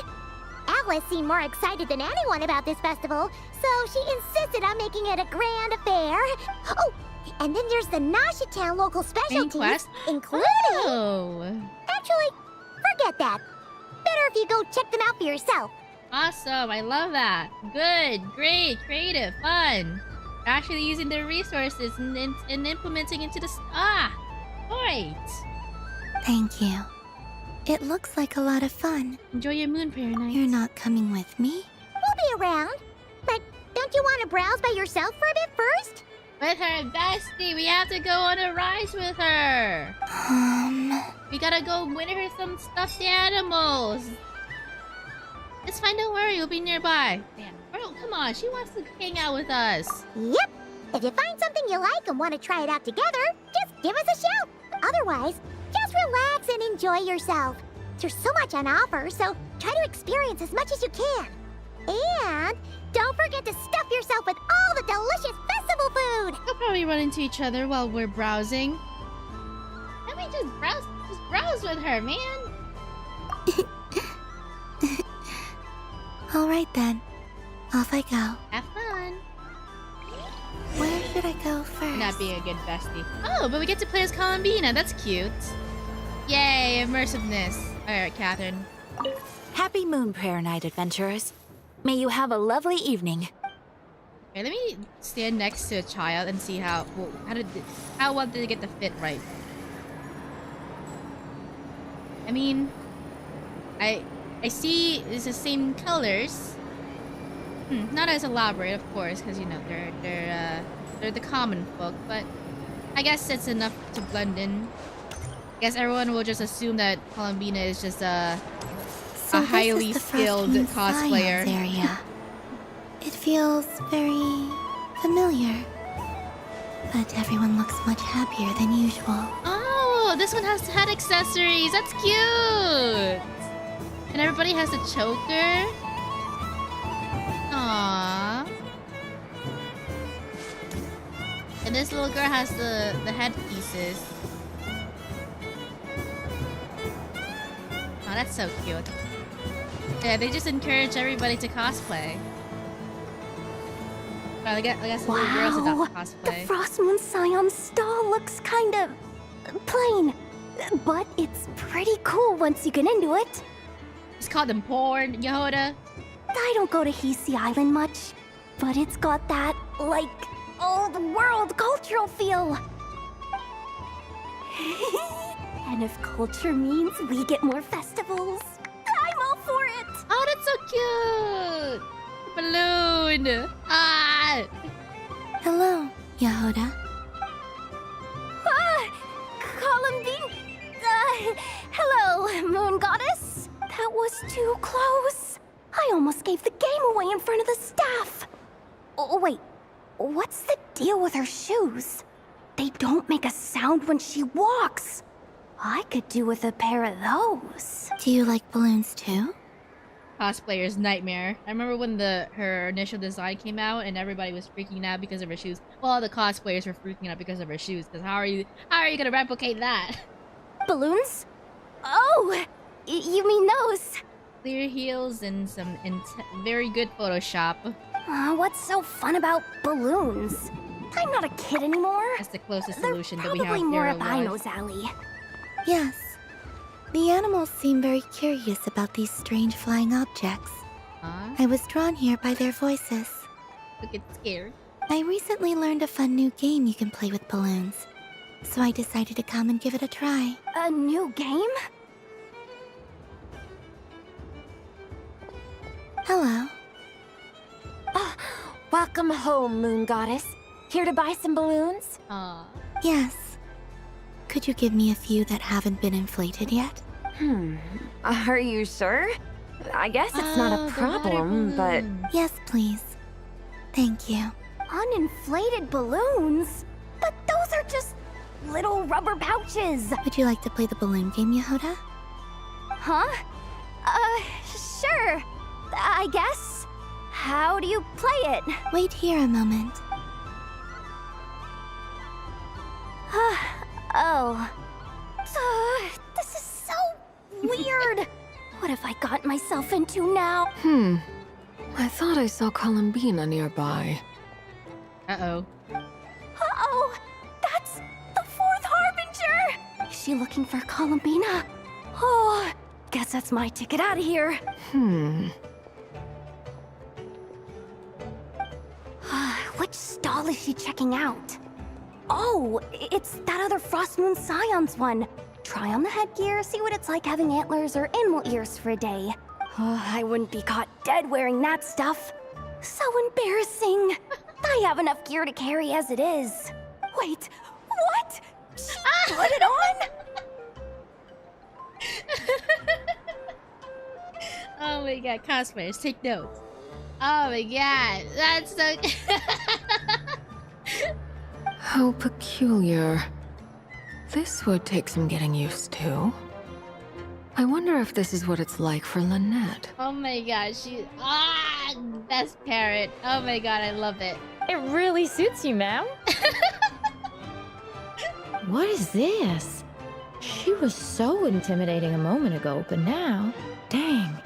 Alice seemed more excited than anyone about this festival, so she insisted on making it a grand affair. Oh, and then there's the Nasha Town local specialties, including... Oh. Actually, forget that. Better if you go check them out for yourself. Awesome, I love that. Good, great, creative, fun. Actually using their resources and implementing into the... Right. Thank you. It looks like a lot of fun. Enjoy your Moonprayer night. You're not coming with me? We'll be around. But don't you want to browse by yourself for a bit first? With her bestie, we have to go on a rise with her. We gotta go win her some stuffed animals. It's fine, don't worry, we'll be nearby. Damn, bro, come on, she wants to hang out with us. Yep. If you find something you like and want to try it out together, just give us a shout. Otherwise, just relax and enjoy yourself. There's so much on offer, so try to experience as much as you can. And don't forget to stuff yourself with all the delicious festival food. We'll probably run into each other while we're browsing. Let me just browse with her, man. All right then. Off I go. Have fun. Where should I go first? Not being a good bestie. Oh, but we get to play as Columbina. That's cute. Yay, immersiveness. Alright, Catherine. Happy Moonprayer Night, adventurers. May you have a lovely evening. Okay, let me stand next to a child and see how well did they get the fit right. I mean, I see it's the same colors. Not as elaborate, of course, because you know they're the common folk, but I guess it's enough to blend in. I guess everyone will just assume that Columbina is just a highly skilled cosplayer. Area. It feels very familiar, but everyone looks much happier than usual. Oh, the this one has head accessories. That's cute. And everybody has a choker. Aww. And this little girl has the headpieces. Oh, that's so cute. Yeah, they just encourage everybody to cosplay. Oh, I guess the little girls adopt cosplay. The Frost Moon Scion stall looks kind of plain, but it's pretty cool once you get into it. It's called them porn, Yehoda. I don't go to Hisi Island much, but it's got that, like, old world cultural feel. And if culture means we get more festivals, I'm all for it. Oh, that's so cute. Balloon. Ah. Hello, Yehoda. Columbine. Hello, Moon Goddess. That was too close. I almost gave the game away in front of the staff. Oh, wait. What's the deal with her shoes? They don't make a sound when she walks. I could do with a pair of those. Do you like balloons too? Cosplayer's nightmare. I remember when her initial design came out and everybody was freaking out because of her shoes. Well, the cosplayers were freaking out because of her shoes. Because how are you gonna replicate that? Balloons? Oh, you mean those? Clear heels and some very good Photoshop. What's so fun about balloons? I'm not a kid anymore. That's the closest solution that we have. Probably more up Aino's alley. Yes. The animals seem very curious about these strange flying objects. I was drawn here by their voices. Look, it's scared. I recently learned a fun new game you can play with balloons, so I decided to come and give it a try. A new game? Hello. Welcome home, Moon Goddess. Here to buy some balloons? Yes. Could you give me a few that haven't been inflated yet? Are you sure? I guess it's not a problem, but... Yes, please. Thank you. Uninflated balloons? But those are just little rubber pouches. Would you like to play the balloon game, Yehoda? Huh? Sure. I guess. How do you play it? Wait here a moment. Oh. This is so weird. What have I got myself into now? I thought I saw Columbina nearby. Uh-oh. Uh-oh! That's the fourth Harbinger! Is she looking for Columbina? Oh, guess that's my ticket out of here. Which stall is she checking out? Oh, it's that other Frost Moon Scion's one. Try on the headgear, see what it's like having antlers or animal ears for a day. I wouldn't be caught dead wearing that stuff. So embarrassing. I have enough gear to carry as it is. Wait, what? She put it on? Oh my god, cosplayers, take notes. Oh my god, that's so... How peculiar. This would take some getting used to. I wonder if this is what it's like for Lynette. Oh my god, best parrot. Oh my god, I love it. It really suits you, ma'am. What is this? She was so intimidating a moment ago, but now, dang,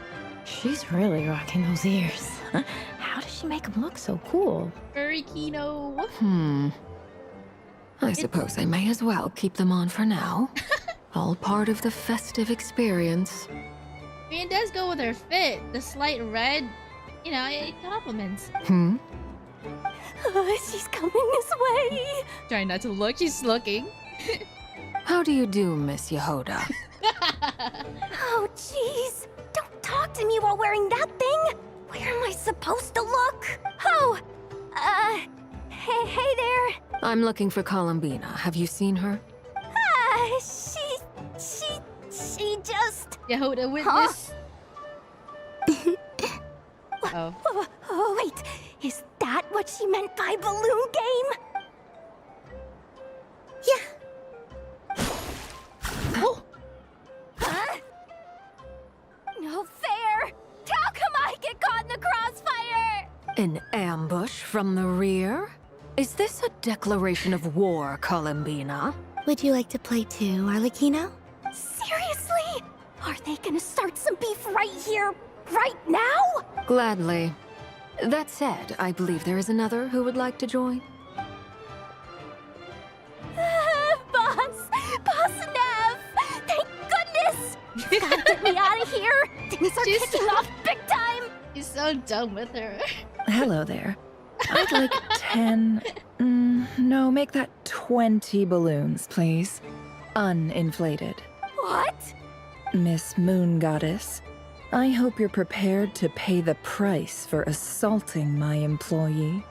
she's really rocking those ears. How does she make them look so cool? Furry Kino. I suppose I may as well keep them on for now. All part of the festive experience. I mean, it does go with her fit. The slight red, you know, it compliments. She's coming this way. Trying not to look, she's looking. How do you do, Miss Yehoda? Oh, jeez. Don't talk to me while wearing that thing. Where am I supposed to look? Oh, hey there. I'm looking for Columbina. Have you seen her? She just... Yehoda witness. Huh? Oh, wait. Is that what she meant by balloon game? Yeah. An ambush from the rear? Is this a declaration of war, Columbina? Would you like to play too, Arlecchino? Seriously? Are they gonna start some beef right here, right now? Gladly. That said, I believe there is another who would like to join. Boss Nev! Thank goodness! You gotta get me out of here! Things are kicking off big time! He's so done with her. Hello there. I'd like 10... no, make that 20 balloons, please. Uninflated. What? Miss Moon Goddess, I hope you're prepared to pay the price for assaulting my employee.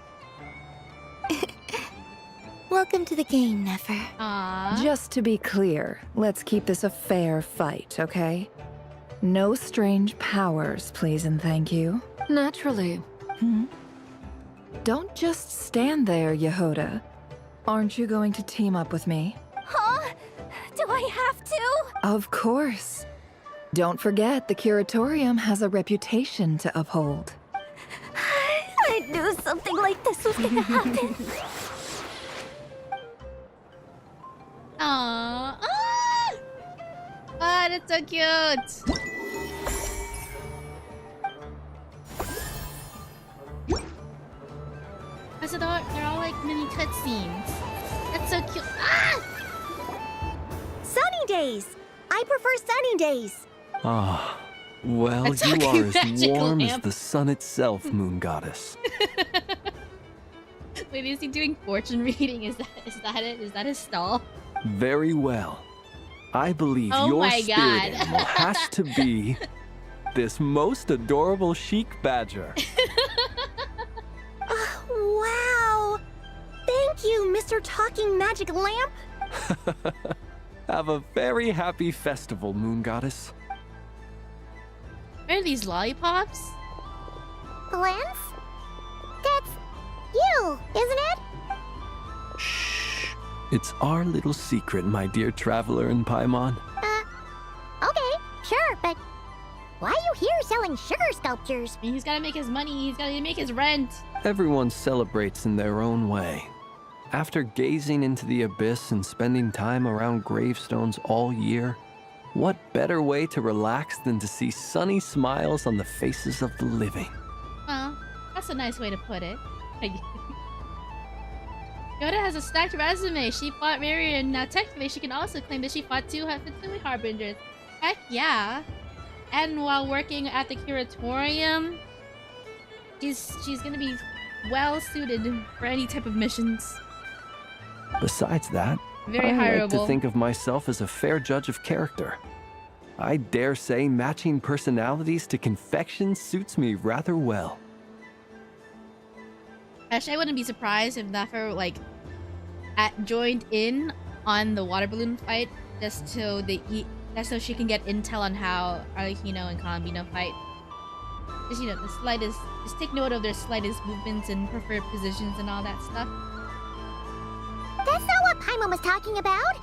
Welcome to the game, Nefer. Aww. Just to be clear, let's keep this a fair fight, okay? No strange powers, please and thank you. Naturally. Don't just stand there, Yehoda. Aren't you going to team up with me? Huh? Do I have to? Of course. Don't forget, the Curatorium has a reputation to uphold. I knew something like this was gonna happen. Aww. Ah! Ah, that's so cute. So they're all like mini cutscenes. That's so cute. Ah! Sunny days! I prefer sunny days. Ah, well, That's you fucking are as magic warm as lamp. the sun itself, Moon Goddess. Wait, is he doing fortune reading? Is that it? Is that his stall? Very well. I believe Oh your my spirit God. animal has to be this most adorable chic badger. Wow! Thank you, Mr. Talking Magic Lamp. Have a very happy festival, Moon Goddess. Where are these lollipops? Lens? That's you, isn't it? It's our little secret, my dear traveler in Paimon. Okay, sure, but why are you here selling sugar sculptures? I mean, he's gotta make his money. He's gotta make his rent. Everyone celebrates in their own way. After gazing into the abyss and spending time around gravestones all year, what better way to relax than to see sunny smiles on the faces of the living? Oh, that's a nice way to put it. Yoda has a stacked resume. She fought Marion. Now, technically, she can also claim that she fought two Hatsui Harbingers. Heck yeah. And while working at the Curatorium, she's gonna be well suited for any type of missions. Besides that, Very I like to hireable. think of myself as a fair judge of character. I dare say matching personalities to confection suits me rather well. Actually, I wouldn't be surprised if Nefer joined in on the water balloon fight just so she can get intel on how Arlecchino and Columbino fight. Just just take note of their slightest movements and preferred positions and all that stuff. That's not what Paimon was talking about.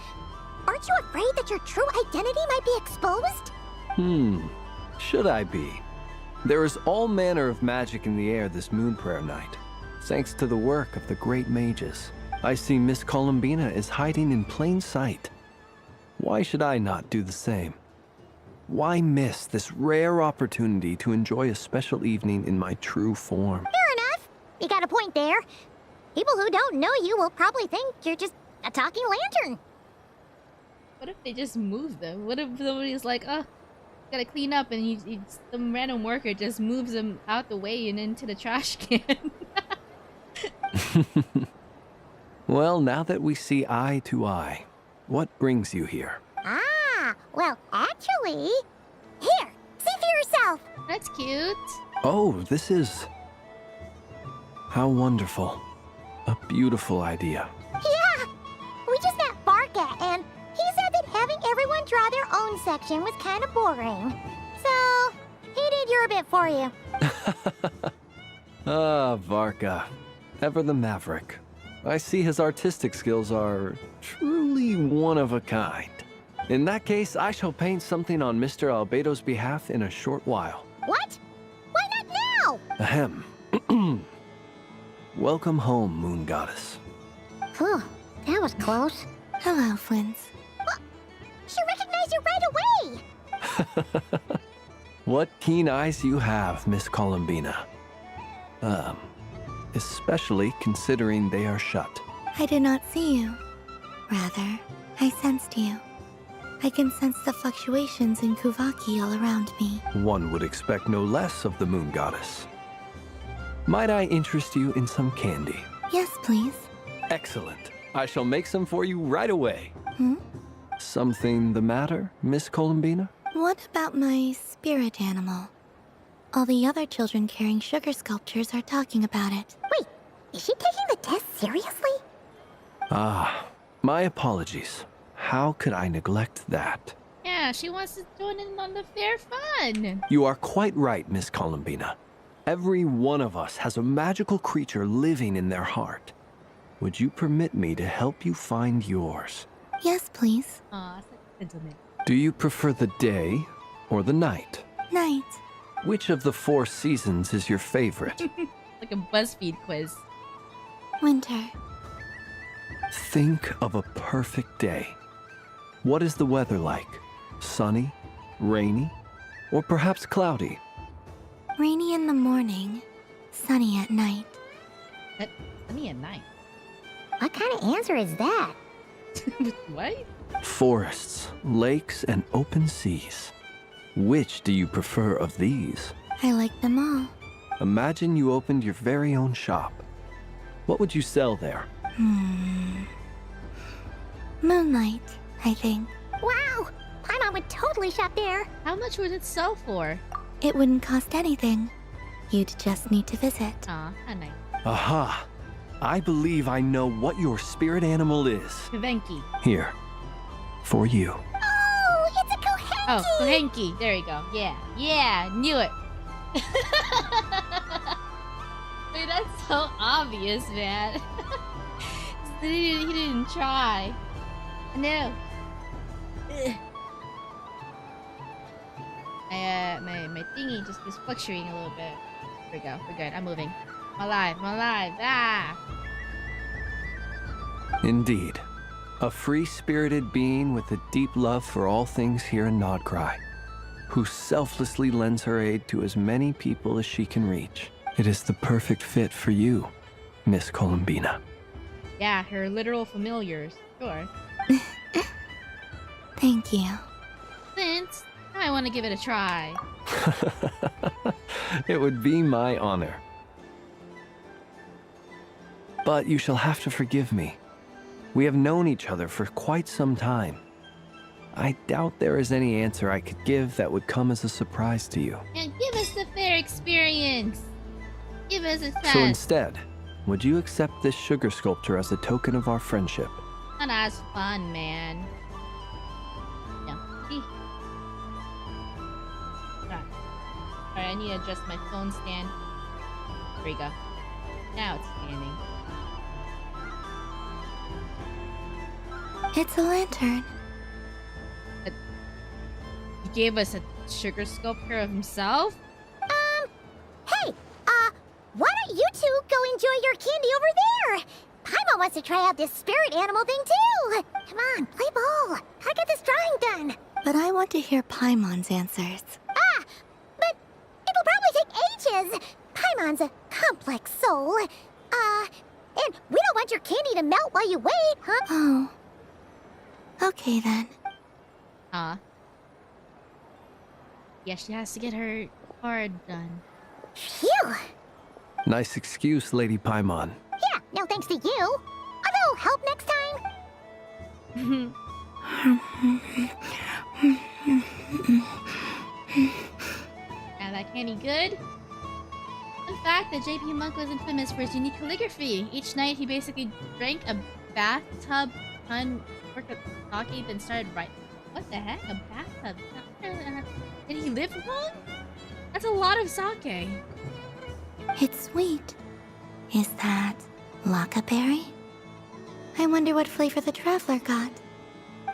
Aren't you afraid that your true identity might be exposed? Should I be? There is all manner of magic in the air this moon prayer night, thanks to the work of the great mages. I see Miss Columbina is hiding in plain sight. Why should I not do the same? Why miss this rare opportunity to enjoy a special evening in my true form? Fair enough. You got a point there. People who don't know you will probably think you're just a talking lantern. What if they just move them? What if somebody's like, oh, gotta clean up, and some random worker just moves them out the way and into the trash can? Well, now that we see eye to eye, what brings you here? Ah, well, actually... Here, see for yourself. That's cute. Oh, this is... How wonderful. A beautiful idea. Yeah, we just met Barca, and he said that having everyone draw their own section was kind of boring. So, he did your bit for you. Ah, Varka. Ever the maverick. I see his artistic skills are truly one of a kind. In that case, I shall paint something on Mr. Albedo's behalf in a short while. What? Why not now? Ahem. Welcome home, Moon Goddess. Whew, that was close. Hello, Flints. She recognized you right away! What keen eyes you have, Miss Columbina. Especially considering they are shut. I did not see you. Rather, I sensed you. I can sense the fluctuations in Kuvaki all around me. One would expect no less of the Moon Goddess. Might I interest you in some candy? Yes, please. Excellent. I shall make some for you right away. Hmm? Something the matter, Miss Columbina? What about my spirit animal? All the other children carrying sugar sculptures are talking about it. Wait, is she taking the test seriously? Ah, my apologies. How could I neglect that? Yeah, she wants to join in on the fair fun. You are quite right, Miss Columbina. Every one of us has a magical creature living in their heart. Would you permit me to help you find yours? Yes, please. Aw, such a gentleman. Do you prefer the day or the night? Night. Which of the 4 seasons is your favorite? Like a BuzzFeed quiz. Winter. Think of a perfect day. What is the weather like? Sunny, rainy, or perhaps cloudy? Rainy in the morning, sunny at night. Sunny at night? What kind of answer is that? What? Forests, lakes, and open seas. Which do you prefer of these? I like them all. Imagine you opened your very own shop. What would you sell there? Moonlight, I think. Wow! Paimon would totally shop there. How much would it sell for? It wouldn't cost anything. You'd just need to visit. Aw, how nice. Aha! I believe I know what your spirit animal is. Vivenki. Here. For you. Oh, it's a Kohenki! Oh, Kohenki. There you go. Yeah. Yeah, knew it. Wait, that's so obvious, man. he didn't try. No. My thingy just was fluctuating a little bit. There we go. We're good. I'm moving. I'm alive. I'm alive. Ah! Indeed. A free-spirited being with a deep love for all things here in Nod-Krai, who selflessly lends her aid to as many people as she can reach. It is the perfect fit for you, Miss Columbina. Yeah, her literal familiars. Sure. Thank you. Since I want to give it a try. It would be my honor. But you shall have to forgive me. We have known each other for quite some time. I doubt there is any answer I could give that would come as a surprise to you. And give us the fair experience. Give us a test. So instead, would you accept this sugar sculpture as a token of our friendship? Not as fun, man. No. See? Alright, I need to adjust my phone stand. There we go. Now it's standing. It's a lantern. He gave us a sugar sculpture of himself? Hey, why don't you two go enjoy your candy over there? Paimon wants to try out this spirit animal thing too. Come on, play ball. I get this drawing done. But I want to hear Paimon's answers. Ah, but it'll probably take ages. Paimon's a complex soul. And we don't want your candy to melt while you wait, huh? Oh. Okay then. Yeah, she has to get her card done. Phew! Nice excuse, Lady Paimon. Yeah, no thanks to you. Although, help next time. Now that candy good? Fun fact, the JP Monk was infamous for his unique calligraphy. Each night he basically drank a bathtub ton worth of sake, then started writing. What the heck? A bathtub? Did he live long? That's a lot of sake. It's sweet. Is that Laka berry? I wonder what flavor the traveler got.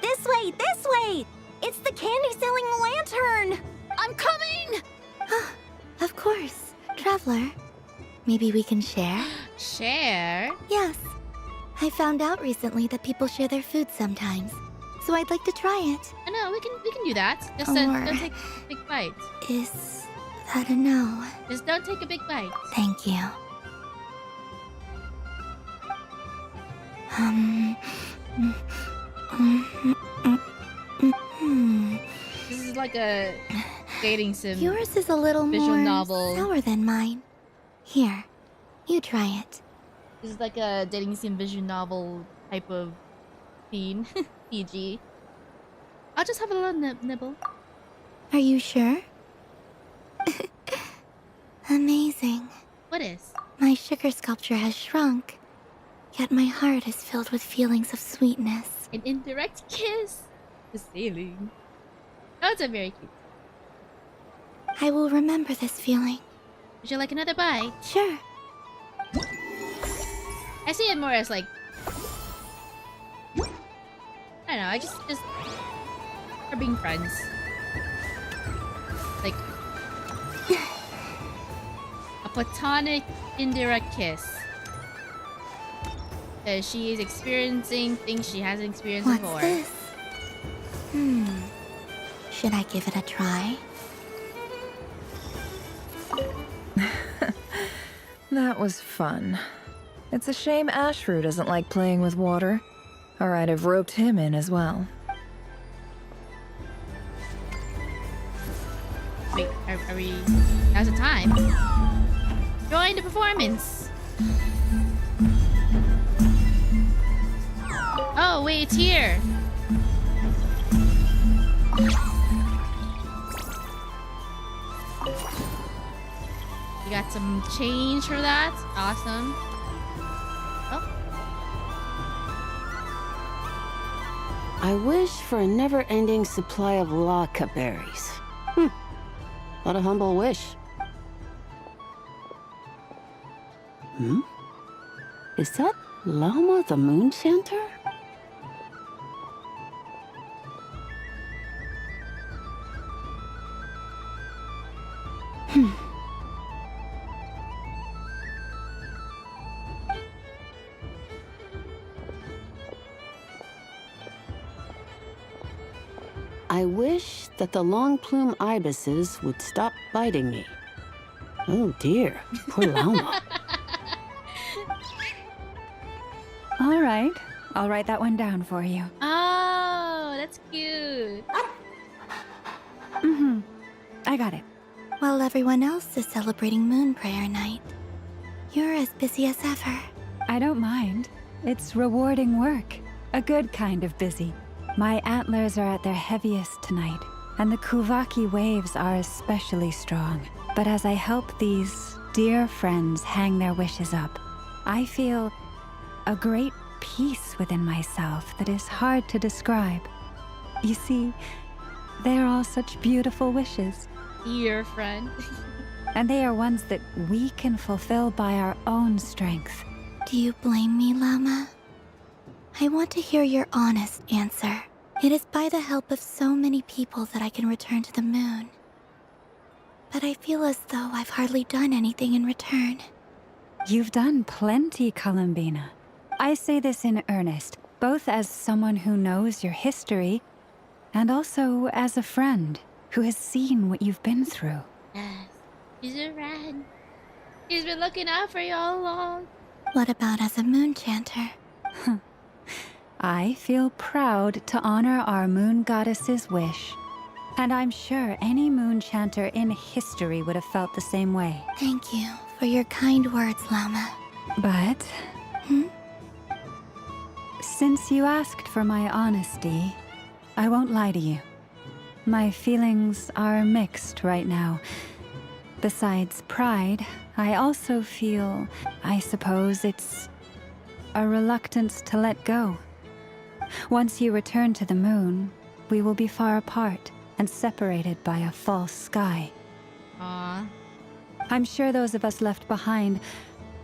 This way! This way! It's the candy-selling lantern! I'm coming! Of course. Traveler, maybe we can share? Share? Yes. I found out recently that people share their food sometimes, so I'd like to try it. I know, we can do that. Just Or- don't take a big bite. Is that a no? Just don't take a big bite. Thank you. This is like a dating sim. Yours is a little visual more novel. sour than mine. Here, you try it. This is like a dating sim visual novel type of theme. PG. I'll just have a little nibble. Are you sure? Amazing. What is? My sugar sculpture has shrunk, yet my heart is filled with feelings of sweetness. An indirect kiss. The ceiling. Those are very cute. I will remember this feeling. Would you like another bite? Sure. I see it more as like, I don't know, I just we're being friends. Like a platonic indirect kiss. Because she is experiencing things she hasn't experienced What's before. this? Should I give it a try? That was fun. It's a shame Ashru doesn't like playing with water, or I'd have roped him in as well. Wait, are we... Now's the time. Join the performance! Oh, wait, it's here! You got some change for that? Awesome. Oh. I wish for a never-ending supply of laka berries. What a humble wish. Is that Lama the Moon Chanter? I wish that the long plume ibises would stop biting me. Oh dear, poor Lama. All right, I'll write that one down for you. Oh, that's cute. I got it. While everyone else is celebrating Moon Prayer Night, you're as busy as ever. I don't mind. It's rewarding work. A good kind of busy. My antlers are at their heaviest tonight, and the Kuvaki waves are especially strong. But as I help these dear friends hang their wishes up, I feel a great peace within myself that is hard to describe. You see, they are all such beautiful wishes. Dear friend. And they are ones that we can fulfill by our own strength. Do you blame me, Lama? I want to hear your honest answer. It is by the help of so many people that I can return to the moon. But I feel as though I've hardly done anything in return. You've done plenty, Columbina. I say this in earnest, both as someone who knows your history, and also as a friend who has seen what you've been through. Yes, he's a friend. He's been looking out for you all along. What about as a moon chanter? I feel proud to honor our moon goddess's wish. And I'm sure any moon chanter in history would have felt the same way. Thank you for your kind words, Lama. But... since you asked for my honesty, I won't lie to you. My feelings are mixed right now. Besides pride, I also feel, I suppose it's a reluctance to let go. Once you return to the moon, we will be far apart and separated by a false sky. Aww. I'm sure those of us left behind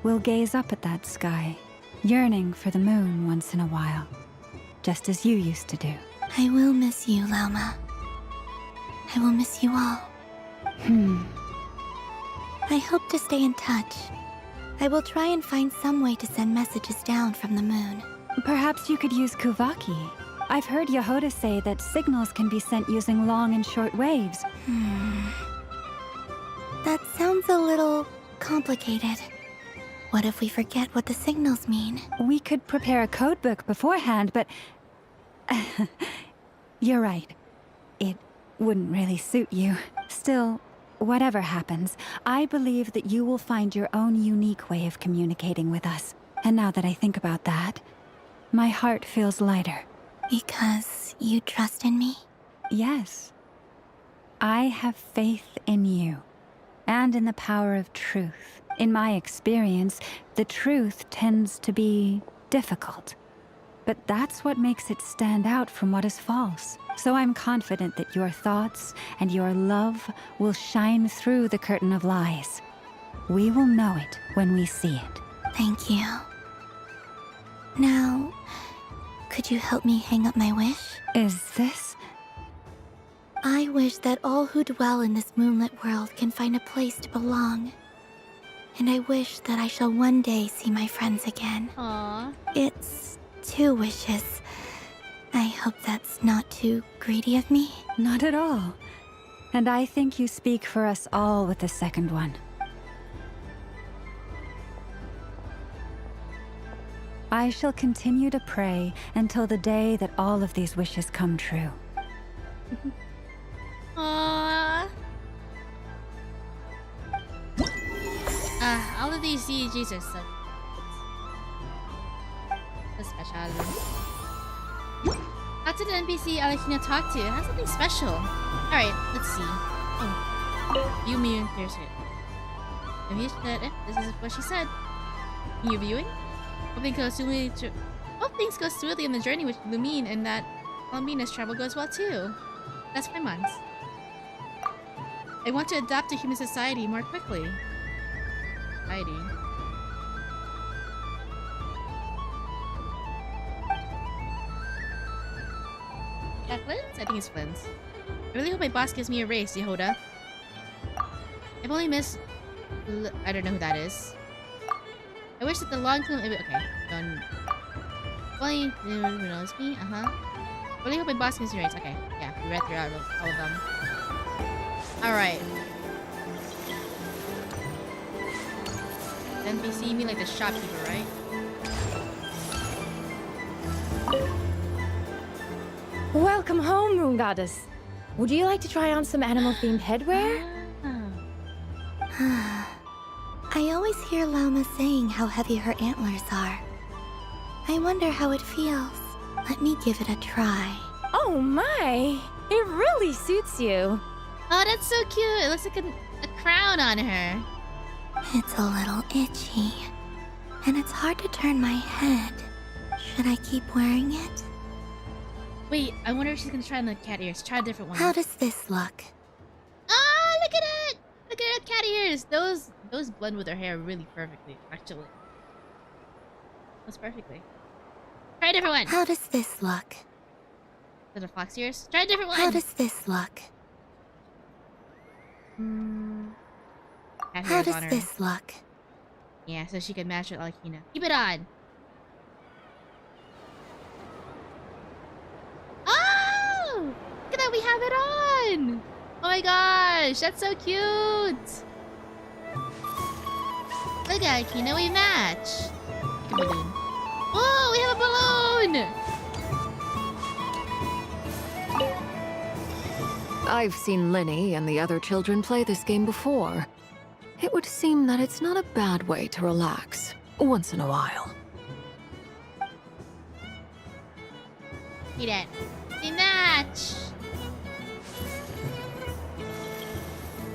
will gaze up at that sky, yearning for the moon once in a while, just as you used to do. I will miss you, Lama. I will miss you all. I hope to stay in touch, I will try and find some way to send messages down from the moon. Perhaps you could use Kuvaki. I've heard Yehoda say that signals can be sent using long and short waves. That sounds a little complicated. What if we forget what the signals mean? We could prepare a codebook beforehand, but... You're right. It wouldn't really suit you. Still, whatever happens, I believe that you will find your own unique way of communicating with us. And now that I think about that, my heart feels lighter. Because you trust in me? Yes. I have faith in you, and in the power of truth. In my experience, the truth tends to be difficult. But that's what makes it stand out from what is false. So I'm confident that your thoughts and your love will shine through the curtain of lies. We will know it when we see it. Thank you. Now, could you help me hang up my wish? Is this? I wish that all who dwell in this moonlit world can find a place to belong. And I wish that I shall one day see my friends again. Aww. It's 2 wishes. I hope that's not too greedy of me. Not at all. And I think you speak for us all with the second one. I shall continue to pray until the day that all of these wishes come true. Aww. All of these CGs are so special. Talk to the NPC Alakina talk to. It has something special. Alright, let's see. Oh. View me. Here's it. This is what she said. You viewing? Hope things go smoothly on the journey with Lumine, and that Lumina's travel goes well too. That's my months. I want to adapt to human society more quickly. Society. That Flint's? I think it's Flint's. I really hope my boss gives me a raise, Yehoda. I've only missed... I don't know who that is. I wish that the long film... Okay, done. Only... Who knows me? I really hope my boss gives me a raise. Okay, yeah, we read through all of them. Alright. NPC, you mean like the shopkeeper, right? Welcome home, Moon Goddess. Would you like to try on some animal-themed headwear? I always hear Llama saying how heavy her antlers are. I wonder how it feels. Let me give it a try. Oh my! It really suits you. Oh, that's so cute. It looks like a crown on her. It's a little itchy. And it's hard to turn my head. Should I keep wearing it? Wait, I wonder if she's gonna try on the cat ears. Try a different one. How does this look? Ah, look at it! Look at her cat ears. Those blend with her hair really perfectly, actually. That's perfectly. Try a different one. How does this look? Is it a fox ears? Try a different one. How does this look? How does this look? Yeah, so she can match with Alakina. Keep it on. Oh! Look at that, we have it on! Oh my gosh, that's so cute! Look at Alakina, we match! Look at the balloon. Oh, we have a balloon! I've seen Lenny and the other children play this game before. It would seem that it's not a bad way to relax, once in a while. See that? We match!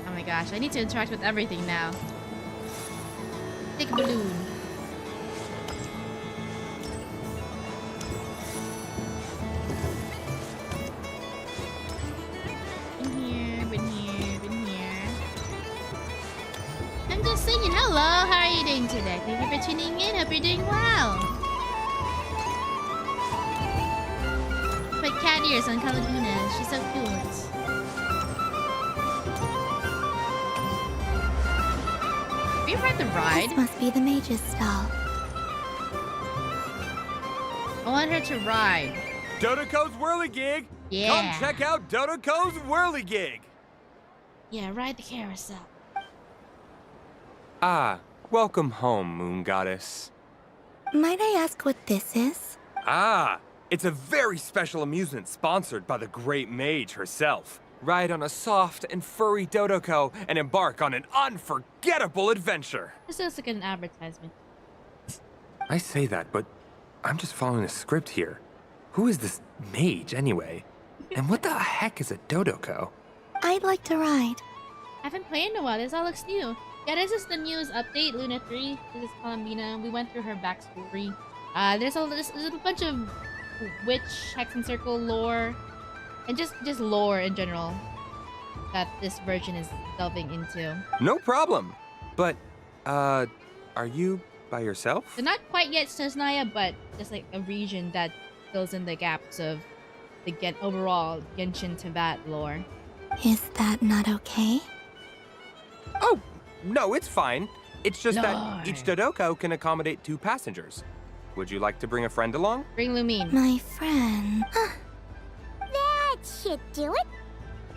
Oh my gosh, I need to interact with everything now. Take a balloon. I'm just singing. Hello, how are you doing today? Thank you for tuning in. Hope you're doing well. Put cat ears on Calabina. She's so cute. We ride the ride. This must be the mage's stall. I want her to ride. Dodoko's Whirligig! Yeah. Come check out Dodoko's Whirligig! Yeah, ride the carousel. Ah, welcome home, Moon Goddess. Might I ask what this is? Ah, it's a very special amusement sponsored by the great mage herself. Ride on a soft and furry Dodoko and embark on an unforgettable adventure. This looks like an advertisement. I say that, but I'm just following a script here. Who is this mage, anyway? And what the heck is a Dodoko? I'd like to ride. I haven't played in a while. This all looks new. Yeah, this is the news update, Luna 3. This is Columbina. We went through her backstory. There's a bunch of witch, hex and circle lore, and just lore in general that this version is delving into. No problem. But, are you by yourself? So not quite yet Snezhnaya, but just like a region that fills in the gaps of the overall Genshin Tibet lore. Is that not okay? Oh, no, it's fine. It's just Lord. that each Dodoko can accommodate 2 passengers. Would you like to bring a friend along? Bring Lumine. My friend. That should do it.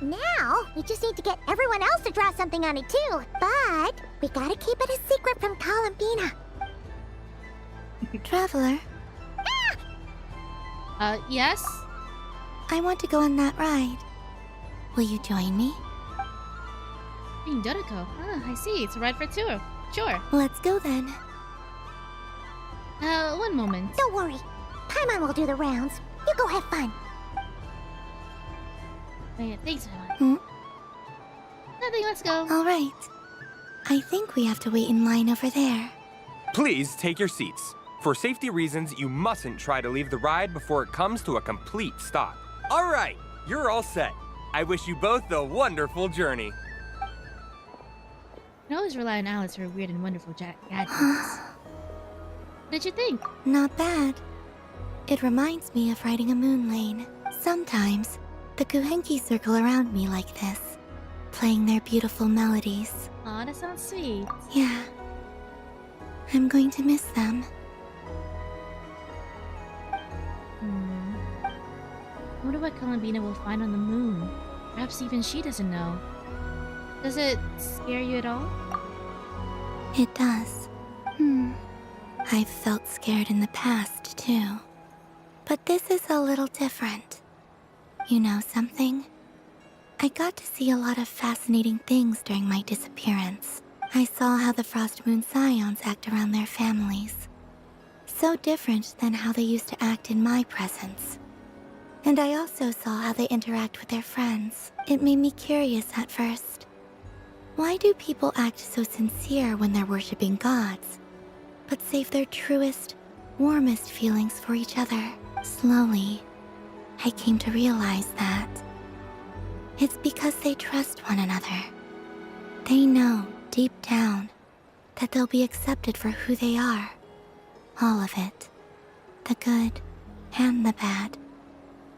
Now, we just need to get everyone else to draw something on it too. But we gotta keep it a secret from Columbina. Traveler, Yes? I want to go on that ride. Will you join me? Being Dodoko. Ah, I see. It's a ride for 2. Sure. Let's go then. One moment. Don't worry. Paimon will do the rounds. You go have fun. Wait, thanks, Paimon. Hmm? Nothing, let's go. All right. I think we have to wait in line over there. Please take your seats. For safety reasons, you mustn't try to leave the ride before it comes to a complete stop. All right, you're all set. I wish you both a wonderful journey. I always rely on Alice for weird and wonderful gadgets. What did you think? Not bad. It reminds me of riding a moon lane. Sometimes, the Kuhenki circle around me like this, playing their beautiful melodies. Aw, that sounds sweet. Yeah. I'm going to miss them. I wonder what Columbina will find on the moon. Perhaps even she doesn't know. Does it scare you at all? It does. I've felt scared in the past, too. But this is a little different. You know something? I got to see a lot of fascinating things during my disappearance. I saw how the Frost Moon Scions act around their families. So different than how they used to act in my presence. And I also saw how they interact with their friends. It made me curious at first. Why do people act so sincere when they're worshipping gods, but save their truest, warmest feelings for each other? Slowly, I came to realize that it's because they trust one another. They know, deep down, that they'll be accepted for who they are. All of it. The good and the bad.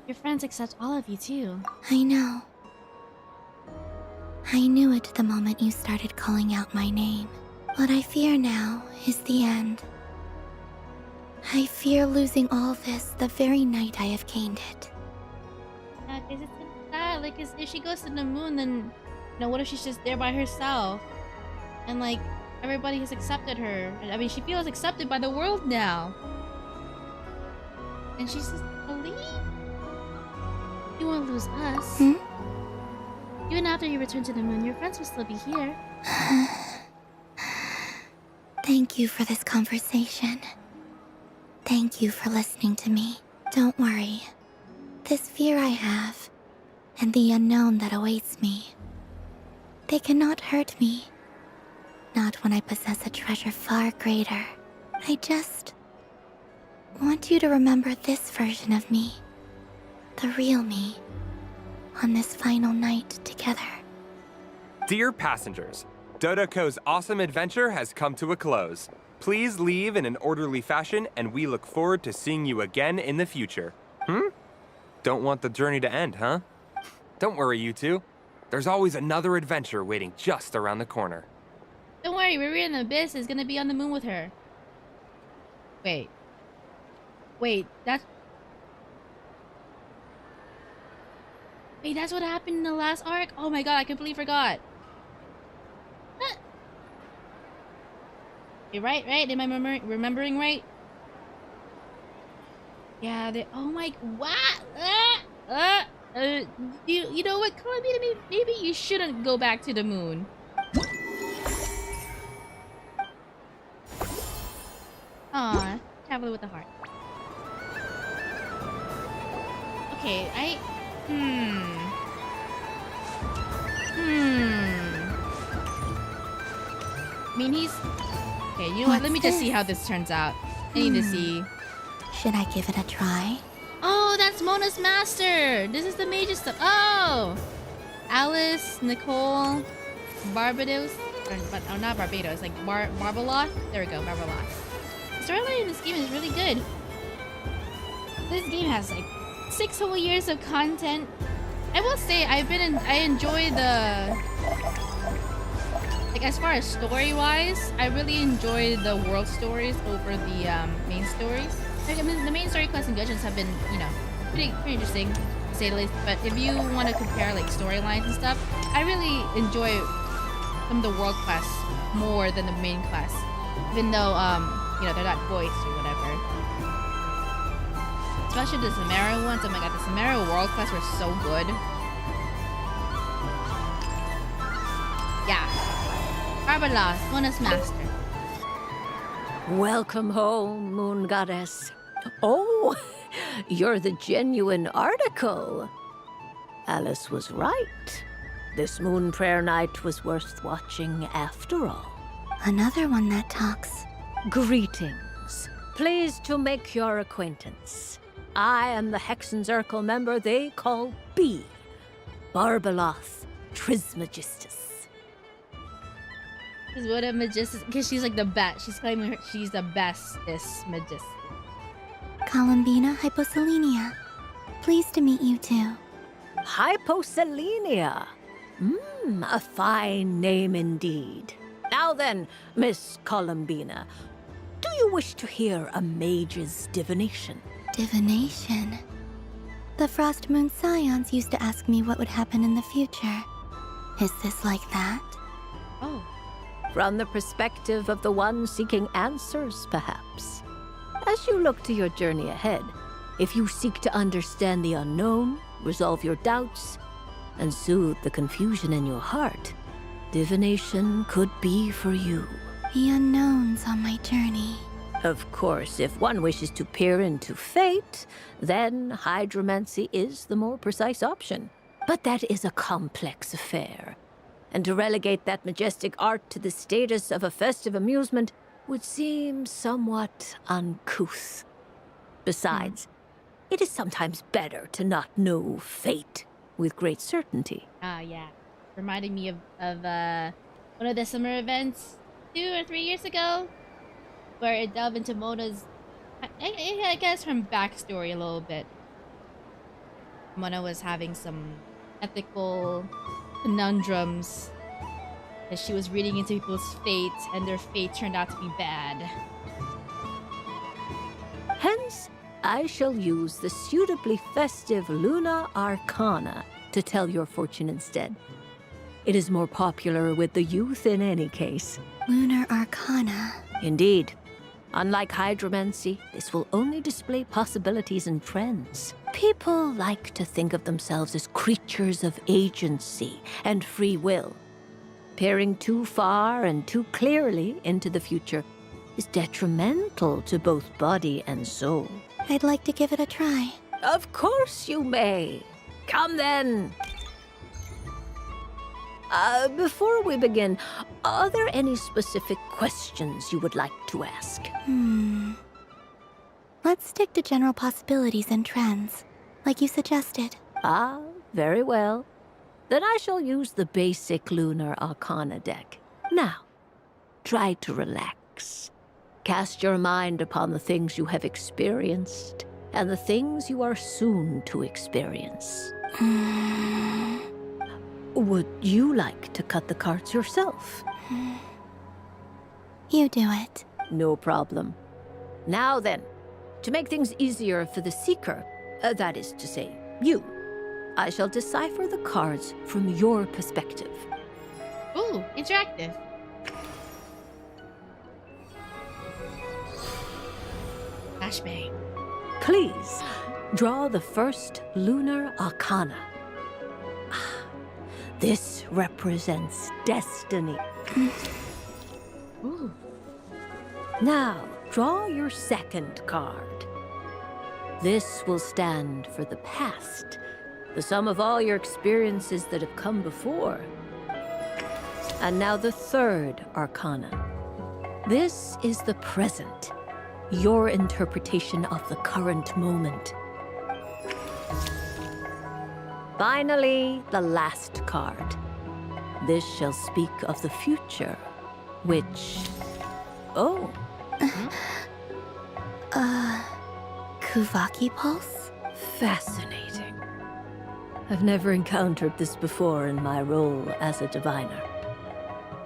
Your friends accept all of you, too. I know. I knew it the moment you started calling out my name. What I fear now is the end. I fear losing all this the very night I have gained it. Yeah, because it's sad. Like, if she goes to the moon, then, what if she's just there by herself? And, like, everybody has accepted her. I mean, she feels accepted by the world now. And she's just a leave? You won't lose us. Even after you return to the moon, your friends will still be here. Thank you for this conversation. Thank you for listening to me. Don't worry. This fear I have, and the unknown that awaits me, they cannot hurt me. Not when I possess a treasure far greater. I just want you to remember this version of me. The real me. On this final night together. Dear passengers, Dodoko's awesome adventure has come to a close. Please leave in an orderly fashion, and we look forward to seeing you again in the future. Don't want the journey to end, huh? Don't worry, you two. There's always another adventure waiting just around the corner. Don't worry, Riri and the Abyss is gonna be on the moon with her. Wait. Wait, that's what happened in the last arc? Oh my god, I completely forgot. Huh. You're right? Am I remembering right? Yeah, they. Oh my. What? You know what, Columbia? Maybe you shouldn't go back to the moon. Aw, traveler with the heart. Okay, I mean, he's... Okay, you know what? Let me just see how this turns out. I need to see. Should I give it a try? Oh, that's Mona's master! This is the mage's stuff. Oh! Alice, Nicole, Barbados. Or not Barbados, like Barbaloth. There we go, Barbaloth. The storyline in this game is really good. This game has like 6 whole years of content. I will say I enjoy the, like, as far as story-wise, I really enjoy the world stories over the main stories. Like, I mean, the main story quests and Genshin have been, you know, pretty interesting to say the least. But if you want to compare like storylines and stuff, I really enjoy some of the world quests more than the main quests, even though you know, they're not voiced or whatever. Especially the Samara ones. Oh my god, the Samara world quests were so good. Yeah. Barbaloth, Mona's master. Welcome home, Moon Goddess. Oh, you're the genuine article. Alice was right. This Moon Prayer Night was worth watching after all. Another one that talks. Greetings. Pleased to make your acquaintance. I am the Hexenzirkel member they call B. Barbaloth Trismegistus. Is what a magistus, because she's like the best. She's claiming she's the bestest magistus. Columbina Hyposelenia. Pleased to meet you too. Hyposelenia. A fine name indeed. Now then, Miss Columbina, do you wish to hear a mage's divination? Divination? The Frost Moon Scions used to ask me what would happen in the future. Is this like that? Oh. From the perspective of the one seeking answers, perhaps. As you look to your journey ahead, if you seek to understand the unknown, resolve your doubts, and soothe the confusion in your heart, divination could be for you. The unknowns on my journey. Of course, if one wishes to peer into fate, then hydromancy is the more precise option. But that is a complex affair, and to relegate that majestic art to the status of a festive amusement would seem somewhat uncouth. Besides, it is sometimes better to not know fate with great certainty. Ah, yeah. Reminding me of one of the summer events 2 or 3 years ago, where it delved into Mona's, I guess, from backstory a little bit. Mona was having some ethical conundrums as she was reading into people's fates, and their fate turned out to be bad. Hence, I shall use the suitably festive Luna Arcana to tell your fortune instead. It is more popular with the youth in any case. Lunar Arcana. Indeed. Unlike hydromancy, this will only display possibilities and trends. People like to think of themselves as creatures of agency and free will. Peering too far and too clearly into the future is detrimental to both body and soul. I'd like to give it a try. Of course you may. Come then. Before we begin, are there any specific questions you would like to ask? Let's stick to general possibilities and trends, like you suggested. Ah, very well. Then I shall use the basic Lunar Arcana deck. Now, try to relax. Cast your mind upon the things you have experienced and the things you are soon to experience. Would you like to cut the cards yourself? You do it. No problem. Now then, to make things easier for the seeker, that is to say, you, I shall decipher the cards from your perspective. Ooh, interactive. Flashbang. Please, draw the first lunar arcana. This represents destiny. Ooh. Now, draw your second card. This will stand for the past, the sum of all your experiences that have come before. And now the third arcana. This is the present, your interpretation of the current moment. Finally, the last card. This shall speak of the future, which... Oh. Kuvaki Pulse? Fascinating. I've never encountered this before in my role as a diviner.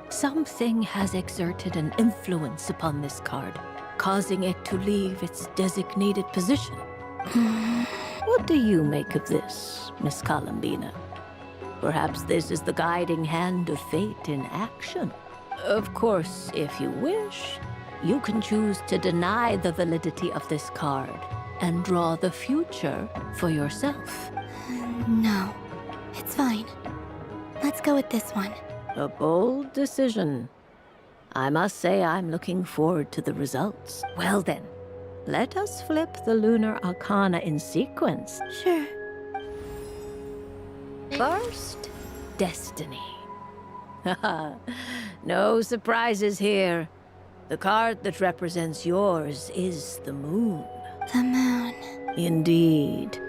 Something has exerted an influence upon this card, causing it to leave its designated position. What do you make of this, Miss Columbina? Perhaps this is the guiding hand of fate in action. Of course, if you wish, you can choose to deny the validity of this card and draw the future for yourself. No, it's fine. Let's go with this one. A bold decision. I must say I'm looking forward to the results. Well then, let us flip the lunar arcana in sequence. Sure. First, destiny. No surprises here. The card that represents yours is the moon. The moon. Indeed.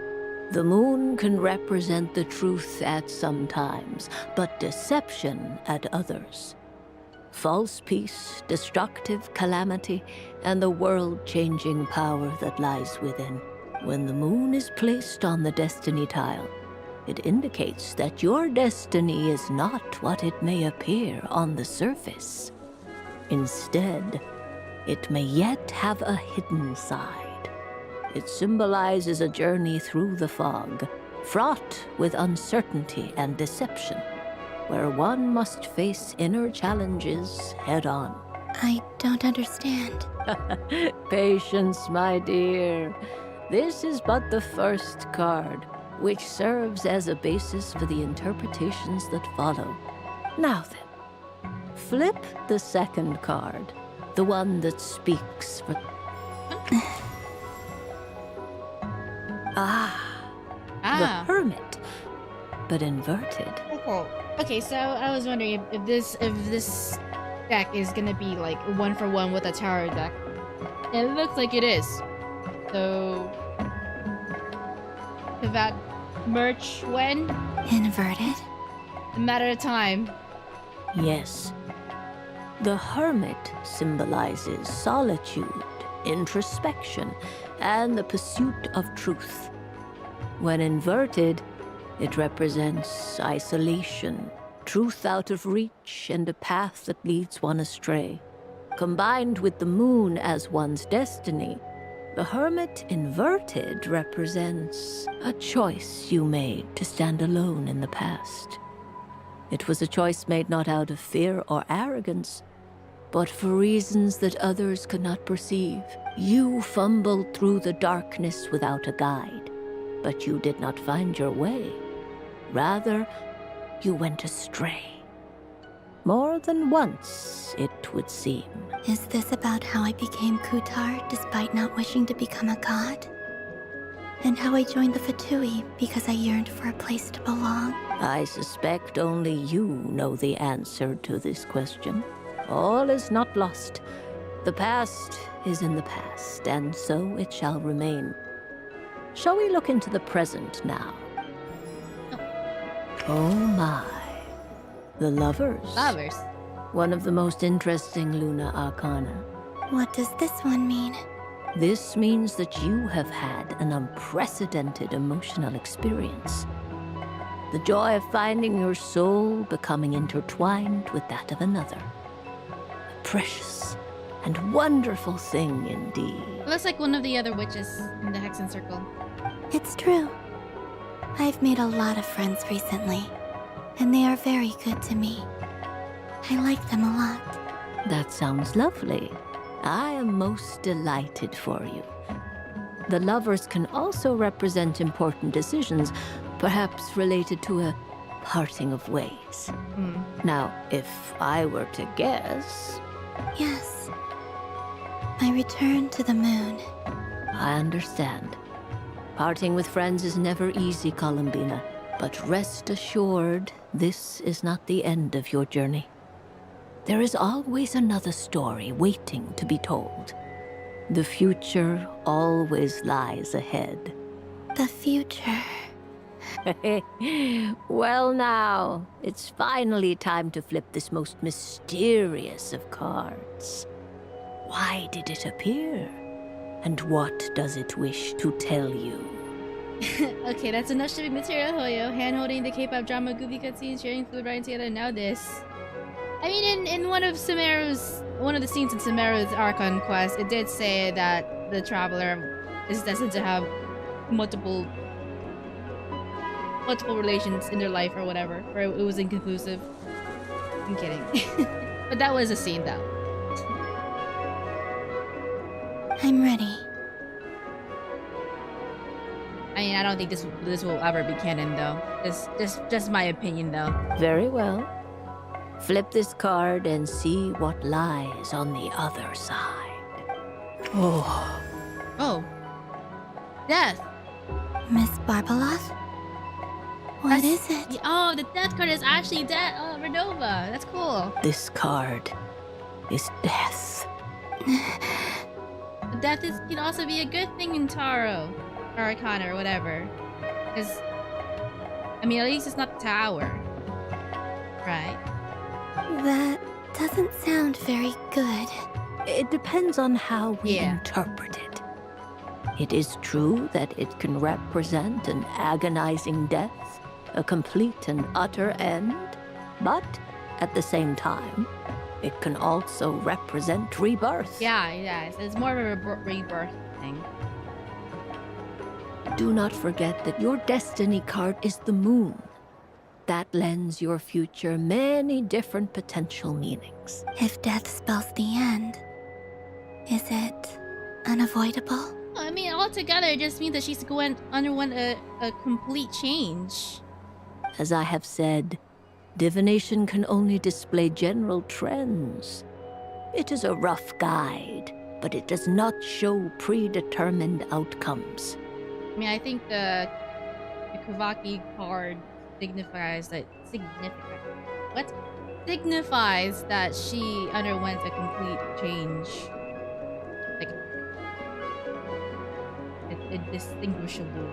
The moon can represent the truth at some times, but deception at others. False peace, destructive calamity, and the world-changing power that lies within. When the moon is placed on the destiny tile, it indicates that your destiny is not what it may appear on the surface. Instead, it may yet have a hidden side. It symbolizes a journey through the fog, fraught with uncertainty and deception, where one must face inner challenges head-on. I don't understand. Patience, my dear. This is but the first card, which serves as a basis for the interpretations that follow. Now then, flip the second card, the one that speaks for... The Hermit, but inverted. Okay, so I was wondering if this deck is gonna be like 1-for-1 with a tower deck. It looks like it is. So could that merch when? Inverted? A matter of time. Yes. The Hermit symbolizes solitude, introspection, and the pursuit of truth. When inverted, it represents isolation, truth out of reach, and a path that leads one astray. Combined with the moon as one's destiny, the Hermit inverted represents a choice you made to stand alone in the past. It was a choice made not out of fear or arrogance, but for reasons that others could not perceive. You fumbled through the darkness without a guide, but you did not find your way. Rather, you went astray. More than once, it would seem. Is this about how I became Kutar despite not wishing to become a god? And how I joined the Fatui because I yearned for a place to belong? I suspect only you know the answer to this question. All is not lost. The past is in the past, and so it shall remain. Shall we look into the present now? Oh my. The Lovers. Lovers. One of the most interesting Luna Arcana. What does this one mean? This means that you have had an unprecedented emotional experience. The joy of finding your soul becoming intertwined with that of another. A precious, and wonderful thing indeed. Looks like one of the other witches in the Hexen Circle. It's true. I've made a lot of friends recently, and they are very good to me. I like them a lot. That sounds lovely. I am most delighted for you. The lovers can also represent important decisions, perhaps related to a parting of ways. Now, if I were to guess... Yes. My return to the moon. I understand. Parting with friends is never easy, Columbina. But rest assured, this is not the end of your journey. There is always another story waiting to be told. The future always lies ahead. The future. Well now, it's finally time to flip this most mysterious of cards. Why did it appear? And what does it wish to tell you? Okay, that's enough shipping material, Hoyo. Hand-holding the K-pop drama goofy cutscenes, sharing food, riding together, now this. I mean, in one of the scenes in Sumeru's Archon quest, it did say that the Traveler is destined to have multiple relations in their life or whatever, or it was inconclusive. I'm kidding. But that was a scene though. I'm ready. I mean, I don't think this will ever be canon though. Just my opinion though. Very well. Flip this card and see what lies on the other side. Oh. Oh. Death. Miss Barbeloth? What is it? Oh, the death card is actually death. Oh, Renova. That's cool. This card is death. Death can also be a good thing in Tarot or Arcana or whatever. Because, I mean, at least it's not the tower. Right? That doesn't sound very good. It depends on how we interpret it. It is true that it can represent an agonizing death, a complete and utter end, but at the same time, it can also represent rebirth. Yeah, it's more of a rebirth thing. Do not forget that your destiny card is the moon. That lends your future many different potential meanings. If death spells the end, is it unavoidable? I mean, altogether, it just means that she's underwent a complete change. As I have said, divination can only display general trends. It is a rough guide, but it does not show predetermined outcomes. I mean, I think the Kavaki card signifies that she underwent a complete change, like indistinguishable.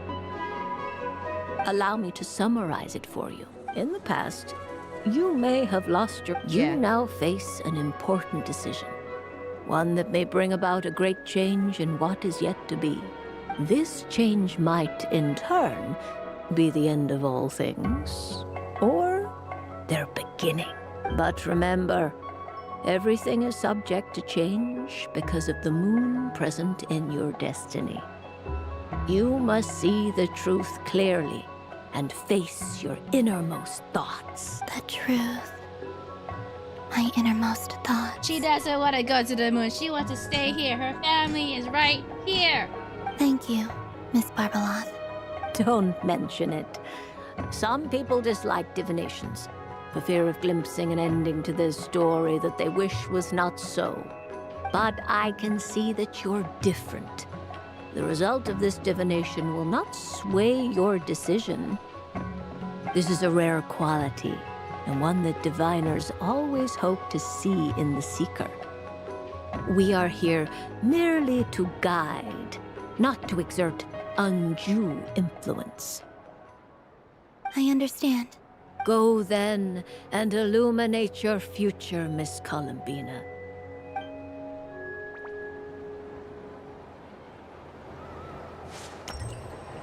Allow me to summarize it for you. In the past, you may have lost your... You now face an important decision. One that may bring about a great change in what is yet to be. This change might, in turn, be the end of all things, or their beginning. But remember, everything is subject to change because of the moon present in your destiny. You must see the truth clearly and face your innermost thoughts. The truth. My innermost thoughts. She doesn't want to go to the moon. She wants to stay here. Her family is right here. Thank you, Miss Barbeloth. Don't mention it. Some people dislike divinations, for fear of glimpsing an ending to their story that they wish was not so. But I can see that you're different. The result of this divination will not sway your decision. This is a rare quality, and one that diviners always hope to see in the seeker. We are here merely to guide, not to exert undue influence. I understand. Go then and illuminate your future, Miss Columbina.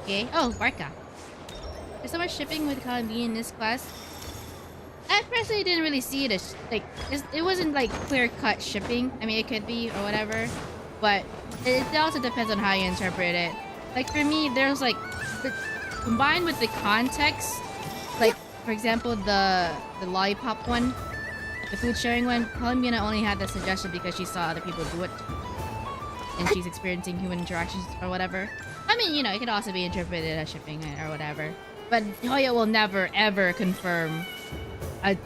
Okay. Oh, Barca. There's so much shipping with Columbine in this class. I personally didn't really see it as like it wasn't like clear-cut shipping. I mean, it could be or whatever, but it also depends on how you interpret it. Like for me, there's like combined with the context, like for example the lollipop one, the food sharing one. Columbina only had that suggestion because she saw other people do it, and she's experiencing human interactions or whatever. I mean, you know, it could also be interpreted as shipping or whatever. But Hoya will never ever confirm a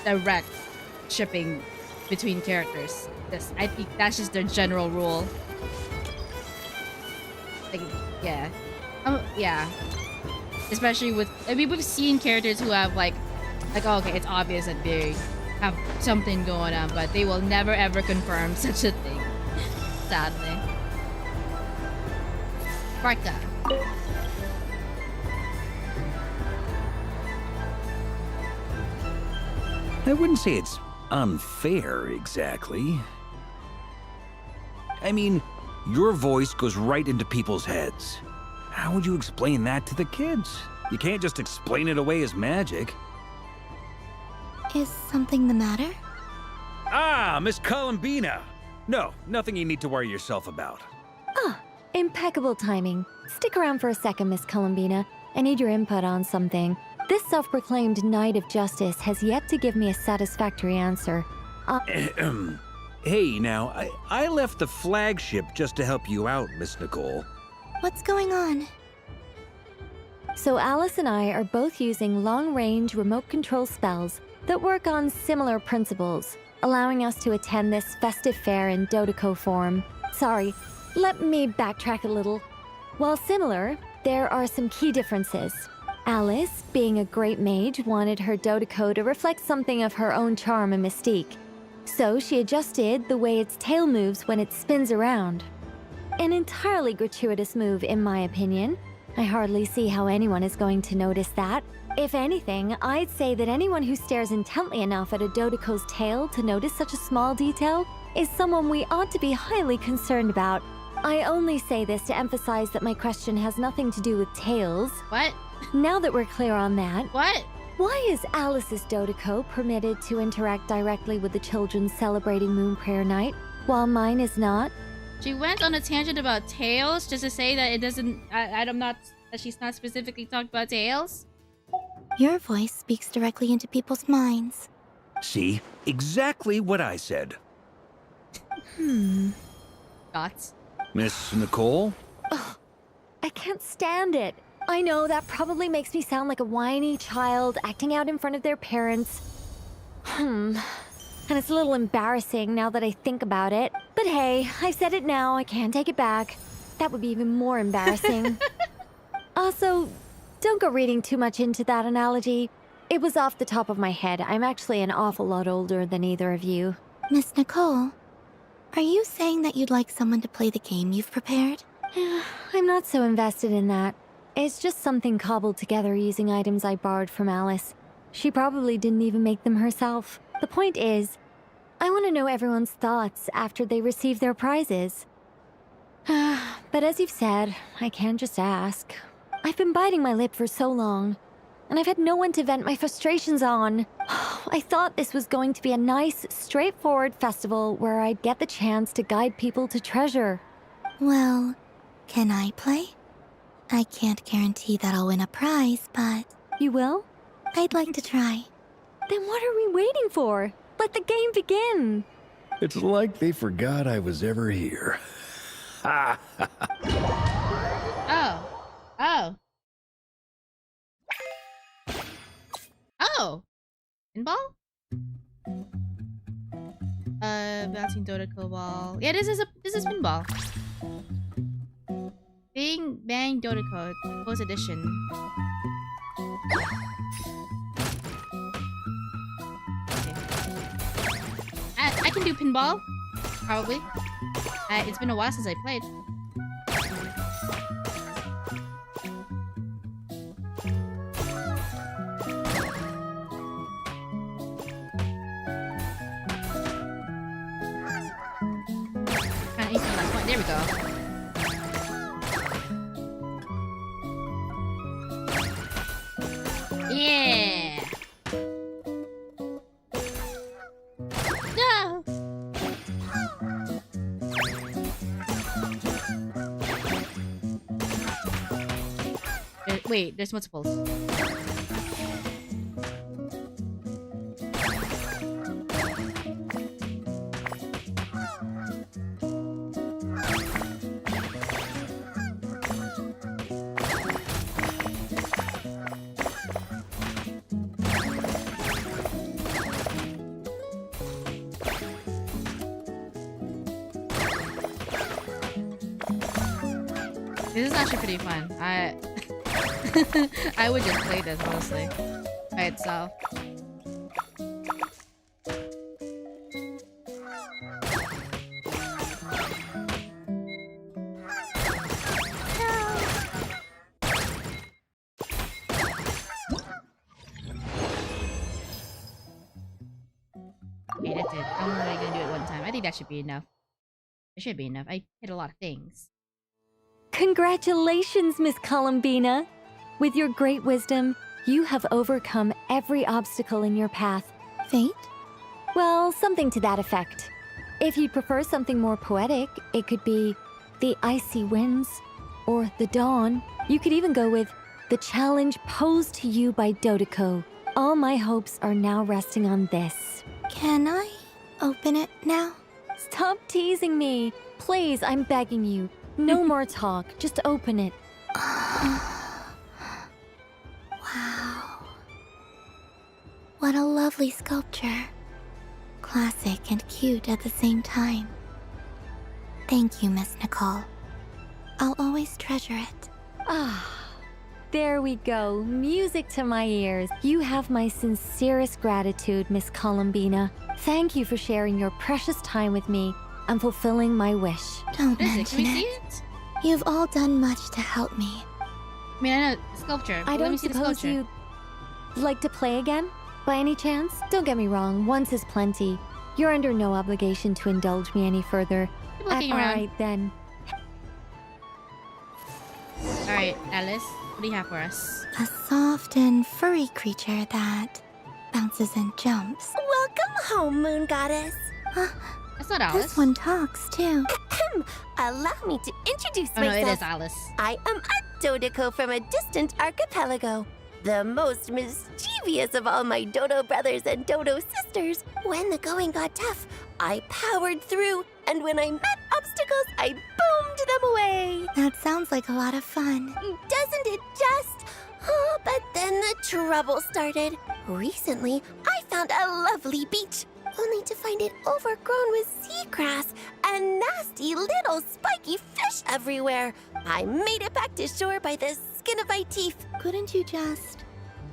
direct shipping between characters. I think that's just their general rule. Like, yeah. Yeah. Especially with, I mean, we've seen characters who have like, oh, okay, it's obvious that they have something going on, but they will never ever confirm such a thing. Sadly. Barca. I wouldn't say it's unfair, exactly. I mean, your voice goes right into people's heads. How would you explain that to the kids? You can't just explain it away as magic. Is something the matter? Ah, Miss Columbina! No, nothing you need to worry yourself about. Ah, impeccable timing. Stick around for a second, Miss Columbina. I need your input on something. This self-proclaimed Knight of Justice has yet to give me a satisfactory answer. Hey, now, I left the flagship just to help you out, Miss Nicole. What's going on? So Alice and I are both using long-range remote control spells that work on similar principles, allowing us to attend this festive fair in Dodeko form. Sorry, let me backtrack a little. While similar, there are some key differences. Alice, being a great mage, wanted her Dodeko to reflect something of her own charm and mystique. So she adjusted the way its tail moves when it spins around. An entirely gratuitous move, in my opinion. I hardly see how anyone is going to notice that. If anything, I'd say that anyone who stares intently enough at a Dodeko's tail to notice such a small detail is someone we ought to be highly concerned about. I only say this to emphasize that my question has nothing to do with tails. What? Now that we're clear on that... What? Why is Alice's Dodeko permitted to interact directly with the children celebrating Moon Prayer Night, while mine is not? She went on a tangent about tails just to say that it doesn't... that she's not specifically talking about tails? Your voice speaks directly into people's minds. See? Exactly what I said. Thoughts? Miss Nicole? Ugh, I can't stand it. I know that probably makes me sound like a whiny child acting out in front of their parents. And it's a little embarrassing now that I think about it. But hey, I said it now, I can't take it back. That would be even more embarrassing. Also, don't go reading too much into that analogy. It was off the top of my head. I'm actually an awful lot older than either of you. Miss Nicole, are you saying that you'd like someone to play the game you've prepared? I'm not so invested in that. It's just something cobbled together using items I borrowed from Alice. She probably didn't even make them herself. The point is, I want to know everyone's thoughts after they receive their prizes. But as you've said, I can't just ask. I've been biting my lip for so long, and I've had no one to vent my frustrations on. I thought this was going to be a nice, straightforward festival where I'd get the chance to guide people to treasure. Well, can I play? I can't guarantee that I'll win a prize, but... You will? I'd like to try. Then what are we waiting for? Let the game begin! It's like they forgot I was ever here. Oh. Oh. Oh! Pinball? Bouncing Dodeko ball. Yeah, this is pinball. Bing Bang Dodeko, Post Edition. Okay. I can do pinball, probably. It's been a while since I played. Kinda easy last point. There we go. Yeah. Wait, there's multiples. This is actually pretty fun. I would just play this honestly by itself. Okay, that's it. I'm only gonna do it one time. I think that should be enough. It should be enough. I hit a lot of things. Congratulations, Miss Columbina! With your great wisdom, you have overcome every obstacle in your path. Fate? Well, something to that effect. If you'd prefer something more poetic, it could be the icy winds, or the dawn. You could even go with the challenge posed to you by Dodoko. All my hopes are now resting on this. Can I open it now? Stop teasing me. Please, I'm begging you. No more talk. Just open it. Wow. What a lovely sculpture. Classic and cute at the same time. Thank you, Miss Nicole. I'll always treasure it. There we go. Music to my ears. You have my sincerest gratitude, Miss Columbina. Thank you for sharing your precious time with me and fulfilling my wish. Don't mention it. You've all done much to help me. I mean, I know the sculpture. I don't suppose you'd like to play again? By any chance? Don't get me wrong, once is plenty. You're under no obligation to indulge me any further. Keep looking around. Alright then. Alright, Alice, what do you have for us? A soft and furry creature that bounces and jumps. Welcome home, Moon Goddess. That's not Alice. This one talks, too. Allow me to introduce Oh no, myself. it is Alice. I am a Dodoko from a distant archipelago. The most mischievous of all my Dodo brothers and Dodo sisters. When the going got tough, I powered through, and when I met obstacles, I boomed them away. That sounds like a lot of fun. Doesn't it just? Oh, but then the trouble started. Recently, I found a lovely beach, only to find it overgrown with seagrass and nasty little spiky fish everywhere. I made it back to shore by the skin of my teeth. Couldn't you just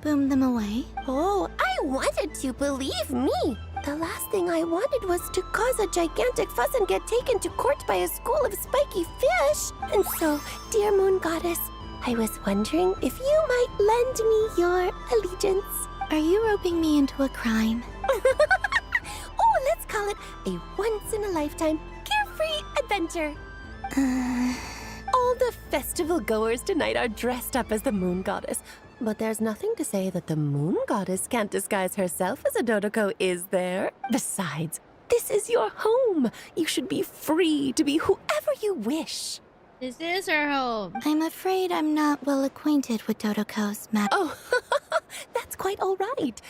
boom them away? Oh, I wanted to, believe me. The last thing I wanted was to cause a gigantic fuss and get taken to court by a school of spiky fish. And so, dear Moon Goddess, I was wondering if you might lend me your allegiance. Are you roping me into a crime? Oh, let's call it a once-in-a-lifetime carefree adventure. All the festival goers tonight are dressed up as the Moon Goddess. But there's nothing to say that the Moon Goddess can't disguise herself as a Dodoko, is there? Besides, this is your home. You should be free to be whoever you wish. This is her home. I'm afraid I'm not well acquainted with Dodoko's map. Oh, that's quite all right.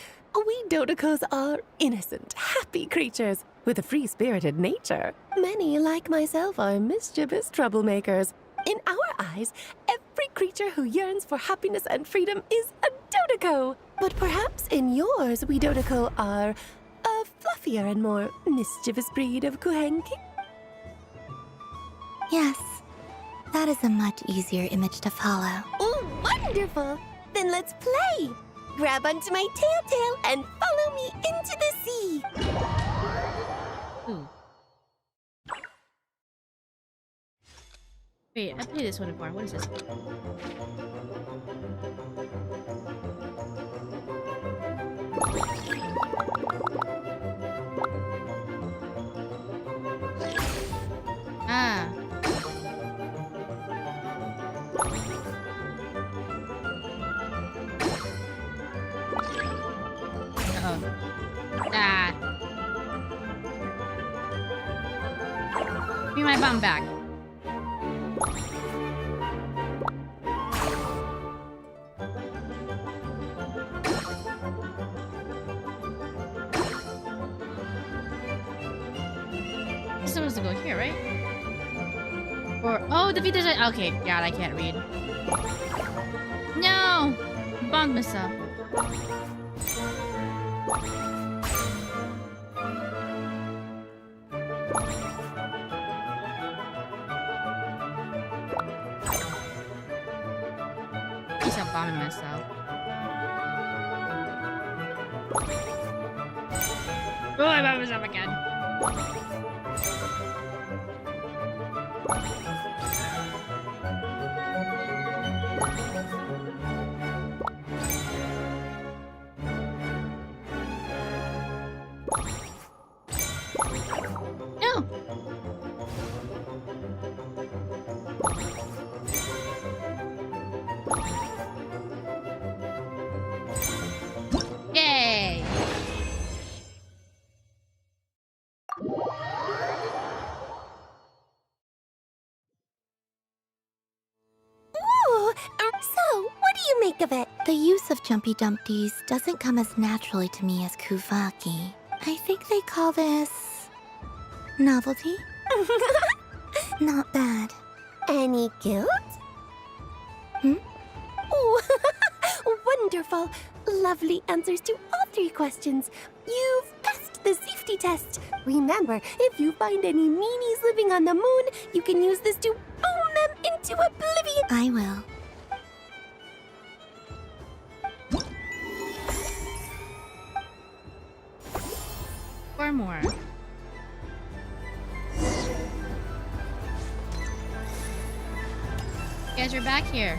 We Dodokos are innocent, happy creatures with a free-spirited nature. Many, like myself, are mischievous troublemakers. In our eyes, every creature who yearns for happiness and freedom is a Dodoko. But perhaps in yours, we Dodoko are a fluffier and more mischievous breed of Kuhenki. Yes, that is a much easier image to follow. Oh, wonderful! Then let's play! Grab onto my tail and follow me into the sea! Ooh. Wait, I played this one before. What is this? Ah. Uh-oh. Ah. Give me my bomb back. It's supposed to go here, right? Or oh, defeat the giant. Okay, God, I can't read. No, bombed myself. I'm bombing myself. Oh, I bombed myself again. No. Yay! Ooh, so what do you make of it? The use of Jumpy Dumpties doesn't come as naturally to me as Kuvaki. I think they call this... novelty? Not bad. Any guilt? Hmm? Oh, wonderful. Lovely answers to all 3 questions. You've passed the safety test. Remember, if you find any meanies living on the moon, you can use this to own them into oblivion. I will. Or more. You guys are back here.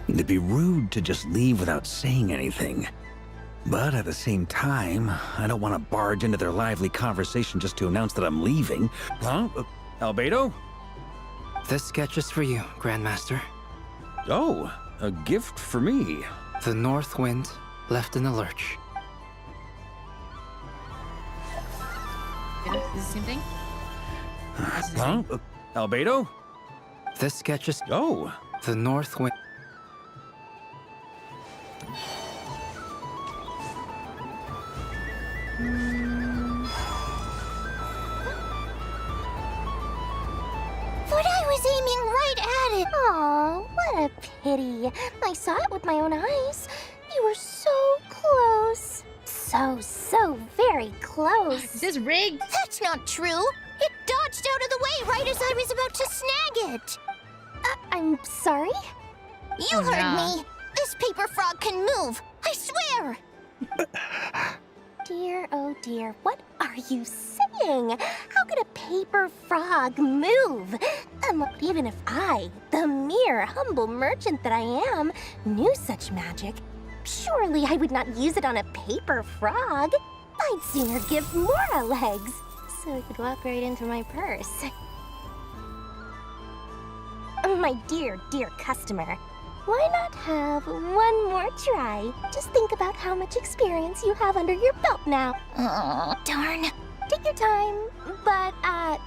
It'd be rude to just leave without saying anything. But at the same time, I don't want to barge into their lively conversation just to announce that I'm leaving. Huh? Albedo? This sketch is for you, Grandmaster. Oh, a gift for me. The North Wind left in the lurch. Is it the same thing? Huh? Albedo? This sketch is... Oh. The North Wind... But I was aiming right at it. Aw, what a pity. I saw it with my own eyes. You were so close. So very close. Is this rigged? That's not true. It dodged out of the way right as I was about to snag it. I'm sorry? You heard me. This paper frog can move. I swear. Dear, oh dear, what are you saying? How could a paper frog move? Even if I, the mere humble merchant that I am, knew such magic, surely I would not use it on a paper frog. I'd sooner give Mora legs, so it could walk right into my purse. My dear customer, why not have one more try? Just think about how much experience you have under your belt now. Darn. Take your time, but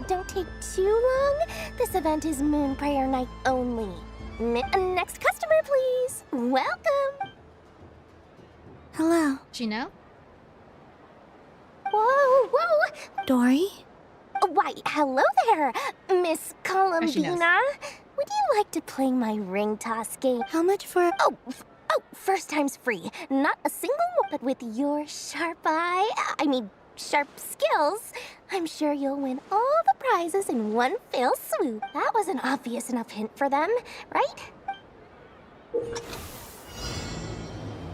don't take too long. This event is Moon Prayer Night only. Next customer, please. Welcome. Hello. Chino? Whoa. Dory? Why, hello there, Miss Columbina. Would you like to play my ring toss game? How much for... Oh, first time's free. Not a single, but with your sharp sharp skills, I'm sure you'll win all the prizes in one fell swoop. That was an obvious enough hint for them, right?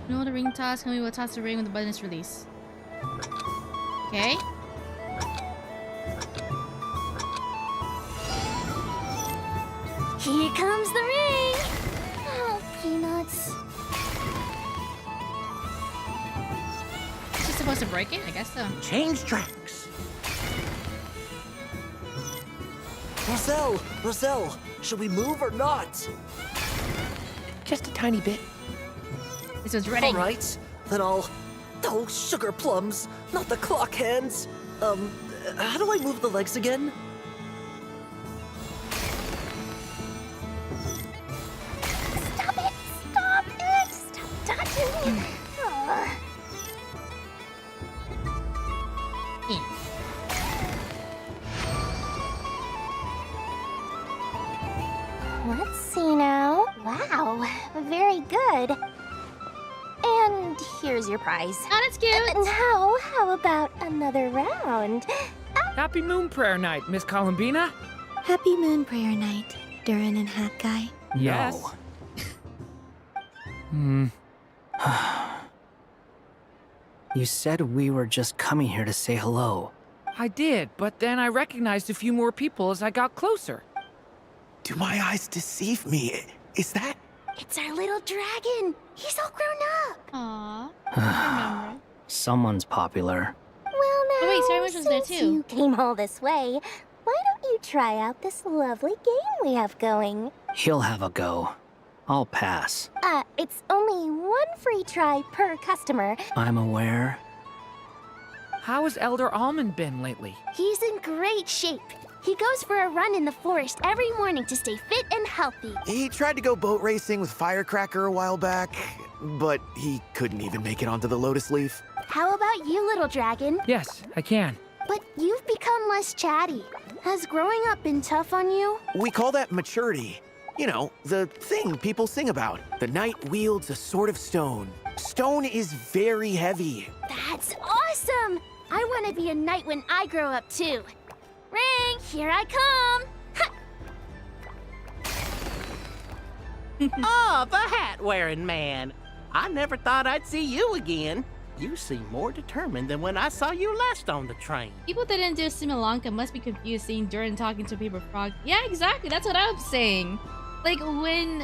No, the ring toss. Can we will toss the ring when the button is released? Okay. Here comes the ring! Oh, peanuts. Is she supposed to break it? I guess so. Change tracks. Roselle, should we move or not? Just a tiny bit. This was ready. All right, then I'll... Oh, sugar plums, not the clock hands. How do I move the legs again? Stop touching me. Yeah. And here's your prize. Oh, that's cute. Now, how about another round? Happy Moon Prayer Night, Miss Columbina. Happy Moon Prayer Night, Durin and Hat Guy. Yes. You said we were just coming here to say hello. I did, but then I recognized a few more people as I got closer. Do my eyes deceive me? Is that... It's our little dragon. He's all grown up. Aww. I remember. Someone's popular. Well, now, Oh, wait, Sarah was there since too. you came all this way, why don't you try out this lovely game we have going? He'll have a go. I'll pass. It's only one free try per customer. I'm aware. How has Elder Almond been lately? He's in great shape. He goes for a run in the forest every morning to stay fit and healthy. He tried to go boat racing with Firecracker a while back, but he couldn't even make it onto the Lotus Leaf. How about you, little dragon? Yes, I can. But you've become less chatty. Has growing up been tough on you? We call that maturity. You know, the thing people sing about. The knight wields a sword of stone. Stone is very heavy. That's awesome! I want to be a knight when I grow up, too. Ring, here I come! Oh, the hat-wearing man. I never thought I'd see you again. You seem more determined than when I saw you last on the train. People that didn't do Simulanka must be confused seeing Durin talking to Paper Frog. Yeah, exactly. That's what I'm saying. Like when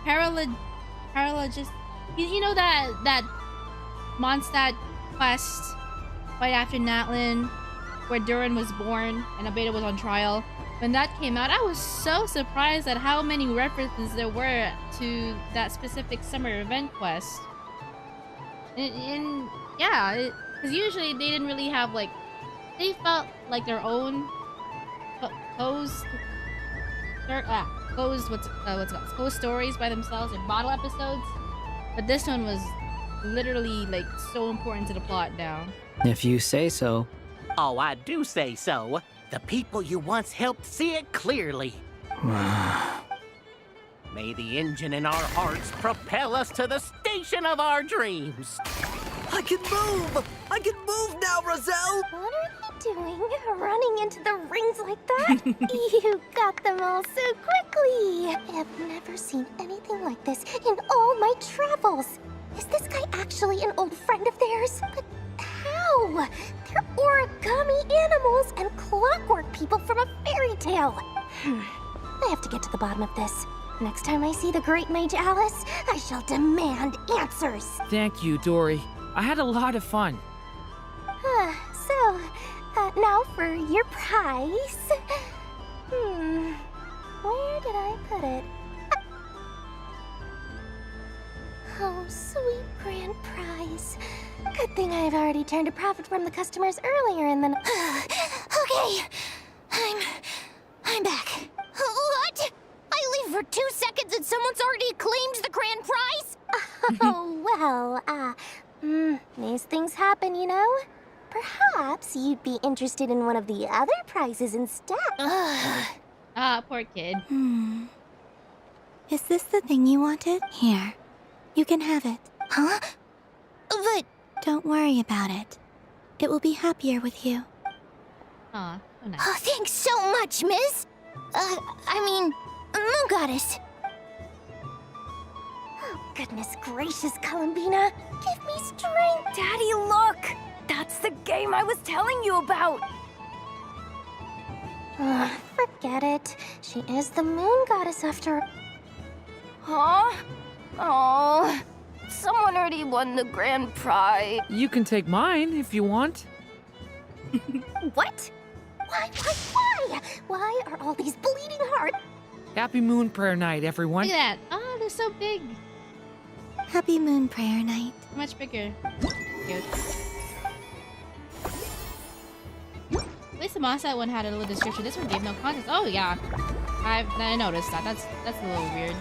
Parala just you know that Mondstadt quest right after Natlin where Durin was born and Abeda was on trial. When that came out, I was so surprised at how many references there were to that specific summer event quest. And yeah, because usually they didn't really have like, they felt like their own co's stories by themselves in bottle episodes, but this one was literally like so important to the plot now. If you say so. Oh, I do say so. The people you once helped see it clearly. May the engine in our hearts propel us to the station of our dreams. I can move! I can move now, Roselle! What are they doing? Running into the rings like that? You got them all so quickly! I have never seen anything like this in all my travels. Is this guy actually an old friend of theirs? But how? They're origami animals and clockwork people from a fairy tale. I have to get to the bottom of this. Next time I see the great mage Alice, I shall demand answers. Thank you, Dory. I had a lot of fun. Now for your prize. Where did I put it? Oh, sweet grand prize. Good thing I've already turned a profit from the customers earlier and then... Okay, I'm back. What? I leave for 2 seconds and someone's already claimed the grand prize? Oh, well, these things happen, you know? Perhaps you'd be interested in one of the other prizes instead. Poor kid. Is this the thing you wanted? Here. You can have it. Huh? But... Don't worry about it. It will be happier with you. Aw, so nice. Oh, thanks so much, miss. Moon Goddess. Oh, goodness gracious, Columbina. Give me strength. Daddy, look! That's the game I was telling you about! Forget it. She is the Moon Goddess after... Huh? Oh, someone already won the grand prize. You can take mine if you want. What? Why? Why are all these bleeding hearts? Happy Moon Prayer Night, everyone. Look at that. Oh, they're so big. Happy Moon Prayer Night. Much bigger. Cute. At least the Mondstadt one had a little description. This one gave no context. Oh yeah, I noticed that. That's a little weird.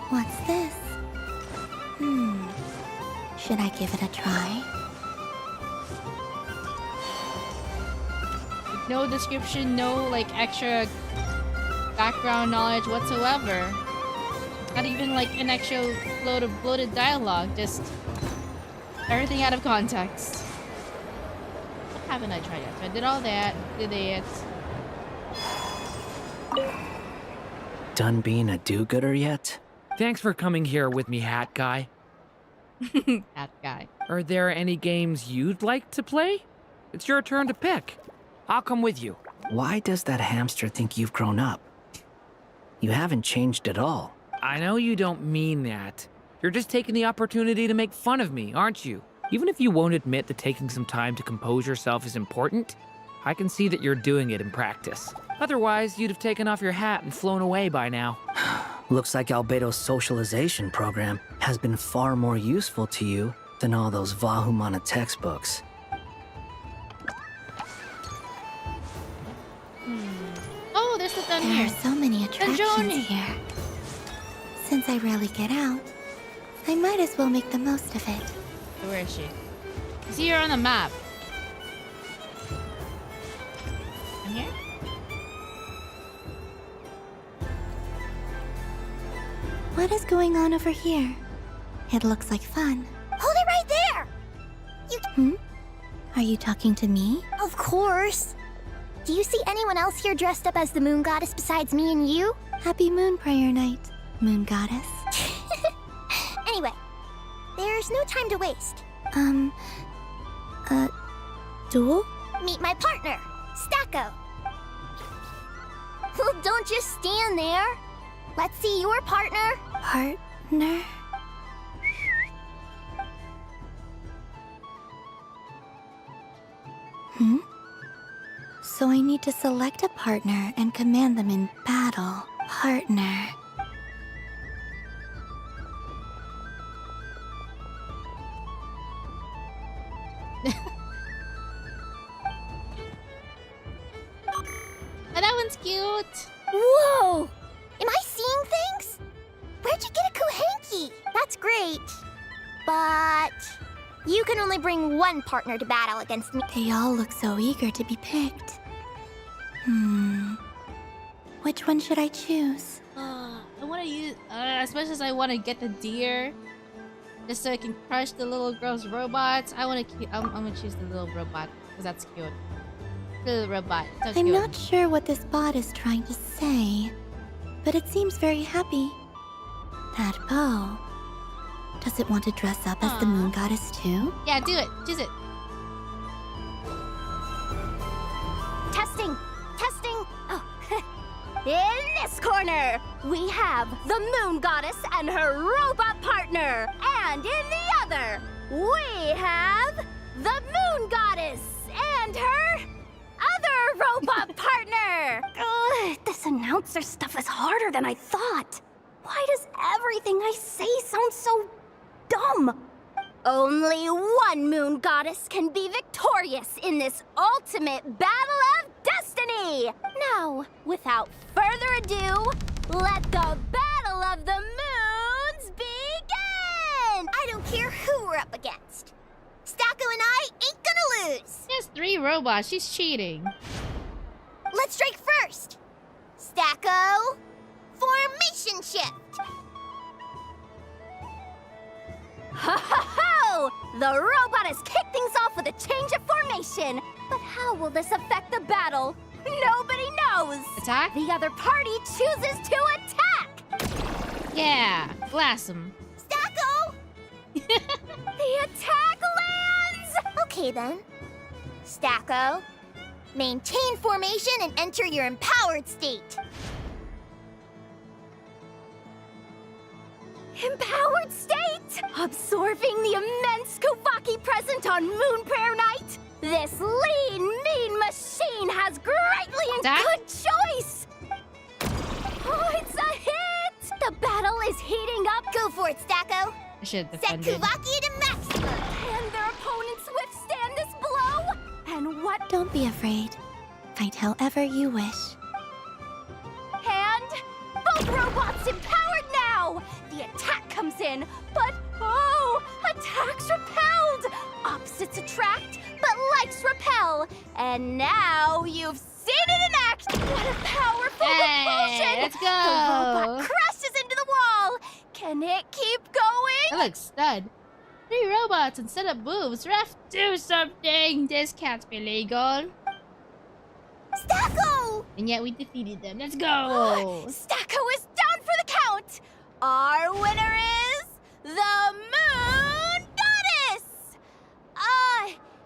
What's this? Should I give it a try? No description, no like extra background knowledge whatsoever. Gotta even like an actual load of bloated dialogue. Just everything out of context. What haven't I tried yet? So I did all that. Did it. Done being a do-gooder yet? Thanks for coming here with me, Hat Guy. Hat Guy. Are there any games you'd like to play? It's your turn to pick. I'll come with you. Why does that hamster think you've grown up? You haven't changed at all. I know you don't mean that. You're just taking the opportunity to make fun of me, aren't you? Even if you won't admit that taking some time to compose yourself is important, I can see that you're doing it in practice. Otherwise, you'd have taken off your hat and flown away by now. Looks like Albedo's socialization program has been far more useful to you than all those Vahumana textbooks. Oh, there's the done There here. are so many attractions here. Since I rarely get out, I might as well make the most of it. Where is she? I see her on the map. I'm here? What is going on over here? It looks like fun. Hold it right there! Hmm? Are you talking to me? Of course. Do you see anyone else here dressed up as the moon goddess besides me and you? Happy Moon Prayer Night, Moon Goddess. Anyway, there's no time to waste. Duel? Meet my partner, Stacko. Well, don't just stand there. Let's see your partner. Partner? Hmm? So I need to select a partner and command them in battle. Partner. Oh, that one's cute. Whoa! Am I seeing things? Where'd you get a Kohenki? That's great. But you can only bring one partner to battle against me. They all look so eager to be picked. Which one should I choose? I want to use, as much as I want to get the deer, just so I can crush the little girl's robots. I'm gonna choose the little robot because that's cute. The little robot. So I'm cute. not sure what this bot is trying to say, but it seems very happy. That bow. Does it want to dress up as the moon goddess too? Yeah, do it. Choose it. Testing! Testing! Oh, in this corner, we have the moon goddess and her robot partner. And in the other, we have the moon goddess and her other robot partner. This announcer stuff is harder than I thought. Why does everything I say sound so dumb? Only one moon goddess can be victorious in this ultimate battle of destiny! Now, without further ado, let the battle of the moons begin! I don't care who we're up against. Stacko and I ain't gonna lose! She has 3 robots. She's cheating. Let's strike first! Stacko, formation shift! Ho ho ho! The robot has kicked things off with a change of formation. But how will this affect the battle? Nobody knows! Attack? The other party chooses to attack! Yeah, blast him. Stacko! The attack lands! Okay then. Stacko, maintain formation and enter your empowered state. Empowered state? Absorbing the immense Kuvaki present on Moon Prayer Night? This lean, mean machine has greatly good choice! Oh, it's a hit! The battle is heating up. Go for it, Stacko. I should have Set defended. Kuvaki to maximum. Can their opponents withstand this blow? And what? Don't be afraid. Fight however you wish. And both robots empowered now! The attack comes in, but oh, attacks repelled! Opposites attract, but likes repel. And now you've seen it in action! What a powerful repulsion! Let's go! The robot crashes into the wall! Can it keep going? That looks stud. 3 robots instead of boobs. Ref, do something! This can't be legal. Stacko! And yet we defeated them. Let's go! Stacko is down for the count! Our winner is the Moon Goddess!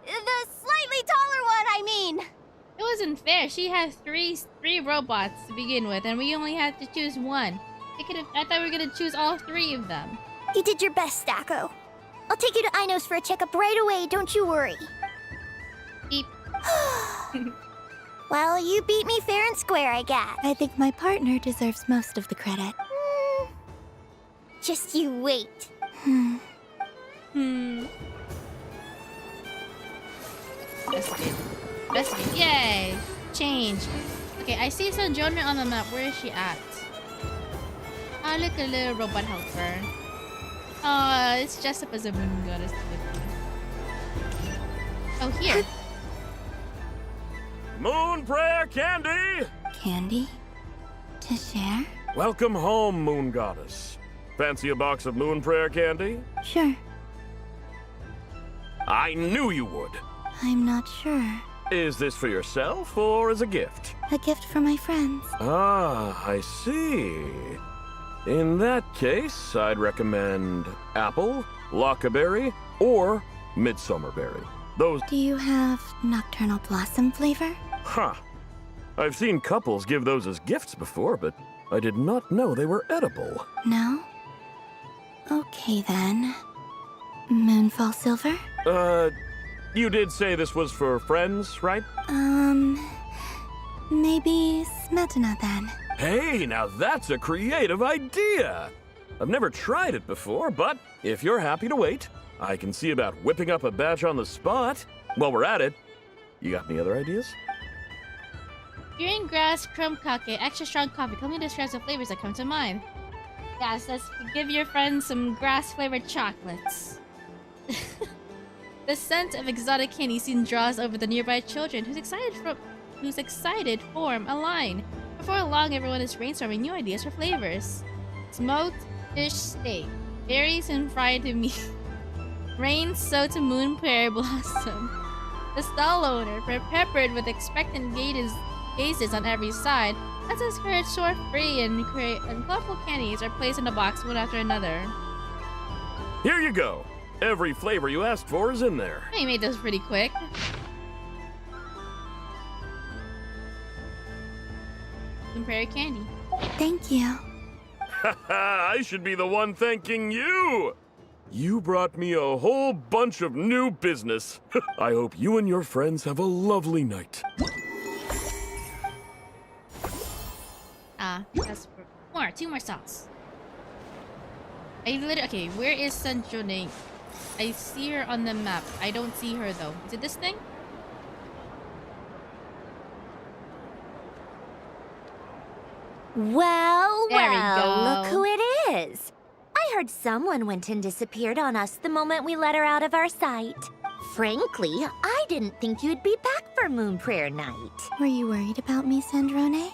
The slightly taller one, I mean. It wasn't fair. She had three robots to begin with, and we only had to choose one. I thought we were gonna choose all 3 of them. You did your best, Stacko. I'll take you to Inos for a checkup right away, don't you worry. Beep. Well, you beat me fair and square, I guess. I think my partner deserves most of the credit. Just you wait. Backseat. Yay! Change. Okay, I see Sandrona on the map. Where is she at? Oh, look, a little robot helper. Oh, it's dressed up as a moon goddess. Oh, here. Moon Prayer Candy! Candy? To share? Welcome home, Moon Goddess. Fancy a box of Moon Prayer Candy? Sure. I knew you would. I'm not sure. Is this for yourself or as a gift? A gift for my friends. Ah, I see. In that case, I'd recommend apple, lockaberry, or midsummerberry. Those... Do you have nocturnal blossom flavor? Huh. I've seen couples give those as gifts before, but I did not know they were edible. No? Okay then. Moonfall silver? You did say this was for friends, right? Maybe smetana then. Hey, now that's a creative idea! I've never tried it before, but if you're happy to wait, I can see about whipping up a batch on the spot. While we're at it, you got any other ideas? Green grass, crumb kake, extra strong coffee. Tell me the describe the flavors that come to mind. Yes, let's give your friends some grass-flavored chocolates. The scent of exotic candy soon draws over the nearby children, whose excited form a line. Before long, everyone is brainstorming new ideas for flavors. Smoked fish steak, berries and fried meat, rain soaked to moon prayer blossom. The stall owner, peppered with expectant gazes on every side, lets us courage soar free and colorful candies are placed in a box one after another. Here you go. Every flavor you asked for is in there. You made those pretty quick. Moon prayer candy. Thank you. I should be the one thanking you! You brought me a whole bunch of new business. I hope you and your friends have a lovely night. That's more. 2 more sauce. Okay, where is Sanjone? I see her on the map. I don't see her though. Is it this thing? Well, There we go. look who it is. I heard someone went and disappeared on us the moment we let her out of our sight. Frankly, I didn't think you'd be back for Moon Prayer Night. Were you worried about me, Sandrone?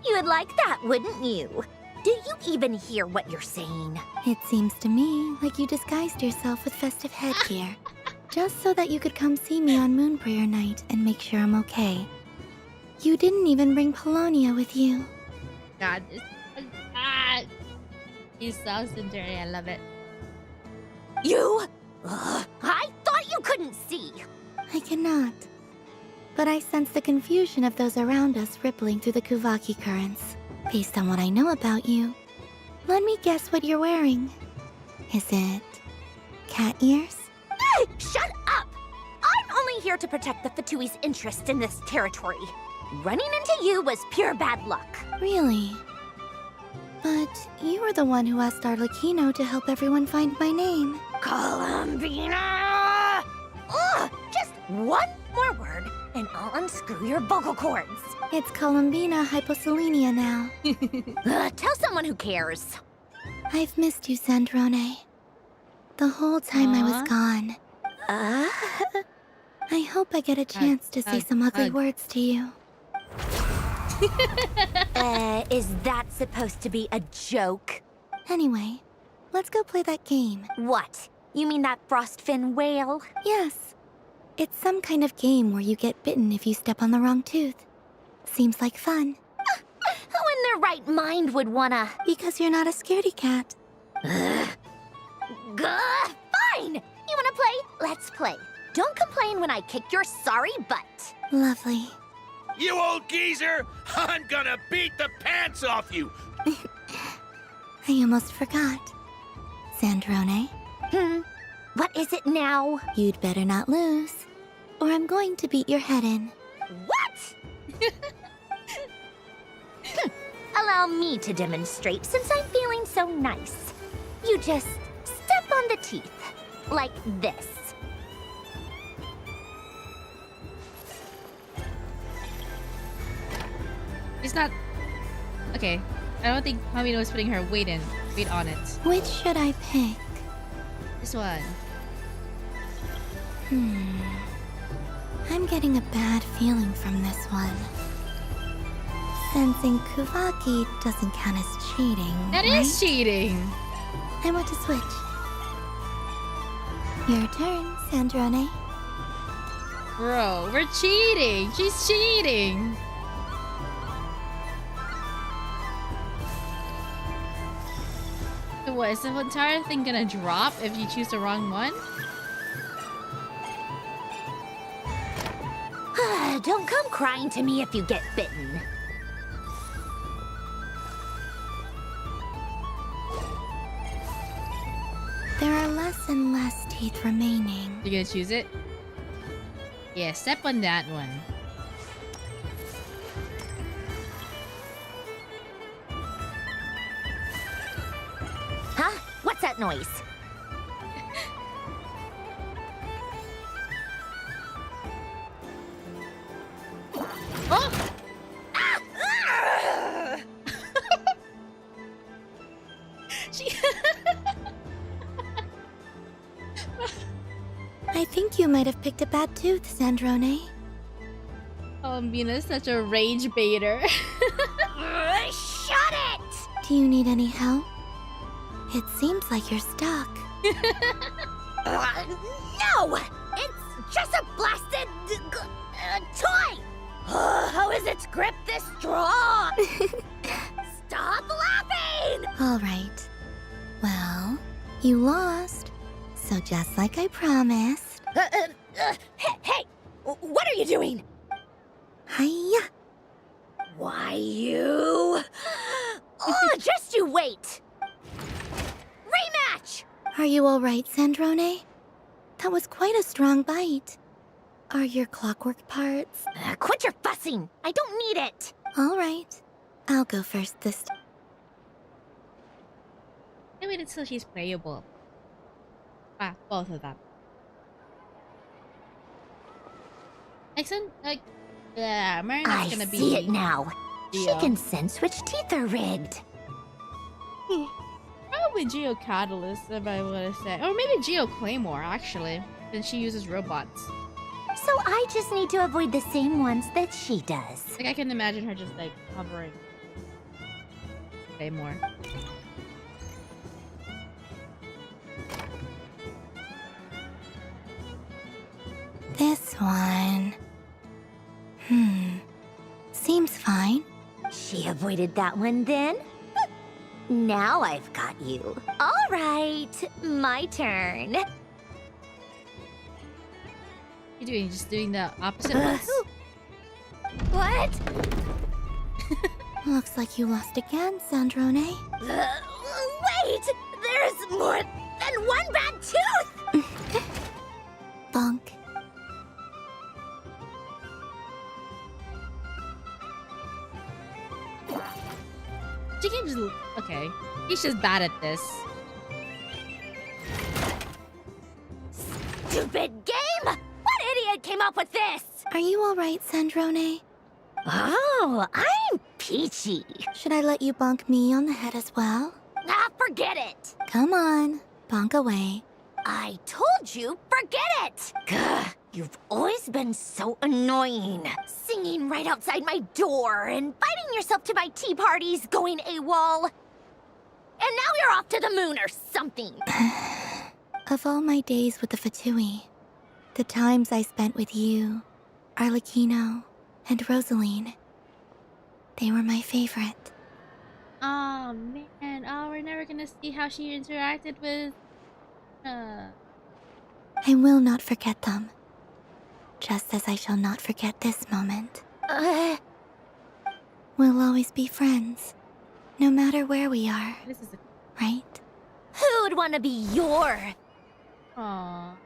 You would like that, wouldn't you? Do you even hear what you're saying? It seems to me like you disguised yourself with festive headgear, just so that you could come see me on Moon Prayer Night and make sure I'm okay. You didn't even bring Polonia with you. God, you so Cinderella. I love it. You? I thought you couldn't see. I cannot. But I sense the confusion of those around us rippling through the Kuvaki currents. Based on what I know about you, let me guess what you're wearing. Is it cat ears? Shut up! I'm only here to protect the Fatui's interest in this territory. Running into you was pure bad luck. Really? But you were the one who asked Arlecchino to help everyone find my name. Columbina! Ugh! Just one more word, and I'll unscrew your vocal cords. It's Columbina hyposelenia now. Tell someone who cares. I've missed you, Sandrone. The whole time I was gone. I hope I get a chance to say some ugly words to you. Is that supposed to be a joke? Anyway, let's go play that game. What? You mean that frostfin whale? Yes. It's some kind of game where you get bitten if you step on the wrong tooth. Seems like fun. Who in their right mind would wanna? Because you're not a scaredy cat. Gah! Fine! You wanna play? Let's play. Don't complain when I kick your sorry butt. Lovely. You old geezer! I'm gonna beat the pants off you! I almost forgot. Sandrone? What is it now? You'd better not lose, or I'm going to beat your head in. What? Allow me to demonstrate since I'm feeling so nice. You just step on the teeth, like this. It's not... Okay. I don't think Hamino is putting her weight on it. Which should I pick? This one. I'm getting a bad feeling from this one. Sensing Kuvaki doesn't count as cheating, That is cheating! I want to switch. Your turn, Sandrone. Bro, we're cheating! She's cheating! So what, is the entire thing gonna drop if you choose the wrong one? Don't come crying to me if you get bitten. There are less and less teeth remaining. You gonna choose it? Yeah, step on that one. Huh? What's that noise? Oh! She I think you might have picked a bad tooth, Sandrone. Oh, Mina's such a rage baiter. Shut it! Do you need any help? It seems like you're stuck. No! It's just a blasted toy! How is its grip this strong? Stop laughing! All right. Well, you lost. So just like I promised. Hey! What are you doing? Hiya! Why, you... Oh, just you wait! Rematch! Are you all right, Sandrone? That was quite a strong bite. Are your clockwork parts? Quit your fussing! I don't need it! All right. I'll go first this time. I wait until she's playable. Ah, both of them. Excellent. Like, yeah, Marina's gonna be. I see it now. She Geo. can sense which teeth are rigged. Probably Geo Catalyst, if I want to say, or maybe Geo Claymore actually. Then she uses robots. So I just need to avoid the same ones that she does. Like I can imagine her just like hovering. Claymore. This one. Seems fine. She avoided that one then? Now I've got you. All right, my turn. You doing? Just doing the opposite ones? What? Looks like you lost again, Sandrone. Wait! There's more than one bad tooth! Bonk. She can just... Okay. He's just bad at this. Stupid game! What idiot came up with this? Are you all right, Sandrone? Oh, I'm peachy. Should I let you bonk me on the head as well? Ah, forget it! Come on, bonk away. I told you, forget it! Gah, you've always been so annoying. Singing right outside my door, inviting yourself to my tea parties, going AWOL. And now you're off to the moon or something. Of all my days with the Fatui, the times I spent with you, Arlecchino, and Rosaline, they were my favorite. Oh man, oh, we're never gonna see how she interacted with I will not forget them. Just as I shall not forget this moment. We'll always be friends, no matter where we are. This is right? Who would want to be your... Aww.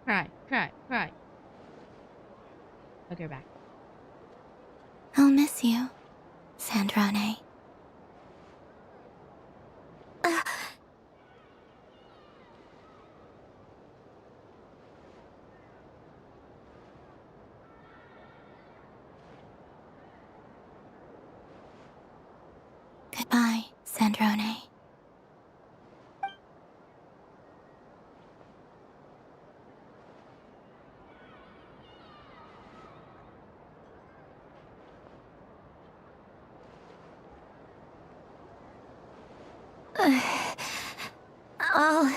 Cry, cry, cry. I'll go back. I'll miss you, Sandrone. Goodbye, Sandrone. I'll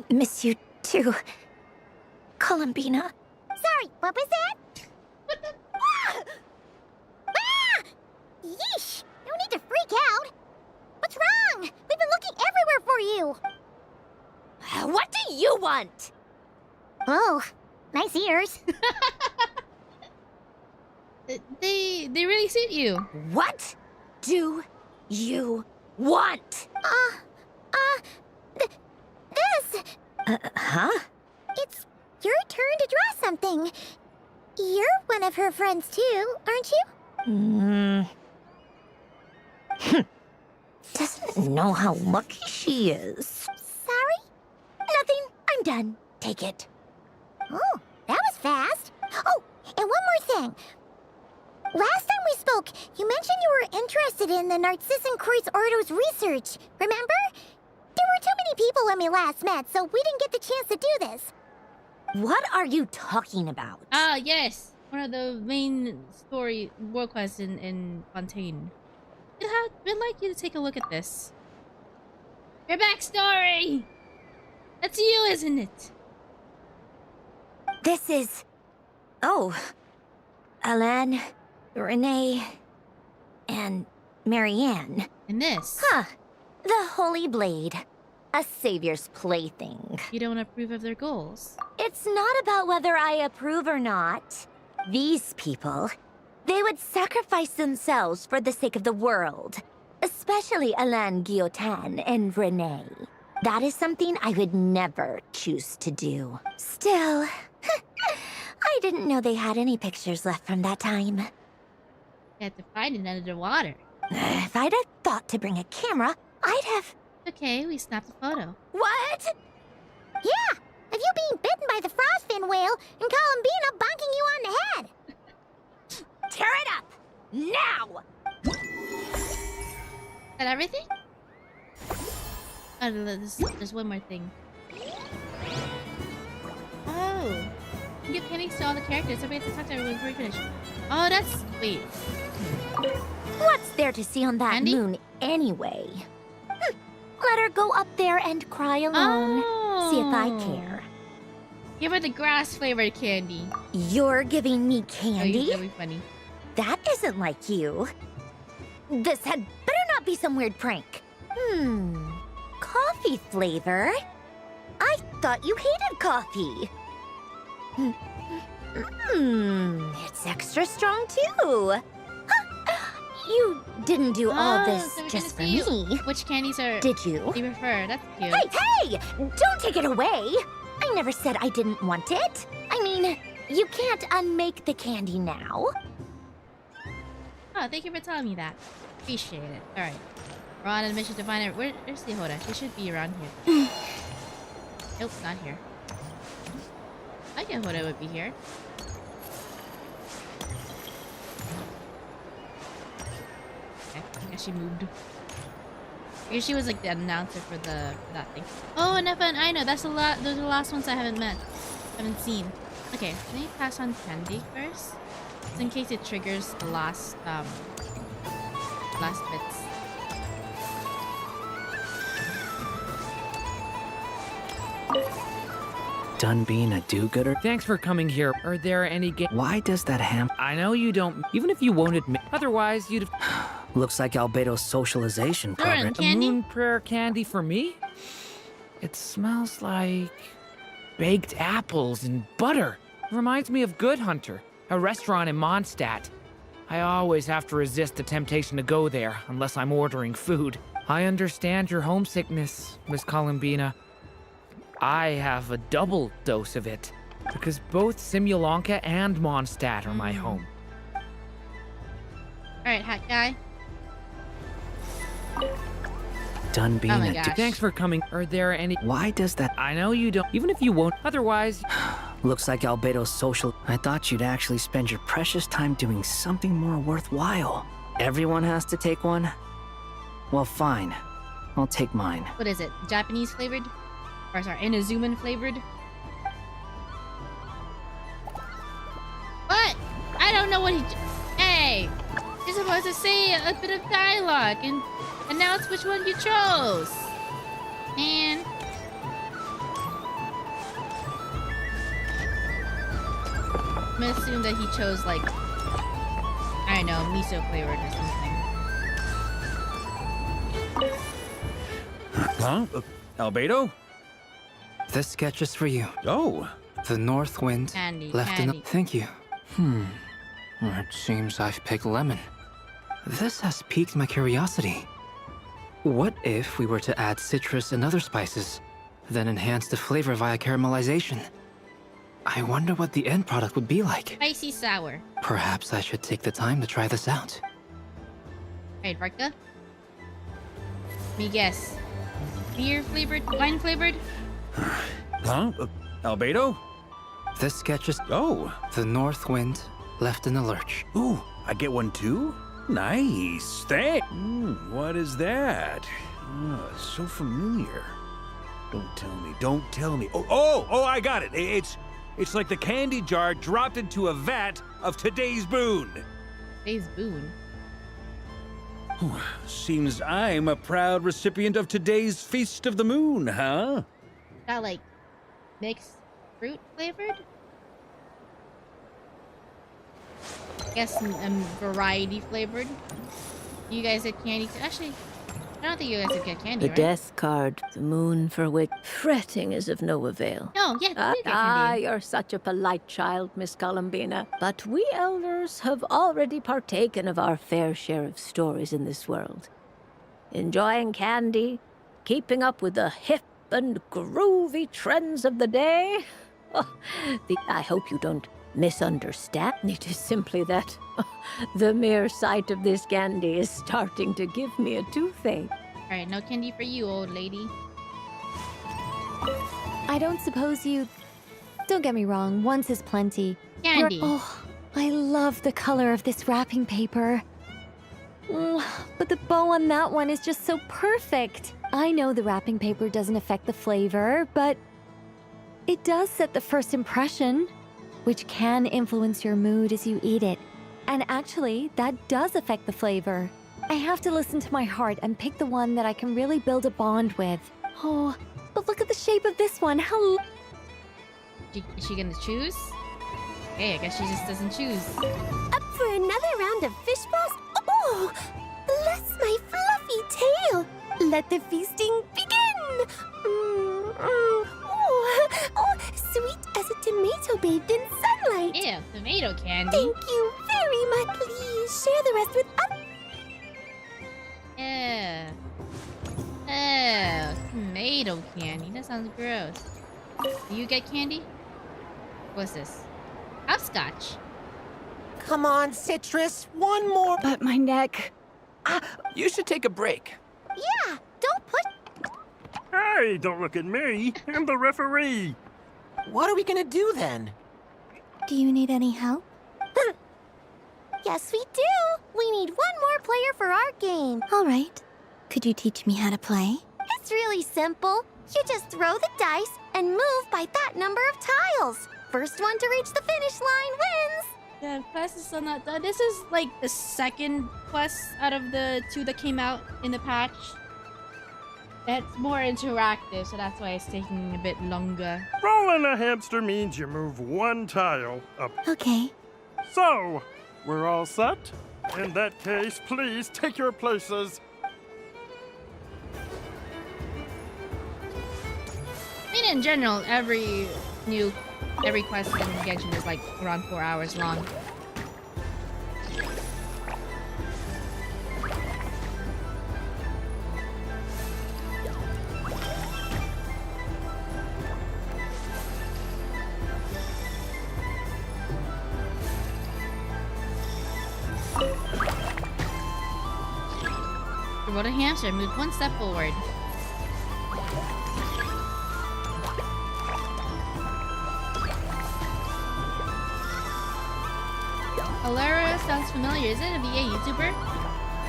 miss you too, Columbina. Sorry, what was that? Ah! Yeesh! No need to freak out. What's wrong? We've been looking everywhere for you. What do you want? Oh, nice ears. They really suit you. What do you want? This. Huh? It's your turn to draw something. You're one of her friends too, aren't you? Doesn't know how lucky she is. Sorry? Nothing. I'm done. Take it. Oh, that was fast. Oh, and one more thing. Last time we spoke, you mentioned you were interested in the Narcissan Kreuz Ordo's research, remember? There were too many people when we last met, so we didn't get the chance to do this. What are you talking about? Ah, yes. One of the main story world quests in Fontaine. We'd like you to take a look at this. Your backstory! That's you, isn't it? This is... Oh. Alain, Renee, and Marianne. And this? Huh. The Holy Blade. A savior's plaything. You don't approve of their goals? It's not about whether I approve or not. These people, they would sacrifice themselves for the sake of the world. Especially Alain Guillotin and Renee. That is something I would never choose to do. Still, I didn't know they had any pictures left from that time. You had to find it under the water. If I'd have thought to bring a camera, I'd have... Okay, we snapped a photo. What? Yeah, of you being bitten by the frostfin whale and Columbina bonking you on the head. Tear it up! Now! Is that everything? Oh, there's one more thing. Oh! You give candies to all the characters. Everybody has to talk to everyone before you finish. Oh, that's... Wait. What's there to see on that moon anyway? Let her go up there and cry alone. See if I care. Give her the grass-flavored candy. You're giving me candy? Oh, you're really funny. That isn't like you. This had better not be some weird prank. Coffee flavor? I thought you hated coffee. It's extra strong too. You didn't do all this so just for me. Which candies are... Did you? You prefer? That's cute. Hey! Don't take it away! I never said I didn't want it. I mean, you can't unmake the candy now. Oh, thank you for telling me that. Appreciate it. Alright. We're on a mission to find her. Where's the Hoda? She should be around here. Nope, not here. I guess Hoda would be here. Okay, I guess she moved. I guess she was like the announcer for that thing. Oh, and I know that's those are the last ones I haven't seen. Okay, let me pass on candy first, just in case it triggers the last bits. Done being a do-gooder? Thanks for coming here. Are there any Why does that ham... I know you don't, even if you won't admit. Otherwise, you'd Looks like Albedo's socialization program. A moon prayer candy for me? It smells like baked apples and butter. Reminds me of Good Hunter, a restaurant in Mondstadt. I always have to resist the temptation to go there unless I'm ordering food. I understand your homesickness, Miss Columbina. I have a double dose of it, because both Simulanka and Mondstadt are my home. Alright, hat guy. Done being Oh my a gosh. Thanks for coming. Are there any... Why does that... I know you don't, even if you won't. Otherwise... Looks like Albedo's social... I thought you'd actually spend your precious time doing something more worthwhile. Everyone has to take one? Well, fine. I'll take mine. What is it? Japanese flavored? Or sorry, Inazuman flavored? What? I don't know what he... Hey! You're supposed to say a bit of dialogue and announce which one you chose. And... I'm gonna assume that he chose like... I don't know, miso flavored or something. Huh? Albedo? This sketch is for you. Oh. The north wind Candy, left candy. in... Thank you. It seems I've picked lemon. This has piqued my curiosity. What if we were to add citrus and other spices, then enhance the flavor via caramelization? I wonder what the end product would be like. Spicy sour. Perhaps I should take the time to try this out. Alright, Vodka. Let me guess. Beer flavored? Wine flavored? Huh? Albedo? This sketch is... Oh. The north wind left in the lurch. Ooh, I get one too? Nice. Thanks. What is that? Oh, it's so familiar. Don't tell me. Don't tell me. Oh, I got it. It's like the candy jar dropped into a vat of today's boon. Today's boon? Seems I'm a proud recipient of today's Feast of the Moon, huh? Got like mixed fruit flavored? Guess variety flavored. You guys get candy too? Actually, I don't think you guys would get candy, The right? death card, the moon for which fretting is of no avail. No, yeah, you get candy. You're such a polite child, Miss Columbina. But we elders have already partaken of our fair share of stories in this world. Enjoying candy, keeping up with the hip and groovy trends of the day. I hope you don't misunderstand. It is simply that the mere sight of this candy is starting to give me a toothache. Alright, no candy for you, old lady. I don't suppose you... Don't get me wrong, once is plenty. Candy. Oh, I love the color of this wrapping paper. But the bow on that one is just so perfect. I know the wrapping paper doesn't affect the flavor, but it does set the first impression, which can influence your mood as you eat it. And actually, that does affect the flavor. I have to listen to my heart and pick the one that I can really build a bond with. Oh, but look at the shape of this one. How... Is she gonna choose? Okay, I guess she just doesn't choose. Up for another round of fish balls? Oh, bless my fluffy tail. Let the feasting begin. Oh, sweet as a tomato bathed in sunlight. Ew, tomato candy. Thank you very much. Please share the rest with us. Tomato candy. That sounds gross. Do you get candy? What's this? Hopscotch. Come on, Citrus, one more. But my neck. You should take a break. Yeah, don't push. Hey, don't look at me. I'm the referee. What are we gonna do then? Do you need any help? Yes, we do. We need one more player for our game. All right. Could you teach me how to play? It's really simple. You just throw the dice and move by that number of tiles. First one to reach the finish line wins. Yeah, quest is still not done. This is like the second quest out of the 2 that came out in the patch. It's more interactive, so that's why it's taking a bit longer. Rolling a hamster means you move one tile up. Okay. So, we're all set? In that case, please take your places. I mean, in general, every quest in Genshin is like around 4 hours long. You rode a hamster, moved one step forward. Alara sounds familiar. Is it a VA YouTuber?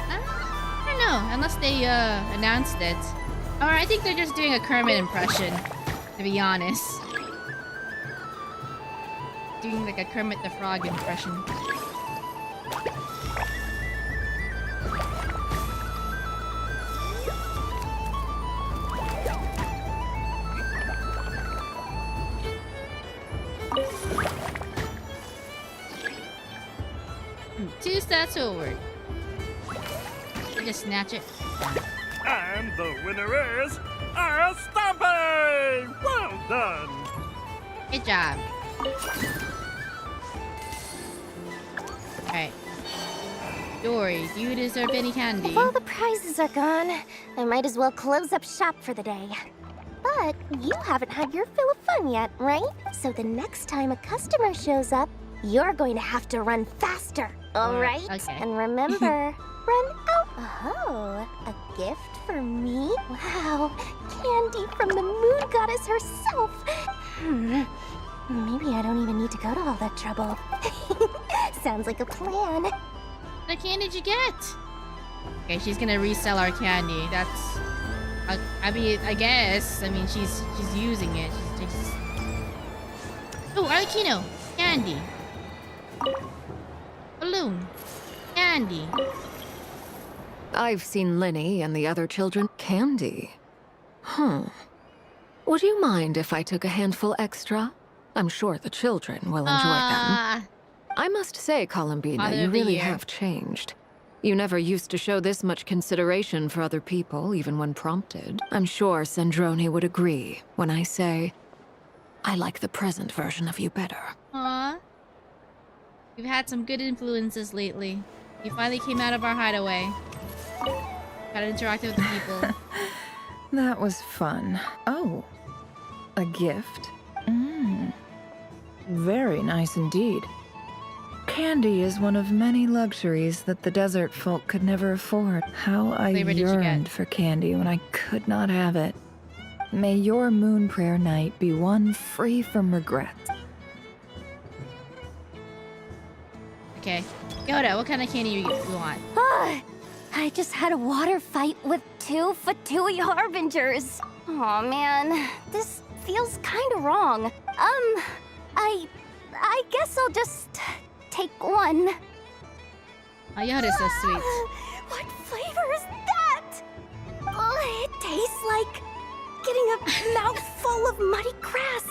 I don't know, unless they announced it. Or I think they're just doing a Kermit impression, to be honest. Doing like a Kermit the Frog impression. Two steps forward. I just snatch it. And the winner is a stomping! Well done! Good job. Alright. Dory, do you deserve any candy? If all the prizes are gone, I might as well close up shop for the day. But you haven't had your fill of fun yet, right? So the next time a customer shows up, you're going to have to run faster, all right? Okay. And remember, run out. Oh, a gift for me? Wow, candy from the moon goddess herself. Maybe I don't even need to go to all that trouble. Sounds like a plan. What candy did you get? Okay, she's gonna resell our candy. That's... I mean, I guess. I mean, she's using it. Oh, Arlecchino! Candy! Balloon! Candy! I've seen Linny and the other children. Candy? Would you mind if I took a handful extra? I'm sure the children will enjoy them. I must say, Columbina, Father you of the really Year. have changed. You never used to show this much consideration for other people, even when prompted. I'm sure Sandrone would agree when I say, I like the present version of you better. Aww. We've had some good influences lately. We finally came out of our hideaway. Got to interact with the people. That was fun. Oh, a gift? Very nice indeed. Candy is one of many luxuries that the desert folk could never afford. How I flavor did you get? yearned for candy when I could not have it. May your moon prayer night be one free from regrets. Okay. Yoda, what kind of candy you want? I just had a water fight with 2 Fatui Harbingers. Aw, man. This feels kinda wrong. I guess I'll just take one. Oh, Yoda's so sweet. What flavor is that? It tastes like getting a mouthful of muddy grass.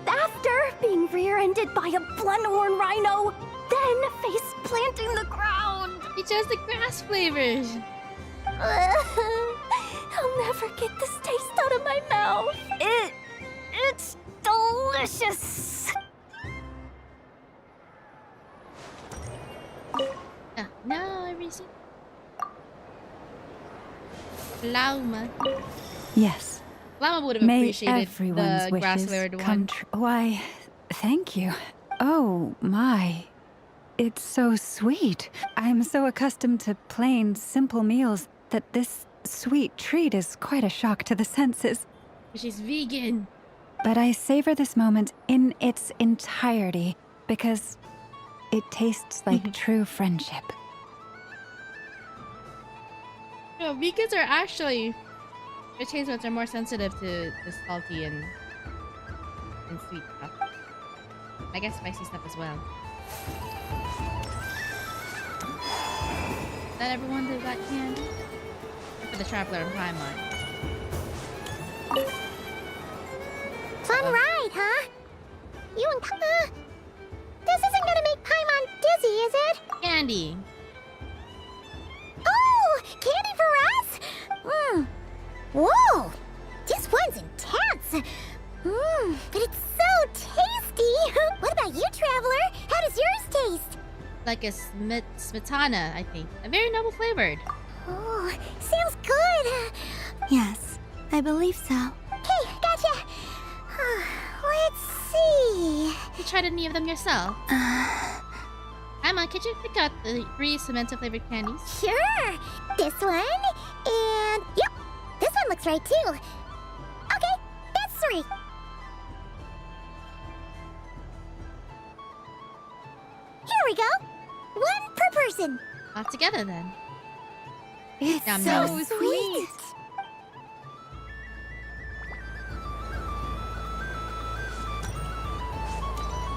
After being rear-ended by a blunt-horn rhino, then face-planting the ground. It's just the grass flavors. I'll never get this taste out of my mouth. It's delicious. No, I received. Lauma. Yes. Llama would have May appreciated everyone's the grass wishes flavored come one. true. Why, thank you. Oh, my. It's so sweet. I'm so accustomed to plain, simple meals that this sweet treat is quite a shock to the senses. She's vegan. But I savor this moment in its entirety because it tastes like true friendship. No, vegans are actually... Their taste buds are more sensitive to the salty and sweet stuff. I guess spicy stuff as well. Is that everyone that got candy? For the Traveler and Paimon. taste? Like a smetana, I think. A very noble flavored. Oh, sounds good. Yes, I believe so. Okay, gotcha. Let's see. You tried any of them yourself? Emma, could you pick out the 3 Samantha flavored candies? Sure. This one, and yep, this one looks right too. Okay, that's 3. Here we go. 1 per person. All together then. It's Yum, so yum. sweet.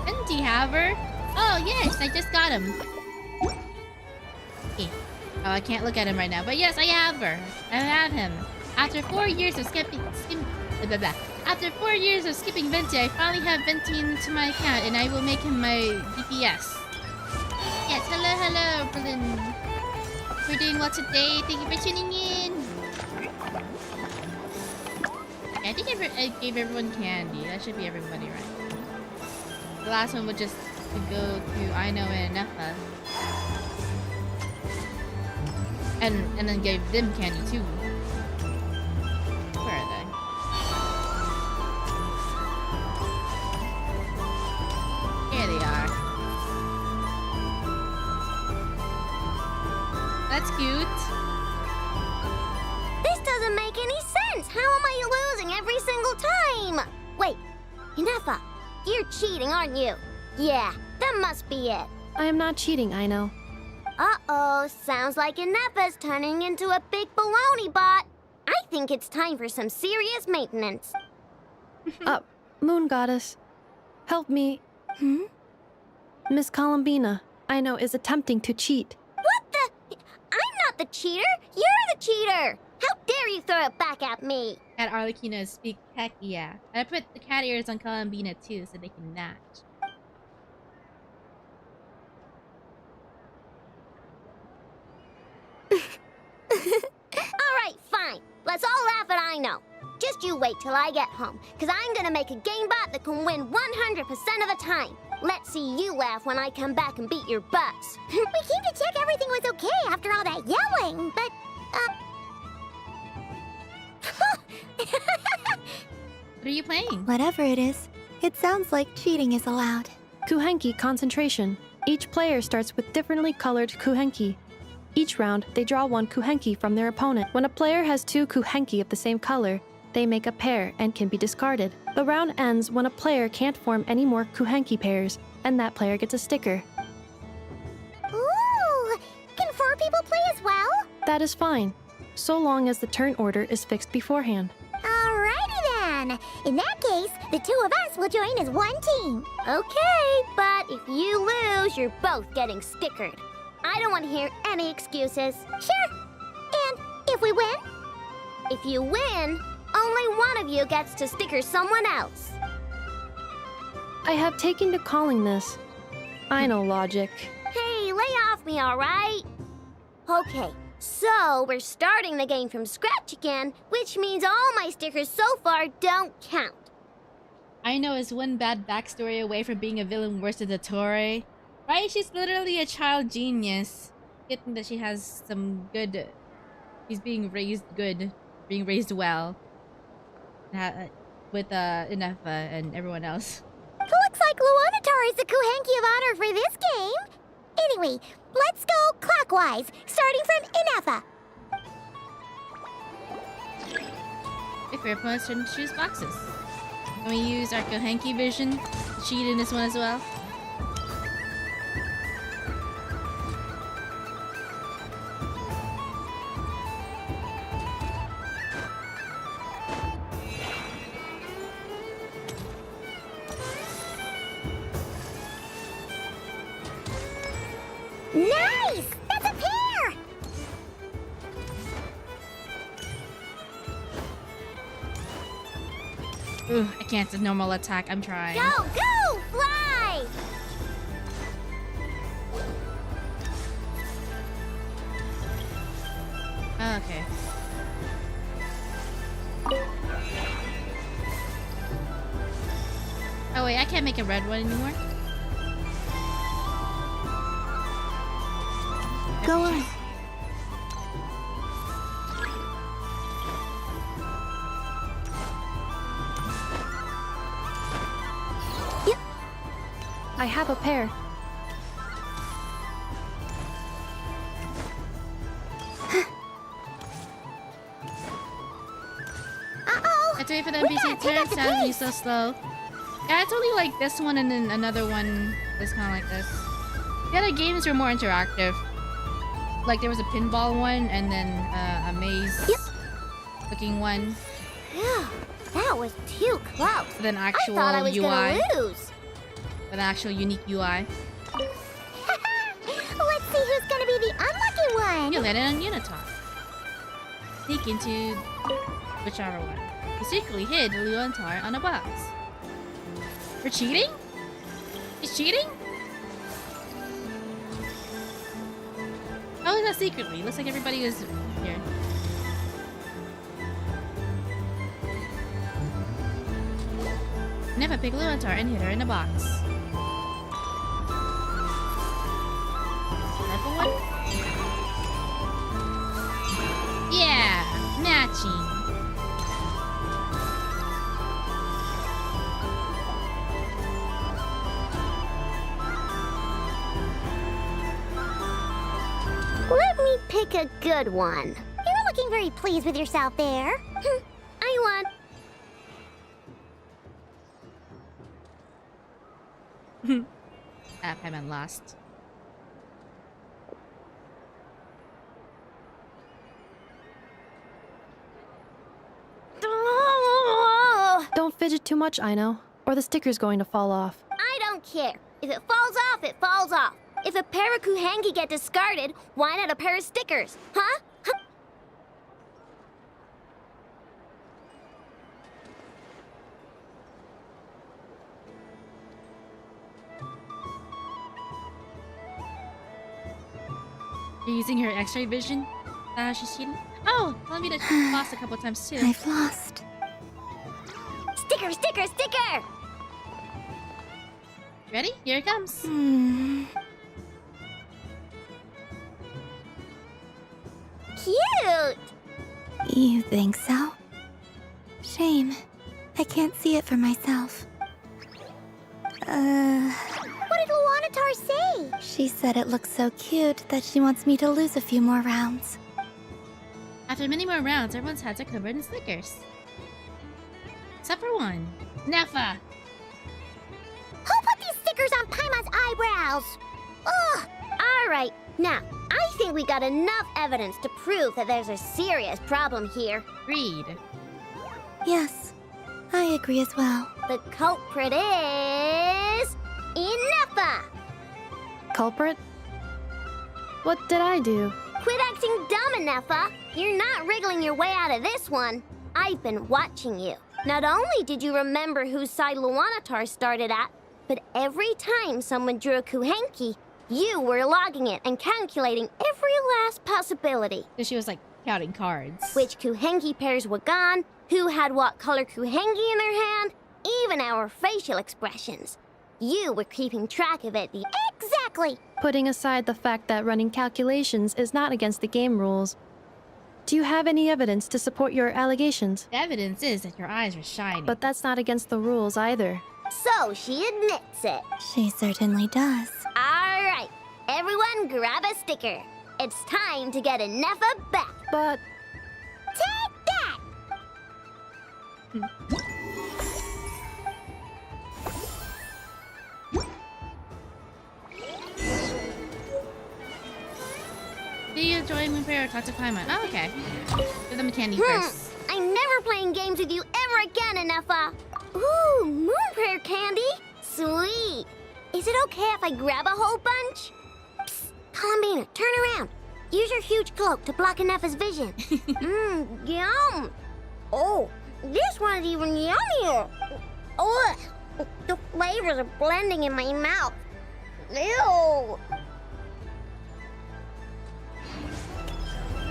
Vtuber? Oh yes, I just got him. Okay. Oh, I can't look at him right now, but yes, I have her. I have him. After 4 years of After 4 years of skipping Venti, I finally have Venti into my account, and I will make him my DPS. Yes, hello, Berlin. We're doing well today. Thank you for tuning in. Okay, I think I gave everyone candy. That should be everybody, right? The last one would just go to Aino and Nefa. And then gave them candy too. Where are they? Here they are. That's cute. This doesn't make any sense. How am I losing every single time? Wait, Inefa, you're cheating, aren't you? Yeah, that must be it. I am not cheating, Aino. Uh-oh, sounds like Inefa's turning into a big baloney bot. I think it's time for some serious maintenance. Moon Goddess, help me. Miss Columbina, Aino is attempting to cheat. What the? I'm not the cheater. You're the cheater. How dare you throw it back at me? Cat Arlecchino speak heck yeah. And I put the cat ears on Columbina too so they can match. Alright, fine. Let's all laugh at Aino. Just you wait till I get home, because I'm gonna make a game bot that can win 100% of the time. Let's see you laugh when I come back and beat your butts. We came to check everything was okay after all that yelling, but, What are you playing? Whatever it is, it sounds like cheating is allowed. Kuhenki concentration. Each player starts with differently colored kuhenki. Each round, they draw 1 kuhenki from their opponent. When a player has 2 kuhenki of the same color, they make a pair and can be discarded. The round ends when a player can't form any more kuhenki pairs, and that player gets a sticker. Ooh! Can 4 people play as well? That is fine, so long as the turn order is fixed beforehand. Alrighty then. In that case, the 2 of us will join as 1 team. Okay, but if you lose, you're both getting stickered. I don't want to hear any excuses. Sure. And if we win? If you win, only one of you gets to sticker someone else. I have taken to calling this. I know logic. Hey, lay off me, all right? Okay, so we're starting the game from scratch again, which means all my stickers so far don't count. Aino is one bad backstory away from being a villain worse than the Torre. Right? She's literally a child genius. Getting that she has some good... She's being raised good. Being raised well. With Inefa and everyone else. Looks like Luonatar is the Kuhenki of honor for this game. Anyway, let's go clockwise, starting from Inefa. Wait for your opponent's turn to choose boxes. Can we use our Kuhenki vision to cheat in this one as well? Nice! That's a pair! Ooh, I can't. It's a normal attack. I'm trying. Go, go! Fly! Oh, okay. Oh wait, I can't make a red one anymore. Go on. Yep. I have a pair. Let's wait for the NPC turn. Sounds be so slow. Yeah, it's only like this one and then another one that's kind of like this. The other games were more interactive. Like there was a pinball one and then a maze looking one. Yeah, that was too close. Then actual I thought I was UI. gonna lose. An actual unique UI. Let's see who's gonna be the unlucky one. You landed on Unitalk. Sneak into whichever one. You secretly hid Leontar on a box. For cheating? He's cheating? Oh, not secretly. Looks like everybody was here. Never pick Leontar and hit her in a box. Purple one? Yeah, matching. Let me pick a good one. You're looking very pleased with yourself there. I won. Paimon lost. Don't fidget too much, Ino, or the sticker's going to fall off. I don't care. If it falls off, it falls off. If a pair of Kuhengi get discarded, why not a pair of stickers? Huh? You're using her X-ray vision? She's cheating? Oh, tell me that she lost a couple times too. I've lost. Sticker, sticker, sticker! Ready? Here it comes. Cute! You think so? Shame. I can't see it for myself. What did Luanatar say? She said it looks so cute that she wants me to lose a few more rounds. After many more rounds, everyone's hats are covered in stickers. Except for one. Nefa! Who put these stickers on Paimon's eyebrows? Ugh! Alright, now, I think we got enough evidence to prove that there's a serious problem here. Read. Yes, I agree as well. The culprit is... Nefa! Culprit? What did I do? Quit acting dumb, Nefa! You're not wriggling your way out of this one. I've been watching you. Not only did you remember whose side Luanatar started at, but every time someone drew a Kuhenki, you were logging it and calculating every last possibility. So she was like counting cards. Which Kuhenki pairs were gone, who had what color Kuhenki in their hand, even our facial expressions. You were keeping track of it exactly. Putting aside the fact that running calculations is not against the game rules, do you have any evidence to support your allegations? The evidence is that your eyes are shining. But that's not against the rules either. So she admits it. She certainly does. Alright, everyone grab a sticker. It's time to get Nefa back. But... Take that! Do you enjoy Moonprayer or talk to Paimon? Oh, okay. Give them a candy first. I'm never playing games with you ever again, Nefa. Ooh, Moonprayer candy? Sweet. Is it okay if I grab a whole bunch? Psst, Columbina, turn around. Use your huge cloak to block Nefa's vision. Yum. Oh, this one's even yummier. Oh, the flavors are blending in my mouth. Ew.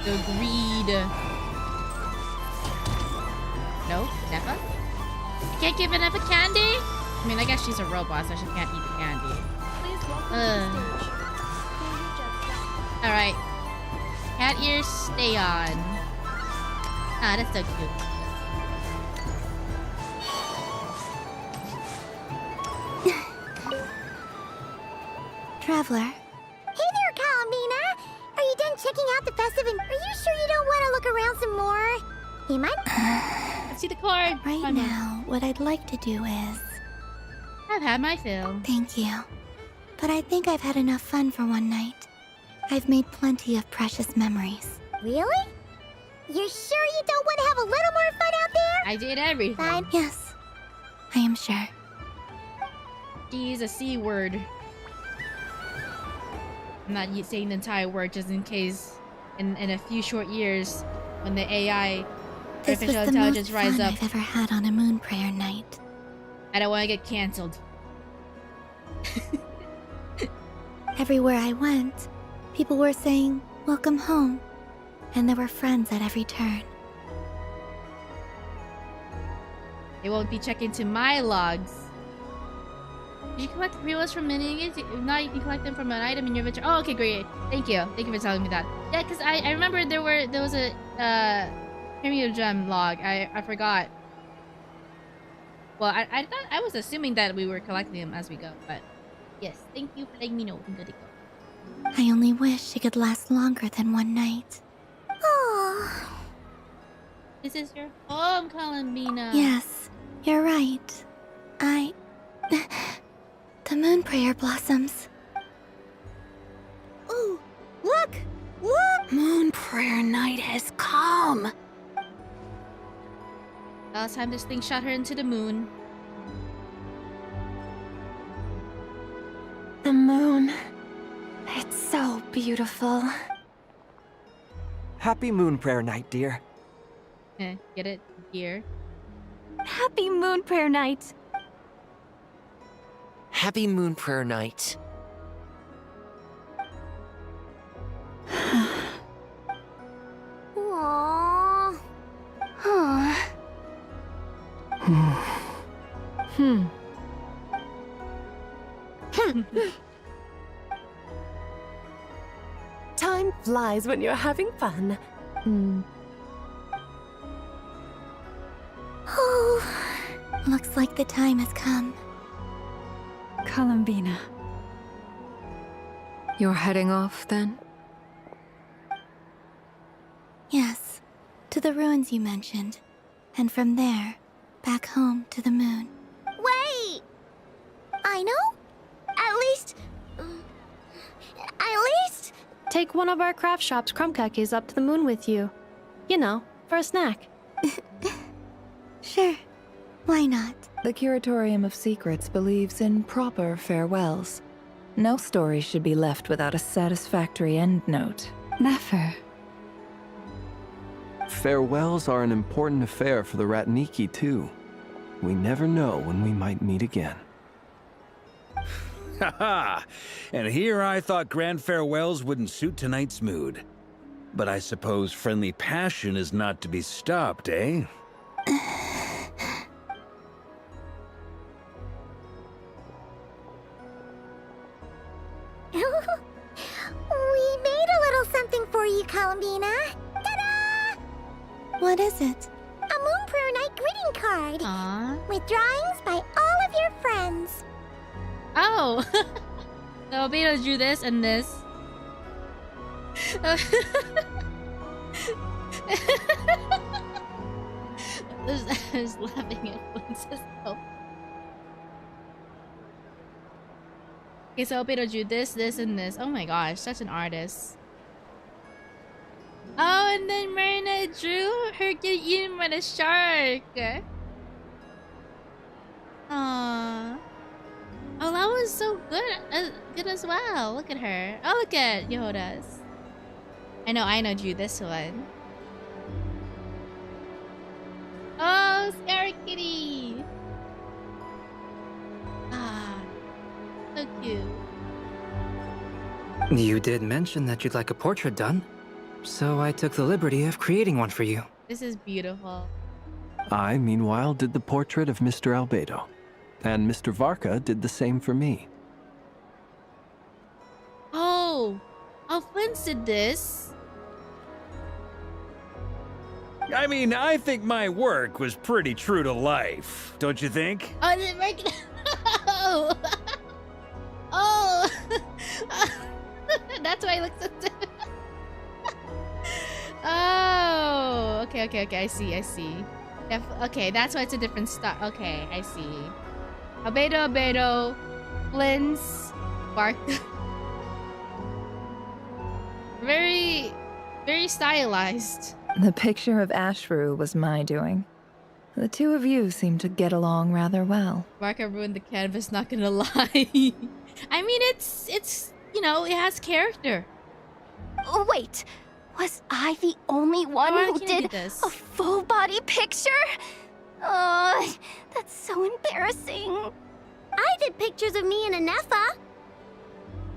Agreed. No? Nefa? You can't give Nefa candy? I mean, I guess she's a robot, so she can't eat the candy. Alright. Cat ears, stay on. Ah, that's so cute. Traveler. Hey there, Kalamina! Are you done checking out the festive and are you sure you don't want to look around some more? You might... Let's see the card. Right now, what I'd like to do is... I've had my fill. Thank you. But I think I've had enough fun for one night. I've made plenty of precious memories. Really? You're sure you don't want to have a little more fun out there? I did everything. Fine. Yes, I am sure. She's a C word. I'm not saying the entire word just in case in a few short years when the AI This was artificial the intelligence most rise fun up. I've ever had on a moon prayer night. I don't want to get cancelled. Everywhere I went, people were saying, "Welcome home," and there were friends at every turn. They won't be checking to my logs. Did you collect rewards from minions? If not, you can collect them from an item in your inventory. Oh, okay, great. Thank you. Thank you for telling me that. Yeah, because I remember there was a premium gem log. I forgot. Well, I thought I was assuming that we were collecting them as we go, but yes, thank you for letting me know. I'm good to go. I only wish it could last longer than one night. Oh. This is your home, Columbina. Yes, you're right. The moon prayer blossoms. Ooh, look! Look! Moon prayer night has come. Last time this thing shot her into the moon. The moon. It's so beautiful. Happy moon prayer night, dear. Get it? Here. Happy moon prayer night. Happy moon prayer night. Aww. Time flies when you're having fun. Oh, looks like the time has come. Columbina. You're heading off, then? Yes, to the ruins you mentioned. And from there, back home to the moon. Wait! I know? At least... Take one of our craft shop's crumb cookies up to the moon with you. You know, for a snack. Sure. Why not? The Curatorium of Secrets believes in proper farewells. No story should be left without a satisfactory endnote. Never. Farewells are an important affair for the Ratniki, too. We never know when we might meet again. Haha! And here I thought grand farewells wouldn't suit tonight's mood. But I suppose friendly passion is not to be stopped, eh? We made a little something for you, Columbina. Ta-da! What is it? A Moon Prayer Night greeting card. Aww. With drawings by all of your friends. Oh! So Beta drew this and this. I was laughing at Francisco. Okay, so Beta drew this, and this. Oh my gosh, such an artist. Oh, and then Marina drew her getting eaten by the shark. Aww. Oh, that was so good as well. Look at her. Oh, look at Yehoda's. I know drew this one. Oh, Scary Kitty. Ah, so cute. You did mention that you'd like a portrait done, so I took the liberty of creating one for you. This is beautiful. I, meanwhile, did the portrait of Mr. Albedo. And Mr. Varka did the same for me. Oh, Flynn Flint's did this. I mean, I think my work was pretty true to life, don't you think? Oh, is it working? Oh. Oh. That's why it looks so different. Oh. Okay. I see. Okay, that's why it's a different style. Okay, I see. Albedo, Flint's, Bark. Very stylized. The picture of Ashru was my doing. The two of you seem to get along rather well. Barker ruined the canvas, not gonna lie. I mean, it's you know, it has character. Oh, wait. Was I the only one who did a full body picture? Oh, that's so embarrassing. I did pictures of me and Anefa.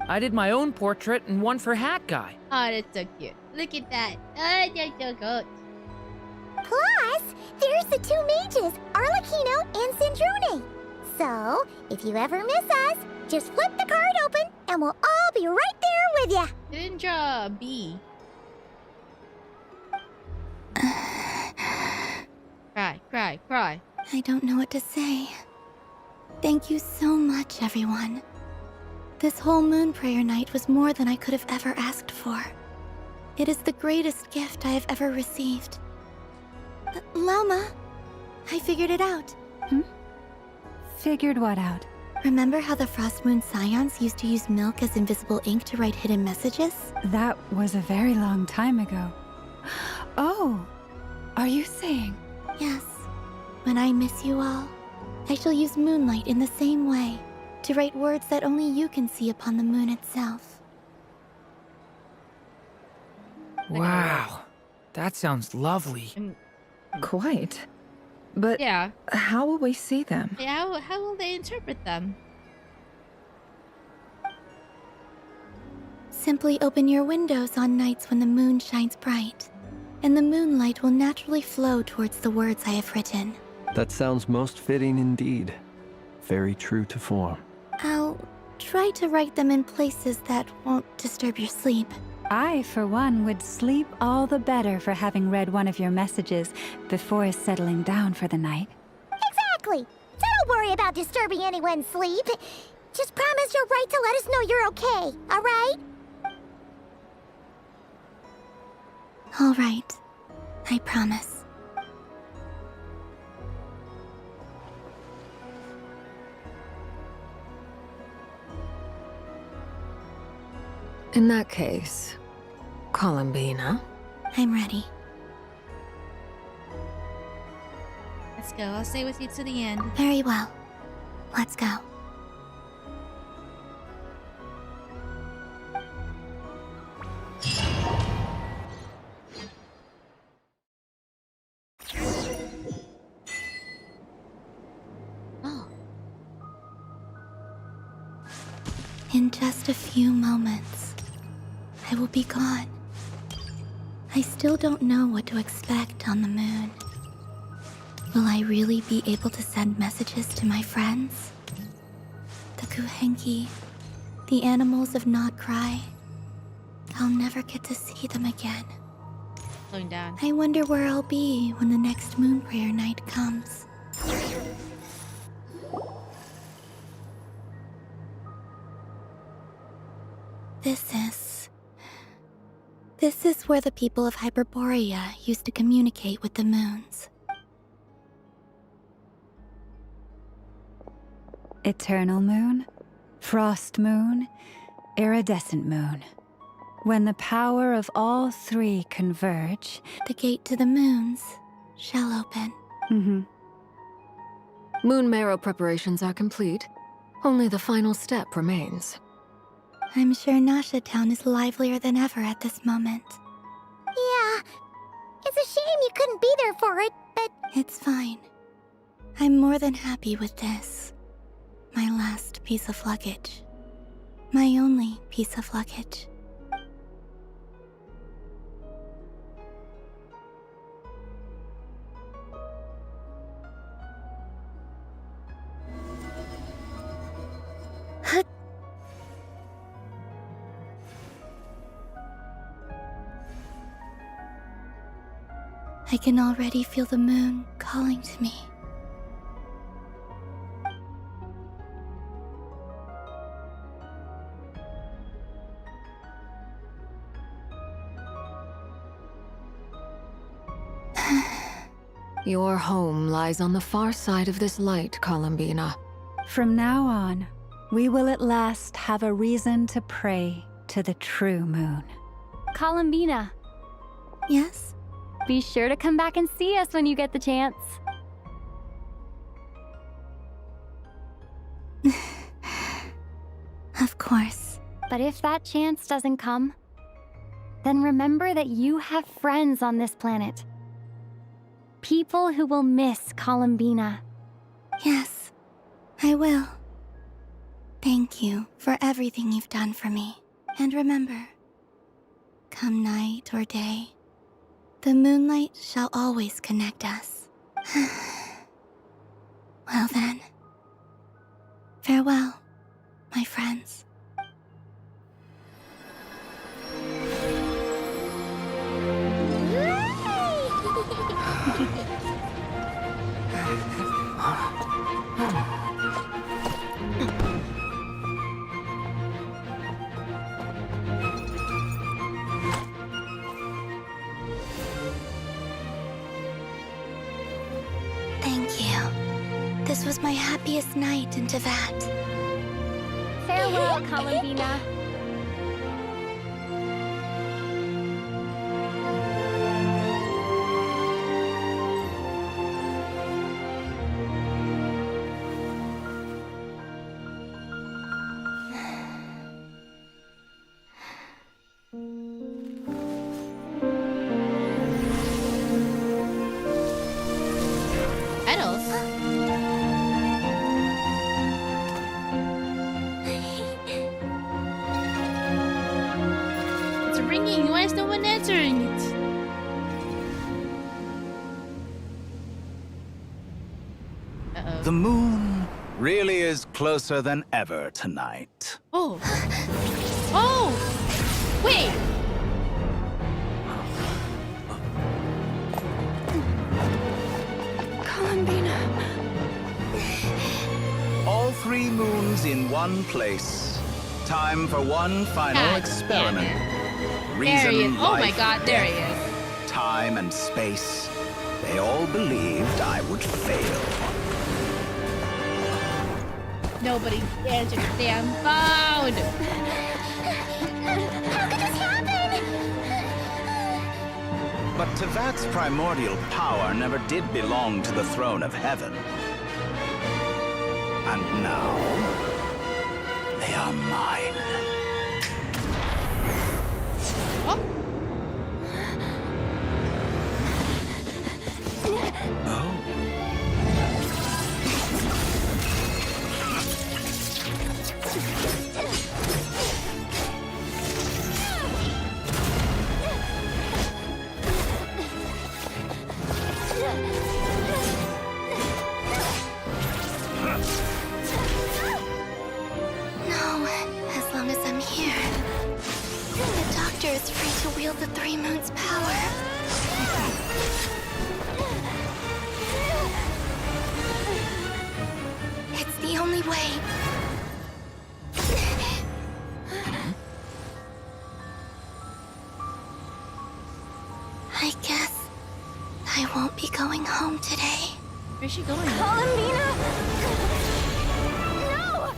I did my own portrait and one for Hat Guy. Oh, that's so cute. Look at that. Oh, that's so good. Plus, there's the two mages, Arlecchino and Sandrone. So, if you ever miss us, just flip the card open and we'll all be right there with ya. You didn't draw a bee. Cry. I don't know what to say. Thank you so much, everyone. This whole moon prayer night was more than I could have ever asked for. It is the greatest gift I have ever received. Lauma, I figured it out. Figured what out? Remember how the Frost Moon Scions used to use milk as invisible ink to write hidden messages? That was a very long time ago. Oh, are you saying? Yes. When I miss you all, I shall use moonlight in the same way to write words that only you can see upon the moon itself. Wow. That sounds lovely. Quite. But yeah, how will we see them? Yeah, how will they interpret them? Simply open your windows on nights when the moon shines bright, and the moonlight will naturally flow towards the words I have written. That sounds most fitting indeed. Very true to form. I'll try to write them in places that won't disturb your sleep. I, for one, would sleep all the better for having read one of your messages before settling down for the night. Exactly. So don't worry about disturbing anyone's sleep. Just promise you'll write to let us know you're okay, all right? All right. I promise. In that case, Columbina. I'm ready. Let's go. I'll stay with you to the end. Very well. Let's go. In just a few moments, I will be gone. I still don't know what to expect on the moon. Will I really be able to send messages to my friends? The Kuhenki, the animals of Nod-Krai. I'll never get to see them again. Slowing down. I wonder where I'll be when the next moon prayer night comes. This is where the people of Hyperborea used to communicate with the moons. Eternal moon, frost moon, iridescent moon. When the power of all three converge, the gate to the moons shall open. Moon marrow preparations are complete. Only the final step remains. I'm sure Nasha Town is livelier than ever at this moment. Yeah, it's a shame you couldn't be there for it, but... It's fine. I'm more than happy with this. My last piece of luggage. My only piece of luggage. I can already feel the moon calling to me. Your home lies on the far side of this light, Columbina. From now on, we will at last have a reason to pray to the true moon. Columbina. Yes? Be sure to come back and see us when you get the chance. Of course. But if that chance doesn't come, then remember that you have friends on this planet. People who will miss Columbina. Yes, I will. Thank you for everything you've done for me. And remember, come night or day, the moonlight shall always connect us. Well then, farewell, my friends. Thank you. This was my happiest night in Teyvat. Farewell, Columbina. It's ringing. Why is no one answering it? The moon really is closer than ever tonight. Oh. Oh! Wait! Columbina. All 3 moons in one place. Time for one final God experiment. There he is. Reason, Oh my life, god, there he death, is. time and space. They all believed I would fail. Nobody answered the damn phone. How could this happen? But Teyvat's primordial power never did belong to the throne of heaven. And now, they are mine. No, as long as I'm here. The Doctor is free to wield the 3 moons' power. It's the only way. I guess I won't be going home today. Where's she going? Columbina! No!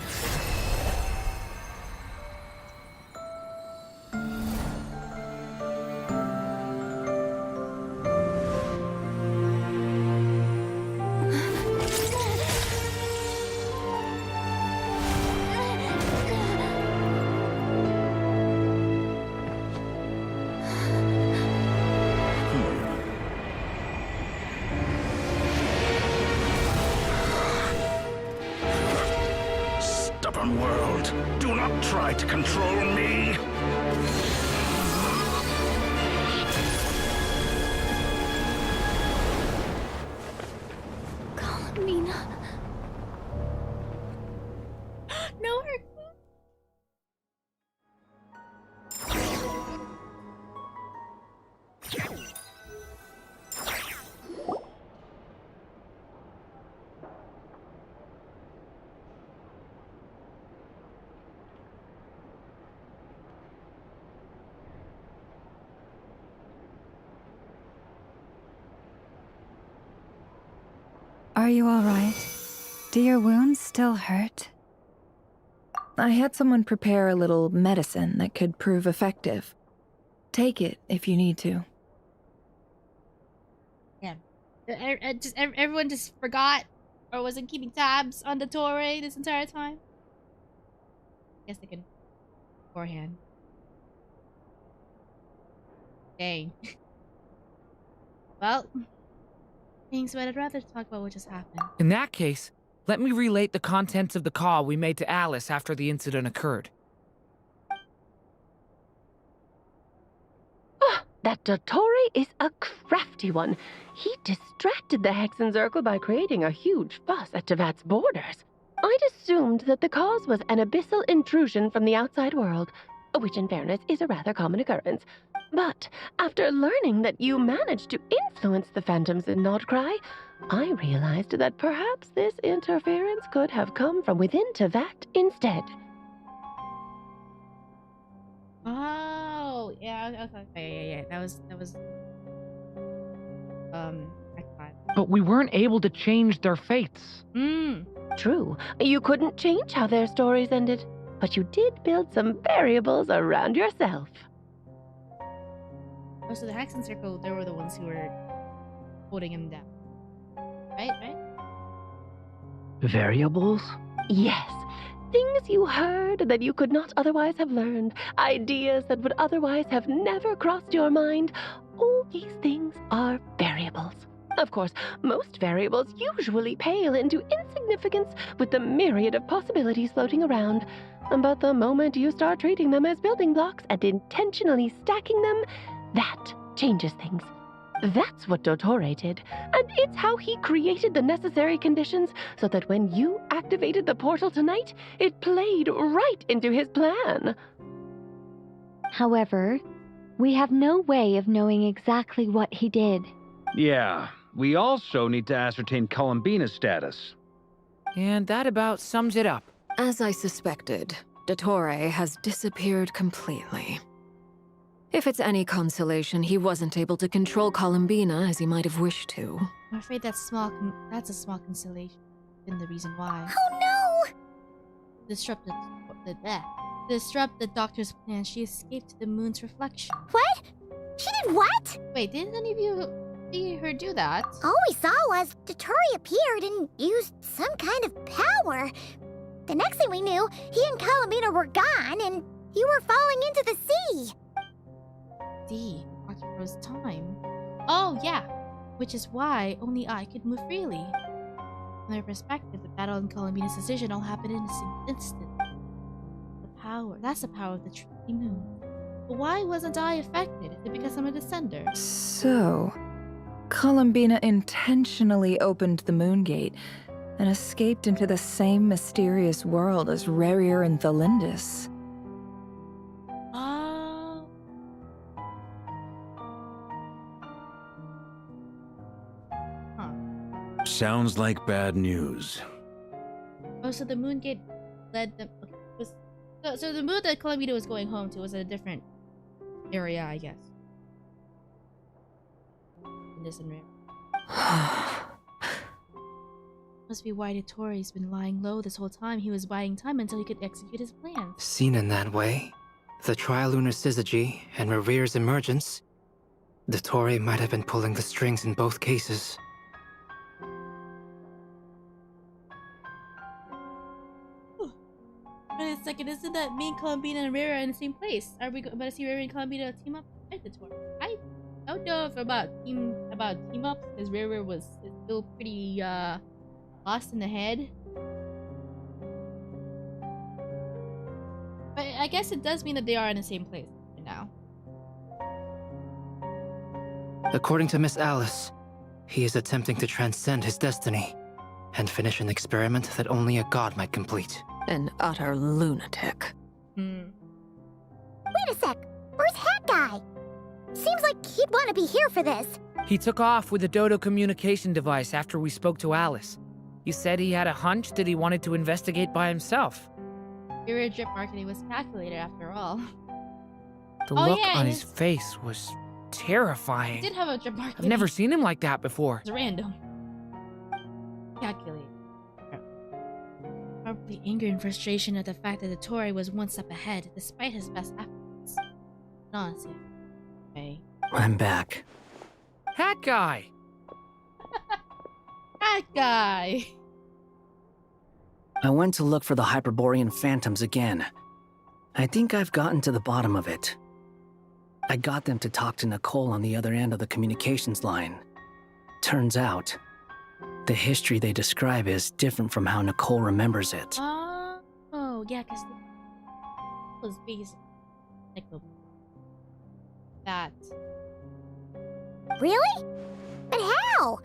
Stubborn world, do not try to control me. Columbina. No, Are you all right? Do your wounds still hurt? I had someone prepare a little medicine that could prove effective. Take it if you need to. Yeah. Everyone just forgot or wasn't keeping tabs on the Torre this entire time. Guess they can beforehand. Dang. Well, thanks, but I'd rather talk about what just happened. In that case, let me relate the contents of the call we made to Alice after the incident occurred. That Dottore is a crafty one. He distracted the Hexenzirkel by creating a huge fuss at Tevat's borders. I'd assumed that the cause was an abyssal intrusion from the outside world, which in fairness is a rather common occurrence. But after learning that you managed to influence the phantoms in Nod-Krai, I realized that perhaps this interference could have come from within Tevat instead. Oh, yeah, okay, yeah. That was, But we weren't able to change their fates. True, you couldn't change how their stories ended, but you did build some variables around yourself. Oh, so the Hexenzirkel, they were the ones who were holding him down. Right? Variables? Yes. Things you heard that you could not otherwise have learned. Ideas that would otherwise have never crossed your mind. All these things are variables. Of course, most variables usually pale into insignificance with the myriad of possibilities floating around. But the moment you start treating them as building blocks and intentionally stacking them, that changes things. That's what Dottore did, and it's how he created the necessary conditions so that when you activated the portal tonight, it played right into his plan. However, we have no way of knowing exactly what he did. Yeah, we also need to ascertain Columbina's status. And that about sums it up. As I suspected, Dottore has disappeared completely. If it's any consolation, he wasn't able to control Columbina as he might have wished to. I'm afraid that's a small consolation. Been the reason why. Oh no! Disrupt the doctor's plan. She escaped the moon's reflection. What? She did what? Wait, didn't any of you see her do that? All we saw was Dottore appeared and used some kind of power. The next thing we knew, he and Columbina were gone and you were falling into the sea. Doctor froze time. Oh, yeah. Which is why only I could move freely. From their perspective, the battle and Columbina's decision all happened in a single instant. That's the power of the Trinity Moon. But why wasn't I affected? Is it because I'm a descender? So, Columbina intentionally opened the Moon Gate and escaped into the same mysterious world as LOREEEE and Thalindis. Sounds like bad news. Oh, so the Moon Gate led them. Okay, so the moon that Columbina was going home to was in a different area, I guess. In this and Must be why Dottore's been lying low this whole time. He was buying time until he could execute his plans. Seen in that way, the trilunar syzygy and LOREEEE's emergence, Dottore might have been pulling the strings in both cases. Wait a second, isn't that me, Columbina, and Rera in the same place? Are we about to see Rera and Columbina team up at the tour? I don't know if about team ups, because Rera was still pretty lost in the head. But I guess it does mean that they are in the same place right now. According to Miss Alice, he is attempting to transcend his destiny and finish an experiment that only a god might complete. An utter lunatic. Wait a sec. Where's Hat Guy? Seems like he'd want to be here for this. He took off with the Dodo communication device after we spoke to Alice. He said he had a hunch that he wanted to investigate by himself. Rera drip marketing was calculated after all. The look on his face was terrifying. He did have a drip marketing. I've never seen him like that before. It's random. Calculate. Probably anger and frustration at the fact that the Tory was one step ahead, despite his best efforts. Honestly. Okay. I'm back. Hat guy! That guy! I went to look for the Hyperborean phantoms again. I think I've gotten to the bottom of it. I got them to talk to Nicole on the other end of the communications line. Turns out, the history they describe is different from how Nicole remembers it. Oh, yeah, because it was based like that. Really? But how?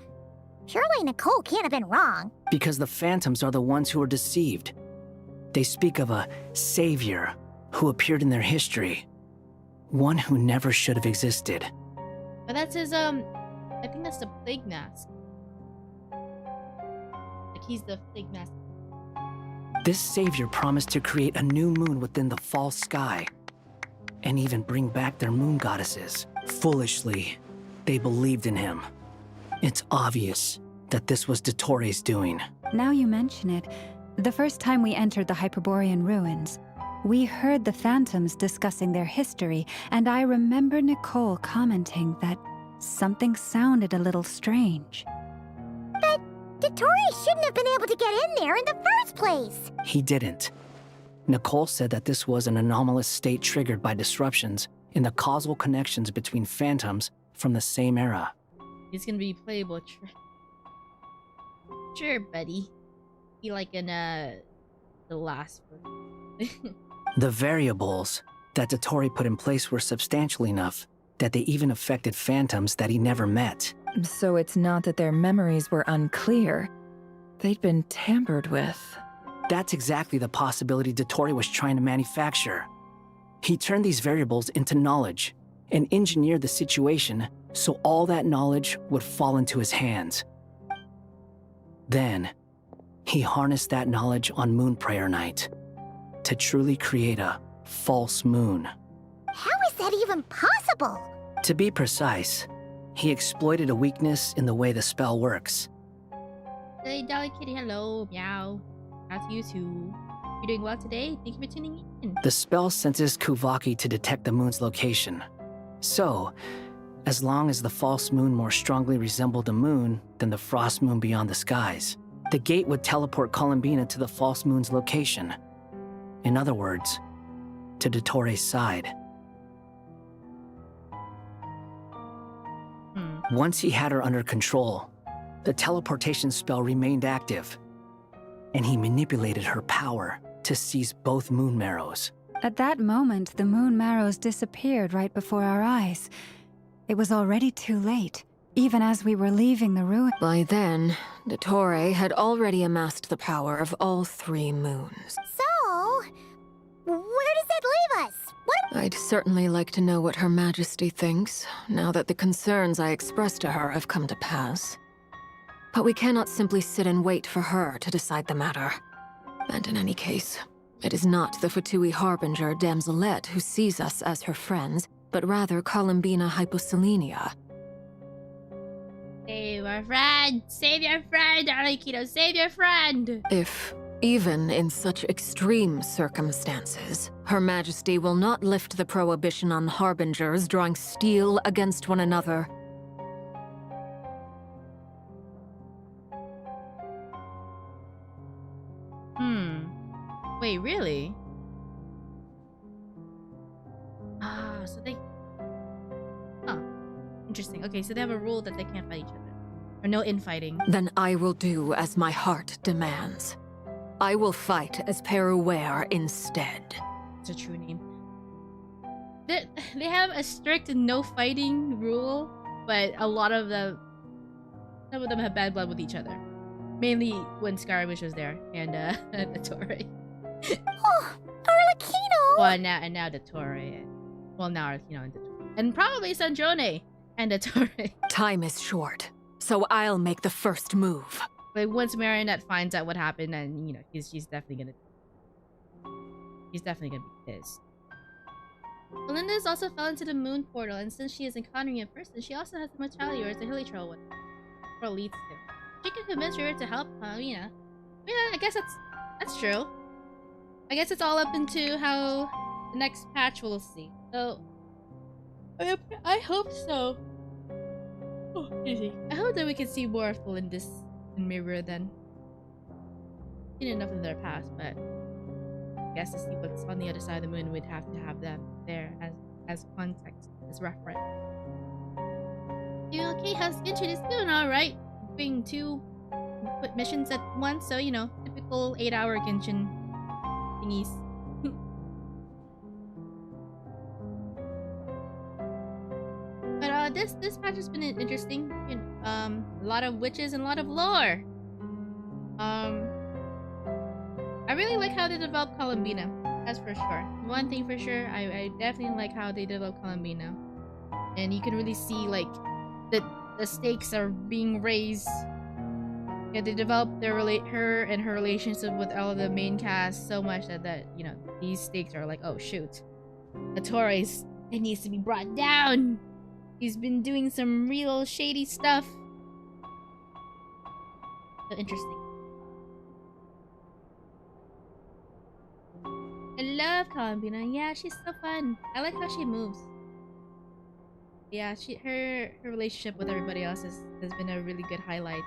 Surely Nicole can't have been wrong. Because the phantoms are the ones who are deceived. They speak of a savior who appeared in their history. One who never should have existed. But that's his, I think that's the plague mask. Like, he's the plague mask. This savior promised to create a new moon within the false sky, and even bring back their moon goddesses. Foolishly, they believed in him. It's obvious that this was Dottoro's doing. Now you mention it, the first time we entered the Hyperborean ruins, we heard the phantoms discussing their history, and I remember Nicole commenting that something sounded a little strange. But Dottori shouldn't have been able to get in there in the first place! He didn't. Nicole said that this was an anomalous state triggered by disruptions in the causal connections between phantoms from the same era. He's gonna be playable. Sure, buddy. Be like in the last one. The variables that Dottori put in place were substantial enough that they even affected phantoms that he never met. So it's not that their memories were unclear. They'd been tampered with. That's exactly the possibility Dottori was trying to manufacture. He turned these variables into knowledge and engineered the situation so all that knowledge would fall into his hands. Then, he harnessed that knowledge on Moon Prayer Night to truly create a false moon. How is that even possible? To be precise, he exploited a weakness in the way the spell works. Hey, Dolly Kitty, hello, meow. Out to you too. You doing well today? Thank you for tuning in. The spell senses Kuvaki to detect the moon's location. So, as long as the false moon more strongly resembled the moon than the frost moon beyond the skies, the gate would teleport Columbina to the false moon's location. In other words, to Dottori's side. Once he had her under control, the teleportation spell remained active, and he manipulated her power to seize both moon marrows. At that moment, the moon marrows disappeared right before our eyes. It was already too late, even as we were leaving the ruin. By then, Dottore had already amassed the power of all 3 moons. So, where does that leave us? I'd certainly like to know what Her Majesty thinks, now that the concerns I expressed to her have come to pass. But we cannot simply sit and wait for her to decide the matter. And in any case, it is not the Fatui Harbinger Damselette who sees us as her friends, but rather Columbina Hyposelenia. Save our friend! Save your friend, Arlecchino! Save your friend! If, even in such extreme circumstances, Her Majesty will not lift the prohibition on Harbingers drawing steel against one another. Wait, really? So they... Huh. Interesting. Okay, so they have a rule that they can't fight each other. Or no infighting. Then I will do as my heart demands. I will fight as Peruware instead. It's a true name. They have a strict no fighting rule, but a lot of them... Some of them have bad blood with each other. Mainly when Skyrimish was there, and Dottore. Oh, Arlecchino! Well, now Dottore. Well, now Arlecchino and Dottore. And probably Sandrone and Dottore. Time is short, so I'll make the first move. Like, once Marionette finds out what happened, and, you know, she's definitely gonna... She's definitely gonna be pissed. Melinda's also fell into the moon portal, and since she is encountering it in person, she also has the mortality, or it's a hilly trail one. Or leads to. she can convince her to help, you know. Yeah, I guess that's true. I guess it's all up into how the next patch we'll see. So I hope so. Oh, easy. I hope that we can see more of Felindis and Mirror then. Seen enough of their past, but I guess to see what's on the other side of the moon, we'd have to have them there as context, as reference. You okay? How's Genshin? It's doing alright. Doing 2 missions at once, so you know, typical 8-hour Genshin thingies. But this patch has been interesting. A lot of witches and a lot of lore. I really like how they developed Columbina. That's for sure. One thing for sure, I definitely like how they developed Columbina, and you can really see like the stakes are being raised. Yeah, they developed her and her relationship with all of the main cast so much that you know, these stakes are like, oh shoot, Notorious, it needs to be brought down. He's been doing some real shady stuff. So interesting. I love Columbina. Yeah, she's so fun. I like how she moves. Yeah, her relationship with everybody else has been a really good highlight.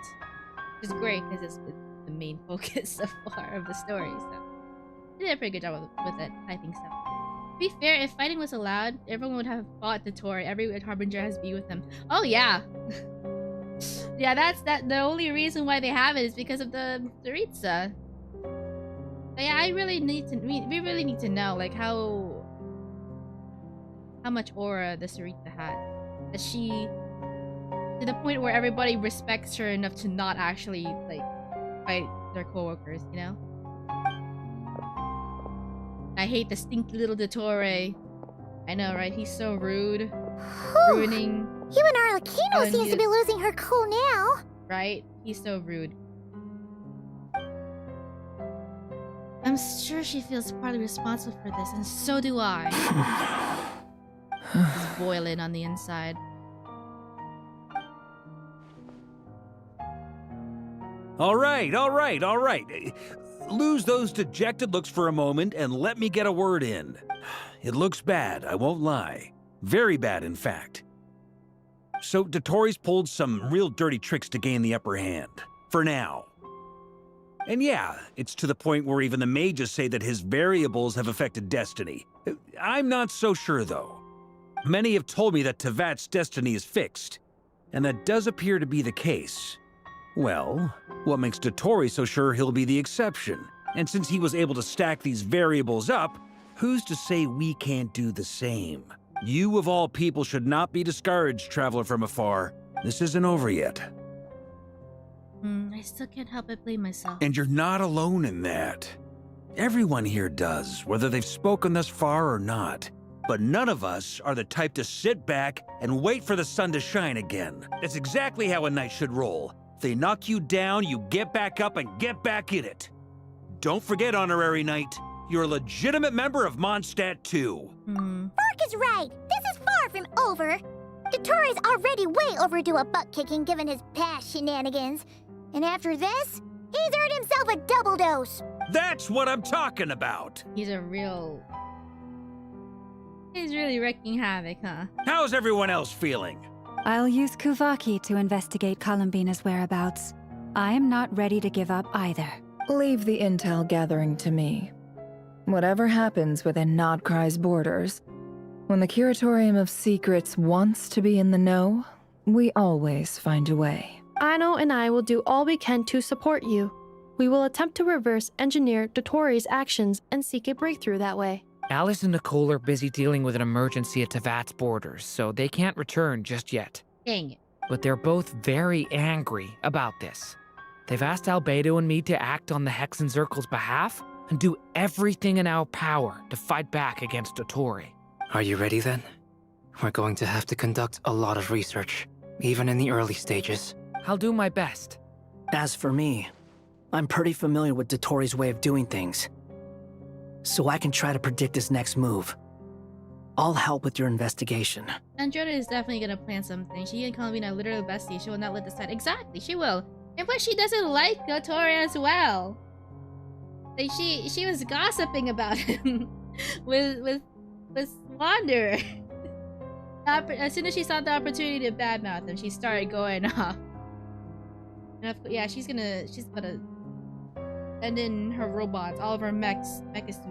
Which is great because it's the main focus so far of the story. So they did a pretty good job with it. I think so. To be fair, if fighting was allowed, everyone would have fought the Tori. Every Harbinger has beef with them. Oh yeah. Yeah, that's the only reason why they have it is because of the Ritza. But yeah, we really need to know like how much aura the Sarita had. That she, to the point where everybody respects her enough to not actually like fight their coworkers, you know? I hate the stinky little Dottore. I know, right? He's so rude. Ruining. Even Arlecchino seems to be losing her cool now. Right? He's so rude. I'm sure she feels partly responsible for this, and so do I. It's boiling on the inside. All right. Lose those dejected looks for a moment and let me get a word in. It looks bad, I won't lie. Very bad, in fact. So Dottoro's pulled some real dirty tricks to gain the upper hand. For now. And yeah, it's to the point where even the mages say that his variables have affected destiny. I'm not so sure, though. Many have told me that Tevat's destiny is fixed, and that does appear to be the case. Well, what makes Dottori so sure he'll be the exception? And since he was able to stack these variables up, who's to say we can't do the same? You of all people should not be discouraged, traveler from afar. This isn't over yet. I still can't help but blame myself. And you're not alone in that. Everyone here does, whether they've spoken thus far or not. But none of us are the type to sit back and wait for the sun to shine again. That's exactly how a knight should roll. If they knock you down, you get back up and get back in it. Don't forget, Honorary Knight, you're a legitimate member of Mondstadt too. Bark is right. This is far from over. Dottoro's already way overdue a butt-kicking given his past shenanigans. And after this, he's earned himself a double dose. That's what I'm talking about. He's really wreaking havoc, huh? How's everyone else feeling? I'll use Kuvaki to investigate Columbina's whereabouts. I am not ready to give up either. Leave the intel gathering to me. Whatever happens within Nod-Krai's borders, when the Curatorium of Secrets wants to be in the know, we always find a way. Aino and I will do all we can to support you. We will attempt to reverse engineer Dottori's actions and seek a breakthrough that way. Alice and Nicole are busy dealing with an emergency at Tevat's borders, so they can't return just yet. Dang it. But they're both very angry about this. They've asked Albedo and me to act on the Hexen Circle's behalf and do everything in our power to fight back against Dottori. Are you ready then? We're going to have to conduct a lot of research, even in the early stages. I'll do my best. As for me, I'm pretty familiar with Dottori's way of doing things, so I can try to predict his next move. I'll help with your investigation. Androta is definitely gonna plan something. She and Columbina are literally besties. She will not let this slide. Exactly, she will. And but she doesn't like Dottore as well. Like she was gossiping about him with Wander. As soon as she saw the opportunity to badmouth him, she started going off. And yeah, she's gonna send in her robots, all of her mecha suits.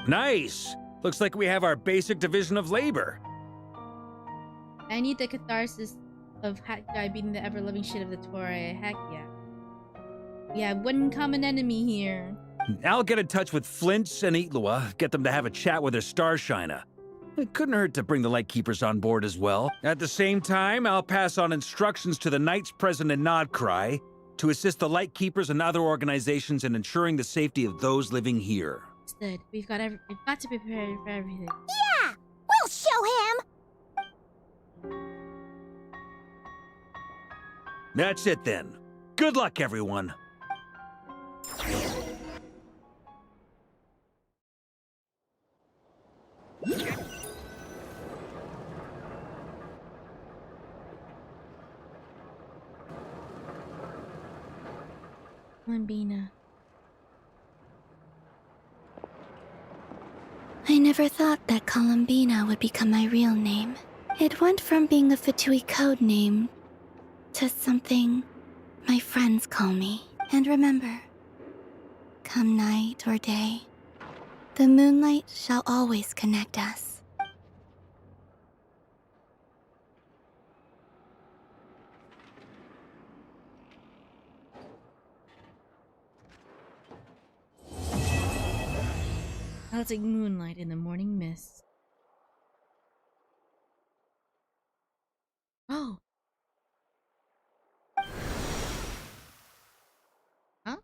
Nice! Looks like we have our basic division of labor. I need the catharsis of Hat Guy beating the ever-loving shit of the Dottore. Heck yeah. We have one common enemy here. I'll get in touch with Flints and Itlua, get them to have a chat with their Starshiner. It couldn't hurt to bring the Lightkeepers on board as well. At the same time, I'll pass on instructions to the Knights present in Nod-Krai to assist the Lightkeepers and other organizations in ensuring the safety of those living here. Understood. We've got to be prepared for everything. Yeah! We'll show him! That's it then. Good luck, everyone. Lambina. I never thought that Columbina would become my real name. It went from being a Fatui code name to something my friends call me. And remember, come night or day, the moonlight shall always connect us. Melting moonlight in the morning mist. Oh. Huh?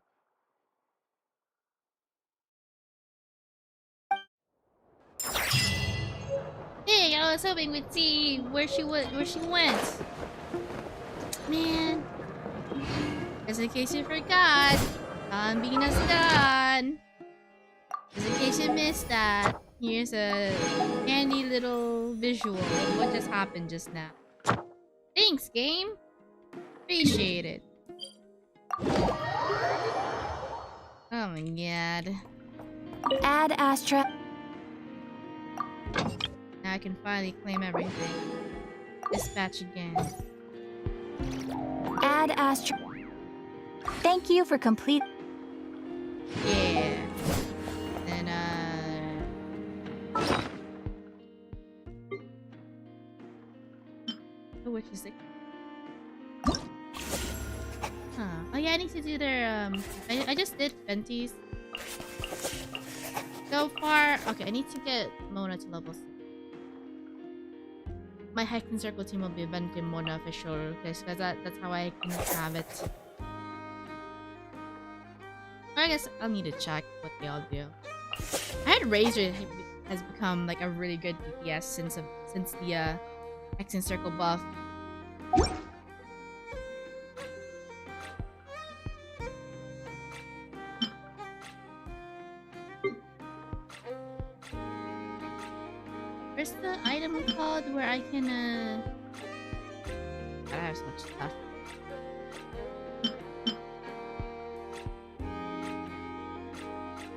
Hey, I was hoping we'd see where she went. Man. Just in case you forgot, Bina's gone. Just in case you missed that, here's a handy little visual of what just happened just now. Thanks, game. Appreciate it. Oh my god. Add Astra. Now I can finally claim everything. Dispatch again. Add Astra. Thank you for complete. Yeah. Then which is it? Huh. Oh yeah, I need to do their I just did Venti's. So far, okay, I need to get Mona to level 6. My Hexen Circle team will be Venti Mona for sure, because that's how I can have it. Or I guess I'll need to check what they all do. I heard Razor has become like a really good DPS since the Hexen Circle buff. Where's the item called where I can I have so much stuff.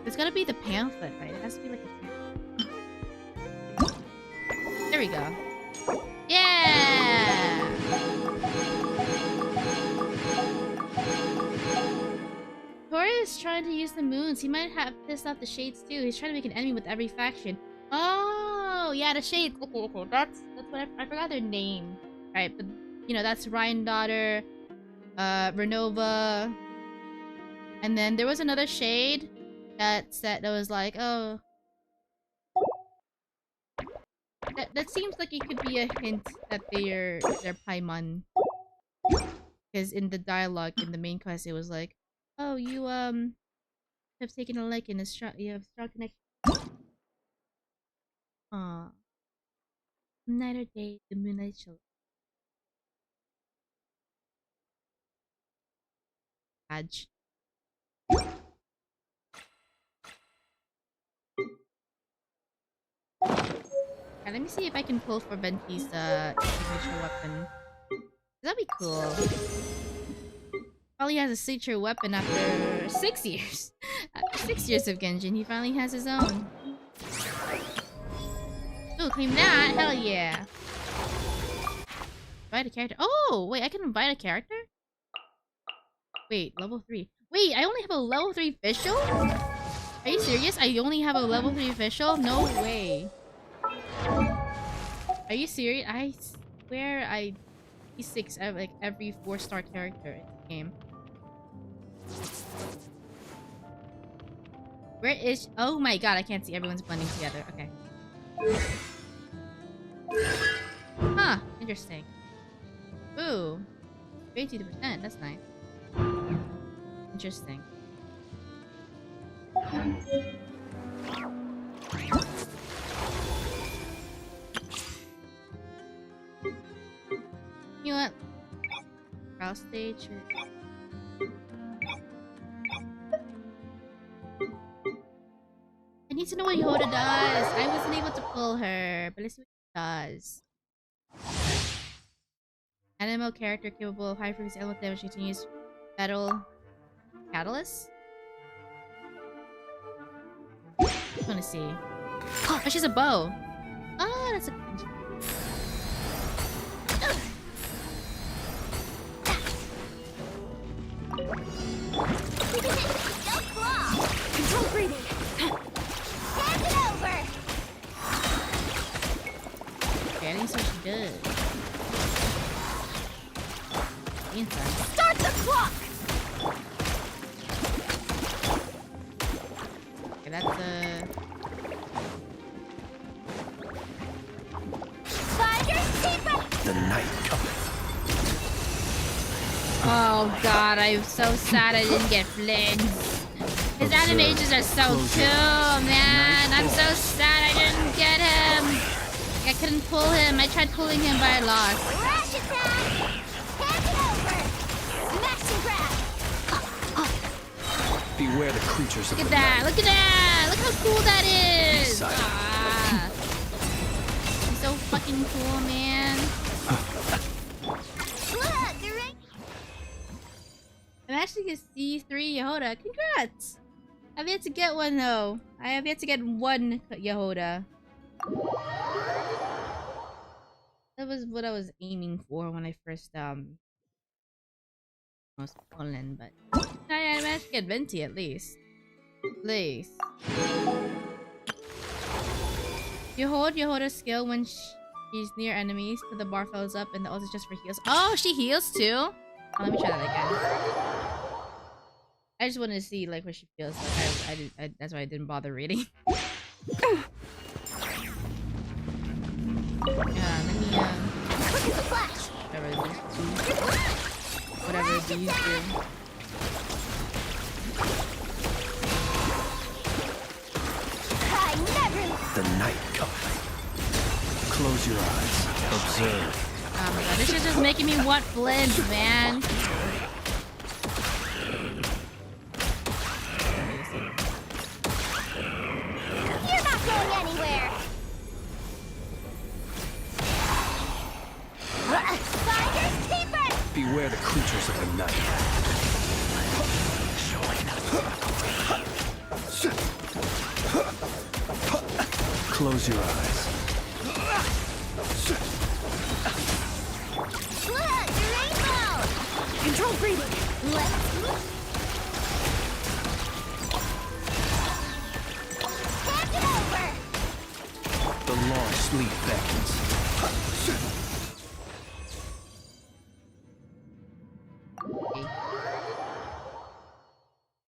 It's gotta be the pamphlet, right? It has to be like a pamphlet. There we go. Yeah! Tori is trying to use the moons. He might have pissed off the Shades too. He's trying to make an enemy with every faction. Oh, yeah, the Shades. Okay. That's what I forgot their name. Right, but you know, that's Ryan Daughter, Renova. And then there was another Shade that was like, oh, that seems like it could be a hint that they're Paimon, because in the dialogue in the main quest it was like, oh, you have taken a liking, you have strong connection. Aww. Night or day, the moonlight shall badge. Let me see if I can pull for Venti's signature weapon. That'd be cool. Finally has a signature weapon after 6 years. After 6 years of Genshin, he finally has his own. Ooh, claim that! Hell yeah! Invite a character. Oh, wait, I can invite a character? Wait, level 3. Wait, I only have a level 3 official? Are you serious? I only have a level 3 official? No way. Are you serious? I swear I P6 like every 4-star character in the game. Where is... Oh my god, I can't see. Everyone's blending together. Okay. Huh. Interesting. Ooh. 82%. That's nice. Interesting. You know what? Browse stage or... I need to know what Yoda does. I wasn't able to pull her, but let's see what she does. Animal character capable of high frequency element damage continues battle catalyst. I want to see. Oh, she's a bow. Oh, that's a. Control breathing. Hand it over. Okay, I think so she does. Start the clock. Okay, that's The night cometh. Oh god, I'm so sad I didn't get Flint. His animations are so cool, man. I'm so sad I didn't get him. I couldn't pull him. I tried pulling him, but I lost. Rash attack. Hand it over. Smash and grab. Beware the creatures of Look at the that. night. Look at that. Look how cool that is. Ah. He's so fucking cool, man. I'm actually gonna see 3 Yehoda. Congrats! I've yet to get one though. I have yet to get 1 Yehoda. That was what I was aiming for when I first was pulling, but I managed to get Venti at least. Please. You hold Yehoda's skill when she's near enemies till the bar fills up, and the also just for heals. Oh, she heals too? Oh, let me try that again. I just wanted to see like what she feels like. That's why I didn't bother reading. Yeah, let me whatever these do. The night cometh. Close your eyes. Observe. Oh my god, this is just making me want Flint, man. You're not going anywhere. Finders keepers. Beware the creatures of the night. Close your eyes. Look, the rainbow. Control breathing. Let's hand it over. The long sleep beckons.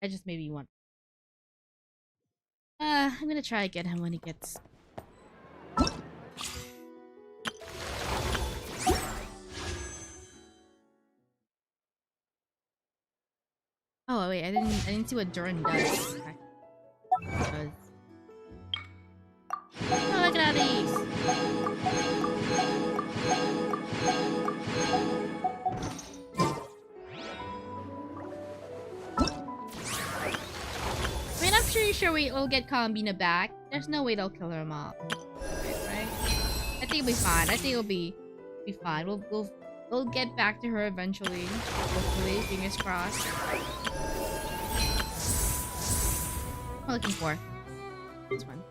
I just maybe want. I'm gonna try to get him when he gets. Oh wait, I didn't see what Duran does. Oh, look at all these. I mean, I'm pretty sure we'll get Columbina back. There's no way they'll kill her mom, right? I think it'll be fine. I think it'll be fine. We'll we'll get back to her eventually. Hopefully, fingers crossed. What am I looking for? This one.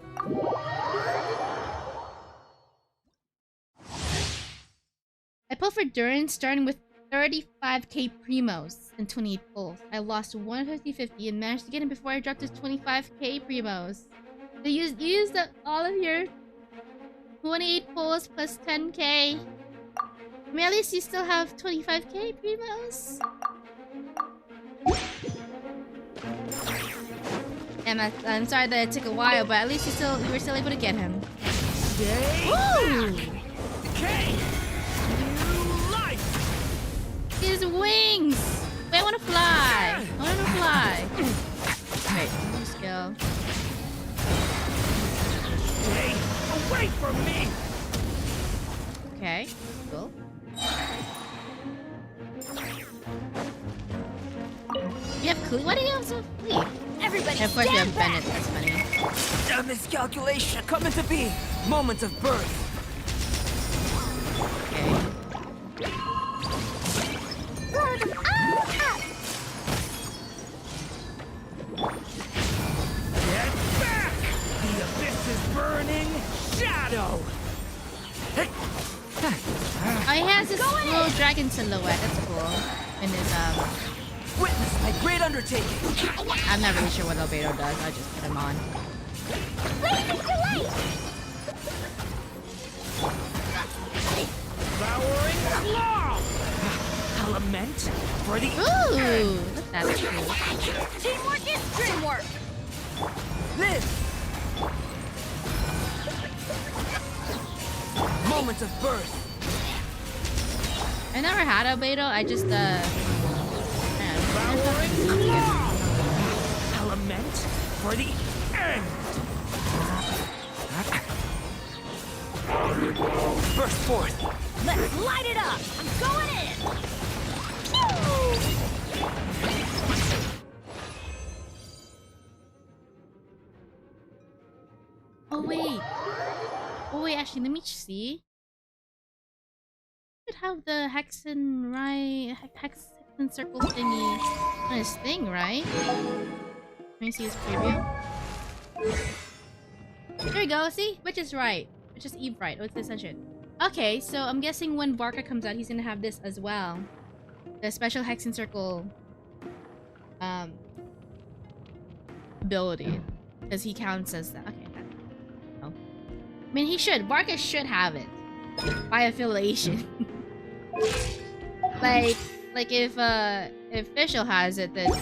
I pulled for Duran starting with 35k primos and 28 pulls. I lost 150-50 and managed to get him before I dropped to 25k primos. So you used up all of your 28 pulls plus 10k. I mean, at least you still have 25k primos. And I'm sorry that it took a while, but at least you were still able to get him. Woo! Okay. New life. His wings! Wait, I wanna fly! I wanna fly! Wait, new skill. Stay away from me! Okay, cool. You have Klee? Why do you have so Klee? Everybody, and of course, you have Bennett. That's funny. A miscalculation. Coming to be. Moment of birth. Okay. Blow them all up! Get back! The abyss is burning. Shadow. Oh, he has this little dragon silhouette. That's cool. In his Witness my great undertaking. I'm not really sure what Albedo does. I just put him on. Blazing delight! Devouring claw. Element for the. Ooh, that's cool. Teamwork is dreamwork. Live. Moment of birth. I never had Albedo. I just Element for the end. Burst forth. Let's light it up. I'm going in. Oh wait. Oh wait, actually, let me see. Should have the hexen circle thingy on his thing, right? Let me see his preview. There we go. See, which is right? Which is Eve right? What's this shit? Okay, so I'm guessing when Barca comes out, he's gonna have this as well. The special hexen circle ability, because he counts as that. Okay. Oh. I mean, he should. Barca should have it by affiliation. like if Fischl has it, then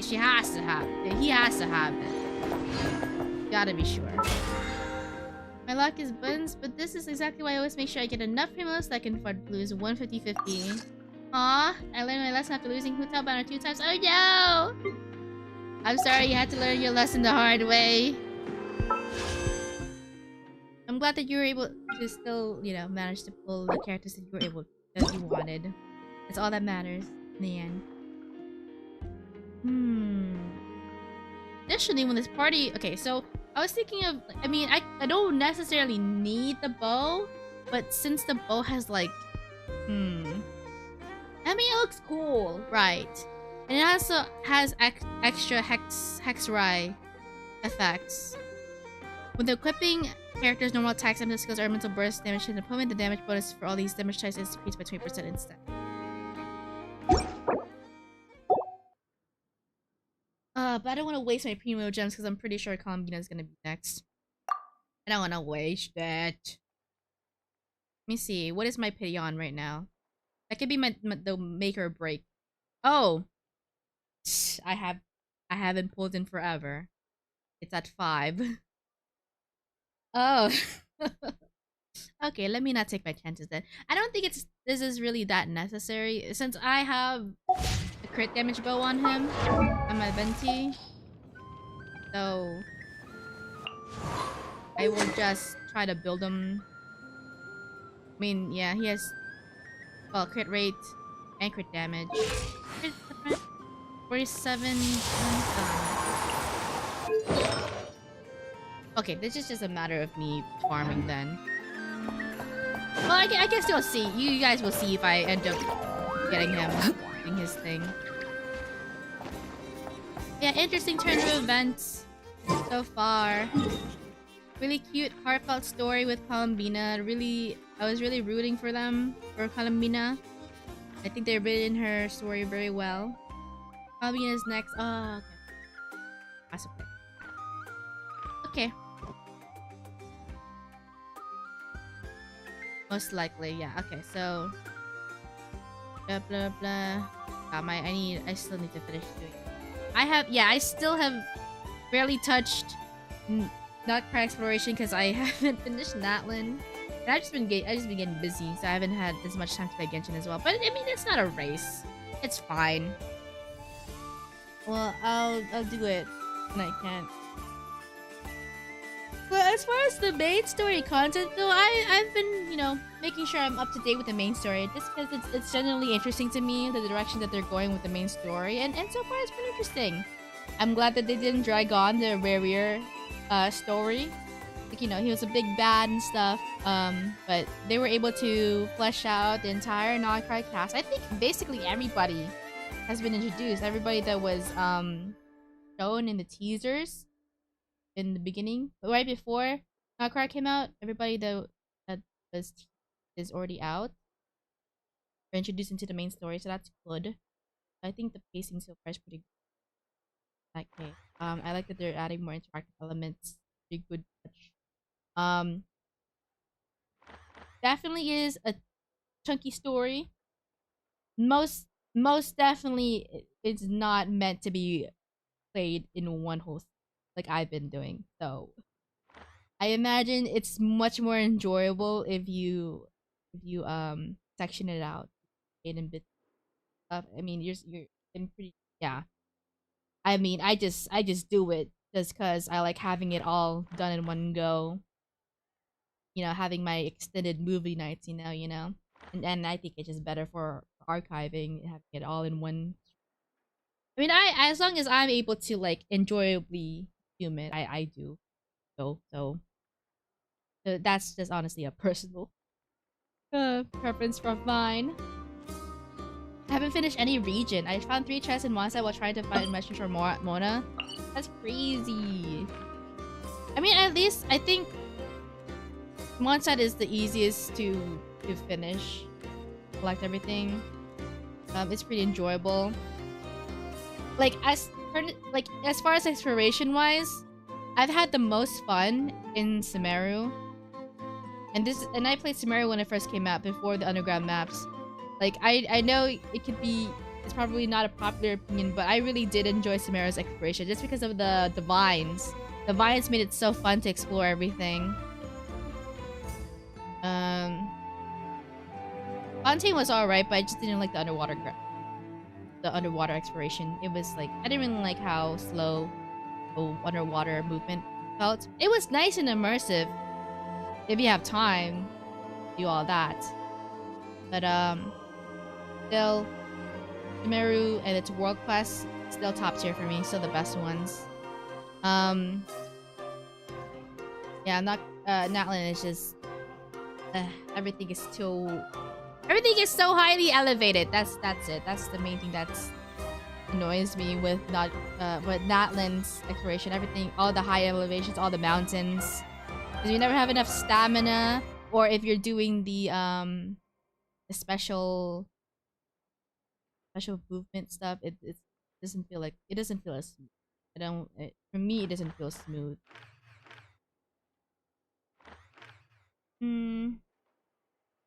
she has to have it. He has to have it. Gotta be sure. My luck is buns, but this is exactly why I always make sure I get enough primos so I can lose 150-50. Aw, I learned my lesson after losing Hotel Banner 2 times. Oh no! I'm sorry you had to learn your lesson the hard way. I'm glad that you were able to still, you know, manage to pull the characters that you wanted. That's all that matters in the end. Additionally, when this party... Okay, so I was thinking of... I mean, I don't necessarily need the bow, but since the bow has like... I mean, it looks cool, right? And it also has extra Hexrai effects. When equipping characters' normal attacks and skills are mental burst damage to the opponent, the damage bonus for all these damage types is decreased by 20% instead. But I don't want to waste my primo gems because I'm pretty sure Columbina is gonna be next. I don't want to waste that. Let me see. What is my pity on right now? That could be the make or break. Oh, I haven't pulled in forever. It's at 5. Oh. Okay, let me not take my chances then. I don't think this is really that necessary since I have a crit damage bow on him on my Venti. So I will just try to build him. I mean, yeah, he has crit rate and crit damage. 47. Okay, this is just a matter of me farming then. Well, I guess you'll see. You guys will see if I end up getting him doing his thing. Yeah, interesting turn of events so far. Really cute, heartfelt story with Columbina. I was really rooting for them, for Columbina. I think they've written her story very well. Columbina's next. Oh, okay. That's okay. Okay. Most likely, yeah. Okay, so blah blah blah. I still need to finish doing it. I still have barely touched Nod-Krai exploration because I haven't finished Natlin. And I've just been getting busy, so I haven't had as much time to play Genshin as well. But I mean, it's not a race. It's fine. Well, I'll do it when I can. But as far as the main story content, though, I've been, you know, making sure I'm up to date with the main story, just because it's genuinely interesting to me, the direction that they're going with the main story, and so far it's been interesting. I'm glad that they didn't drag on the LOREEEE story. Like, you know, he was a big bad and stuff, but they were able to flesh out the entire Nod-Krai cast. I think basically everybody has been introduced. Everybody that was shown in the teasers in the beginning, but right before Nod-Krai came out, everybody that is already out. We're introduced into the main story, so that's good. I think the pacing so far is pretty good. Okay. I like that they're adding more interactive elements. Pretty good touch. Definitely is a chunky story. Most definitely it's not meant to be played in one whole like I've been doing. So I imagine it's much more enjoyable if you section it out in bits stuff. I mean, you're in pretty, yeah. I mean, I just do it just because I like having it all done in one go. You know, having my extended movie nights, you know. And I think it's just better for archiving, having it all in one. I mean, as long as I'm able to like enjoyably consume it, I do. So that's just honestly a personal preference from mine. I haven't finished any region. I found 3 chests in one side while trying to find message for Mona. That's crazy. I mean, at least I think one side is the easiest to finish, collect everything. It's pretty enjoyable. Like as far as exploration wise, I've had the most fun in Sumeru. And I played Sumeru when it first came out before the underground maps. Like I know it's probably not a popular opinion, but I really did enjoy Sumeru's exploration just because of the vines. The vines made it so fun to explore everything. Fontaine was alright, but I just didn't like the underwater exploration. It was like I didn't really like how slow the underwater movement felt. It was nice and immersive if you have time to do all that. But still, Sumeru and its world quest still top tier for me. Still the best ones. Yeah, Natlin is just everything is so highly elevated. That's it. That's the main thing that's annoys me with Natlin's exploration. Everything, all the high elevations, all the mountains. Because you never have enough stamina, or if you're doing the special movement stuff, it doesn't feel as smooth. For me, it doesn't feel smooth.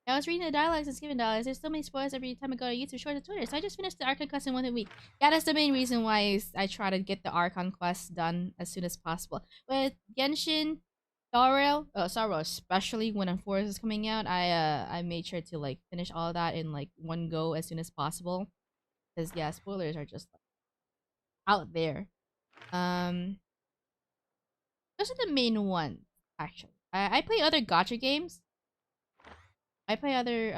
I was reading the dialogues and skipping dialogues. There's so many spoilers every time I go to YouTube Shorts or Twitter. So I just finished the Archon quest in 1 week. Yeah, that's the main reason why I try to get the Archon quest done as soon as possible. With Genshin, Sorrow especially when Enforce is coming out, I made sure to like finish all of that in like one go as soon as possible. Because yeah, spoilers are just like out there. Those are the main ones, actually. I play other gacha games. I play other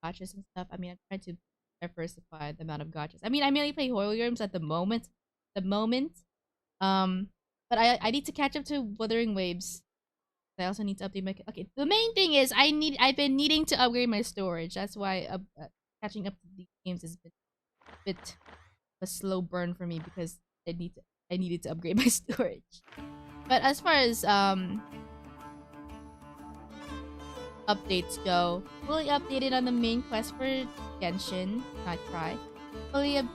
gachas and stuff. I mean, I'm trying to diversify the amount of gachas. I mean, I mainly play horror games at the moment. But I need to catch up to Wuthering Waves. I also need to update my... Okay, the main thing is I've been needing to upgrade my storage. That's why catching up to these games has been a bit a slow burn for me because I needed to upgrade my storage. But as far as updates go, fully updated on the main quest for Genshin, Nod-Krai. Fully up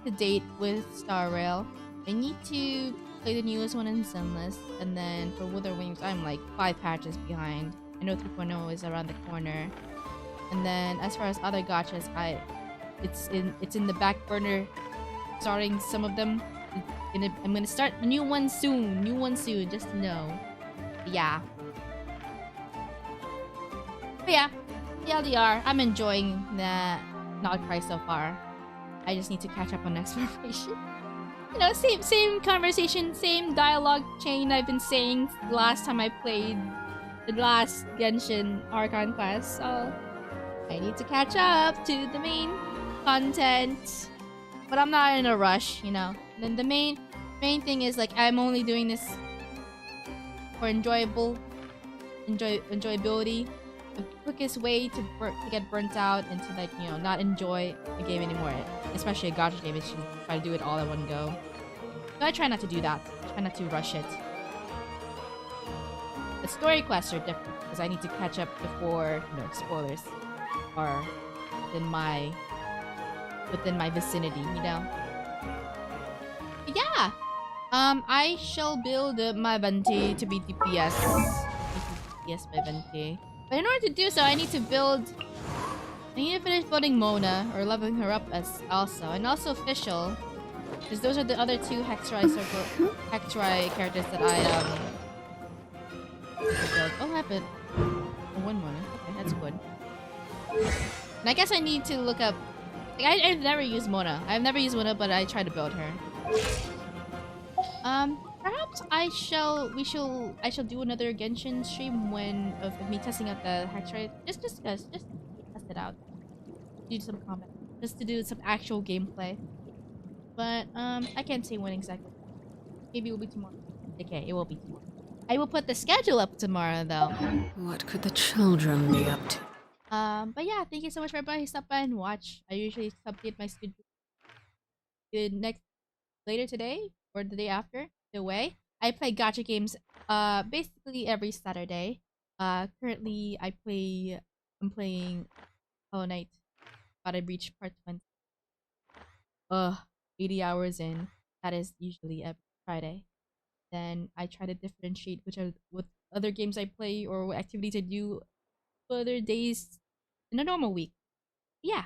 to date with Star Rail. I need to play the newest one in Sunless, and then for Wither Wings, I'm like 5 patches behind. I know 3.0 is around the corner. And then as far as other gachas, it's in the back burner, starting some of them. I'm gonna start a new one soon, just to know. Yeah. But yeah, TLDR, I'm enjoying the Nod-Krai so far. I just need to catch up on exploration. You know, same conversation, same dialogue chain I've been saying last time I played the last Genshin Archon quest. So I need to catch up to the main content, but I'm not in a rush, you know. And then the main thing is like I'm only doing this for enjoyability. The quickest way to get burnt out and to, like, you know, not enjoy a game anymore, especially a gacha game, is to try to do it all at one go. So I try not to do that. I try not to rush it. The story quests are different because I need to catch up before, you know, spoilers are within my vicinity, you know. But yeah, I shall build my Venti to be DPS. DPS by Venti. But in order to do so, I need to finish building Mona, or leveling her up as also, and also Official, because those are the other 2 Hexrai characters that I build. Oh, happened. Oh, 1 Mona. Okay, that's good. And I guess I need to look up. Like, I've never used Mona. I've never used Mona, but I try to build her. Perhaps I shall do another Genshin stream of me testing out the Hexrai. Just test it out. Do some combat. Just to do some actual gameplay. But I can't say when exactly. Maybe it will be tomorrow. Okay, it will be tomorrow. I will put the schedule up tomorrow though. What could the children be up to? But yeah, thank you so much for everybody who stopped by and watch. I usually update my schedule later today or the day after. The way I play gacha games basically every Saturday. Currently I'm playing Hollow Knight. But I reached part 20. 80 hours in. That is usually every Friday. Then I try to differentiate with other games I play or what activities I do other days in a normal week. Yeah.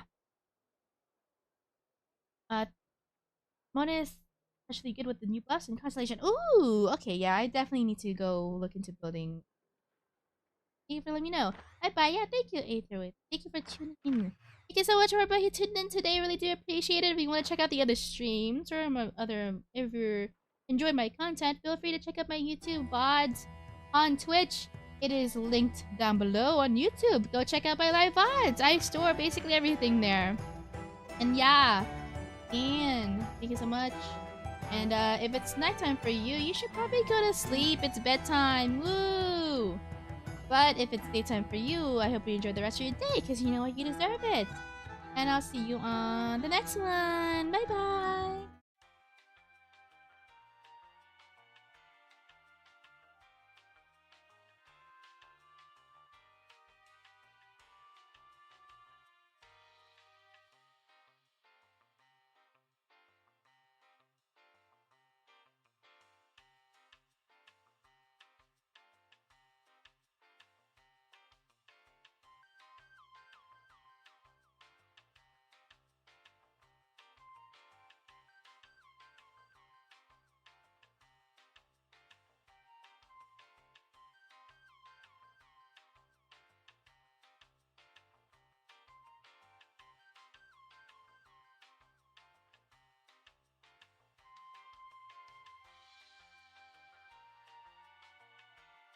Mona is especially good with the new buffs and Constellation. Ooh, okay, yeah, I definitely need to go look into building. Thank you for letting me know. Bye-bye. Yeah, thank you, Aetherwit. Thank you for tuning in. Thank you so much for everybody who tuned in today. Really do appreciate it. If you want to check out the other streams or if you enjoy my content, feel free to check out my YouTube VODs on Twitch. It is linked down below on YouTube. Go check out my live VODs. I store basically everything there. And yeah, and thank you so much. And if it's nighttime for you, you should probably go to sleep. It's bedtime. Woo! But if it's daytime for you, I hope you enjoy the rest of your day because you know what, you deserve it. And I'll see you on the next one. Bye bye.